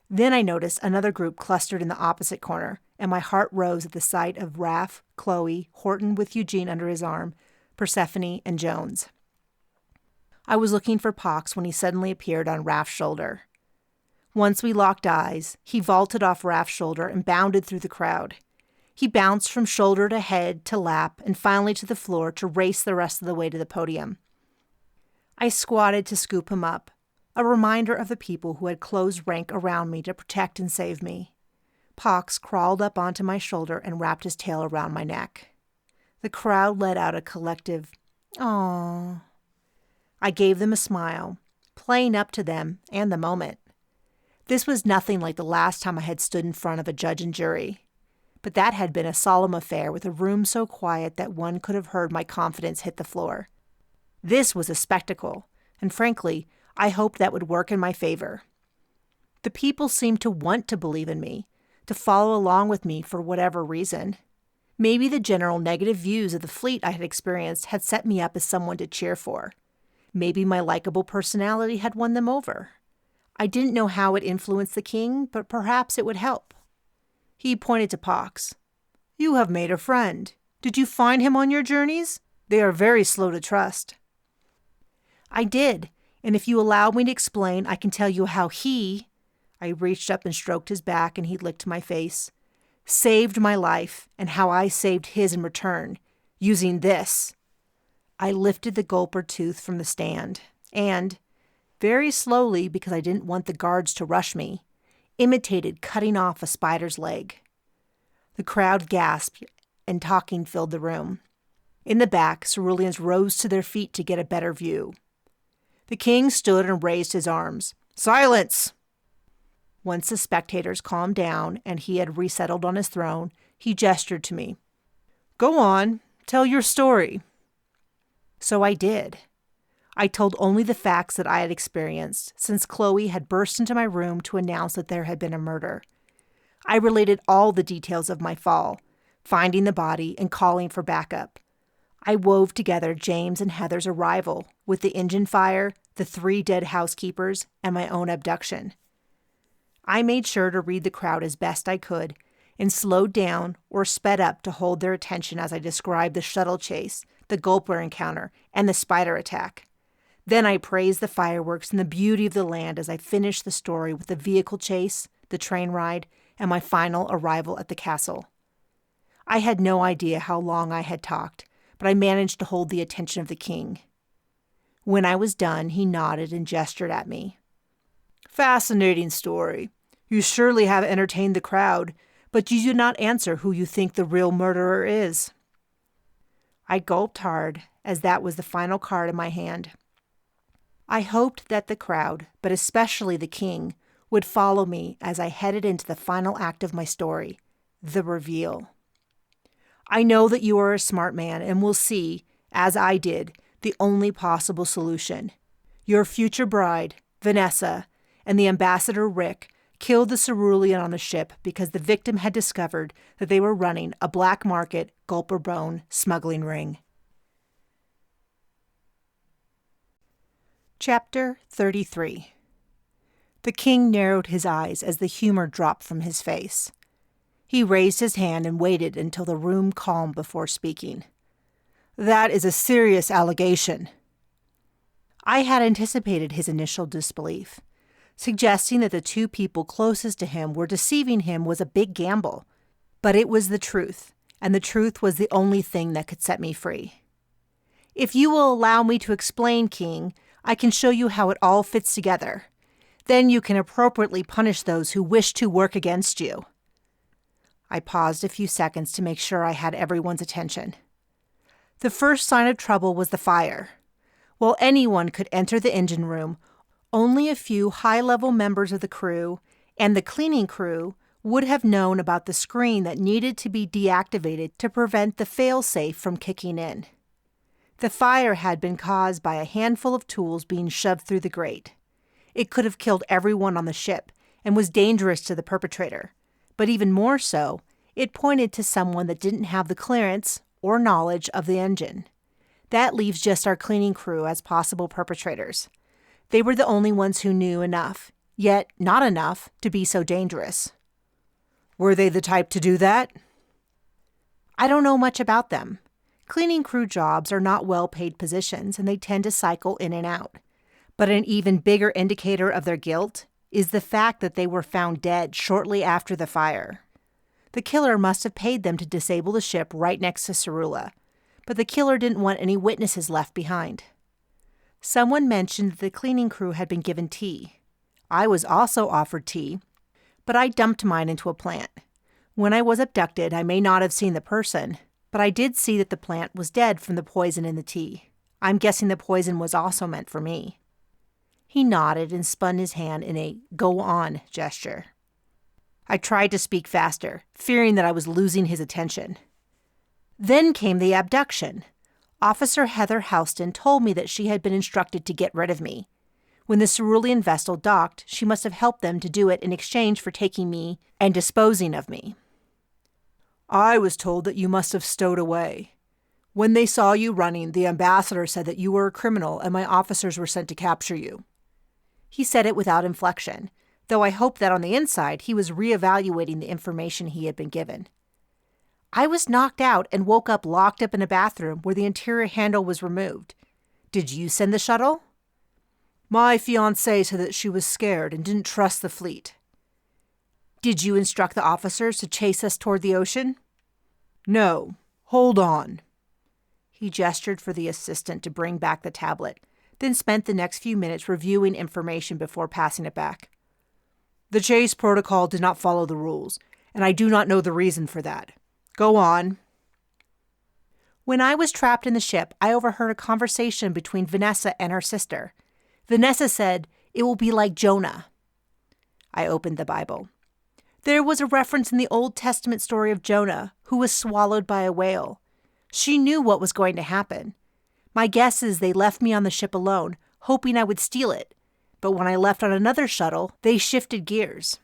Then I noticed another group clustered in the opposite corner, and my heart rose at the sight of Raph, Chloe, Horton with Eugene under his arm, Persephone, and Jones. I was looking for Pox when he suddenly appeared on Raph's shoulder. Once we locked eyes, he vaulted off Raph's shoulder and bounded through the crowd. He bounced from shoulder to head to lap and finally to the floor to race the rest of the way to the podium. I squatted to scoop him up, a reminder of the people who had closed rank around me to protect and save me. Pox crawled up onto my shoulder and wrapped his tail around my neck. The crowd let out a collective, "Aww." I gave them a smile, playing up to them and the moment. This was nothing like the last time I had stood in front of a judge and jury, but that had been a solemn affair with a room so quiet that one could have heard my confidence hit the floor. This was a spectacle, and frankly, I hoped that would work in my favor. The people seemed to want to believe in me, to follow along with me for whatever reason. Maybe the general negative views of the fleet I had experienced had set me up as someone to cheer for. Maybe my likable personality had won them over. I didn't know how it influenced the king, but perhaps it would help. He pointed to Pox. You have made a friend. Did you find him on your journeys? They are very slow to trust. I did, and if you allow me to explain, I can tell you how he, I reached up and stroked his back and he licked my face, saved my life, and how I saved his in return, using this. I lifted the gulper tooth from the stand and, very slowly because I didn't want the guards to rush me, imitated cutting off a spider's leg. The crowd gasped and talking filled the room. In the back, Ceruleans rose to their feet to get a better view. The king stood and raised his arms. Silence! Once the spectators calmed down and he had resettled on his throne, he gestured to me. Go on, tell your story. So I did. I told only the facts that I had experienced, since Chloe had burst into my room to announce that there had been a murder. I related all the details of my fall, finding the body and calling for backup. I wove together James and Heather's arrival with the engine fire, the 3 dead housekeepers, and my own abduction. I made sure to read the crowd as best I could and slowed down or sped up to hold their attention as I described the shuttle chase, the Gulper encounter, and the spider attack. Then I praised the fireworks and the beauty of the land as I finished the story with the vehicle chase, the train ride, and my final arrival at the castle. I had no idea how long I had talked, but I managed to hold the attention of the king. When I was done, he nodded and gestured at me. Fascinating story. You surely have entertained the crowd, but you do not answer who you think the real murderer is. I gulped hard, as that was the final card in my hand. I hoped that the crowd, but especially the king, would follow me as I headed into the final act of my story. the reveal. I know that you are a smart man and will see, as I did, the only possible solution. Your future bride, Vanessa, and the ambassador Rick killed the Cerulean on the ship because the victim had discovered that they were running a black market gulper bone smuggling ring. Chapter 33. The king narrowed his eyes as the humor dropped from his face. He raised his hand and waited until the room calmed before speaking. That is a serious allegation. I had anticipated his initial disbelief. Suggesting that the two people closest to him were deceiving him was a big gamble. But it was the truth, and the truth was the only thing that could set me free. If you will allow me to explain, King, I can show you how it all fits together. Then you can appropriately punish those who wish to work against you. I paused a few seconds to make sure I had everyone's attention. The first sign of trouble was the fire. While anyone could enter the engine room, only a few high-level members of the crew and the cleaning crew would have known about the screen that needed to be deactivated to prevent the fail-safe from kicking in. The fire had been caused by a handful of tools being shoved through the grate. It could have killed everyone on the ship and was dangerous to the perpetrator. But even more so, it pointed to someone that didn't have the clearance or knowledge of the engine. That leaves just our cleaning crew as possible perpetrators. They were the only ones who knew enough, yet not enough, to be so dangerous. Were they the type to do that? I don't know much about them. Cleaning crew jobs are not well-paid positions, and they tend to cycle in and out. But an even bigger indicator of their guilt is the fact that they were found dead shortly after the fire. The killer must have paid them to disable the ship right next to Cerulean, but the killer didn't want any witnesses left behind. Someone mentioned that the cleaning crew had been given tea. I was also offered tea, but I dumped mine into a plant. When I was abducted, I may not have seen the person, but I did see that the plant was dead from the poison in the tea. I'm guessing the poison was also meant for me. He nodded and spun his hand in a go on gesture. I tried to speak faster, fearing that I was losing his attention. Then came the abduction. Officer Heather Houston told me that she had been instructed to get rid of me. When the Cerulean vessel docked, she must have helped them to do it in exchange for taking me and disposing of me. I was told that you must have stowed away. When they saw you running, the ambassador said that you were a criminal and my officers were sent to capture you. He said it without inflection, though I hoped that on the inside he was reevaluating the information he had been given. I was knocked out and woke up locked up in a bathroom where the interior handle was removed. Did you send the shuttle? My fiancé said that she was scared and didn't trust the fleet. Did you instruct the officers to chase us toward the ocean? No. Hold on. He gestured for the assistant to bring back the tablet, then spent the next few minutes reviewing information before passing it back. The chase protocol did not follow the rules, and I do not know the reason for that. Go on. When I was trapped in the ship, I overheard a conversation between Vanessa and her sister. Vanessa said, "It will be like Jonah." I opened the Bible. There was a reference in the Old Testament story of Jonah, who was swallowed by a whale. She knew what was going to happen. My guess is they left me on the ship alone, hoping I would steal it. But when I left on another shuttle, they shifted gears.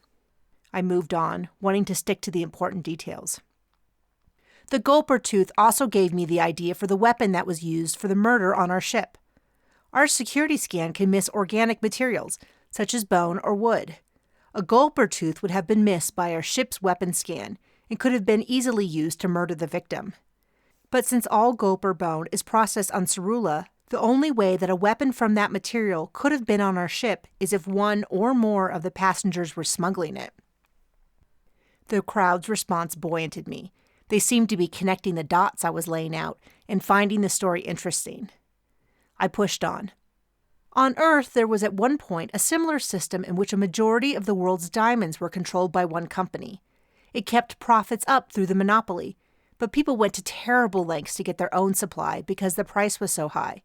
I moved on, wanting to stick to the important details. The gulper tooth also gave me the idea for the weapon that was used for the murder on our ship. Our security scan can miss organic materials, such as bone or wood. A gulper tooth would have been missed by our ship's weapon scan and could have been easily used to murder the victim. But since all gulper bone is processed on Cerulean, the only way that a weapon from that material could have been on our ship is if one or more of the passengers were smuggling it. The crowd's response buoyanted me. They seemed to be connecting the dots I was laying out and finding the story interesting. I pushed on. On Earth, there was at one point a similar system in which a majority of the world's diamonds were controlled by one company. It kept profits up through the monopoly, but people went to terrible lengths to get their own supply because the price was so high.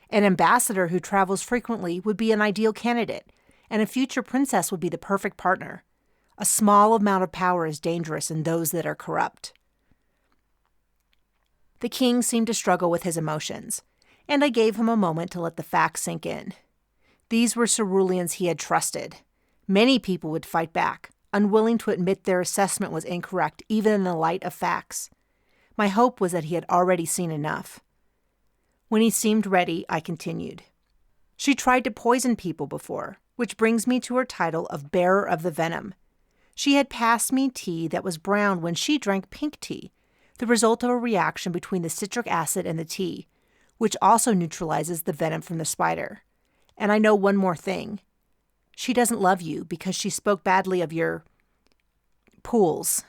An ambassador who travels frequently would be an ideal candidate, and a future princess would be the perfect partner. A small amount of power is dangerous in those that are corrupt. The king seemed to struggle with his emotions, and I gave him a moment to let the facts sink in. These were Ceruleans he had trusted. Many people would fight back, unwilling to admit their assessment was incorrect even in the light of facts. My hope was that he had already seen enough. When he seemed ready, I continued. She tried to poison people before, which brings me to her title of bearer of the venom. She had passed me tea that was brown when she drank pink tea, the result of a reaction between the citric acid and the tea, which also neutralizes the venom from the spider. And I know one more thing. She doesn't love you because she spoke badly of your pools.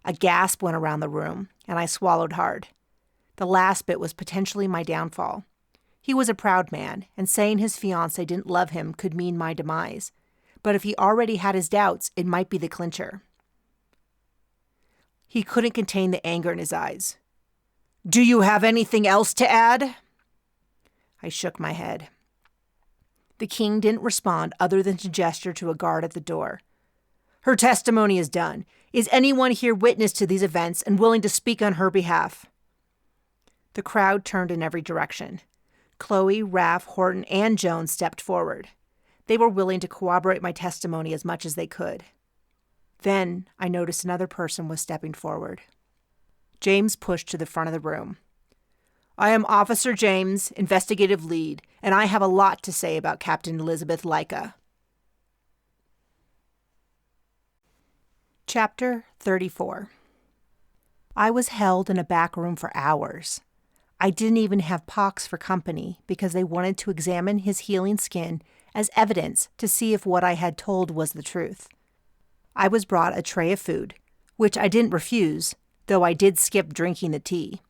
A gasp went around the room, and I swallowed hard. The last bit was potentially my downfall. He was a proud man, and saying his fiancé didn't love him could mean my demise. But if he already had his doubts, it might be the clincher. He couldn't contain the anger in his eyes. "Do you have anything else to add?" I shook my head. The king didn't respond other than to gesture to a guard at the door. "Her testimony is done. Is anyone here witness to these events and willing to speak on her behalf?" The crowd turned in every direction. Chloe, Raph, Horton, and Joan stepped forward. They were willing to corroborate my testimony as much as they could. Then I noticed another person was stepping forward. James pushed to the front of the room. "I am Officer James, investigative lead, and I have a lot to say about Captain Elizabeth Laika." Chapter 34. I was held in a back room for hours. I didn't even have Pox for company because they wanted to examine his healing skin as evidence to see if what I had told was the truth. I was brought a tray of food, which I didn't refuse, though I did skip drinking the tea.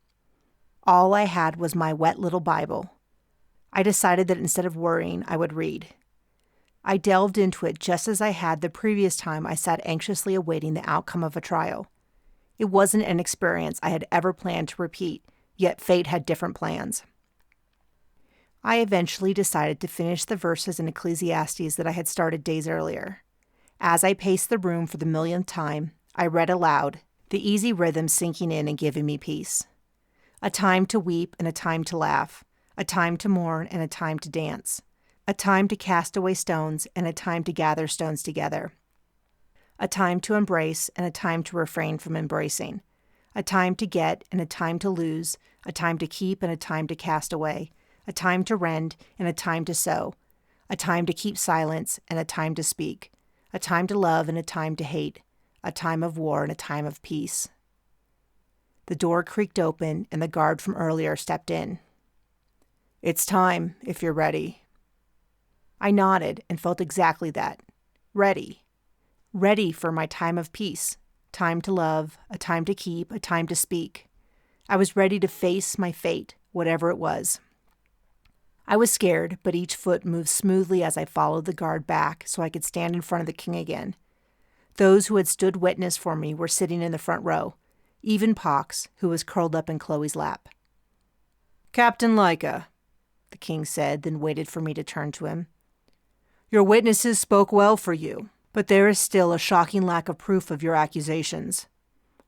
All I had was my wet little Bible. I decided that instead of worrying, I would read. I delved into it just as I had the previous time I sat anxiously awaiting the outcome of a trial. It wasn't an experience I had ever planned to repeat, yet fate had different plans. I eventually decided to finish the verses in Ecclesiastes that I had started days earlier. As I paced the room for the millionth time, I read aloud, the easy rhythm sinking in and giving me peace. A time to weep and a time to laugh, a time to mourn and a time to dance, a time to cast away stones and a time to gather stones together, a time to embrace and a time to refrain from embracing, a time to get and a time to lose, a time to keep and a time to cast away, a time to rend and a time to sow, a time to keep silence and a time to speak, a time to love and a time to hate, a time of war and a time of peace. The door creaked open and the guard from earlier stepped in. "It's time, if you're ready." I nodded and felt exactly that. Ready. Ready for my time of peace. Time to love, a time to keep, a time to speak. I was ready to face my fate, whatever it was. I was scared, but each foot moved smoothly as I followed the guard back so I could stand in front of the king again. Those who had stood witness for me were sitting in the front row, even Pox, who was curled up in Chloe's lap. "Captain Laika," the king said, then waited for me to turn to him. "Your witnesses spoke well for you, but there is still a shocking lack of proof of your accusations.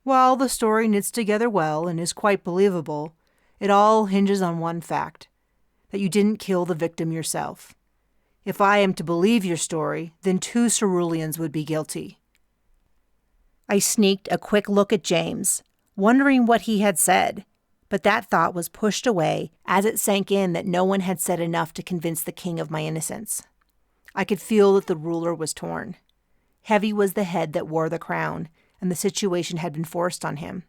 While the story knits together well and is quite believable, it all hinges on one fact, that you didn't kill the victim yourself. If I am to believe your story, then 2 Ceruleans would be guilty." I sneaked a quick look at James, wondering what he had said, but that thought was pushed away as it sank in that no one had said enough to convince the king of my innocence. I could feel that the ruler was torn. Heavy was the head that wore the crown, and the situation had been forced on him.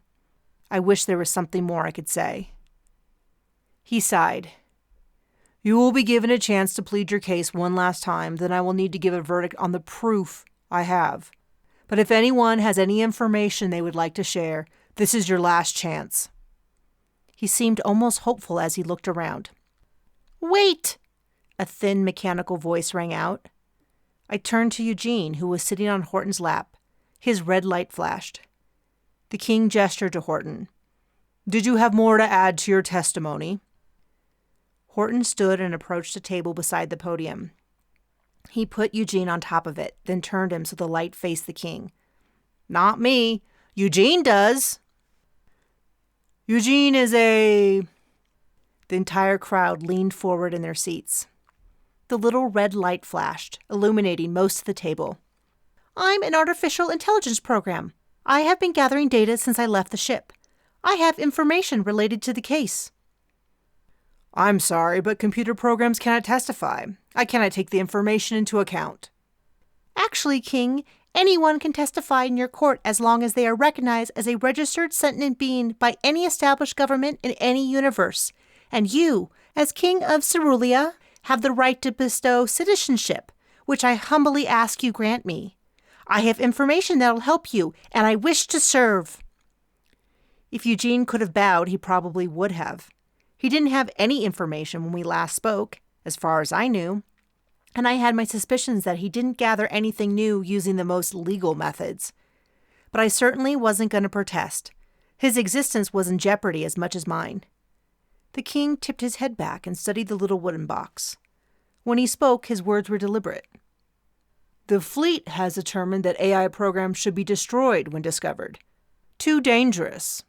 I wish there was something more I could say. He sighed. "You will be given a chance to plead your case one last time, then I will need to give a verdict on the proof I have. But if anyone has any information they would like to share, this is your last chance." He seemed almost hopeful as he looked around. "Wait!" a thin mechanical voice rang out. I turned to Eugene, who was sitting on Horton's lap. His red light flashed. The king gestured to Horton. "Did you have more to add to your testimony?" Horton stood and approached a table beside the podium. He put Eugene on top of it, then turned him so the light faced the king. Not me. Eugene does. Eugene is a... The entire crowd leaned forward in their seats. The little red light flashed, illuminating most of the table. I'm an artificial intelligence program. I have been gathering data since I left the ship. I have information related to the case. I'm sorry, but computer programs cannot testify. I cannot take the information into account. Actually, King, anyone can testify in your court as long as they are recognized as a registered sentient being by any established government in any universe. And you, as King of Cerulean, have the right to bestow citizenship, which I humbly ask you grant me. I have information that will help you, and I wish to serve. If Eugene could have bowed, he probably would have. He didn't have any information when we last spoke, as far as I knew, and I had my suspicions that he didn't gather anything new using the most legal methods. But I certainly wasn't going to protest. His existence was in jeopardy as much as mine. The king tipped his head back and studied the little wooden box. When he spoke, his words were deliberate. The fleet has determined that AI programs should be destroyed when discovered. Too dangerous.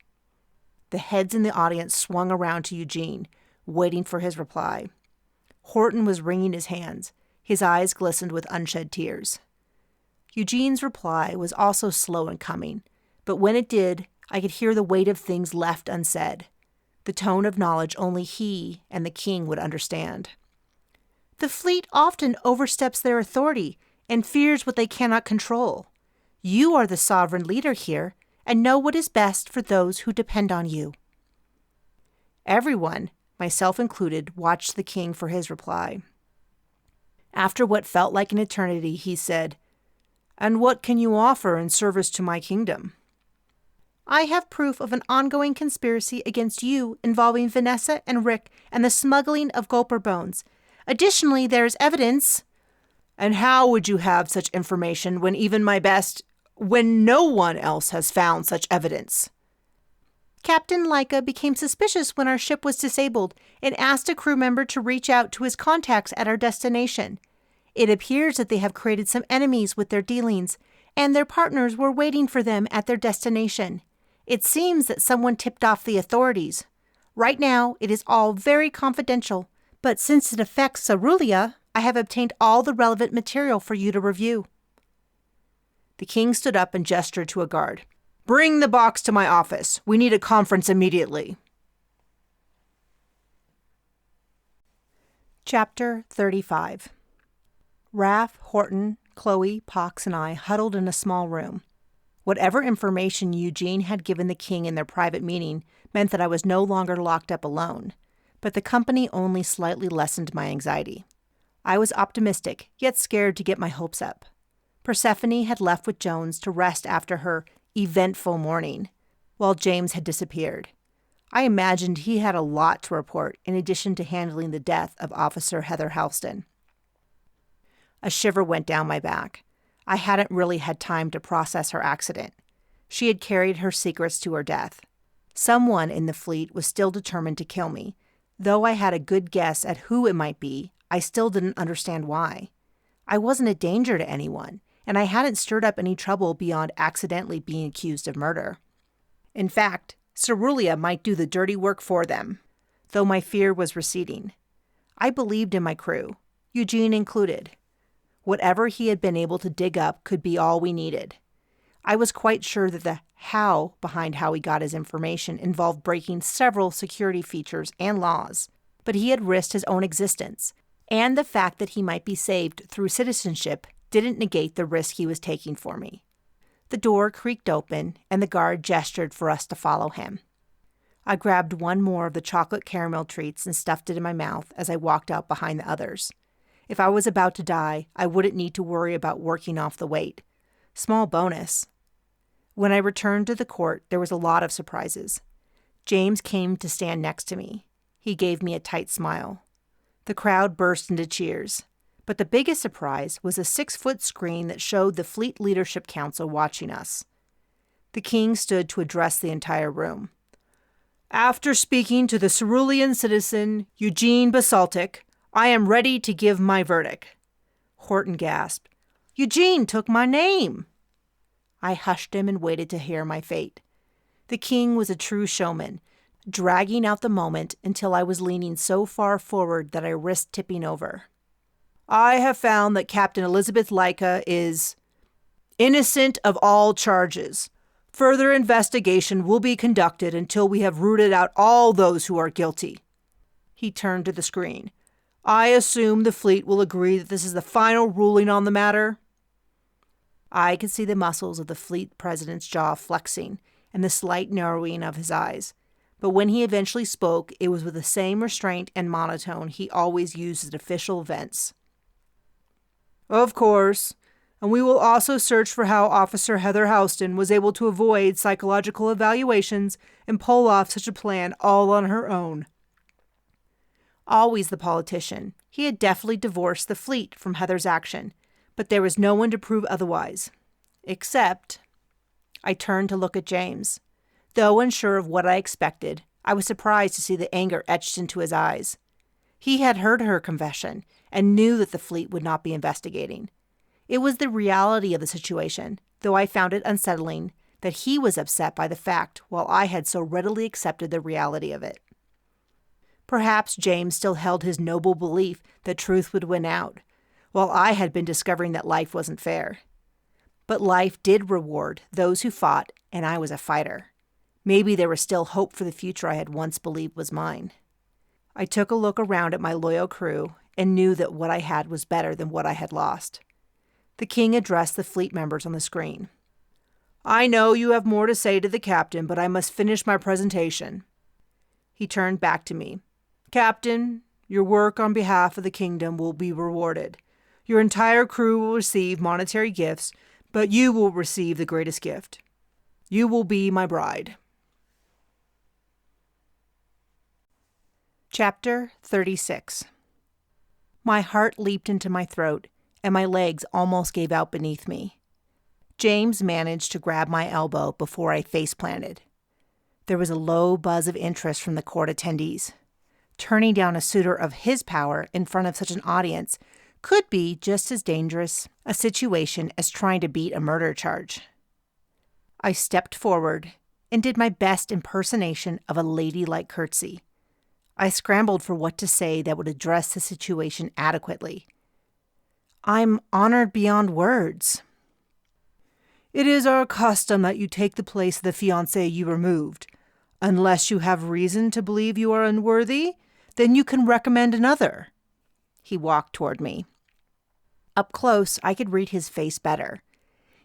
The heads in the audience swung around to Eugene, waiting for his reply. Horton was wringing his hands. His eyes glistened with unshed tears. Eugene's reply was also slow in coming, but when it did, I could hear the weight of things left unsaid. The tone of knowledge only he and the king would understand. The fleet often oversteps their authority and fears what they cannot control. You are the sovereign leader here and know what is best for those who depend on you. Everyone, myself included, watched the king for his reply. After what felt like an eternity, he said, "And what can you offer in service to my kingdom?" I have proof of an ongoing conspiracy against you involving Vanessa and Rick and the smuggling of Gulper bones. Additionally, there is evidence. And how would you have such information when no one else has found such evidence? Captain Laika became suspicious when our ship was disabled and asked a crew member to reach out to his contacts at our destination. It appears that they have created some enemies with their dealings, and their partners were waiting for them at their destination. It seems that someone tipped off the authorities. Right now, it is all very confidential, but since it affects Cerulean, I have obtained all the relevant material for you to review. The king stood up and gestured to a guard. Bring the box to my office. We need a conference immediately. Chapter 35. Raph, Horton, Chloe, Pox, and I huddled in a small room. Whatever information Eugene had given the king in their private meeting meant that I was no longer locked up alone, but the company only slightly lessened my anxiety. I was optimistic, yet scared to get my hopes up. Persephone had left with Jones to rest after her eventful morning, while James had disappeared. I imagined he had a lot to report in addition to handling the death of Officer Heather Halston. A shiver went down my back. I hadn't really had time to process her accident. She had carried her secrets to her death. Someone in the fleet was still determined to kill me. Though I had a good guess at who it might be, I still didn't understand why. I wasn't a danger to anyone, and I hadn't stirred up any trouble beyond accidentally being accused of murder. In fact, Cerulean might do the dirty work for them, though my fear was receding. I believed in my crew, Eugene included. Whatever he had been able to dig up could be all we needed. I was quite sure that the how behind how he got his information involved breaking several security features and laws, but he had risked his own existence, and the fact that he might be saved through citizenship didn't negate the risk he was taking for me. The door creaked open, and the guard gestured for us to follow him. I grabbed one more of the chocolate caramel treats and stuffed it in my mouth as I walked out behind the others. If I was about to die, I wouldn't need to worry about working off the weight. Small bonus. When I returned to the court, there was a lot of surprises. James came to stand next to me. He gave me a tight smile. The crowd burst into cheers. But the biggest surprise was a 6-foot screen that showed the Fleet Leadership Council watching us. The king stood to address the entire room. After speaking to the Cerulean citizen, Eugene Basaltic, I am ready to give my verdict. Horton gasped. "Eugene took my name." I hushed him and waited to hear my fate. The king was a true showman, dragging out the moment until I was leaning so far forward that I risked tipping over. "I have found that Captain Elizabeth Laika is innocent of all charges. Further investigation will be conducted until we have rooted out all those who are guilty." He turned to the screen. "I assume the fleet will agree that this is the final ruling on the matter?" I could see the muscles of the fleet president's jaw flexing and the slight narrowing of his eyes. But when he eventually spoke, it was with the same restraint and monotone he always used at official events. "Of course. And we will also search for how Officer Heather Houston was able to avoid psychological evaluations and pull off such a plan all on her own." Always the politician, he had deftly divorced the fleet from Heather's action, but there was no one to prove otherwise. Except, I turned to look at James. Though unsure of what I expected, I was surprised to see the anger etched into his eyes. He had heard her confession and knew that the fleet would not be investigating. It was the reality of the situation, though I found it unsettling that he was upset by the fact while I had so readily accepted the reality of it. Perhaps James still held his noble belief that truth would win out, while I had been discovering that life wasn't fair. But life did reward those who fought, and I was a fighter. Maybe there was still hope for the future I had once believed was mine. I took a look around at my loyal crew and knew that what I had was better than what I had lost. The king addressed the fleet members on the screen. "I know you have more to say to the captain, but I must finish my presentation." He turned back to me. "Captain, your work on behalf of the kingdom will be rewarded. Your entire crew will receive monetary gifts, but you will receive the greatest gift. You will be my bride." Chapter 36. My heart leaped into my throat, and my legs almost gave out beneath me. James managed to grab my elbow before I face-planted. There was a low buzz of interest from the court attendees. Turning down a suitor of his power in front of such an audience could be just as dangerous a situation as trying to beat a murder charge. I stepped forward and did my best impersonation of a ladylike curtsy. I scrambled for what to say that would address the situation adequately. "I'm honored beyond words." "It is our custom that you take the place of the fiancé you removed. Unless you have reason to believe you are unworthy, then you can recommend another." He walked toward me. Up close, I could read his face better.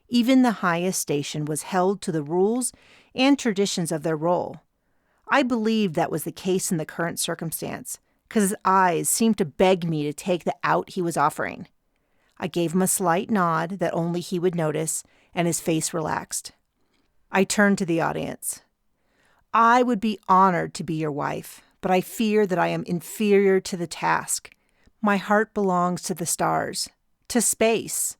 Even the highest station was held to the rules and traditions of their role. I believed that was the case in the current circumstance, because his eyes seemed to beg me to take the out he was offering. I gave him a slight nod that only he would notice, and his face relaxed. I turned to the audience. "I would be honored to be your wife, but I fear that I am inferior to the task. My heart belongs to the stars, to space.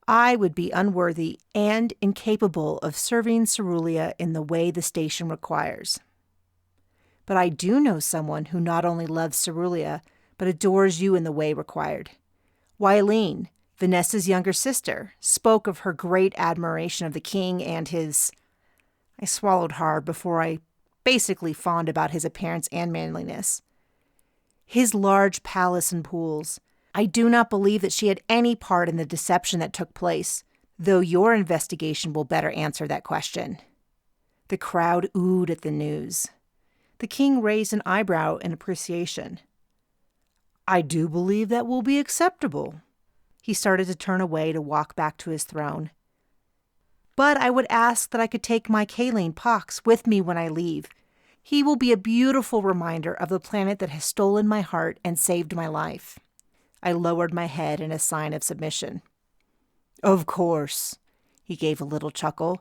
I would be unworthy and incapable of serving Cerulean in the way the station requires. But I do know someone who not only loves Cerulean, but adores you in the way required. Wileen, Vanessa's younger sister, spoke of her great admiration of the king and his—" I swallowed hard before I basically fawned about his appearance and manliness. "His large palace and pools. I do not believe that she had any part in the deception that took place, though your investigation will better answer that question." The crowd oohed at the news. The king raised an eyebrow in appreciation. "I do believe that will be acceptable." He started to turn away to walk back to his throne. "But I would ask that I could take my Kaleen Pox with me when I leave. He will be a beautiful reminder of the planet that has stolen my heart and saved my life." I lowered my head in a sign of submission. "Of course," he gave a little chuckle.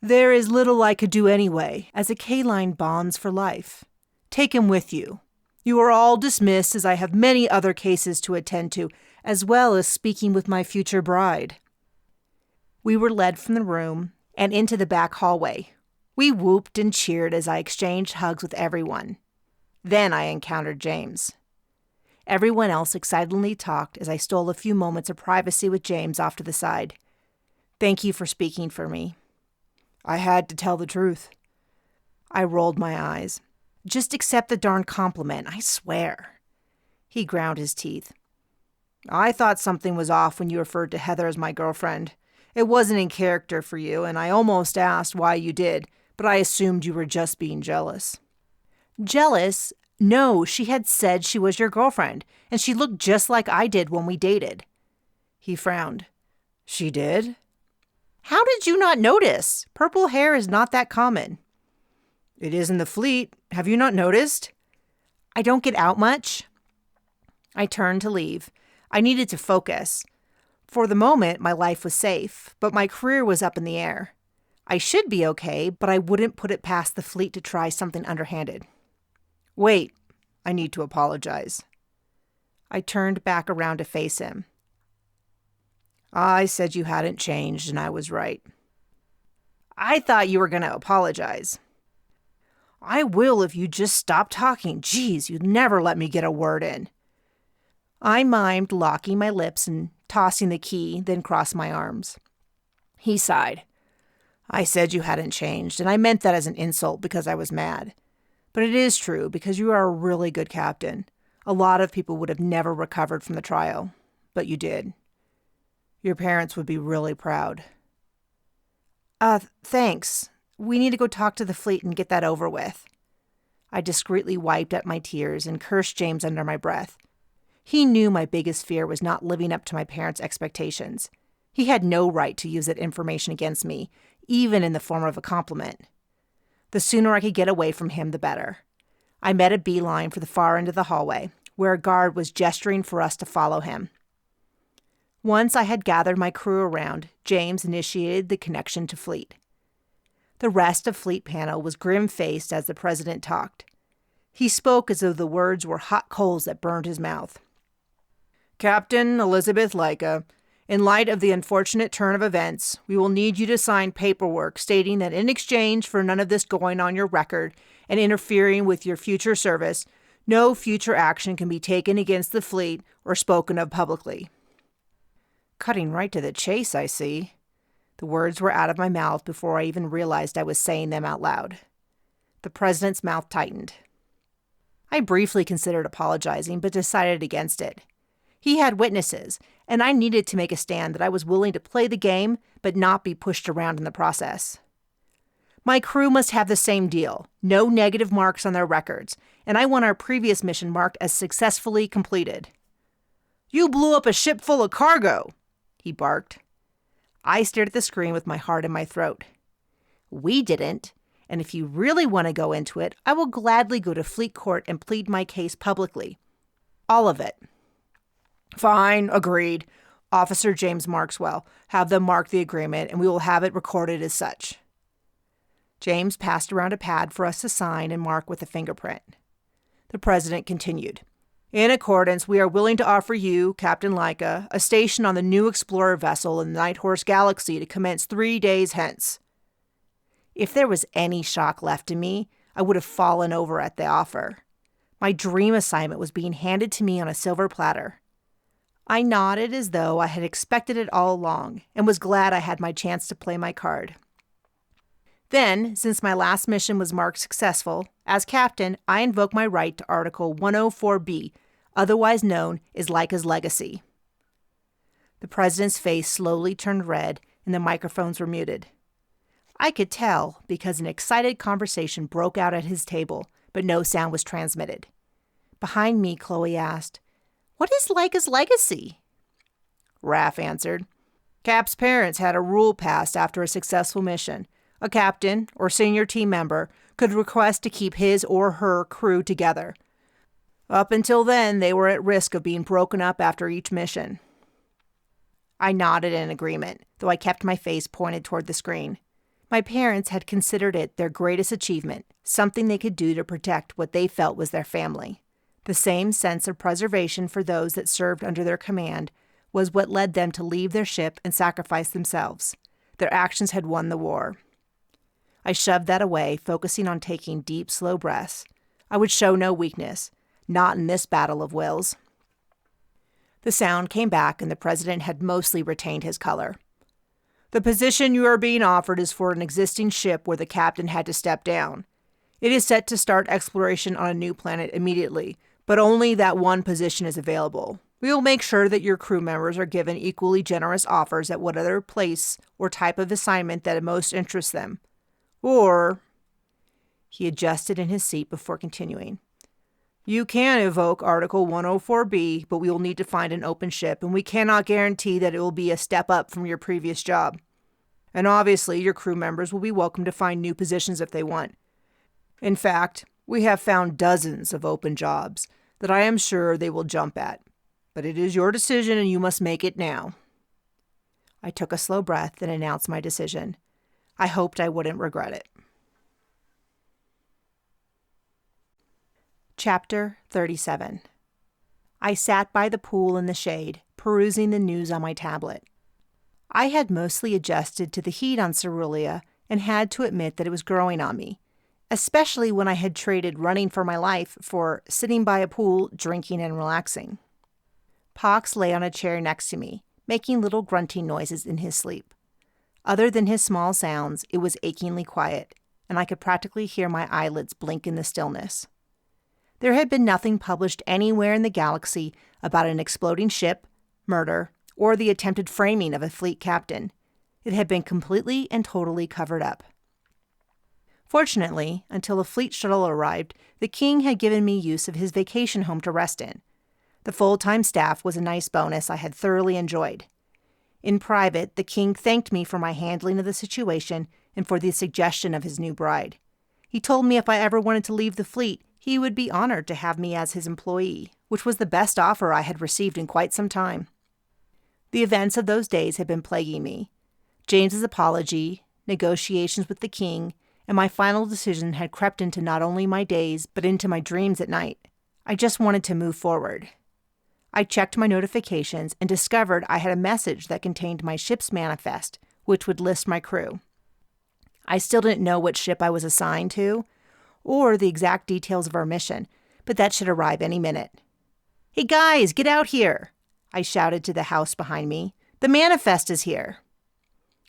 "There is little I could do anyway, as a Kaline bonds for life. Take him with you. You are all dismissed, as I have many other cases to attend to, as well as speaking with my future bride." We were led from the room and into the back hallway. We whooped and cheered as I exchanged hugs with everyone. Then I encountered James. Everyone else excitedly talked as I stole a few moments of privacy with James off to the side. Thank you for speaking for me. I had to tell the truth. I rolled my eyes. Just accept the darn compliment, I swear. He ground his teeth. I thought something was off when you referred to Heather as my girlfriend. It wasn't in character for you, and I almost asked why you did, but I assumed you were just being jealous. Jealous? No, she had said she was your girlfriend, and she looked just like I did when we dated. He frowned. She did? How did you not notice? Purple hair is not that common. It is in the fleet. Have you not noticed? I don't get out much. I turned to leave. I needed to focus. For the moment, my life was safe, but my career was up in the air. I should be okay, but I wouldn't put it past the fleet to try something underhanded. Wait, I need to apologize. I turned back around to face him. I said you hadn't changed, and I was right. I thought you were going to apologize. I will if you just stop talking. Geez, you'd never let me get a word in. I mimed locking my lips and tossing the key, then crossed my arms. He sighed. I said you hadn't changed, and I meant that as an insult because I was mad. But it is true because you are a really good captain. A lot of people would have never recovered from the trial, but you did. Your parents would be really proud. Thanks. We need to go talk to the fleet and get that over with. I discreetly wiped at my tears and cursed James under my breath. He knew my biggest fear was not living up to my parents' expectations. He had no right to use that information against me, even in the form of a compliment. The sooner I could get away from him, the better. I made a beeline for the far end of the hallway, where a guard was gesturing for us to follow him. Once I had gathered my crew around, James initiated the connection to Fleet. The rest of Fleet panel was grim-faced as the president talked. He spoke as though the words were hot coals that burned his mouth. Captain Elizabeth Laika, in light of the unfortunate turn of events, we will need you to sign paperwork stating that in exchange for none of this going on your record and interfering with your future service, no future action can be taken against the fleet or spoken of publicly. Cutting right to the chase, I see. The words were out of my mouth before I even realized I was saying them out loud. The president's mouth tightened. I briefly considered apologizing, but decided against it. He had witnesses, and I needed to make a stand that I was willing to play the game, but not be pushed around in the process. My crew must have the same deal, no negative marks on their records, and I want our previous mission marked as successfully completed. You blew up a ship full of cargo, he barked. I stared at the screen with my heart in my throat. We didn't, and if you really want to go into it, I will gladly go to Fleet Court and plead my case publicly. All of it. Fine, agreed. Officer James Markswell, have them mark the agreement, and we will have it recorded as such. James passed around a pad for us to sign and mark with a fingerprint. The president continued. In accordance, we are willing to offer you, Captain Laika, a station on the new Explorer vessel in the Night Horse Galaxy to commence 3 days hence. If there was any shock left in me, I would have fallen over at the offer. My dream assignment was being handed to me on a silver platter. I nodded as though I had expected it all along and was glad I had my chance to play my card. Then, since my last mission was marked successful, as captain, I invoke my right to Article 104B, otherwise known as Laika's Legacy. The president's face slowly turned red and the microphones were muted. I could tell because an excited conversation broke out at his table, but no sound was transmitted. Behind me, Chloe asked, "What is Laika's legacy?" Raph answered, "Cap's parents had a rule passed after a successful mission. A captain, or senior team member, could request to keep his or her crew together. Up until then, they were at risk of being broken up after each mission." I nodded in agreement, though I kept my face pointed toward the screen. My parents had considered it their greatest achievement, something they could do to protect what they felt was their family. The same sense of preservation for those that served under their command was what led them to leave their ship and sacrifice themselves. Their actions had won the war. I shoved that away, focusing on taking deep, slow breaths. I would show no weakness, not in this battle of wills. The sound came back, and the president had mostly retained his color. The position you are being offered is for an existing ship where the captain had to step down. It is set to start exploration on a new planet immediately, but only that one position is available. We will make sure that your crew members are given equally generous offers at whatever place or type of assignment that most interests them. Or, he adjusted in his seat before continuing, you can evoke Article 104B, but we will need to find an open ship, and we cannot guarantee that it will be a step up from your previous job. And obviously, your crew members will be welcome to find new positions if they want. In fact, we have found dozens of open jobs that I am sure they will jump at. But it is your decision, and you must make it now. I took a slow breath and announced my decision. I hoped I wouldn't regret it. Chapter 37. I sat by the pool in the shade, perusing the news on my tablet. I had mostly adjusted to the heat on Cerulean and had to admit that it was growing on me, especially when I had traded running for my life for sitting by a pool, drinking and relaxing. Pox lay on a chair next to me, making little grunting noises in his sleep. Other than his small sounds, it was achingly quiet, and I could practically hear my eyelids blink in the stillness. There had been nothing published anywhere in the galaxy about an exploding ship, murder, or the attempted framing of a fleet captain. It had been completely and totally covered up. Fortunately, until a fleet shuttle arrived, the king had given me use of his vacation home to rest in. The full-time staff was a nice bonus I had thoroughly enjoyed. In private, the king thanked me for my handling of the situation and for the suggestion of his new bride. He told me if I ever wanted to leave the fleet, he would be honored to have me as his employee, which was the best offer I had received in quite some time. The events of those days had been plaguing me. James's apology, negotiations with the king, and my final decision had crept into not only my days, but into my dreams at night. I just wanted to move forward. I checked my notifications and discovered I had a message that contained my ship's manifest, which would list my crew. I still didn't know what ship I was assigned to, or the exact details of our mission, but that should arrive any minute. "Hey guys, get out here!" I shouted to the house behind me. "The manifest is here!"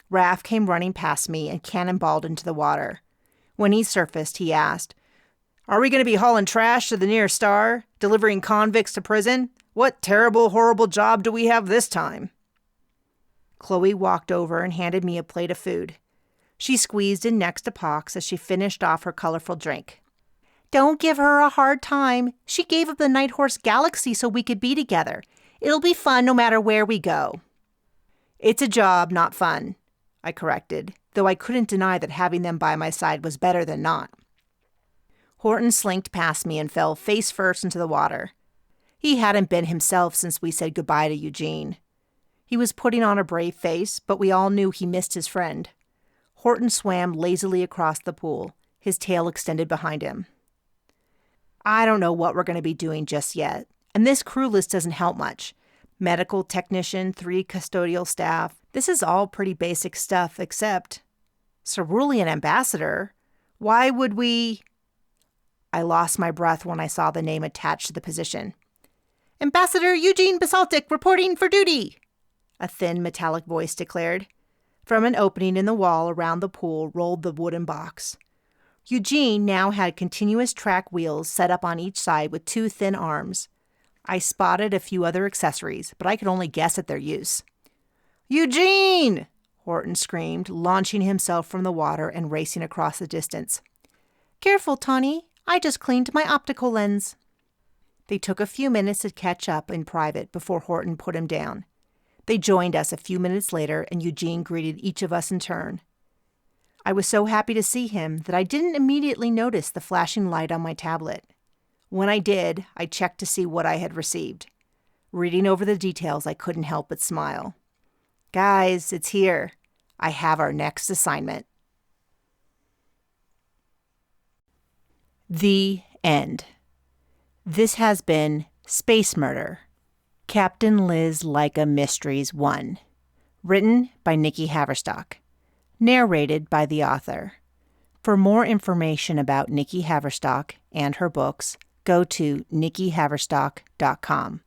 Raph came running past me and cannonballed into the water. When he surfaced, he asked, "Are we going to be hauling trash to the nearest star? Delivering convicts to prison? What terrible, horrible job do we have this time?" Chloe walked over and handed me a plate of food. She squeezed in next to Pox as she finished off her colorful drink. "Don't give her a hard time. She gave up the Night Horse Galaxy so we could be together. It'll be fun no matter where we go." "It's a job, not fun," I corrected, though I couldn't deny that having them by my side was better than not. Horton slinked past me and fell face first into the water. He hadn't been himself since we said goodbye to Eugene. He was putting on a brave face, but we all knew he missed his friend. Horton swam lazily across the pool, his tail extended behind him. "I don't know what we're going to be doing just yet, and this crew list doesn't help much. Medical technician, 3 custodial staff. This is all pretty basic stuff, except Cerulean ambassador. Why would we—" I lost my breath when I saw the name attached to the position. "Ambassador Eugene Basaltic reporting for duty," a thin metallic voice declared. From an opening in the wall around the pool rolled the wooden box. Eugene now had continuous track wheels set up on each side with 2 thin arms. I spotted a few other accessories, but I could only guess at their use. "Eugene!" Horton screamed, launching himself from the water and racing across the distance. "Careful, Tawny. I just cleaned my optical lens." They took a few minutes to catch up in private before Horton put him down. They joined us a few minutes later, and Eugene greeted each of us in turn. I was so happy to see him that I didn't immediately notice the flashing light on my tablet. When I did, I checked to see what I had received. Reading over the details, I couldn't help but smile. "Guys, it's here. I have our next assignment." The end. This has been Space Murder, Captain Liz Laika Mysteries 1, written by Nikki Haverstock, narrated by the author. For more information about Nikki Haverstock and her books, go to nikkihaverstock.com.